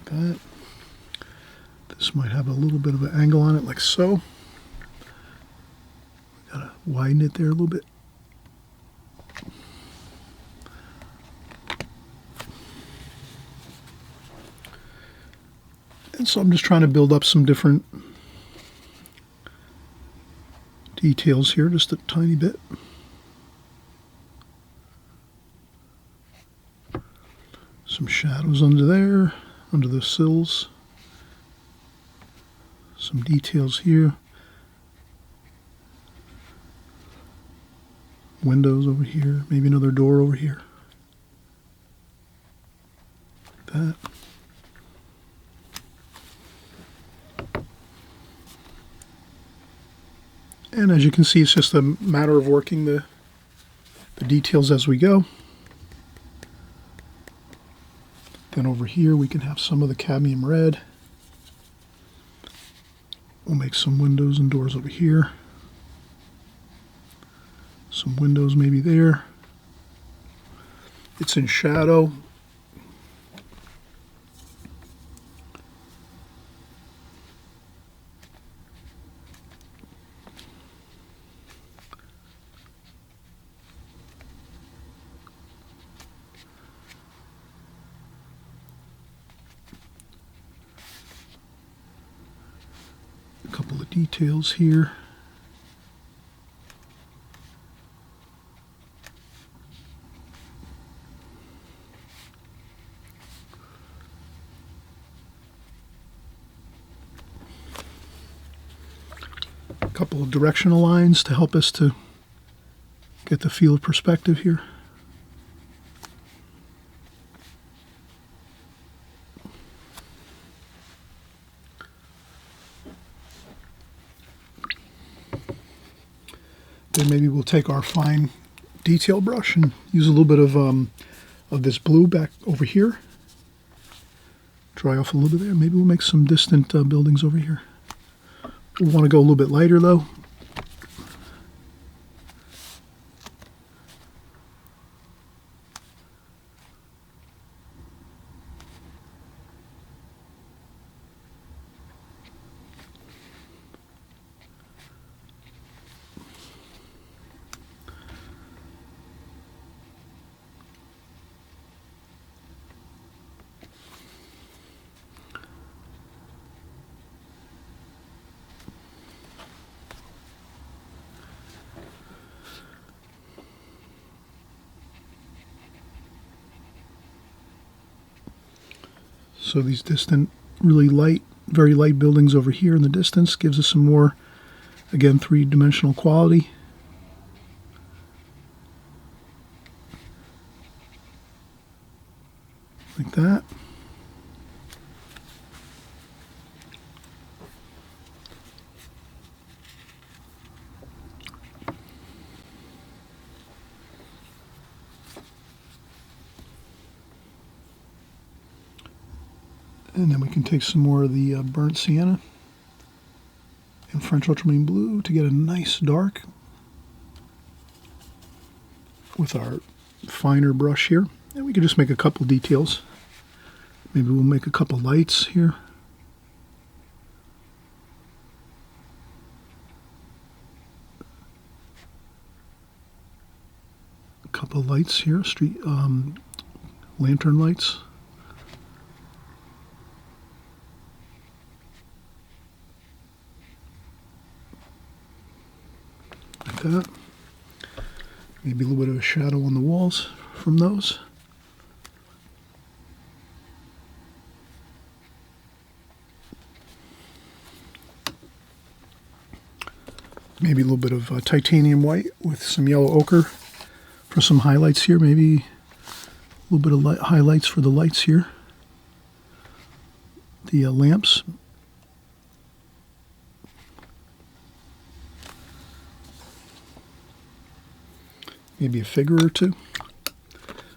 That. This might have a little bit of an angle on it, like so. Gotta widen it there a little bit. And so I'm just trying to build up some different details here, just a tiny bit. Some shadows under there, under the sills. Some details here. Windows over here, maybe another door over here. Like that. And as you can see, it's just a matter of working the details as we go. Then over here we can have some of the cadmium red. We'll make some windows and doors over here. Some windows maybe there. It's in shadow. A couple of details here. A couple of directional lines to help us to get the feel of perspective here. Then maybe we'll take our fine detail brush and use a little bit of this blue back over here. Dry off a little bit there. Maybe we'll make some distant buildings over here. We want to go a little bit lighter though. So these distant, really light, very light buildings over here in the distance gives us some more, again, three-dimensional quality. Like that. And then we can take some more of the burnt sienna and French ultramarine blue to get a nice dark with our finer brush here. And we can just make a couple details. Maybe we'll make a couple lights here. A couple lights here, street lantern lights. That. Maybe a little bit of a shadow on the walls from those. Maybe a little bit of titanium white with some yellow ochre for some highlights here. Maybe a little bit of highlights for the lights here. The lamps. Maybe a figure or two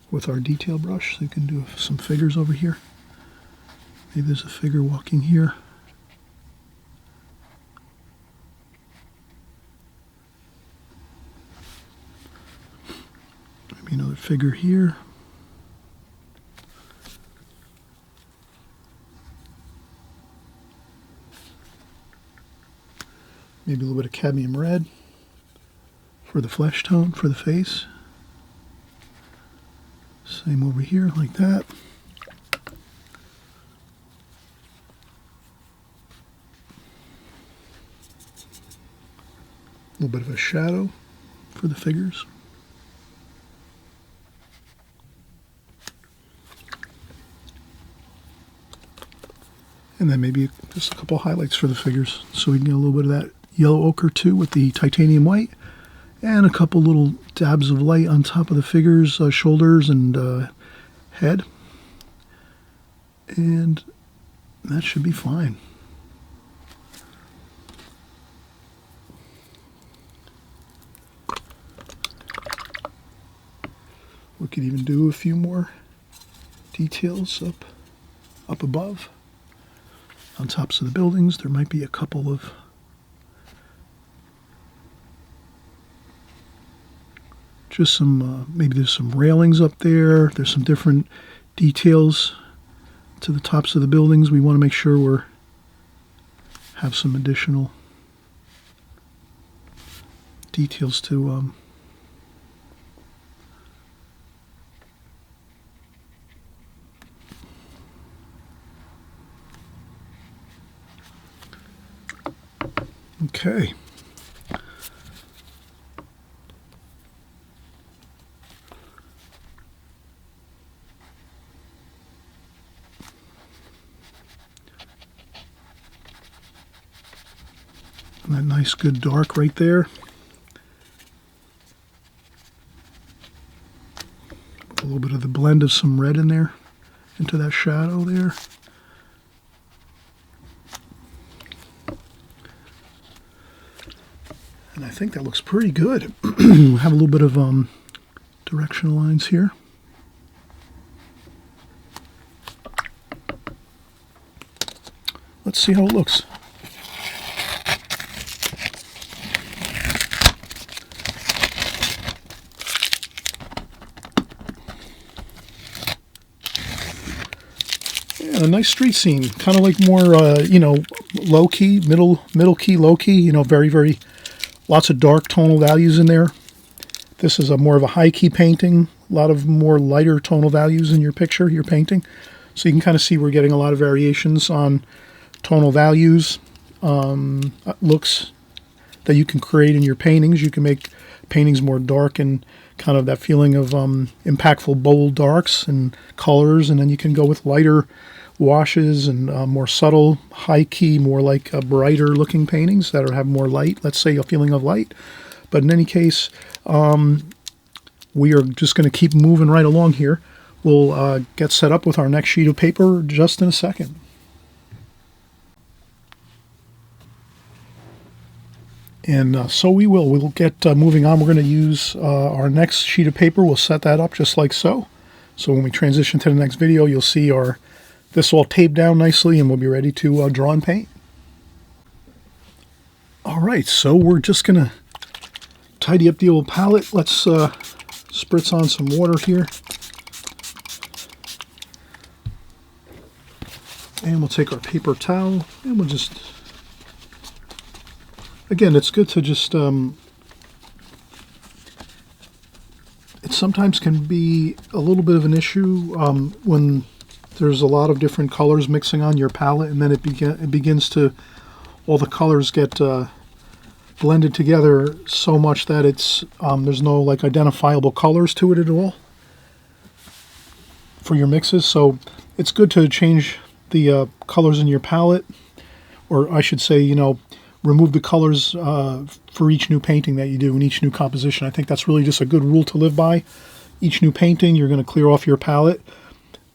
with our detail brush. So you can do some figures over here. Maybe there's a figure walking here. Maybe another figure here. Maybe a little bit of cadmium red for the flesh tone for the face. Same over here, like that. A little bit of a shadow for the figures. And then maybe just a couple highlights for the figures, so we can get a little bit of that yellow ochre too with the titanium white. And a couple little dabs of light on top of the figures, shoulders and head. And that should be fine. We could even do a few more details up above. On tops of the buildings, there might be a couple of just some, maybe there's some railings up there. There's some different details to the tops of the buildings. We want to make sure we have some additional details to okay. That nice good dark right there. A little bit of the blend of some red in there into that shadow there. And I think that looks pretty good. Have a little bit of directional lines here. Let's see how it looks. A nice street scene, kind of like more, low key, middle key, low key. Very lots of dark tonal values in there. This is more of a high key painting. A lot of more lighter tonal values in your picture, your painting. So you can kind of see we're getting a lot of variations on tonal values, looks that you can create in your paintings. You can make paintings more dark and kind of that feeling of impactful, bold darks and colors, and then you can go with lighter washes and more subtle, high-key, more like brighter-looking paintings that have more light, let's say a feeling of light. But in any case, we are just going to keep moving right along here. We'll get set up with our next sheet of paper just in a second. And so we will. We'll get moving on. We're going to use our next sheet of paper. We'll set that up just like so. So when we transition to the next video, you'll see this all taped down nicely, and we'll be ready to draw and paint. All right, so we're just going to tidy up the old palette. Let's spritz on some water here. And we'll take our paper towel, and we'll just... Again, it's good to just, it sometimes can be a little bit of an issue when there's a lot of different colors mixing on your palette, and then it begins to, all the colors get blended together so much that it's, there's no like identifiable colors to it at all for your mixes. So it's good to change the colors in your palette, or I should say, remove the colors for each new painting that you do and each new composition. I think that's really just a good rule to live by. Each new painting, you're going to clear off your palette.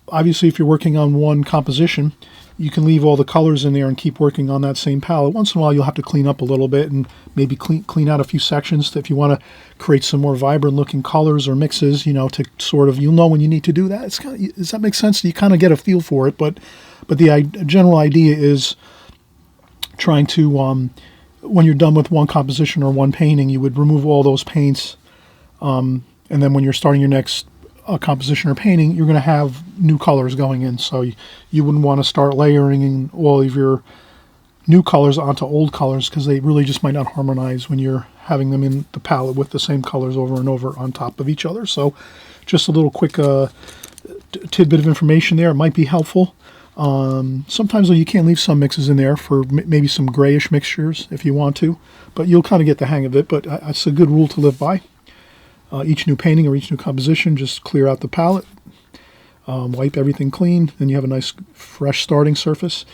Obviously, if you're working on one composition, you can leave all the colors in there and keep working on that same palette. Once in a while, you'll have to clean up a little bit and maybe clean out a few sections if you want to create some more vibrant looking colors or mixes, to sort of, you'll know when you need to do that. It's kind of, does that make sense? You kind of get a feel for it, but the general idea is trying to, when you're done with one composition or one painting, you would remove all those paints, and then when you're starting your next composition or painting, you're going to have new colors going in. So you wouldn't want to start layering in all of your new colors onto old colors, because they really just might not harmonize when you're having them in the palette with the same colors over and over on top of each other. So just a little quick tidbit of information there. It might be helpful. Sometimes though, you can leave some mixes in there for maybe some grayish mixtures if you want to, but you'll kind of get the hang of it. But it's a good rule to live by. Each new painting or each new composition, just clear out the palette, wipe everything clean, then you have a nice fresh starting surface.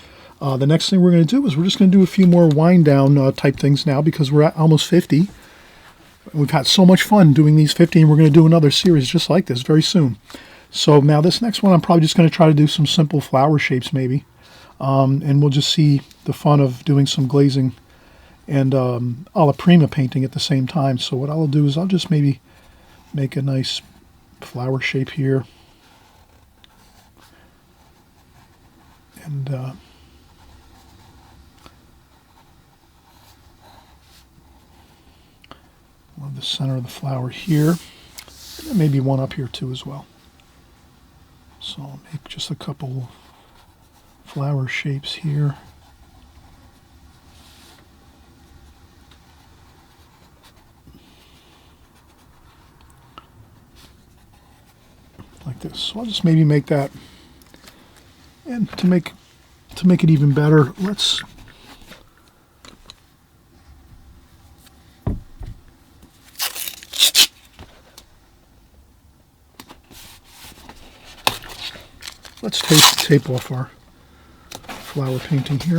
The next thing we're going to do is we're just going to do a few more wind down type things now, because we're at almost 50. We've had so much fun doing these 50, and we're going to do another series just like this very soon. So now this next one, I'm probably just going to try to do some simple flower shapes maybe. And we'll just see the fun of doing some glazing and alla prima painting at the same time. So what I'll do is I'll just maybe make a nice flower shape here. And we'll have the center of the flower here. And maybe one up here too as well. So I'll make just a couple flower shapes here. Like this. So I'll just maybe make that. And to make it even better, let's tape off our flower painting here.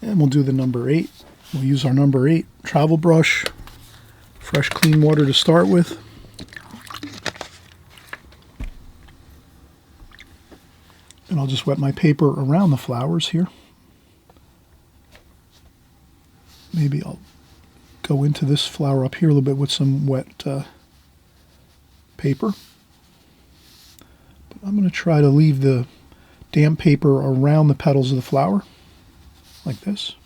And we'll do the number 8. We'll use our number 8 travel brush, fresh clean water to start with. And I'll just wet my paper around the flowers here. Maybe I'll go into this flower up here a little bit with some wet paper. But I'm going to try to leave the damp paper around the petals of the flower, like this.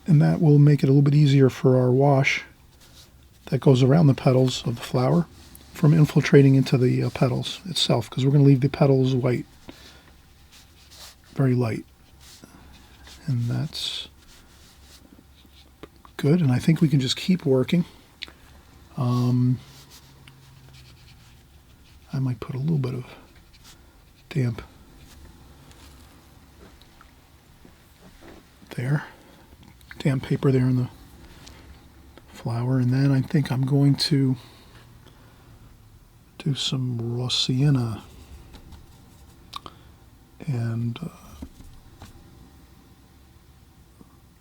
And that will make it a little bit easier for our wash that goes around the petals of the flower from infiltrating into the petals itself, because we're going to leave the petals white, very light. And that's good, and I think we can just keep working. I might put a little bit of damp there, damp paper there in the flower, and then I think I'm going to do some raw sienna and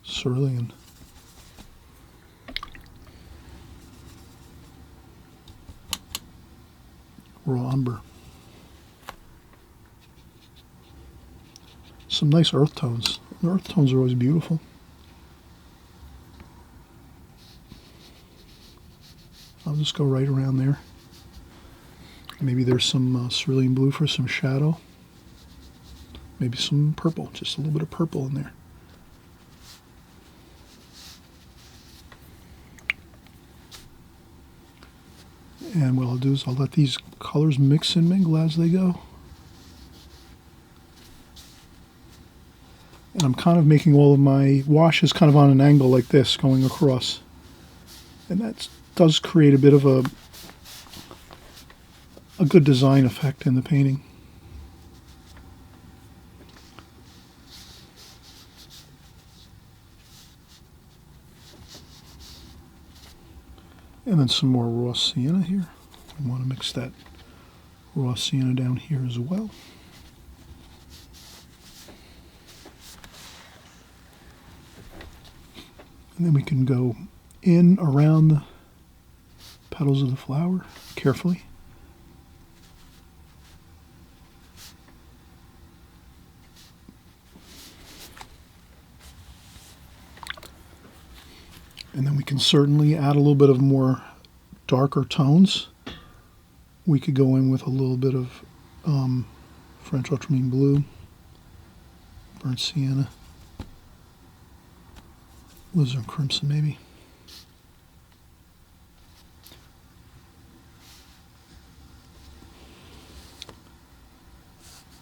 cerulean. Raw umber. Some nice earth tones. The earth tones are always beautiful. I'll just go right around there. Maybe there's some cerulean blue for some shadow. Maybe some purple, just a little bit of purple in there. And what I'll do is I'll let these colors mix and mingle as they go. And I'm kind of making all of my washes kind of on an angle like this going across. And that does create a bit of a good design effect in the painting. And then some more raw sienna here. I want to mix that raw sienna down here as well. And then we can go in around the petals of the flower carefully. And then we can certainly add a little bit of more darker tones. We could go in with a little bit of French ultramarine blue, burnt sienna, alizarin crimson maybe.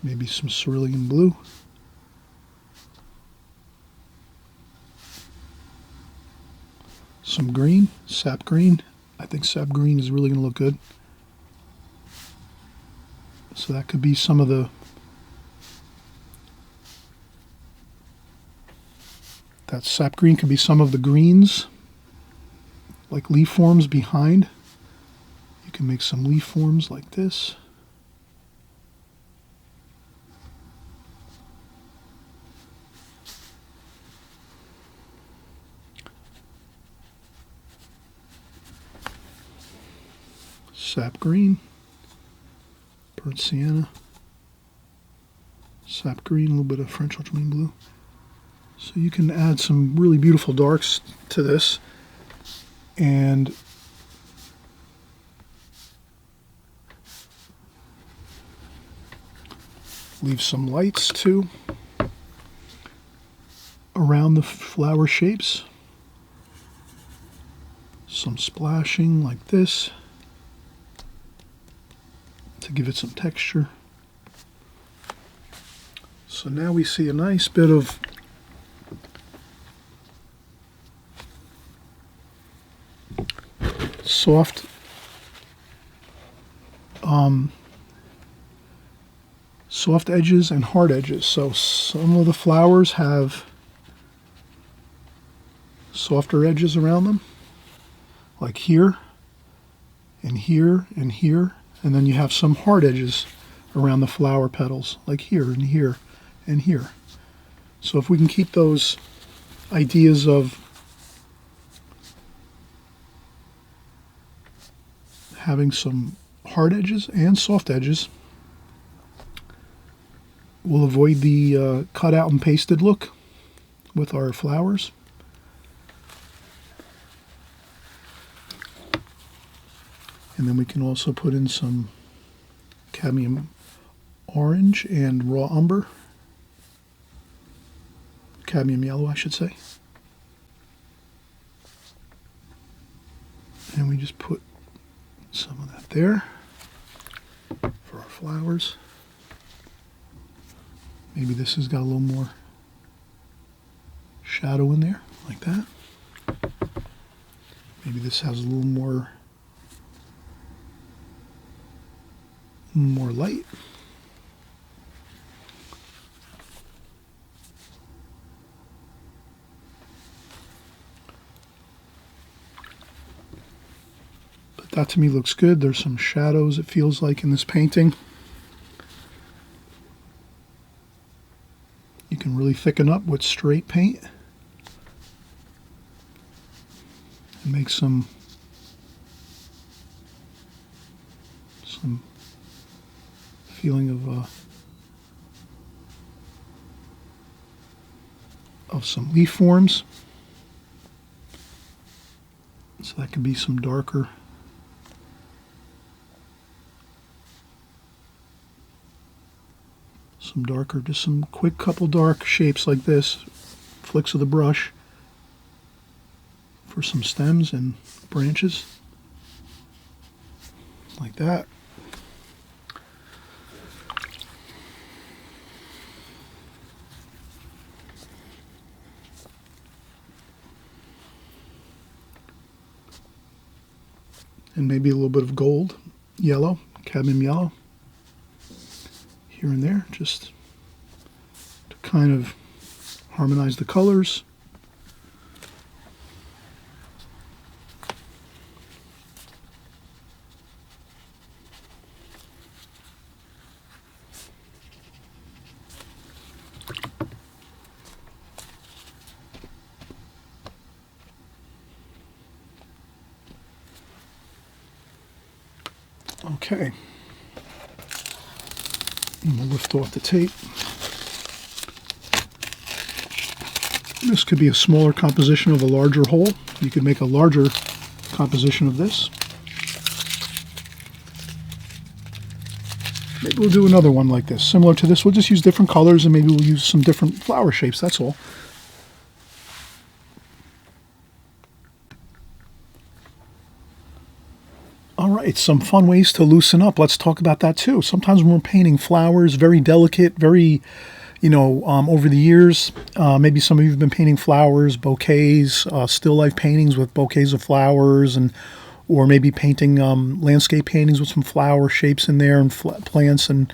Maybe some cerulean blue. Some green, sap green. I think sap green is really going to look good. So that could be some of that sap green could be some of the greens, like leaf forms behind. You can make some leaf forms like this. Sap green, burnt sienna, sap green, a little bit of French ultramarine blue. So you can add some really beautiful darks to this, and leave some lights too around the flower shapes. Some splashing like this to give it some texture. So now we see a nice bit of soft soft edges and hard edges. So some of the flowers have softer edges around them, like here and here and here. And then you have some hard edges around the flower petals, like here and here and here. So if we can keep those ideas of having some hard edges and soft edges, we'll avoid the cut out and pasted look with our flowers. And then we can also put in some cadmium orange and raw umber. Cadmium yellow, I should say. just put some of that there for our flowers. Maybe this has got a little more shadow in there, like that. Maybe this has a little more light. But that to me looks good. There's some shadows, it feels like, in this painting. You can really thicken up with straight paint and make some feeling of some leaf forms. So that could be some darker just some quick couple dark shapes like this, flicks of the brush for some stems and branches, like that. And maybe a little bit of gold, yellow, cadmium yellow, here and there, just to kind of harmonize the colors. Okay, I'm going to lift off the tape. This could be a smaller composition of a larger whole. You could make a larger composition of this. Maybe we'll do another one like this, similar to this. We'll just use different colors and maybe we'll use some different flower shapes, that's all. All right, some fun ways to loosen up. Let's talk about that too. Sometimes when we're painting flowers, very delicate, very, over the years, maybe some of you have been painting flowers, bouquets, still life paintings with bouquets of flowers, or maybe painting landscape paintings with some flower shapes in there and plants and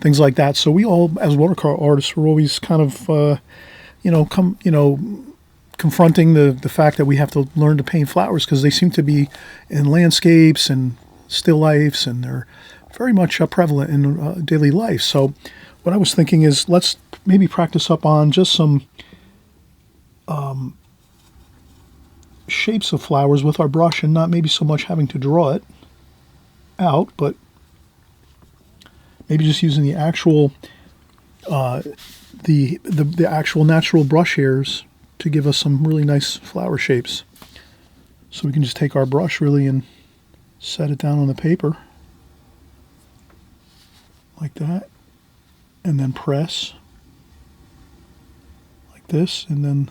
things like that. So we all, as watercolor artists, we're always kind of, confronting the fact that we have to learn to paint flowers because they seem to be in landscapes and still lifes, and they're very much prevalent in daily life. So what I was thinking is let's maybe practice up on just some shapes of flowers with our brush, and not maybe so much having to draw it out, but maybe just using the actual the actual natural brush hairs to give us some really nice flower shapes. So we can just take our brush really and set it down on the paper like that, and then press like this, and then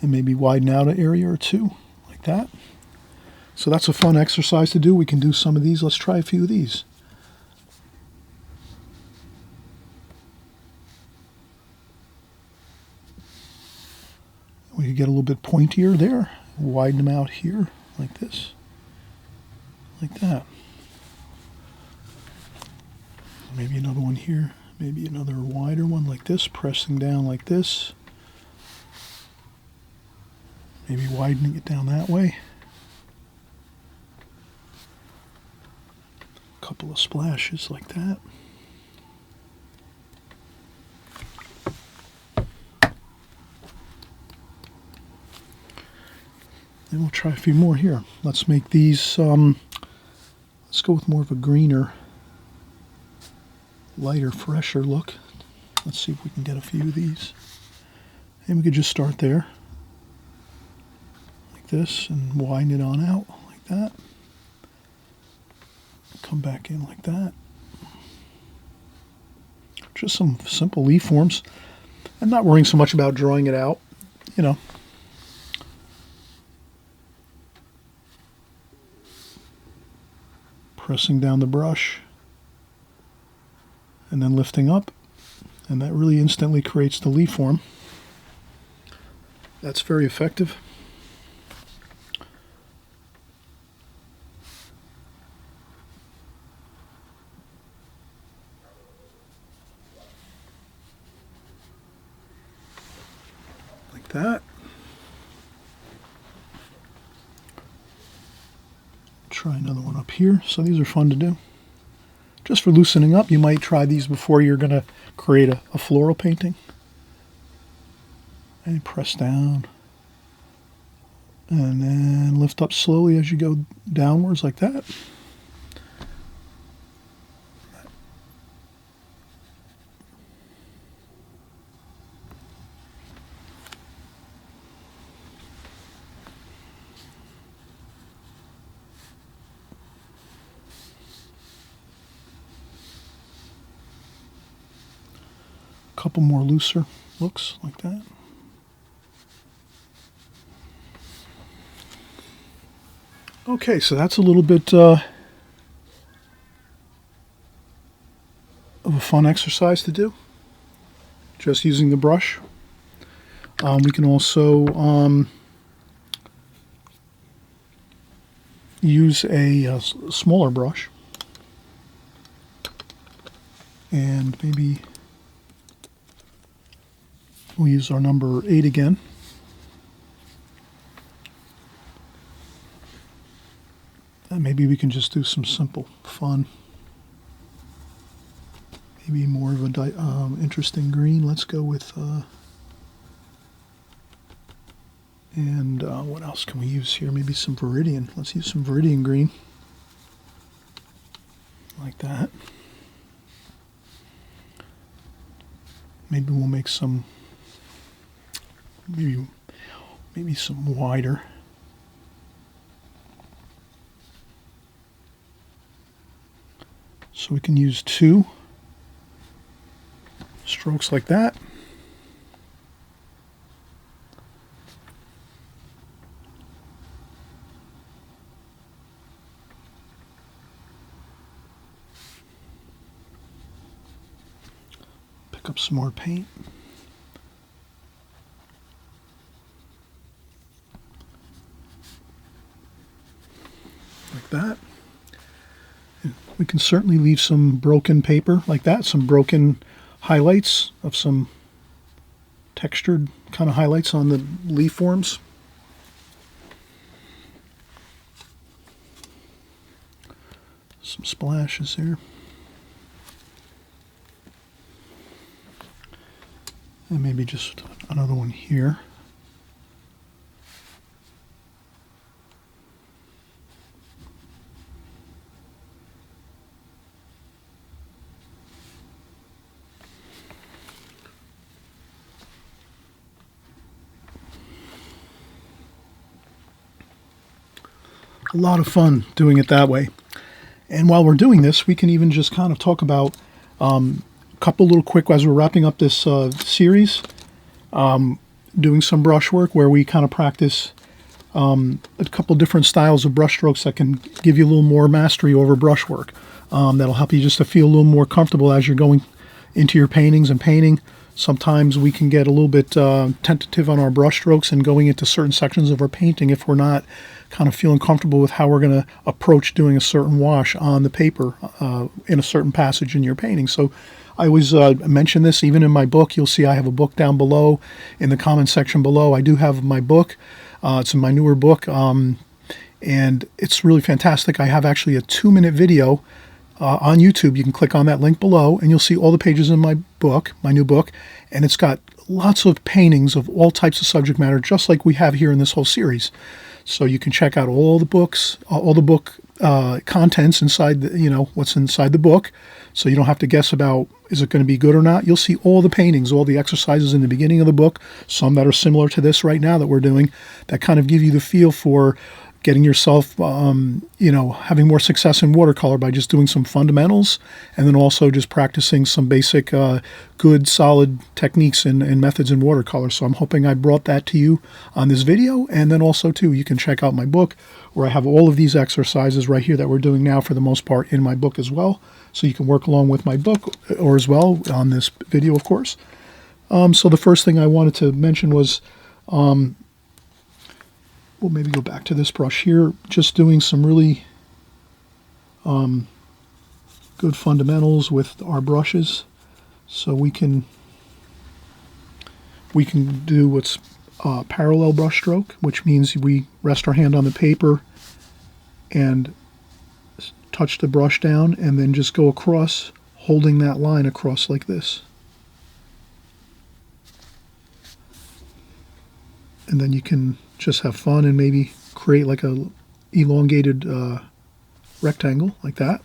maybe widen out an area or two like that. So that's a fun exercise to do. We can do some of these. Let's try a few of these. We could get a little bit pointier there, widen them out here like this, like that. Maybe another one here, maybe another wider one like this, pressing down like this. Maybe widening it down that way. A couple of splashes like that. And we'll try a few more here. Let's make these, let's go with more of a greener, lighter, fresher look. Let's see if we can get a few of these. And we could just start there, like this, and widen it on out, like that. Come back in like that. Just some simple leaf forms. I'm not worrying so much about drawing it out. you know, pressing down the brush and then lifting up, and that really instantly creates the leaf form. That's very effective. Like that. Try another one up here. So these are fun to do. Just for loosening up, you might try these before you're going to create a floral painting. And press down. And then lift up slowly as you go downwards like that. Couple more looser looks like that. Okay, so that's a little bit of a fun exercise to do, just using the brush. We can also use a smaller brush, and maybe we'll use our number 8 again. And maybe we can just do some simple fun. Maybe more of a interesting green. Let's go with, what else can we use here? Maybe some Viridian. Let's use some Viridian green. Like that. Maybe we'll make some, maybe some wider. So we can use 2 strokes like that. Pick up some more paint. Like that. We can certainly leave some broken paper like that, some broken highlights of some textured kind of highlights on the leaf forms. Some splashes there. And maybe just another one here. A lot of fun doing it that way. And while we're doing this, we can even just kind of talk about a couple little quick, as we're wrapping up this series, doing some brush work where we kind of practice a couple different styles of brush strokes that can give you a little more mastery over brush work. That'll help you just to feel a little more comfortable as you're going into your paintings and painting. Sometimes we can get a little bit tentative on our brush strokes and going into certain sections of our painting if we're not kind of feeling comfortable with how we're going to approach doing a certain wash on the paper in a certain passage in your painting. So I always mention this, even in my book. You'll see I have a book down below in the comment section below. I do have my book. It's in my newer book, and it's really fantastic. I have actually a 2-minute video on YouTube. You can click on that link below and you'll see all the pages in my book, my new book, and it's got lots of paintings of all types of subject matter, just like we have here in this whole series. So you can check out all the books, all the book contents inside, what's inside the book. So you don't have to guess about, is it going to be good or not? You'll see all the paintings, all the exercises in the beginning of the book, some that are similar to this right now that we're doing, that kind of give you the feel for getting yourself, having more success in watercolor by just doing some fundamentals, and then also just practicing some basic, good, solid techniques and methods in watercolor. So I'm hoping I brought that to you on this video. And then also, too, you can check out my book, where I have all of these exercises right here that we're doing now for the most part in my book as well. So you can work along with my book or as well on this video, of course. So the first thing I wanted to mention was, we'll maybe go back to this brush here, just doing some really good fundamentals with our brushes. So we can do what's parallel brush stroke, which means we rest our hand on the paper and touch the brush down and then just go across, holding that line across like this. And then you can just have fun and maybe create like a elongated rectangle like that.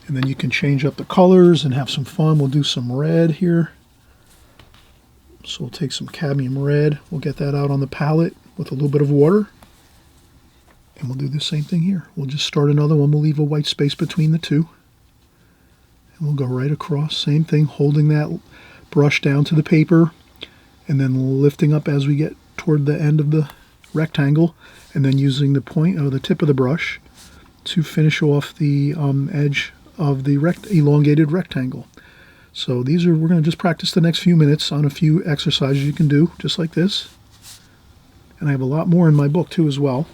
And then you can change up the colors and have some fun. We'll do some red here. So we'll take some cadmium red. We'll get that out on the palette with a little bit of water. And we'll do the same thing here. We'll just start another one. We'll leave a white space between the two. And we'll go right across. Same thing, holding that brush down to the paper, and then lifting up as we get toward the end of the rectangle, and then using the point or the tip of the brush to finish off the edge of the elongated rectangle. So we're going to just practice the next few minutes on a few exercises you can do just like this. And I have a lot more in my book too as well,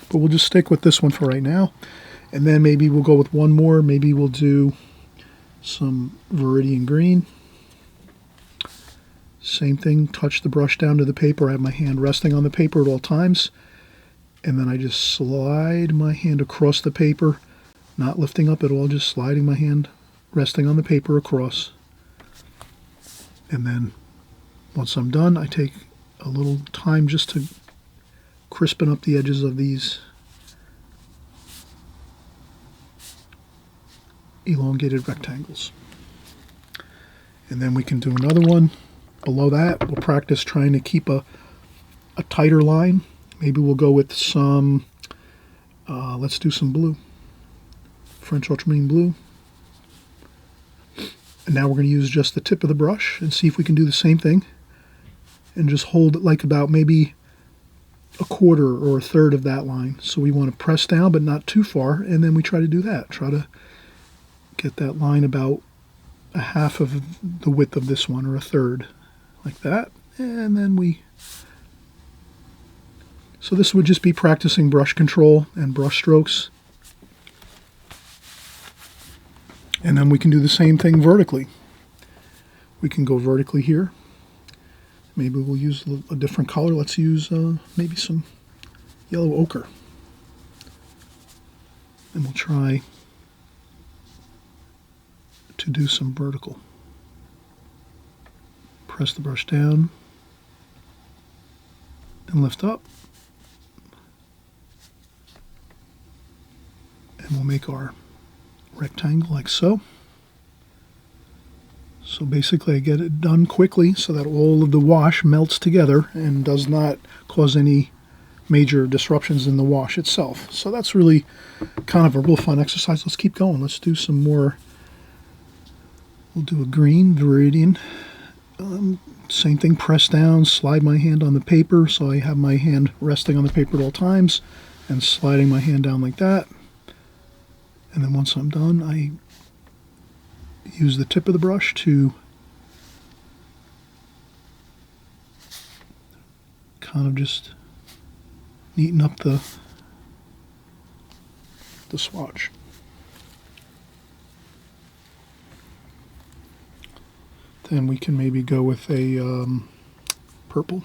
but we'll just stick with this one for right now. And then maybe we'll go with one more. Maybe we'll do some Viridian green. Same thing, touch the brush down to the paper. I have my hand resting on the paper at all times. And then I just slide my hand across the paper, not lifting up at all, just sliding my hand, resting on the paper across. And then once I'm done, I take a little time just to crispen up the edges of these elongated rectangles. And then we can do another one. Below that, we'll practice trying to keep a tighter line. Maybe we'll go with some, let's do some blue, French ultramarine blue. And now we're going to use just the tip of the brush and see if we can do the same thing. And just hold it like about maybe a quarter or a third of that line. So we want to press down, but not too far. And then we try to do that. Try to get that line about a half of the width of this one, or a third. Like that, and then so this would just be practicing brush control and brush strokes. And then we can do the same thing vertically. We can go vertically here. Maybe we'll use a different color. Let's use maybe some yellow ochre. And we'll try to do some vertical. Press the brush down and lift up, and we'll make our rectangle like so. So basically I get it done quickly so that all of the wash melts together and does not cause any major disruptions in the wash itself. So that's really kind of a real fun exercise. Let's keep going. Let's do some more. We'll do a green Viridian. Same thing, press down, slide my hand on the paper, so I have my hand resting on the paper at all times, and sliding my hand down like that. And then once I'm done, I use the tip of the brush to kind of just neaten up the swatch. Then we can maybe go with a purple.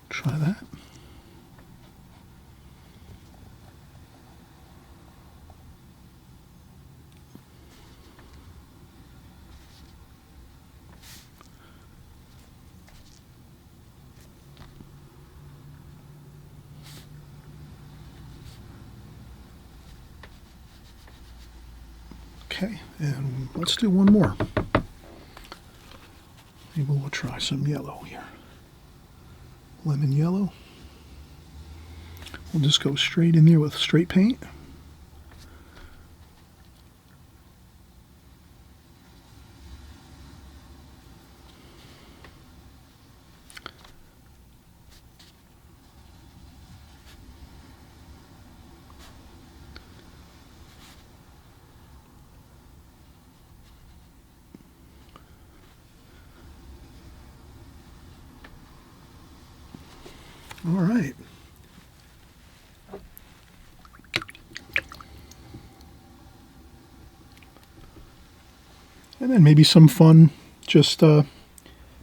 Try that. Okay, and let's do one more. Maybe we'll try some yellow here. Lemon yellow. We'll just go straight in there with straight paint. All right. And then maybe some fun, just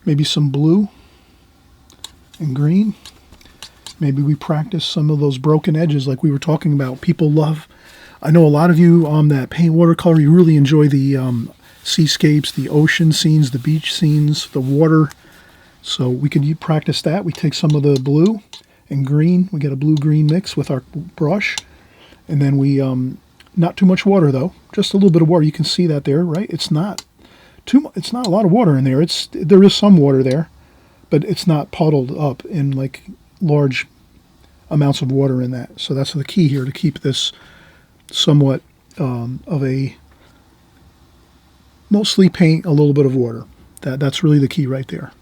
maybe some blue and green. Maybe we practice some of those broken edges like we were talking about. People love, I know a lot of you that paint watercolor, you really enjoy the seascapes, the ocean scenes, the beach scenes, the water. So we could practice that. We take some of the blue and green. We get a blue-green mix with our brush. And then we, not too much water though, just a little bit of water. You can see that there, right? It's not it's not a lot of water in there. There is some water there, but it's not puddled up in like large amounts of water in that. So that's the key here, to keep this somewhat of a mostly paint, a little bit of water. That's really the key right there.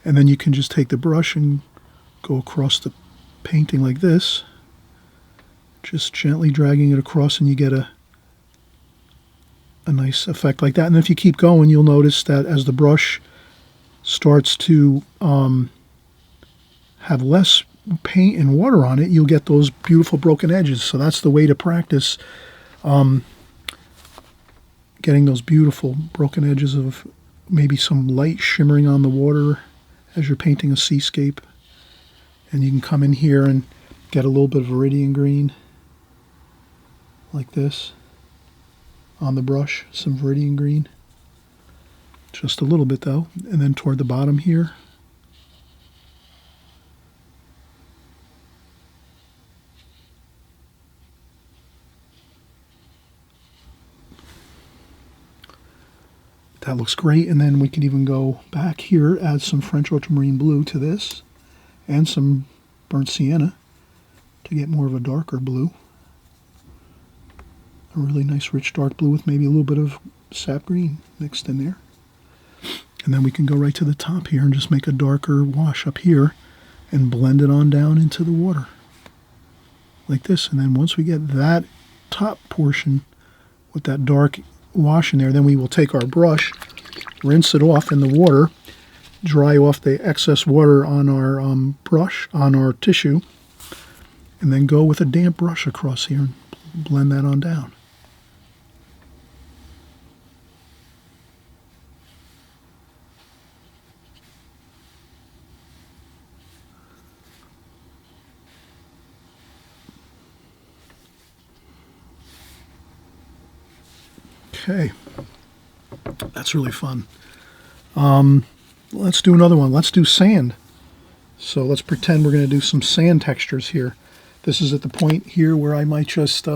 And then you can just take the brush and go across the painting like this, just gently dragging it across, and you get a nice effect like that. And if you keep going, you'll notice that as the brush starts to have less paint and water on it, you'll get those beautiful broken edges. So that's the way to practice getting those beautiful broken edges of maybe some light shimmering on the water as you're painting a seascape. And you can come in here and get a little bit of Viridian green like this on the brush, some Viridian green, just a little bit though. And then toward the bottom here, that looks great. And then we can even go back here, add some French ultramarine blue to this, and some burnt sienna to get more of a darker blue. A really nice rich dark blue with maybe a little bit of sap green mixed in there. And then we can go right to the top here and just make a darker wash up here and blend it on down into the water like this. And then once we get that top portion with that dark wash in there, then we will take our brush, rinse it off in the water, dry off the excess water on our brush, on our tissue, and then go with a damp brush across here and blend that on down. Okay, that's really fun. Let's do another one. Let's do sand. So let's pretend we're going to do some sand textures here. This is at the point here where I might just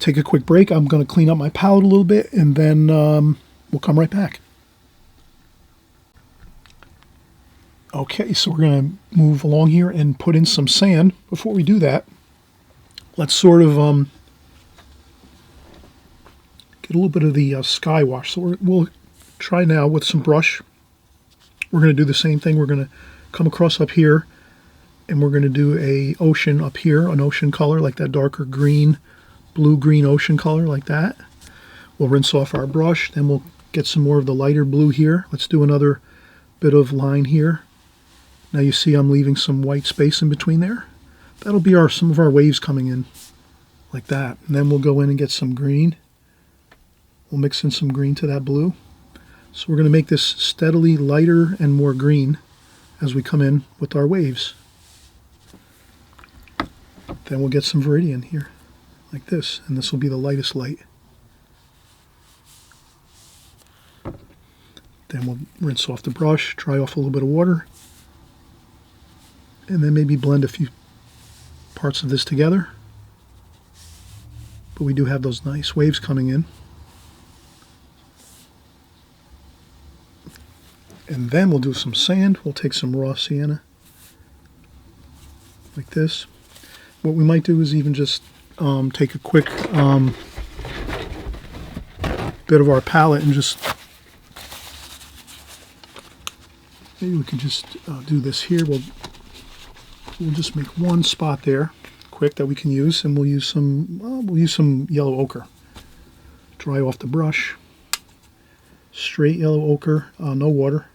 take a quick break. I'm going to clean up my palette a little bit, and then we'll come right back. Okay, so we're going to move along here and put in some sand. Before we do that, let's sort of get a little bit of the sky wash. So we'll try now with some brush. We're going to do the same thing. We're going to come across up here, and we're going to do a ocean up here, an ocean color like that darker green, blue-green ocean color like that. We'll rinse off our brush, then we'll get some more of the lighter blue here. Let's do another bit of line here. Now you see I'm leaving some white space in between there. That'll be some of our waves coming in like that. And then we'll go in and get some green. We'll mix in some green to that blue. So we're going to make this steadily lighter and more green as we come in with our waves. Then we'll get some Viridian here, like this, and this will be the lightest light. Then we'll rinse off the brush, dry off a little bit of water, and then maybe blend a few parts of this together. But we do have those nice waves coming in. And then we'll do some sand. We'll take some raw sienna, like this. What we might do is even just take a quick bit of our palette and just, maybe we can just do this here. We'll just make one spot there, quick, that we can use, and we'll use some yellow ochre. Dry off the brush. Straight yellow ochre, no water.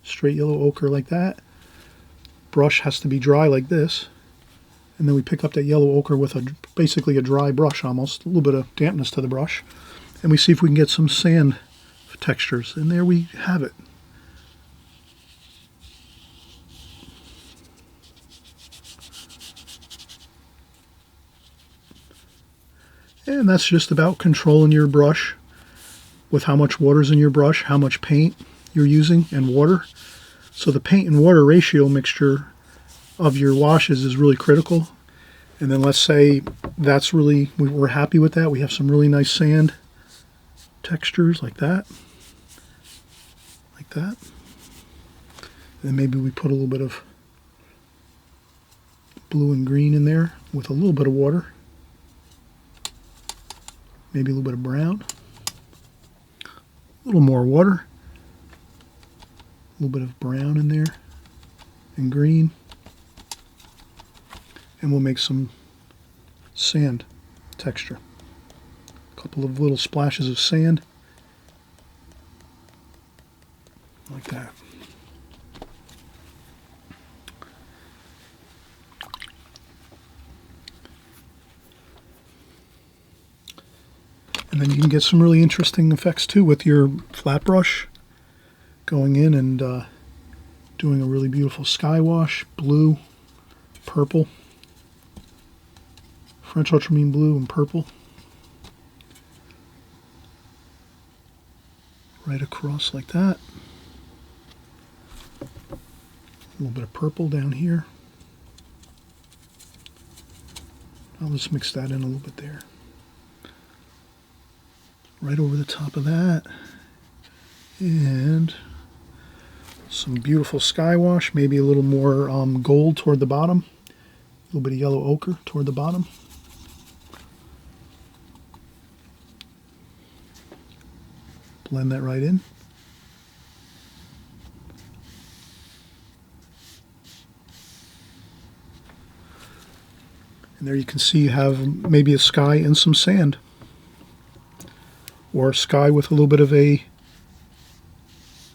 Straight yellow ochre like that. Brush has to be dry like this. And then we pick up that yellow ochre with basically a dry brush almost, a little bit of dampness to the brush. And we see if we can get some sand textures. And there we have it. And that's just about controlling your brush with how much water's in your brush, how much paint you're using, and water. So the paint and water ratio mixture of your washes is really critical. And then let's say that's really, we're happy with that. We have some really nice sand textures like that. Like that. And then maybe we put a little bit of blue and green in there with a little bit of water. Maybe a little bit of brown. A little more water. A little bit of brown in there. And green. And we'll make some sand texture. A couple of little splashes of sand. Like that. And then you can get some really interesting effects too with your flat brush. Going in and doing a really beautiful sky wash. Blue, purple. French ultramarine blue and purple. Right across like that. A little bit of purple down here. I'll just mix that in a little bit there. Right over the top of that. And some beautiful sky wash. Maybe a little more gold toward the bottom. A little bit of yellow ochre toward the bottom. Blend that right in. And there you can see you have maybe a sky and some sand. Or a sky with a little bit of a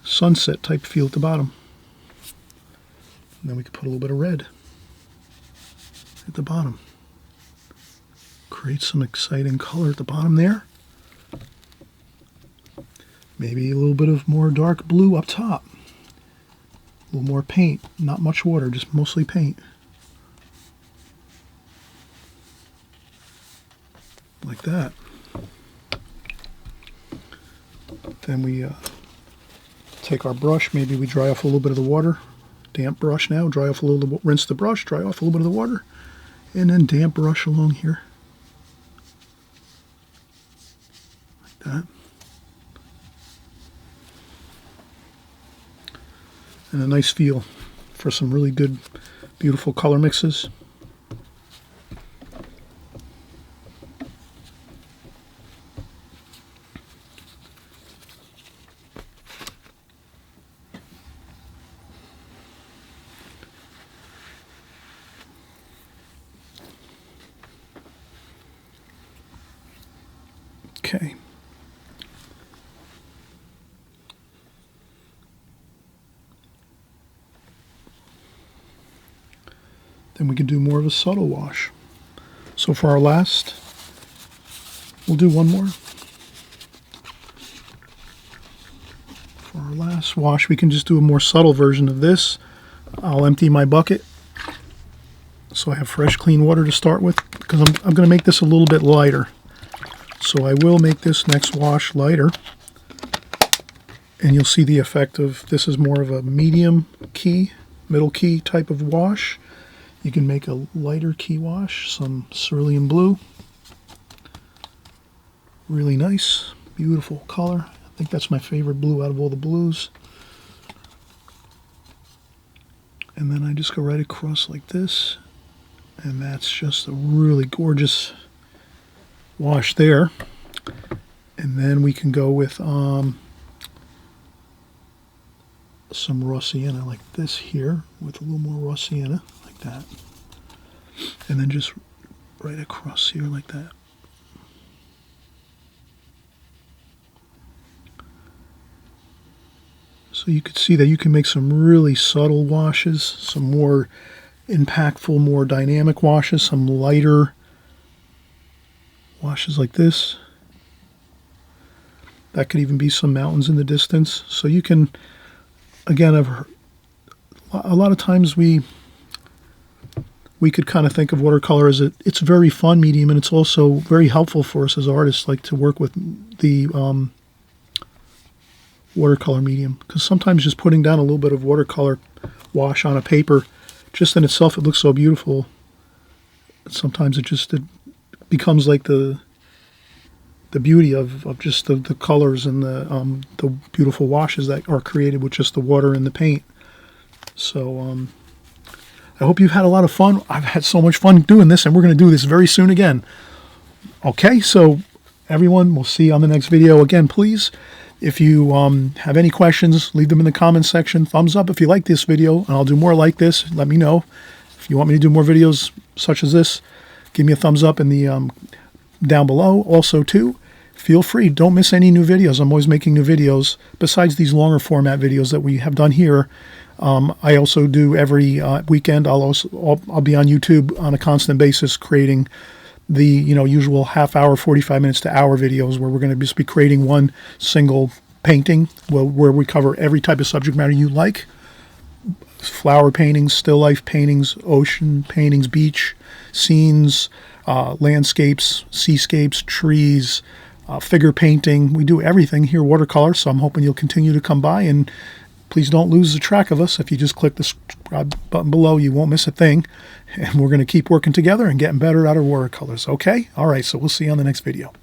sunset type feel at the bottom. And then we could put a little bit of red at the bottom. Create some exciting color at the bottom there. Maybe a little bit of more dark blue up top. A little more paint, not much water, just mostly paint. Like that. Then we take our brush, maybe we dry off a little bit of the water. Damp brush now, dry off a little, rinse the brush, dry off a little bit of the water. And then damp brush along here. Like that. And a nice feel for some really good, beautiful color mixes. Okay. Then we can do more of a subtle wash. So for our last, we'll do one more. For our last wash, we can just do a more subtle version of this. I'll empty my bucket so I have fresh, clean water to start with, because I'm going to make this a little bit lighter. So I will make this next wash lighter, and you'll see the effect of this is more of a medium key, middle key type of wash. You can make a lighter key wash, some cerulean blue. Really nice, beautiful color. I think that's my favorite blue out of all the blues. And then I just go right across like this. And that's just a really gorgeous wash there. And then we can go with some raw sienna like this here, with a little more raw sienna like that. And then just right across here like that. So you could see that you can make some really subtle washes, some more impactful, more dynamic washes, some lighter washes like this. That could even be some mountains in the distance. So you can, again, a lot of times we could kind of think of watercolor as it's a very fun medium, and it's also very helpful for us as artists, like to work with the watercolor medium, because sometimes just putting down a little bit of watercolor wash on a paper, just in itself, it looks so beautiful. Sometimes it becomes like the beauty of just the colors and the beautiful washes that are created with just the water and the paint. So I hope you've had a lot of fun. I've had so much fun doing this, and we're going to do this very soon again. Okay, so everyone, we'll see you on the next video. Again, please, if you have any questions, leave them in the comments section. Thumbs up if you like this video, and I'll do more like this. Let me know. If you want me to do more videos such as this, give me a thumbs up in the down below. Also, too, feel free. Don't miss any new videos. I'm always making new videos. Besides these longer format videos that we have done here, I also do every weekend. I'll be on YouTube on a constant basis creating the usual half-hour, 45 minutes to hour videos where we're going to just be creating one single painting where we cover every type of subject matter you like. Flower paintings, still life paintings, ocean paintings, beach scenes, landscapes, seascapes, trees, figure painting. We do everything here, watercolor, so I'm hoping you'll continue to come by, and please don't lose the track of us. If you just click the subscribe button below, you won't miss a thing. And we're going to keep working together and getting better at our watercolors. Okay? All right, so we'll see you on the next video.